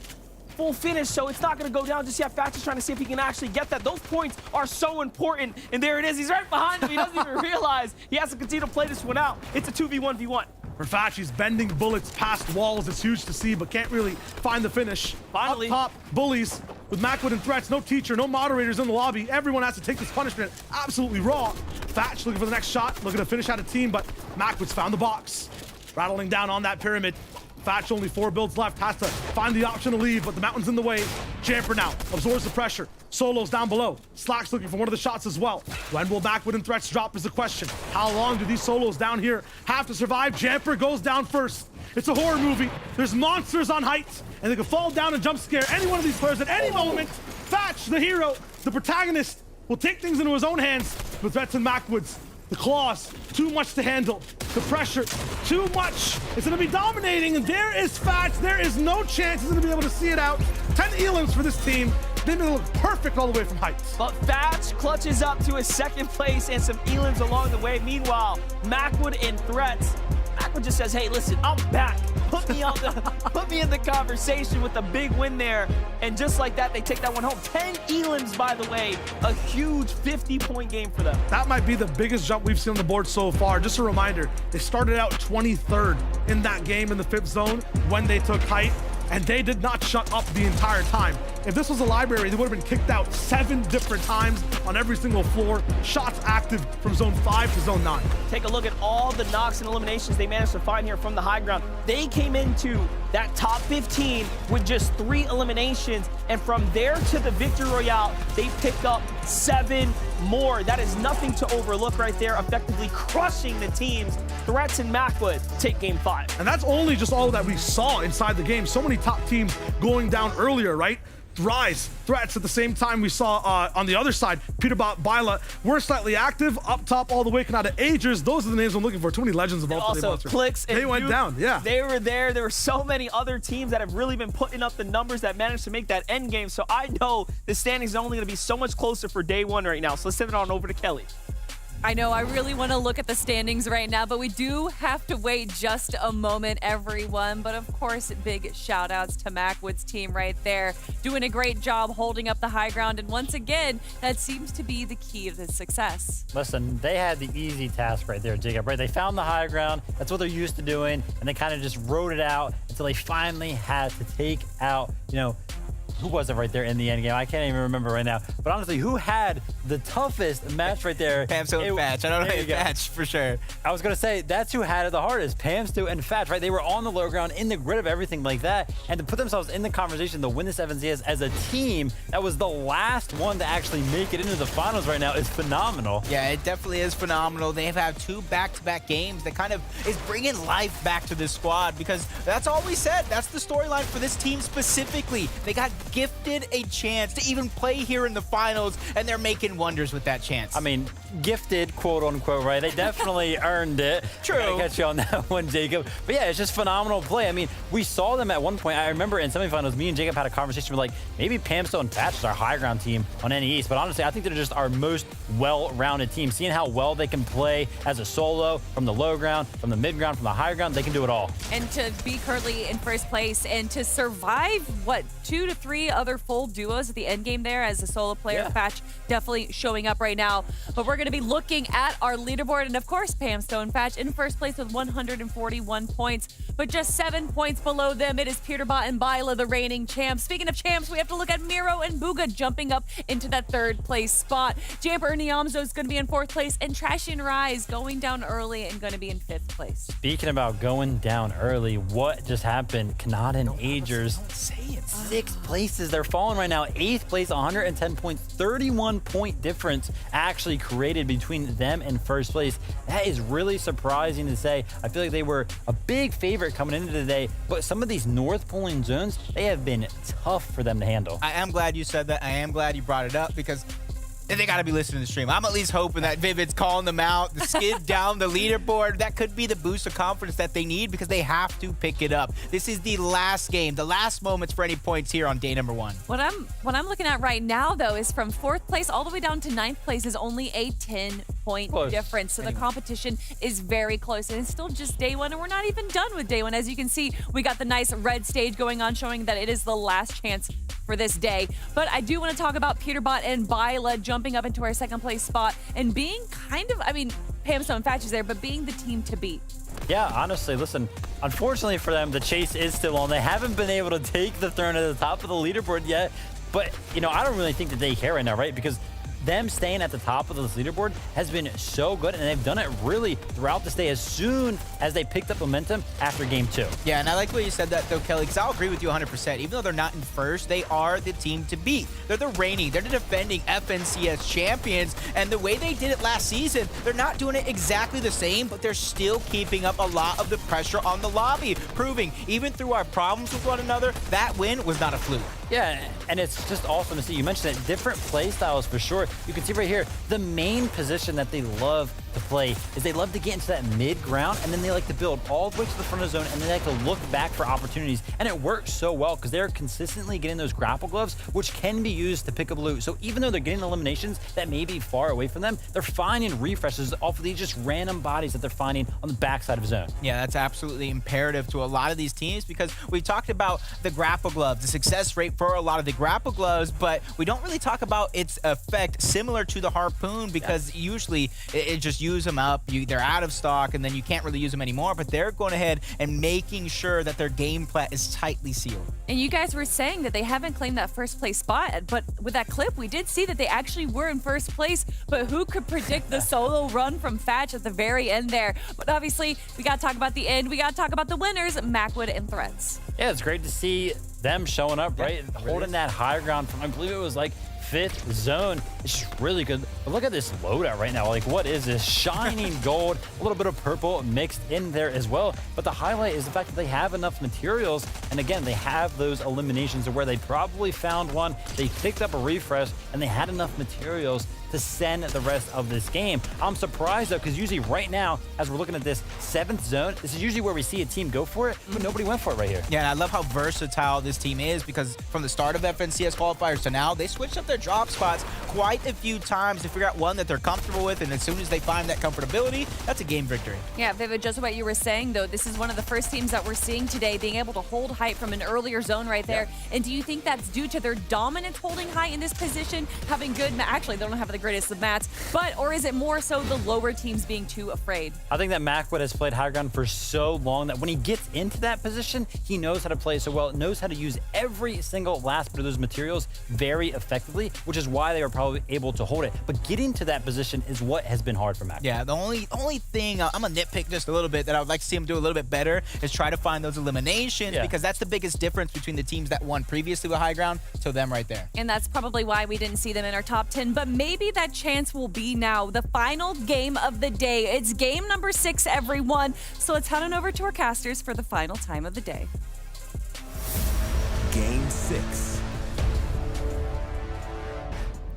full finish, so it's not going to go down just yet. Thatch is trying to see if he can actually get that. Those points are so important, and there it is. He's right behind him. He doesn't even realize he has to continue to play this one out. It's a 2v1v1. For Thatch, he's bending bullets past walls. It's huge to see, but can't really find the finish. Finally. Up top, bullies with Macwood and Threats. No teacher, no moderators in the lobby. Everyone has to take this punishment absolutely raw. Thatch looking for the next shot, looking to finish out a team, but Macwood's found the box. Rattling down on that pyramid. Thatch, only 4 builds left, has to find the option to leave, but the mountain's in the way. Jamper now absorbs the pressure. Solo's down below. Slack's looking for one of the shots as well. When will Macwood and Threats drop is the question. How long do these solos down here have to survive? Jamper goes down first. It's a horror movie. There's monsters on heights, and they can fall down and jump scare any one of these players at any moment. Thatch, the hero, the protagonist, will take things into his own hands with Threats and Macwoods. The claws, too much to handle. The pressure, too much. It's gonna be dominating, and there is Thatch. There is no chance he's gonna be able to see it out. 10 elims for this team. They may look perfect all the way from heights. But Thatch clutches up to his 2nd place and some elims along the way. Meanwhile, Macwood and Threats. Macwood just says, hey, listen, I'm back. Put me in the conversation with a big win there. And just like that, they take that one home. 10 elims, by the way. A huge 50-point game for them. That might be the biggest jump we've seen on the board so far. Just a reminder, they started out 23rd in that game in the 5th zone when they took height, and they did not shut up the entire time. If this was a library, they would have been kicked out 7 different times on every single floor. Shots active from zone 5 to zone 9. Take a look at all the knocks and eliminations they managed to find here from the high ground. They came into that top 15 with just 3 eliminations, and from there to the Victory Royale, they picked up 7 more. That is nothing to overlook right there, effectively crushing the teams. Threats and Macwood take game 5. And that's only just all that we saw inside the game. So many top teams going down earlier, right? Rise, Threats at the same time we saw on the other side, Peterbot, Byla were slightly active, up top all the way, Kanata, Agers. Those are the names I'm looking for. Too many legends of all also monsters. Clicks and they went Duke, down, yeah. They were there. There were so many other teams that have really been putting up the numbers that managed to make that end game. So I know the standings are only going to be so much closer for day 1 right now. So let's send it on over to Kelly. I know, I really want to look at the standings right now, but we do have to wait just a moment, everyone. But of course, big shout outs to Macwood's team right there, doing a great job holding up the high ground. And once again, that seems to be the key to success. Listen, they had the easy task right there, Jacob, right? They found the high ground. That's what they're used to doing. And they kind of just rode it out until they finally had to take out, who was it right there in the end game? I can't even remember right now. But honestly, who had the toughest match right there? Pamsto and Fatch. I don't know Fatch for sure. I was going to say, that's who had it the hardest. Pamsto and Fatch, right? They were on the low ground, in the grid of everything like that. And to put themselves in the conversation to win this FNCS as a team, that was the last one to actually make it into the finals right now, is phenomenal. Yeah, it definitely is phenomenal. They have had 2 back-to-back games that kind of is bringing life back to this squad, because that's all we said. That's the storyline for this team specifically. They got gifted a chance to even play here in the finals, and they're making wonders with that chance. I mean, gifted, quote unquote, right? They definitely earned it. True. I got you on that one, Jacob. But yeah, it's just phenomenal play. I mean, we saw them at one point. I remember in semifinals, me and Jacob had a conversation with like, maybe Pamsto and Fatch is our high ground team on NAE East. But honestly, I think they're just our most well-rounded team. Seeing how well they can play as a solo, from the low ground, from the mid ground, from the high ground, they can do it all. And to be currently in first place and to survive, 2 to 3 other full duos at the end game there as a solo player. Fatch definitely showing up right now. But we're going to be looking at our leaderboard, and of course, Pamsto and Fatch in first place with 141 points. But just 7 points below them, it is Peterbot and Byla, the reigning champs. Speaking of champs, we have to look at Miro and Booga jumping up into that 3rd place spot. Jamper and Eomzo is going to be in 4th place, and Trash and Rise going down early and going to be in 5th place. Speaking about going down early, what just happened? Kanata and Agers, 6 places. They're falling right now. 8th place, 110 points, 31 point difference actually created between them and first place. That is really surprising to say. I feel like they were a big favorite coming into today, but some of these north pulling zones, they have been tough for them to handle. I am glad you said that. I am glad you brought it up, because they got to be listening to the stream. I'm at least hoping that Vivid's calling them out, the skid down the leaderboard. That could be the boost of confidence that they need, because they have to pick it up. This is the last game, the last moments for any points here on day number 1. What I'm looking at right now, though, is from 4th place all the way down to 9th place is only a 10-point difference. So the competition is very close, and it's still just day 1, and we're not even done with day 1. As you can see, we got the nice red stage going on, showing that it is the last chance for this day. But I do want to talk about Peterbot and Byla jumping up into our 2nd place spot and being kind of, Pamsto and Fatch is there, but being the team to beat. Yeah, honestly, listen, unfortunately for them, the chase is still on. They haven't been able to take the throne at the top of the leaderboard yet. But, I don't really think that they care right now, right? Because them staying at the top of this leaderboard has been so good, and they've done it really throughout this day as soon as they picked up momentum after game 2. Yeah, and I like the way you said that, though, Kelly, because I'll agree with you 100%. Even though they're not in first, they are the team to beat. They're the reigning, they're the defending FNCS champions, and the way they did it last season, they're not doing it exactly the same, but they're still keeping up a lot of the pressure on the lobby, proving even through our problems with one another, that win was not a fluke. Yeah, and it's just awesome to see. You mentioned it, different play styles for sure. You can see right here, the main position that they love to play is they love to get into that mid ground, and then they like to build all the way to the front of the zone, and they like to look back for opportunities. And it works so well because they're consistently getting those grapple gloves, which can be used to pick up loot. So even though they're getting eliminations that may be far away from them, they're finding refreshes off of these just random bodies that they're finding on the backside of zone. Yeah, that's absolutely imperative to a lot of these teams, because we talked about the grapple gloves, the success rate for a lot of the grapple gloves, but we don't really talk about its effect similar to the harpoon, because usually it just use them up, they're out of stock, and then you can't really use them anymore. But they're going ahead and making sure that their game plan is tightly sealed. And you guys were saying that they haven't claimed that first place spot, but with that clip, we did see that they actually were in first place. But who could predict the solo run from Fatch at the very end there? But obviously, we got to talk about the end. We got to talk about the winners, Macwood and Threads. Yeah, it's great to see them showing up, right? Holding that high ground from, I believe it was like 5th zone. It's just really good. But look at this loadout right now. Like, what is this? Shining gold, a little bit of purple mixed in there as well. But the highlight is the fact that they have enough materials. And again, they have those eliminations where they probably found one, they picked up a refresh, and they had enough materials to send the rest of this game. I'm surprised though, because usually right now, as we're looking at this 7th zone, this is usually where we see a team go for it, but nobody went for it right here. Yeah, and I love how versatile this team is, because from the start of FNCS qualifiers to now, they switched up their drop spots quite a few times to figure out one that they're comfortable with, and as soon as they find that comfortability, that's a game victory. Yeah, Vivid, just what you were saying though, this is one of the first teams that we're seeing today being able to hold height from an earlier zone right there. Yeah. And do you think that's due to their dominance holding height in this position, having good, actually they don't have the greatest of mats, but, or is it more so the lower teams being too afraid? I think that Macwood has played high ground for so long that when he gets into that position, he knows how to play so well, knows how to use every single last bit of those materials very effectively, which is why they were probably able to hold it. But getting to that position is what has been hard for Macwood. Yeah, the only thing, I'm gonna nitpick just a little bit that I would like to see him do a little bit better is try to find those eliminations, because that's the biggest difference between the teams that won previously with high ground to them right there. And that's probably why we didn't see them in our top 10, but maybe that chance will be now. The final game of the day. It's game number 6, everyone. So let's head on over to our casters for the final time of the day. Game 6.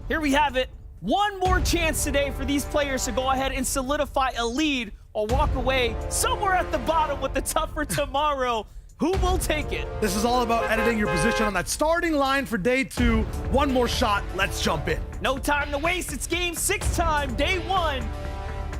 Here we have it. One more chance today for these players to go ahead and solidify a lead or walk away somewhere at the bottom with the tougher tomorrow. Who will take it? This is all about editing your position on that starting line for day 2. One more shot. Let's jump in. No time to waste. It's game 6 time, day 1.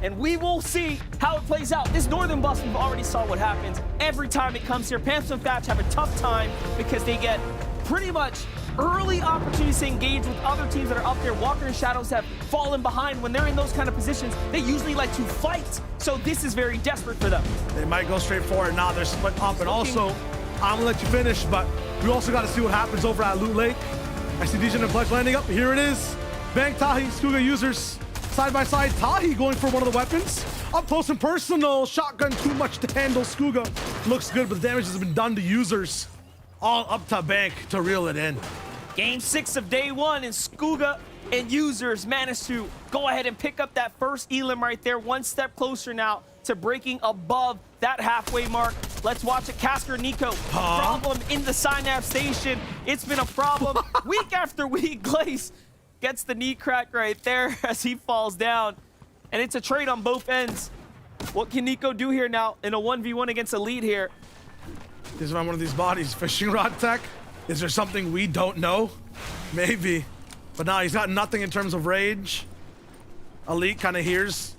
And we will see how it plays out. This Northern bus, we've already saw what happens every time it comes here. Pamps and Thatch have a tough time because they get pretty much early opportunities to engage with other teams that are up there. Walker and Shadows have fallen behind. When they're in those kind of positions, they usually like to fight. So this is very desperate for them. They might go straight for it. Now they're split up. And also, I'm gonna let you finish, but we also got to see what happens over at Loot Lake. I see Dijon and Pledge landing up. Here it is. Bang Tahi, Skuga users. Side by side, Tahi going for one of the weapons. Up close and personal. Shotgun too much to handle. Skuga looks good, but the damage has been done to users. All up to Bank to reel it in. Game 6 of day 1, and Skuga and users managed to go ahead and pick up that first elim right there. One step closer now to breaking above that halfway mark. Let's watch it. Casker Nico, problem in the Synapse station. It's been a problem week after week. Glaze gets the knee crack right there as he falls down. And it's a trade on both ends. What can Nico do here now in a 1v1 against a lead here? Is on one of these bodies. Fishing rod tech? Is there something we don't know? Maybe. But now he's got nothing in terms of rage. Elite kind of hears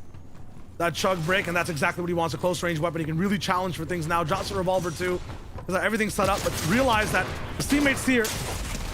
that chug break, and that's exactly what he wants, a close range weapon. He can really challenge for things now. Drops a revolver too. Everything's set up, but realize that his teammates here.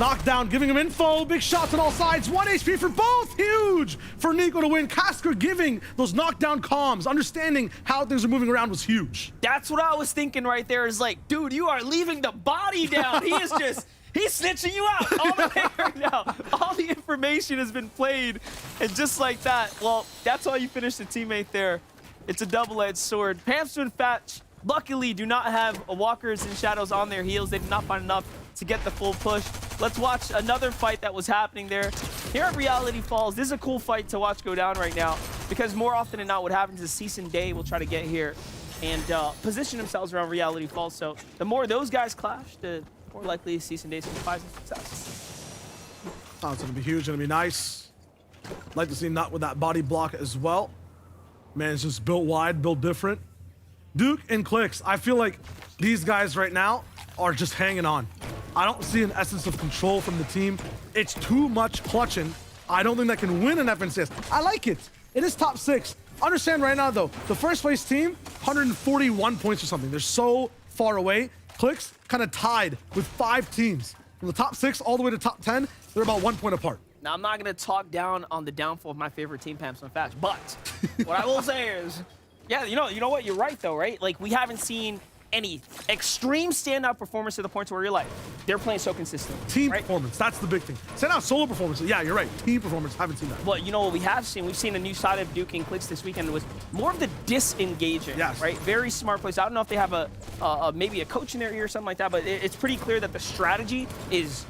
Knocked down, giving him info. Big shots on all sides. 1 HP for both. Huge for Nico to win. Casker giving those knockdown comms. Understanding how things are moving around was huge. That's what I was thinking right there. Is like, dude, you are leaving the body down. He is just, he's snitching you out all the way right now. All the information has been played. And just like that, well, that's how you finish the teammate there. It's a double-edged sword. Pamps and Thatch, luckily, do not have Walkers and Shadows on their heels. They did not find enough to get the full push. Let's watch another fight that was happening there. Here at Reality Falls, this is a cool fight to watch go down right now, because more often than not what happens is Cease and Day will try to get here and position themselves around Reality Falls. So the more those guys clash, the more likely Cease and Day can find some success. Oh, it's gonna be huge, gonna be nice. Like to see Nut with that body block as well. Man, it's just built wide, built different. Duke and Clicks, I feel like these guys right now are just hanging on. I don't see an essence of control from the team. It's too much clutching. I don't think that can win an FNCS. I like it. It is top 6. Understand right now, though, the first place team, 141 points or something. They're so far away. Clicks kind of tied with 5 teams. From the top 6 all the way to top 10, they're about 1 point apart. Now, I'm not going to talk down on the downfall of my favorite team, Pamps and Thatch, but what I will say is, yeah, you know what? You're right, though, right? Like, we haven't seen any extreme standout performance to the point where you're like, they're playing so consistent. Team performance, that's the big thing. Standout solo performance, yeah, you're right. Team performance, haven't seen that. Well, you know what we have seen? We've seen a new side of Duke and Clicks this weekend. It was more of the disengaging, right? Very smart plays. I don't know if they have maybe a coach in their ear or something like that, but it's pretty clear that the strategy is,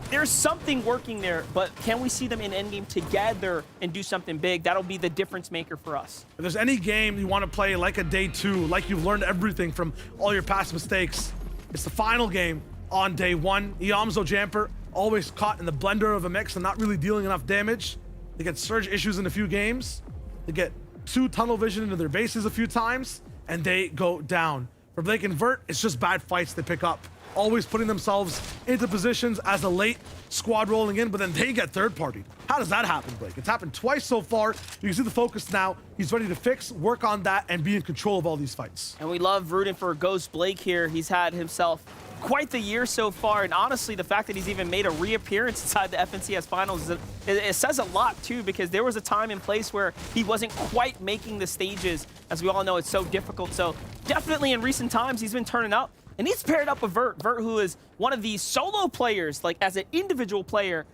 there's something working there, but can we see them in endgame together and do something big? That'll be the difference maker for us. If there's any game you want to play like a day 2, like you've learned everything from all your past mistakes, it's the final game on day 1. Eomzo Jamper, always caught in the blender of a mix and not really dealing enough damage. They get surge issues in a few games. They get 2 tunnel vision into their bases a few times, and they go down. For Blake and Vert, it's just bad fights they pick up. Always putting themselves into positions as a late squad rolling in, but then they get third-partied. How does that happen, Blake? It's happened twice so far. You can see the focus now. He's ready to fix, work on that, and be in control of all these fights. And we love rooting for Ghost Blake here. He's had himself quite the year so far, and honestly, the fact that he's even made a reappearance inside the FNCS finals, it says a lot too, because there was a time and place where he wasn't quite making the stages. As we all know, it's so difficult. So definitely in recent times, he's been turning up, and he's paired up with Vert, who is one of these solo players, like as an individual player,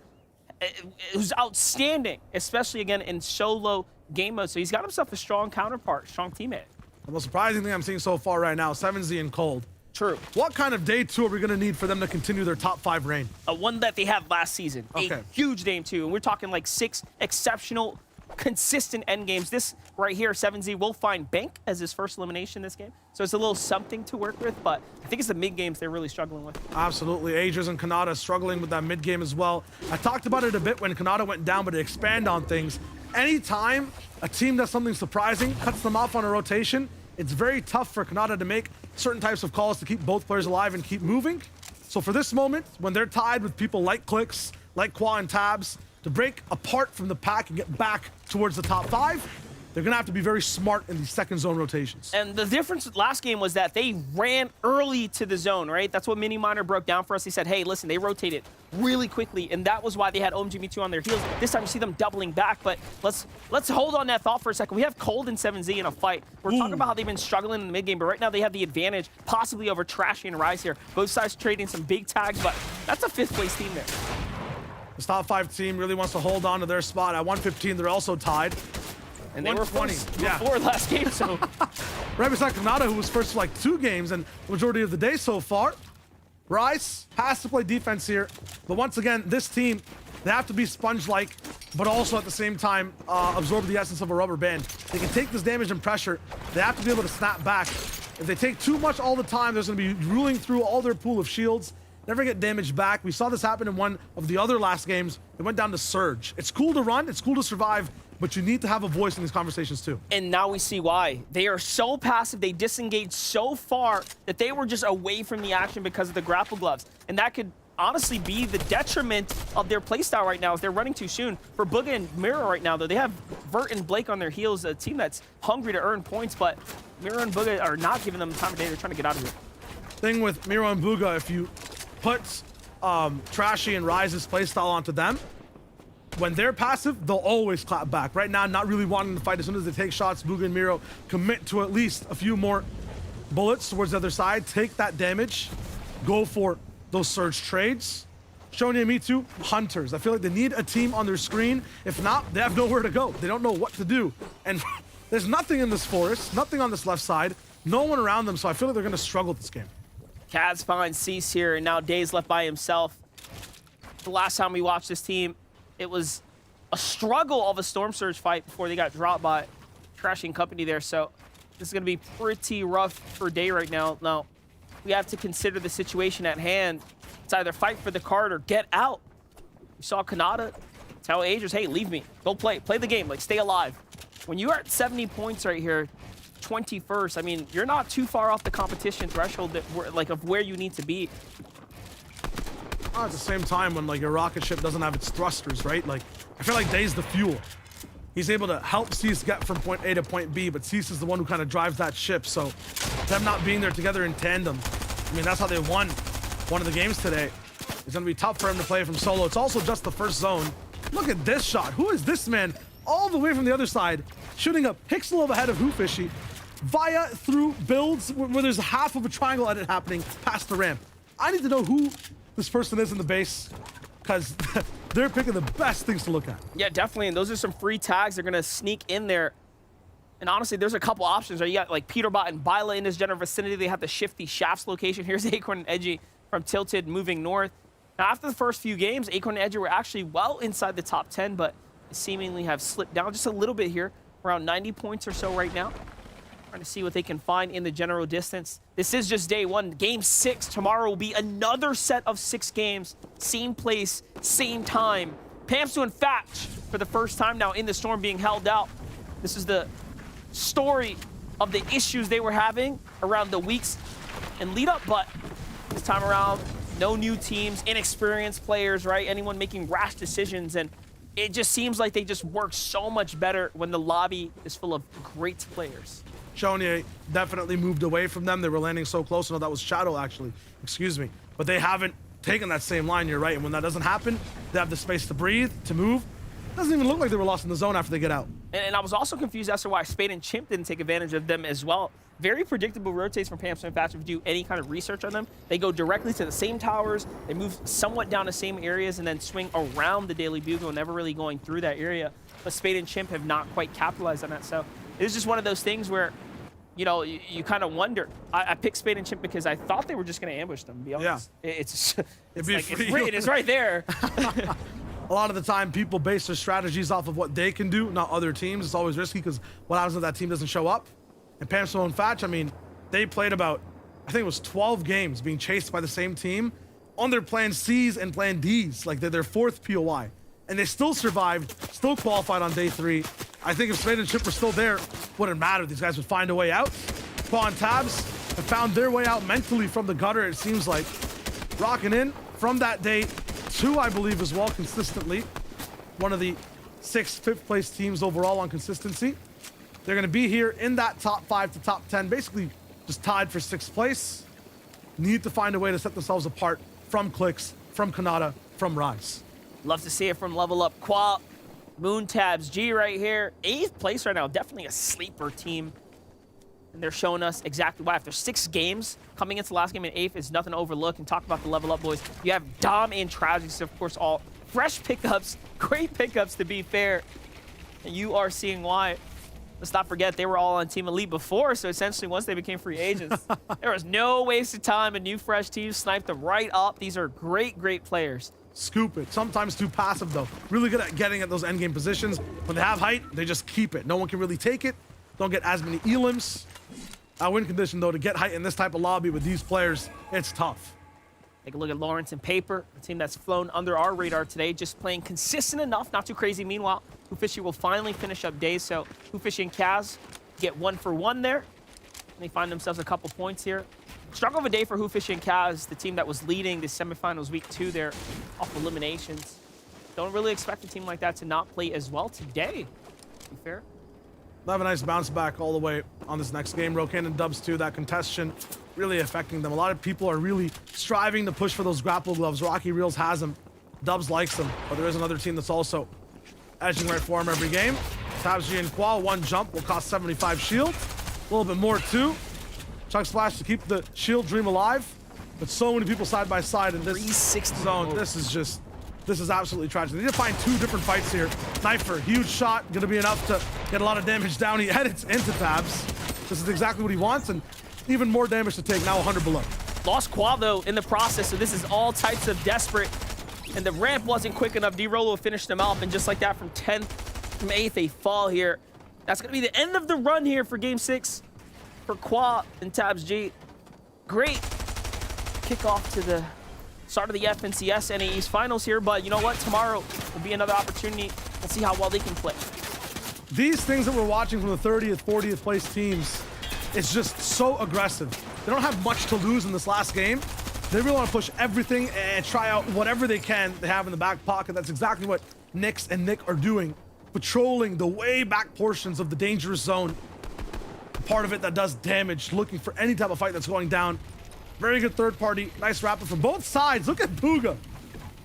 who's outstanding, especially again in solo game mode. So he's got himself a strong counterpart, strong teammate. The most surprising thing I'm seeing so far right now, 7Z and Cold. True. What kind of day 2 are we going to need for them to continue their top 5 reign? One that they had last season. Okay. A huge game 2. And we're talking like 6 exceptional, consistent end games. This right here, 7Z will find Bank as his first elimination this game. So it's a little something to work with, but I think it's the mid games they're really struggling with. Absolutely. Aegis and Kanata struggling with that mid game as well. I talked about it a bit when Kanata went down, but to expand on things, anytime a team does something surprising, cuts them off on a rotation, it's very tough for Kanata to make certain types of calls to keep both players alive and keep moving. So for this moment, when they're tied with people like Clicks, like Qua and Tabs, to break apart from the pack and get back towards the top 5, they're going to have to be very smart in these second zone rotations. And the difference last game was that they ran early to the zone, right? That's what Mini Miner broke down for us. He said, hey, listen, they rotated really quickly, and that was why they had Eomzo Me2 on their heels. This time you see them doubling back, but let's hold on that thought for a second. We have Cold and 7Z in a fight. We're talking about how they've been struggling in the mid game, but right now they have the advantage, possibly over Trashy and Rise here. Both sides trading some big tags, but that's a 5th place team there. This top 5 team really wants to hold on to their spot. At 115, they're also tied. And they were first before last game, so. Right beside Kanata, who was first for like 2 games and the majority of the day so far. Rice has to play defense here. But once again, this team, they have to be sponge-like, but also at the same time absorb the essence of a rubber band. They can take this damage and pressure. They have to be able to snap back. If they take too much all the time, there's going to be ruling through all their pool of shields. Never get damage back. We saw this happen in one of the other last games. They went down to Surge. It's cool to run. It's cool to survive. But you need to have a voice in these conversations too. And now we see why. They are so passive, they disengage so far that they were just away from the action because of the grapple gloves. And that could honestly be the detriment of their playstyle right now if they're running too soon. For Booga and Mira right now, though, they have Vert and Blake on their heels, a team that's hungry to earn points, but Mira and Booga are not giving them time of day. They're trying to get out of here. Thing with Mira and Booga, if you put Trashy and Rise's playstyle onto them, when they're passive, they'll always clap back. Right now, not really wanting to fight. As soon as they take shots, Booga and Miro commit to at least a few more bullets towards the other side, take that damage, go for those surge trades. Shonya and Me2, hunters. I feel like they need a team on their screen. If not, they have nowhere to go. They don't know what to do. And there's nothing in this forest, nothing on this left side, no one around them, so I feel like they're going to struggle this game. Kaz finds Cease here, and now Days left by himself. The last time we watched this team, it was a struggle of a Storm Surge fight before they got dropped by Trashy and company there. So this is going to be pretty rough for Day right now. Now, we have to consider the situation at hand. It's either fight for the card or get out. We saw Kanata tell Aegis, hey, leave me. Go play the game, like stay alive. When you're at 70 points right here, 21st, I mean, you're not too far off the competition threshold that of where you need to be. At the same time, when like your rocket ship doesn't have its thrusters, right? Like, I feel like Day's the fuel. He's able to help Cease get from point A to point B, but Cease is the one who kind of drives that ship. So them not being there together in tandem, I mean, that's how they won one of the games today. It's going to be tough for him to play from solo. It's also just the first zone. Look at this shot. Who is this man? All the way from the other side, shooting a pixel of ahead of Hoofishy via through builds where there's half of a triangle edit happening past the ramp. I need to know who this person is in the base, because they're picking the best things to look at. Yeah, definitely. And those are some free tags. They're going to sneak in there. And honestly, there's a couple options. Right? You got like Peterbot and Byla in this general vicinity. They have the shifty Shafts location. Here's Acorn and Edgy from Tilted moving north. Now, after the first few games, Acorn and Edgy were actually well inside the top 10, but seemingly have slipped down just a little bit here, around 90 points or so right now. Trying to see what they can find in the general distance. This is just day 1. Game 6. Tomorrow will be another set of 6 games. Same place, same time. Pamsu and Fatch for the first time now in the storm being held out. This is the story of the issues they were having around the weeks and lead up, but this time around, no new teams, inexperienced players, right? Anyone making rash decisions, and it just seems like they just work so much better when the lobby is full of great players. Shonye definitely moved away from them. They were landing so close. No, that was Shadow, actually. Excuse me. But they haven't taken that same line, you're right. And when that doesn't happen, they have the space to breathe, to move. It doesn't even look like they were lost in the zone after they get out. And I was also confused as to why Spade and Chimp didn't take advantage of them as well. Very predictable rotates from Pamsu and Fatch. If you do any kind of research on them, they go directly to the same towers, they move somewhat down the same areas, and then swing around the Daily Bugle, never really going through that area. But Spade and Chimp have not quite capitalized on that. So it was just one of those things where, you know, you kind of wonder. I picked Spade and Chimp because I thought they were just going to ambush them, to be honest. Yeah. It's right there. A lot of the time, people base their strategies off of what they can do, not other teams. It's always risky because what happens if that team doesn't show up? And Pamsu and Fatch, I mean, they played about, I think it was 12 games being chased by the same team on their plan C's and plan D's. Like, they're their fourth POI. And they still survived, still qualified on day 3. I think if Spade and Chip were still there, wouldn't matter. These guys would find a way out. Qua and Tabs have found their way out mentally from the gutter, it seems like. Rocking in from that day 2, I believe, as well, consistently. One of the 6th, 5th place teams overall on consistency. They're going to be here in that top 5 to top 10, basically just tied for 6th place. Need to find a way to set themselves apart from Clicks, from Kanata, from Rise. Love to see it from Level Up. Qua, Moon Tabs, G right here. 8th place right now, definitely a sleeper team. And they're showing us exactly why. After 6 games, coming into the last game in 8th is nothing to overlook. And talk about the Level Up boys. You have Dom and Tragics, of course, all fresh pickups, great pickups to be fair. And you are seeing why. Let's not forget, they were all on Team Elite before, so essentially once they became free agents, there was no wasted time. A new fresh team sniped them right up. These are great, great players. Scoop it. Sometimes too passive, though. Really good at getting at those endgame positions. When they have height, they just keep it. No one can really take it. Don't get as many elims. Win condition, though, to get height in this type of lobby with these players, it's tough. Take a look at Lawrence and Paper, a team that's flown under our radar today, just playing consistent enough, not too crazy. Meanwhile, Hoofishy will finally finish up days, so Hoofishy and Kaz get 1 for 1 there. And they find themselves a couple points here. Struggle of a day for Hoofishy and Kaz, the team that was leading the semifinals week 2 there off eliminations. Don't really expect a team like that to not play as well today, to be fair. They'll have a nice bounce back all the way on this next game. Rokan and Dubs too, that contention really affecting them. A lot of people are really striving to push for those grapple gloves. Rocky Reels has them. Dubs likes them, but there is another team that's also edging right for him every game. Tabs G and Qual, 1 jump will cost 75 shield. A little bit more too. Chug Splash to keep the shield dream alive. But so many people side by side in this zone. This is absolutely tragic. They need to find 2 different fights here. Knifer, huge shot, gonna be enough to get a lot of damage down. He edits into Tabs. This is exactly what he wants, and even more damage to take, now 100 below. Lost Qual, though, in the process, so this is all types of desperate. And the ramp wasn't quick enough. D-Rolo finished them off, and just like that, from 10th, from 8th, they fall here. That's gonna be the end of the run here for Game 6 for Qual and Tabs G. Great kickoff to the start of the FNCS NAE's finals here, but you know what? Tomorrow will be another opportunity. We'll see how well they can play. These things that we're watching from the 30th, 40th place teams, it's just so aggressive. They don't have much to lose in this last game. They really want to push everything and try out whatever they can they have in the back pocket. That's exactly what Nyx and Nick are doing, patrolling the way back portions of the dangerous zone. Part of it that does damage, looking for any type of fight that's going down. Very good third party. Nice rapper from both sides. Look at Booga.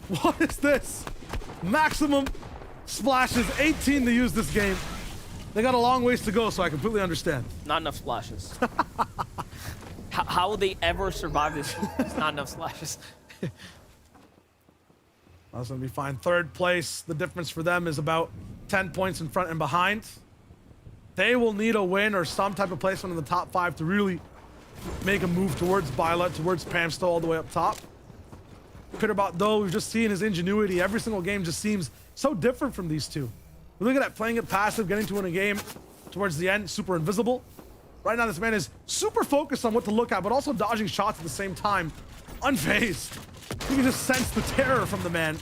What is this? Maximum splashes. 18 to use this game. They got a long ways to go, so I completely understand. Not enough splashes. How will they ever survive this? It's not enough splashes. That's going to be fine. 3rd place. The difference for them is about 10 points in front and behind. They will need a win or some type of placement in the top 5 to really make a move towards Bila, towards Pamsto all the way up top. Pitterbot, though, we've just seen his ingenuity. Every single game just seems so different from these two. Look at that, playing it passive, getting to win a game towards the end, super invisible. Right now, this man is super focused on what to look at, but also dodging shots at the same time. Unfazed. You can just sense the terror from the man.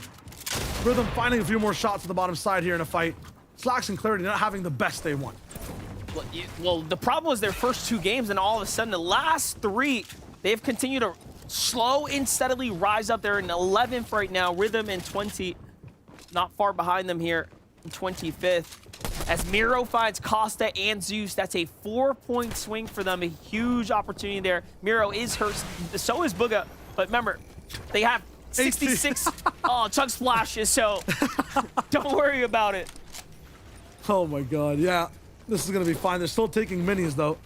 Rhythm finding a few more shots at the bottom side here in a fight. Slacks and Clarity not having the best day one. Well, the problem was their first 2 games, and all of a sudden, the last 3, they've continued to slow and steadily rise up. They're in 11th right now. Rhythm in 20, not far behind them here in 25th. As Miro finds Costa and Zeus, that's a 4-point swing for them. A huge opportunity there. Miro is hurt, so is Booga. But remember, they have 66 chug splashes, so don't worry about it. Oh my god, yeah. This is going to be fine. They're still taking minis, though.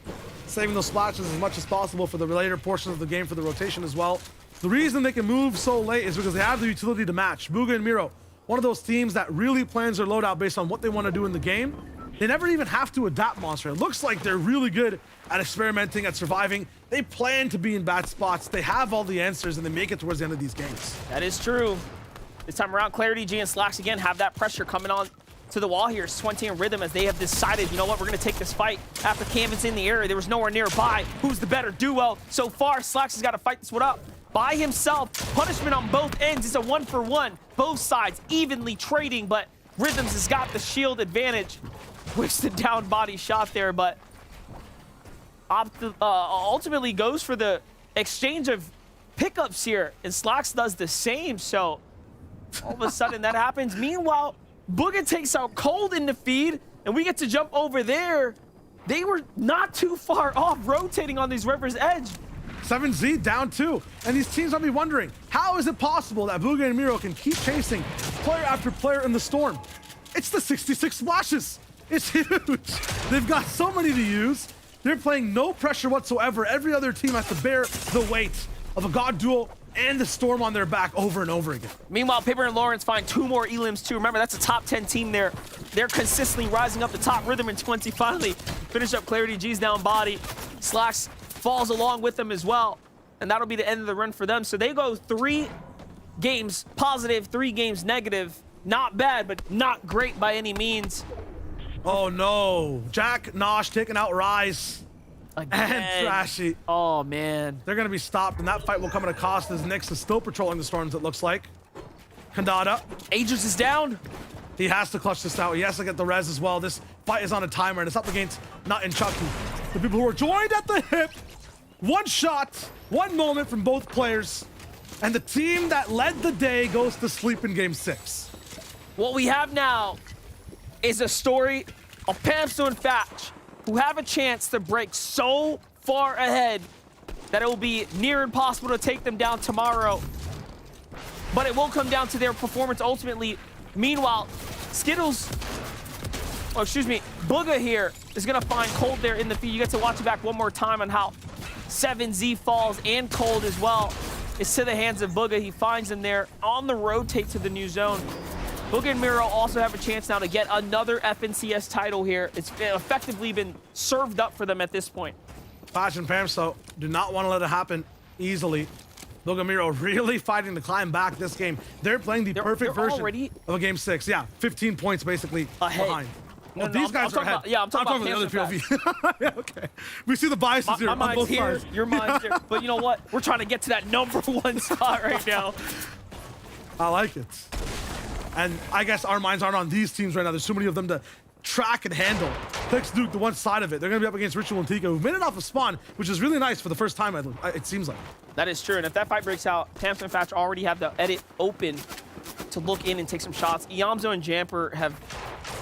Saving those splashes as much as possible for the later portions of the game for the rotation as well. The reason they can move so late is because they have the utility to match. Booga and Miro, one of those teams that really plans their loadout based on what they want to do in the game. They never even have to adapt Monster. It looks like they're really good at experimenting, at surviving. They plan to be in bad spots. They have all the answers, and they make it towards the end of these games. That is true. This time around, Clarity, G, and Slacks again have that pressure coming on to the wall here. 20 and Rhythm, as they have decided, you know what, we're going to take this fight after Canvas in the area. There was nowhere nearby. Who's the better duo? So far, Slacks has got to fight this one up by himself. Punishment on both ends. It's a 1-for-1. Both sides evenly trading, but Rhythms has got the shield advantage. Whips the down body shot there, but ultimately goes for the exchange of pickups here, and Slacks does the same, so all of a sudden that happens. Meanwhile, Booga takes out Cold in the feed, and we get to jump over there. They were not too far off, rotating on these River's Edge. 7Z down 2, and these teams might be wondering, how is it possible that Booga and Miro can keep chasing player after player in the storm? It's the 66 splashes. It's huge. They've got so many to use. They're playing no pressure whatsoever. Every other team has to bear the weight of a God Duel and the storm on their back over and over again. Meanwhile, Paper and Lawrence find 2 more elims too. Remember, that's a top 10 team there. They're consistently rising up the top. Rhythm in 20 finally finish up Clarity. G's down body. Slacks falls along with them as well. And that'll be the end of the run for them. So they go 3 games positive, 3 games negative. Not bad, but not great by any means. Oh no, Jack, Nosh taking out Rise. Again. And Trashy. Oh man. They're gonna be stopped, and that fight will come at a cost as Nyx is still patrolling the storms, it looks like. Kandada. Aegis is down. He has to clutch this out. He has to get the res as well. This fight is on a timer, and it's up against Nut and Chucky. The people who are joined at the hip. 1 shot, 1 moment from both players. And the team that led the day goes to sleep in game 6. What we have now is a story of Pamsto and Fatch, who have a chance to break so far ahead that it will be near impossible to take them down tomorrow. But it will come down to their performance ultimately. Meanwhile, Booga here is gonna find Cold there in the feed. You get to watch it back one more time on how 7Z falls, and Cold as well is to the hands of Booga. He finds him there on the rotate to the new zone. Booga and Miro also have a chance now to get another FNCS title here. It's effectively been served up for them at this point. Patch and Pamsto do not want to let it happen easily. Booga and Miro really fighting to climb back this game. They're playing the perfect version of a game 6. Yeah, 15 points basically behind. No, these guys are ahead. I'm talking about the other POV. Yeah, okay. We see the biases here my on mind's both here, sides. your mind's here. But you know what? We're trying to get to that #1 spot right now. I like it. And I guess our minds aren't on these teams right now. There's so many of them to track and handle. Clicks Duke, the one side of it. They're going to be up against Ritual and Tika, who've made it off of spawn, which is really nice for the first time, it seems like. That is true. And if that fight breaks out, Pamsto and Fatch already have the edit open to look in and take some shots. Eomzo and Jamper have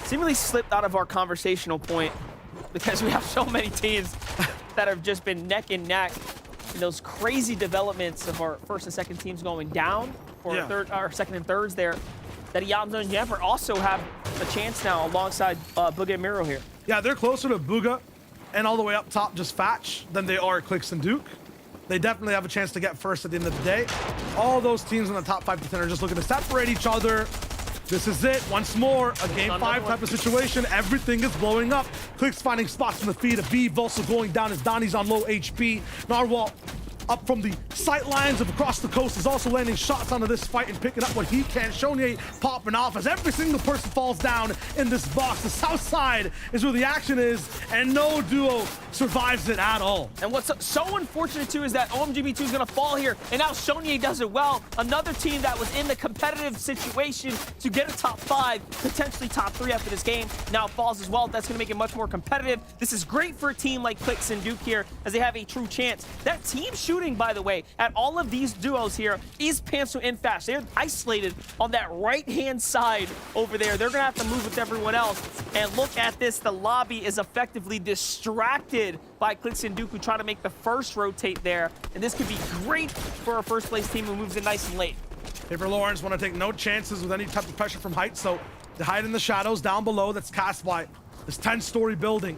seemingly slipped out of our conversational point because we have so many teams that have just been neck and neck in those crazy developments of our first and second teams going down, or our second and thirds there, that Eomzo and Jamper also have a chance now alongside Booga and Miro here. Yeah, they're closer to Booga and all the way up top just Fatch than they are Clicks and Duke. They definitely have a chance to get first at the end of the day. All those teams in the top 5 to 10 are just looking to separate each other. This is it. Once more, a game 5 type of situation. Everything is blowing up. Clicks finding spots in the feed. A Beeve also going down as Donnie's on low HP. Narwhal up from the sight lines of across the coast is also landing shots onto this fight and picking up what he can. Shonier popping off as every single person falls down in this box. The south side is where the action is, and no duo survives it at all. And what's so unfortunate too is that OMGB2 is going to fall here, and now Shonier does it well. Another team that was in the competitive situation to get a top 5, potentially top 3 after this game, now falls as well. That's going to make it much more competitive. This is great for a team like Clix and Duke here, as they have a true chance. That team shooting, by the way, at all of these duos here is Pantsu and Fast. They're isolated on that right-hand side over there. They're going to have to move with everyone else. And look at this. The lobby is effectively distracted by Clix and Duke, who try to make the first rotate there. And this could be great for a first-place team who moves in nice and late. Paper Lawrence want to take no chances with any type of pressure from height, so they hide in the shadows down below. That's cast by this 10-story building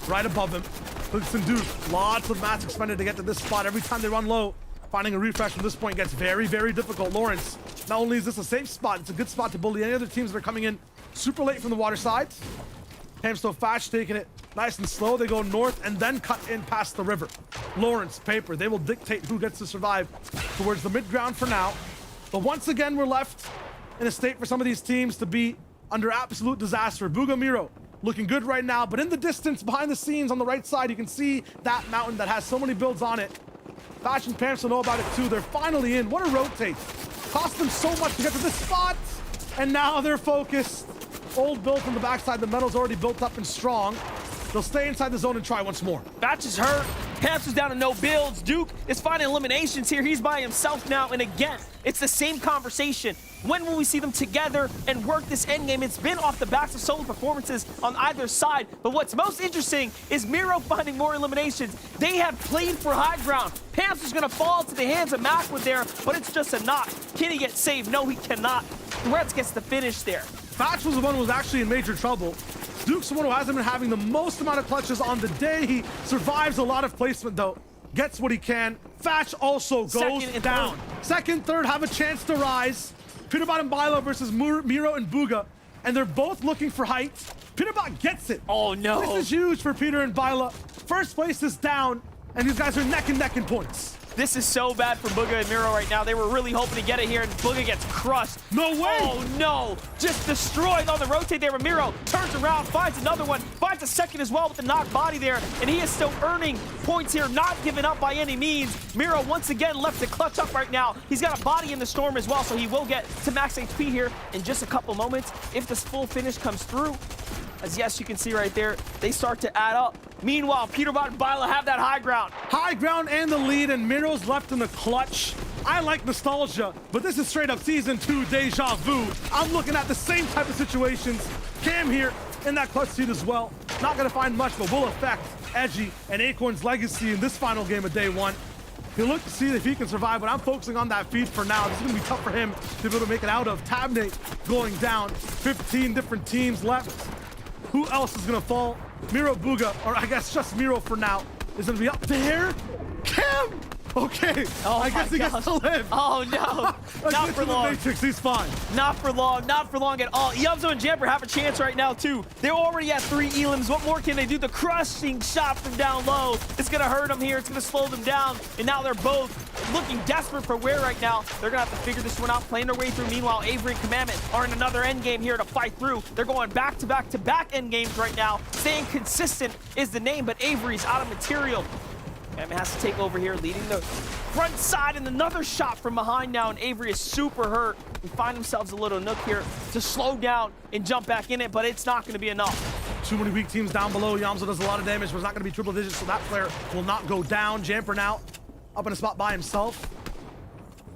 right above him. Clix and Duke, lots of mats expended to get to this spot. Every time they run low, finding a refresh from this point gets very, very difficult. Lawrence, not only is this a safe spot, it's a good spot to bully any other teams that are coming in super late from the water side. Hamsto Fatch taking it nice and slow. They go north and then cut in past the river. Lawrence, Paper, they will dictate who gets to survive towards the mid-ground for now. But once again, we're left in a state for some of these teams to be under absolute disaster. Booga Miro looking good right now, but in the distance, behind the scenes on the right side, you can see that mountain that has so many builds on it. Fatch and Pamps will know about it too. They're finally in. What a rotate. Cost them so much to get to this spot, and now they're focused. Old build from the backside. The metal's already built up and strong. They'll stay inside the zone and try once more. Fatch is hurt. Pamps is down to no builds. Duke is finding eliminations here. He's by himself now, and again, it's the same conversation. When will we see them together and work this endgame? It's been off the backs of solo performances on either side, but what's most interesting is Miro finding more eliminations. They have played for high ground. Pamps is gonna fall to the hands of Macwood there, but it's just a knock. Can he get saved? No, he cannot. Threats gets the finish there. Fatch was the one who was actually in major trouble. Duke's the one who hasn't been having the most amount of clutches on the day. He survives a lot of placement though. Gets what he can. Fatch also goes down. Second, third have a chance to rise. Peterbot and Bilo versus Miro and Booga, and they're both looking for height. Peterbot gets it. Oh no. This is huge for Peter and Bilo. First place is down, and these guys are neck and neck in points. This is so bad for Booga and Miro right now. They were really hoping to get it here, and Booga gets crushed. No way! Oh no! Just destroyed on the rotate there, but Miro turns around, finds another one, finds a second as well with the knocked body there, and he is still earning points here, not giving up by any means. Miro once again left to clutch up right now. He's got a body in the storm as well, so he will get to max HP here in just a couple moments if this full finish comes through. As yes, you can see right there, they start to add up. Meanwhile, Peterbot and Bilo have that high ground. High ground and the lead, and Miro's left in the clutch. I like nostalgia, but this is straight up season 2 deja vu. I'm looking at the same type of situations. Cam here in that clutch seat as well. Not gonna find much, but will affect Edgy and Acorn's legacy in this final game of day 1. He'll look to see if he can survive, but I'm focusing on that feed for now. This is gonna be tough for him to be able to make it out of. Tabnate going down, 15 different teams left. Who else is gonna fall? Miro, Booga, or I guess just Miro for now, is gonna be up there. Cam! Okay, I guess he gets to live. Oh no, not for long. Matrix, he's fine. Not for long, not for long at all. Eomzo and Jamper have a chance right now too. They're already at 3 elims. What more can they do? The crushing shot from down low. It's gonna hurt them here. It's gonna slow them down. And now they're both looking desperate for wear right now. They're gonna have to figure this one out, playing their way through. Meanwhile, Avery and Commandment are in another end game here to fight through. They're going back to back to back end games right now. Staying consistent is the name, but Avery's out of material. Commandment has to take over here, leading the front side, and another shot from behind now, and Avery is super hurt. We find themselves a little nook here to slow down and jump back in it, but it's not going to be enough. Too many weak teams down below. Eomzo does a lot of damage, but it's not going to be triple digits, so that player will not go down. Jamper now up in a spot by himself.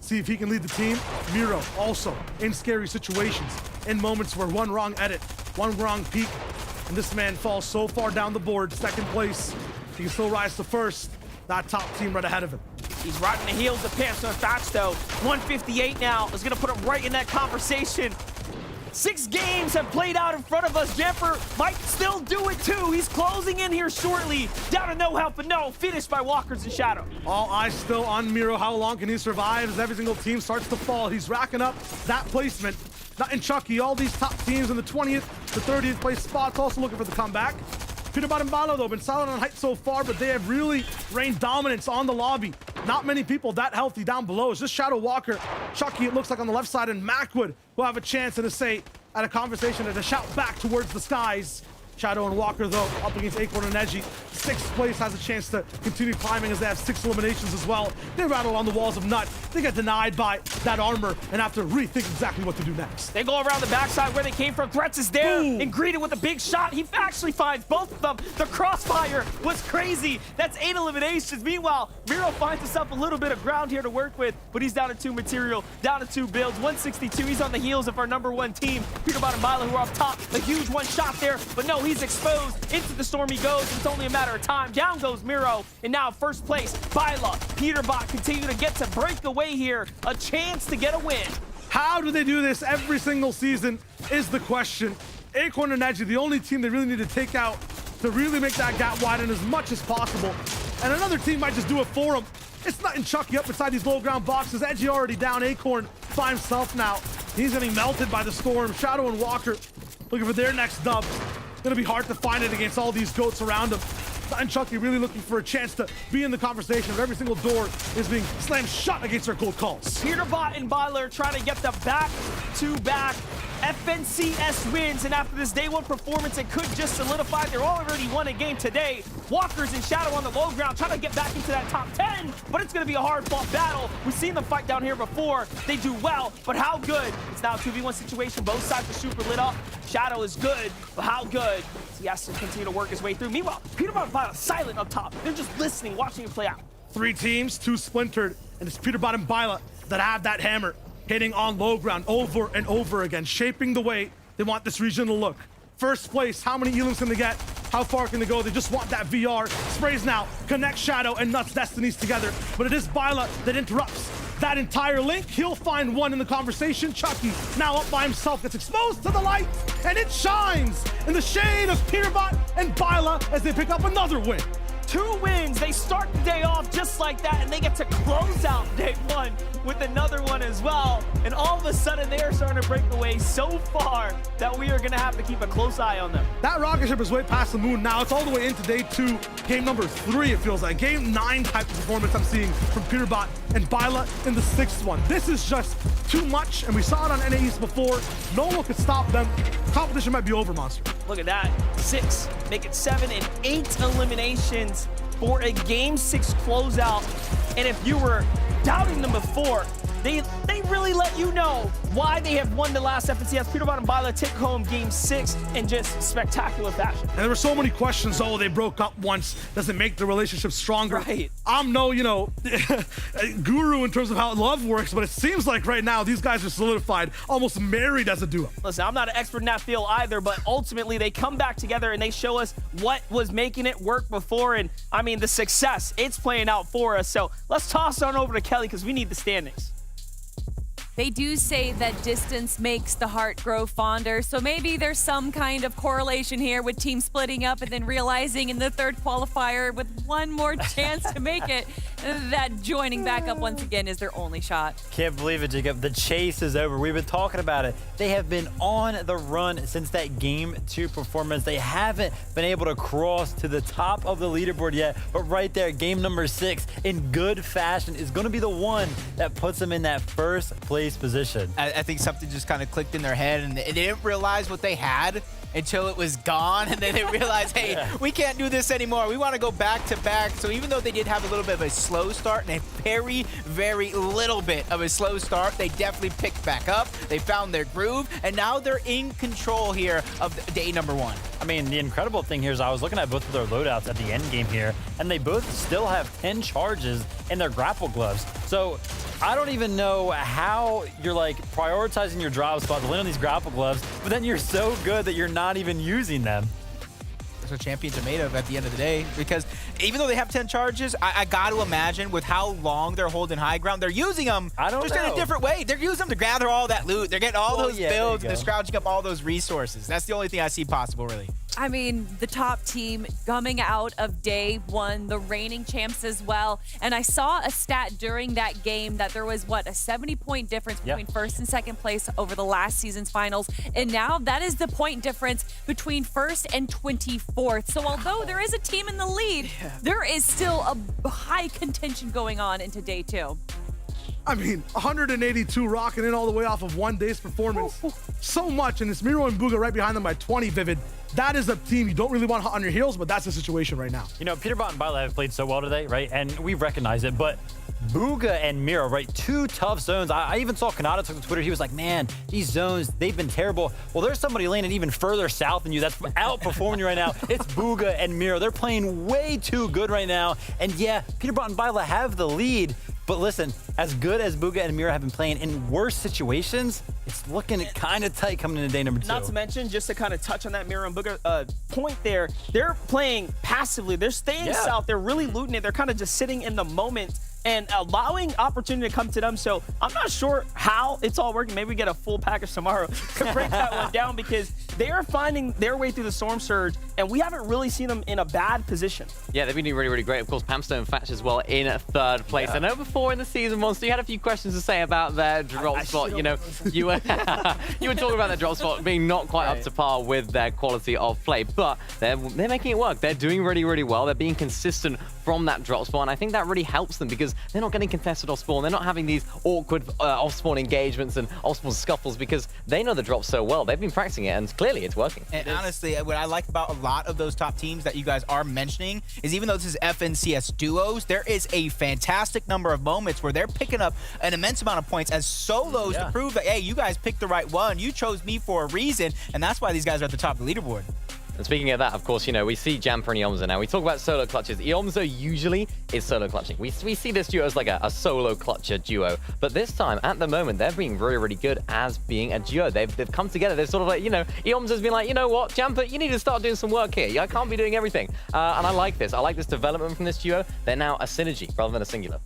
See if he can lead the team. Miro also in scary situations, in moments where one wrong edit, one wrong peek, and this man falls so far down the board. Second place. He can still rise to first. That top team right ahead of him. He's right in the heels of Pamps and Thatch though. 158 now is gonna put him right in that conversation. 6 games have played out in front of us. Jemper might still do it too. He's closing in here shortly. Down to no help, but no, finished by Walkers in Shadow. All eyes still on Miro. How long can he survive as every single team starts to fall? He's racking up that placement. Not in Chucky, all these top teams in the 20th to 30th place spots also looking for the comeback. Peterbot and Bilo, though, been solid on height so far, but they have really reigned dominance on the lobby. not many people that healthy down below. It's just Shadow Walker, Chucky, it looks like on the left side, and Macwood will have a chance and to say at a conversation and a shout back towards the skies. Shadow and Walker, though, up against Acorn and Edgy. 6th place has a chance to continue climbing as they have 6 eliminations as well. They rattle on the walls of Nut. They get denied by that armor and have to rethink exactly what to do next. They go around the backside where they came from. Threats is there and greeted with a big shot. He actually finds both of them. The crossfire was crazy. That's 8 eliminations. Meanwhile, Miro finds himself a little bit of ground here to work with, but he's down to 2 material, down to 2 builds. 162, he's on the heels of our #1 team. Peterbot and Bila, who are up top. A huge one shot there, but no, he's exposed. Into the storm he goes. It's only a matter of time. Down goes Miro, and now first place, Bila. Peterbot continue to get to break away here. A chance to get a win. How do they do this every single season is the question. Acorn and Edgy, the only team they really need to take out to really make that gap widen as much as possible. And another team might just do it for them. It's not in Chucky up inside these low ground boxes. Edgy already down. Acorn by himself now. He's getting melted by the storm. Shadow and Walker looking for their next dub. Gonna be hard to find it against all these goats around him. And Chucky really looking for a chance to be in the conversation of every single door is being slammed shut against their cold calls. Peterbot and Bila are trying to get the back-to-back FNCS wins, and after this day 1 performance, it could just solidify. They're already won a game today. Walkers and Shadow on the low ground trying to get back into that top 10, but it's going to be a hard-fought battle. We've seen them fight down here before. They do well, but how good? It's now a 2v1 situation. Both sides are super lit up. Shadow is good, but how good? So he has to continue to work his way through. Meanwhile, Peterbot and Bila silent up top. They're just listening, watching it play out. 3 teams, 2 splintered, and it's Peterbot and Bila that have that hammer, hitting on low ground over and over again, shaping the way they want this region to look. First place, how many elims can they get? How far can they go? They just want that VR. Sprays now, connect Shadow and Nuts Destinies together, but it is Bila that interrupts that entire link. He'll find one in the conversation. Chucky, now up by himself, gets exposed to the light, and it shines in the shade of Peterbot and Bila as they pick up another win. 2 wins. They start the day off just like that, and they get to close out day 1 with another one as well. And all of a sudden, they are starting to break away so far that we are going to have to keep a close eye on them. That rocket ship is way past the moon now. It's all the way into day 2, game number 3, it feels like. Game 9 type of performance I'm seeing from Peterbot and Bila in the 6th one. This is just too much, and we saw it on NAEs before. No one could stop them. Competition might be over, Monster. Look at that. 6, make it 7 and 8 eliminations for a game 6 closeout. And if you were doubting them before, they really let you know why they have won the last FNCS. Peterbot and Bila take home game 6 in just spectacular fashion. And there were so many questions. Oh, they broke up once. Does it make the relationship stronger? Right. I'm no, guru in terms of how love works, but it seems like right now these guys are solidified, almost married as a duo. Listen, I'm not an expert in that field either, but ultimately they come back together and they show us what was making it work before. And I mean, the success, it's playing out for us. So let's toss on over to Kelly because we need the standings. They do say that distance makes the heart grow fonder, so maybe there's some kind of correlation here with teams splitting up and then realizing in the 3rd qualifier with one more chance to make it, that joining back up once again is their only shot. Can't believe it, Jacob. The chase is over. We've been talking about it. They have been on the run since that game 2 performance. They haven't been able to cross to the top of the leaderboard yet, but right there, game number 6 in good fashion is going to be the one that puts them in that 1st place position. I think something just kind of clicked in their head, and they didn't realize what they had until it was gone, and then they realized, hey, we can't do this anymore. We want to go back to back. So even though they did have a little bit of a slow start and a very, very little bit of a slow start, they definitely picked back up. They found their groove, and now they're in control here of day number 1. I mean, the incredible thing here is I was looking at both of their loadouts at the end game here, and they both still have 10 charges in their grapple gloves. So I don't even know how you're like prioritizing your drop spot to land on these grapple gloves, but then you're so good that you're not even using them. That's what champions are made of at the end of the day, because even though they have 10 charges, I got to imagine with how long they're holding high ground, they're using them just in a different way. They're using them to gather all that loot. They're getting all those builds, and they're scrounging up all those resources. That's the only thing I see possible, really. I mean, the top team coming out of day 1, the reigning champs as well. And I saw a stat during that game that there was, what, a 70-point difference between 1st and 2nd place over the last season's finals. And now that is the point difference between 1st and 24th 4th. So although there is a team in the lead, there is still a high contention going on into day 2. I mean, 182 rocking in all the way off of one day's performance. So much, and it's Miro and Bugha right behind them by 20, Vivid. That is a team you don't really want hot on your heels, but that's the situation right now. You know, Peterbot and Bila have played so well today, right? And we recognize it, but Bugha and Miro, right? 2 tough zones. I even saw Kanata took to Twitter. He was like, man, these zones, they've been terrible. Well, there's somebody landing even further south than you that's outperforming you right now. It's Bugha and Miro. They're playing way too good right now. And yeah, Peterbot and Bila have the lead. But listen, as good as Bugha and Miro have been playing in worse situations, it's looking kind of tight coming into day number 2. Not to mention, just to kind of touch on that Miro and Bugha point there, they're playing passively. They're staying south. They're really looting it. They're kind of just sitting in the moment and allowing opportunity to come to them. So I'm not sure how it's all working. Maybe we get a full package tomorrow to break that one down, because they are finding their way through the storm surge, and we haven't really seen them in a bad position. Yeah, they've been doing really, really great. Of course, Pamstone Fatch as well in 3rd place. I know before in the season, Monster, you had a few questions to say about their drop spot. You know, you were talking about their drop spot being not quite up to par with their quality of play, but they're making it work. They're doing really, really well. They're being consistent from that drop spot, and I think that really helps them because they're not getting contested off spawn. They're not having these awkward off spawn engagements and off spawn scuffles because they know the drop so well. They've been practicing it, and clearly it's working. And honestly, what I like about a lot of those top teams that you guys are mentioning is even though this is FNCS duos, there is a fantastic number of moments where they're picking up an immense amount of points as solos to prove that, hey, you guys picked the right one. You chose me for a reason, and that's why these guys are at the top of the leaderboard. And speaking of that, of course, you know, we see Jamper and Eomzo now. We talk about solo clutches. Eomzo usually is solo clutching. We see this duo as like a solo clutcher duo. But this time, at the moment, they're being really, really good as being a duo. They've come together. They're sort of like, you know, Eomzo's been like, you know what, Jamper, you need to start doing some work here. I can't be doing everything. And I like this. I like this development from this duo. They're now a synergy rather than a singular.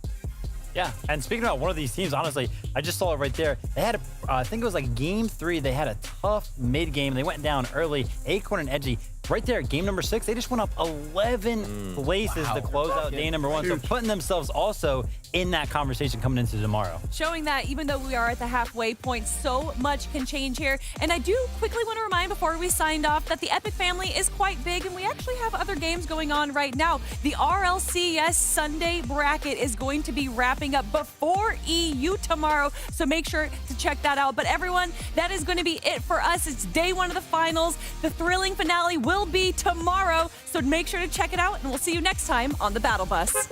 Yeah, and speaking about one of these teams, honestly, I just saw it right there. They had, I think it was like game 3, they had a tough mid game. They went down early. Acorn and Edgy, right there, game number 6, they just went up 11 places to close out day number 1. So putting themselves also in that conversation coming into tomorrow. Showing that even though we are at the halfway point, so much can change here. And I do quickly want to remind before we signed off that the Epic family is quite big, and we actually have other games going on right now. The RLCS Sunday bracket is going to be wrapping up before EU tomorrow, so make sure to check that out. But everyone, that is going to be it for us. It's day 1 of the finals. The thrilling finale will be tomorrow, so make sure to check it out, and we'll see you next time on the Battle Bus.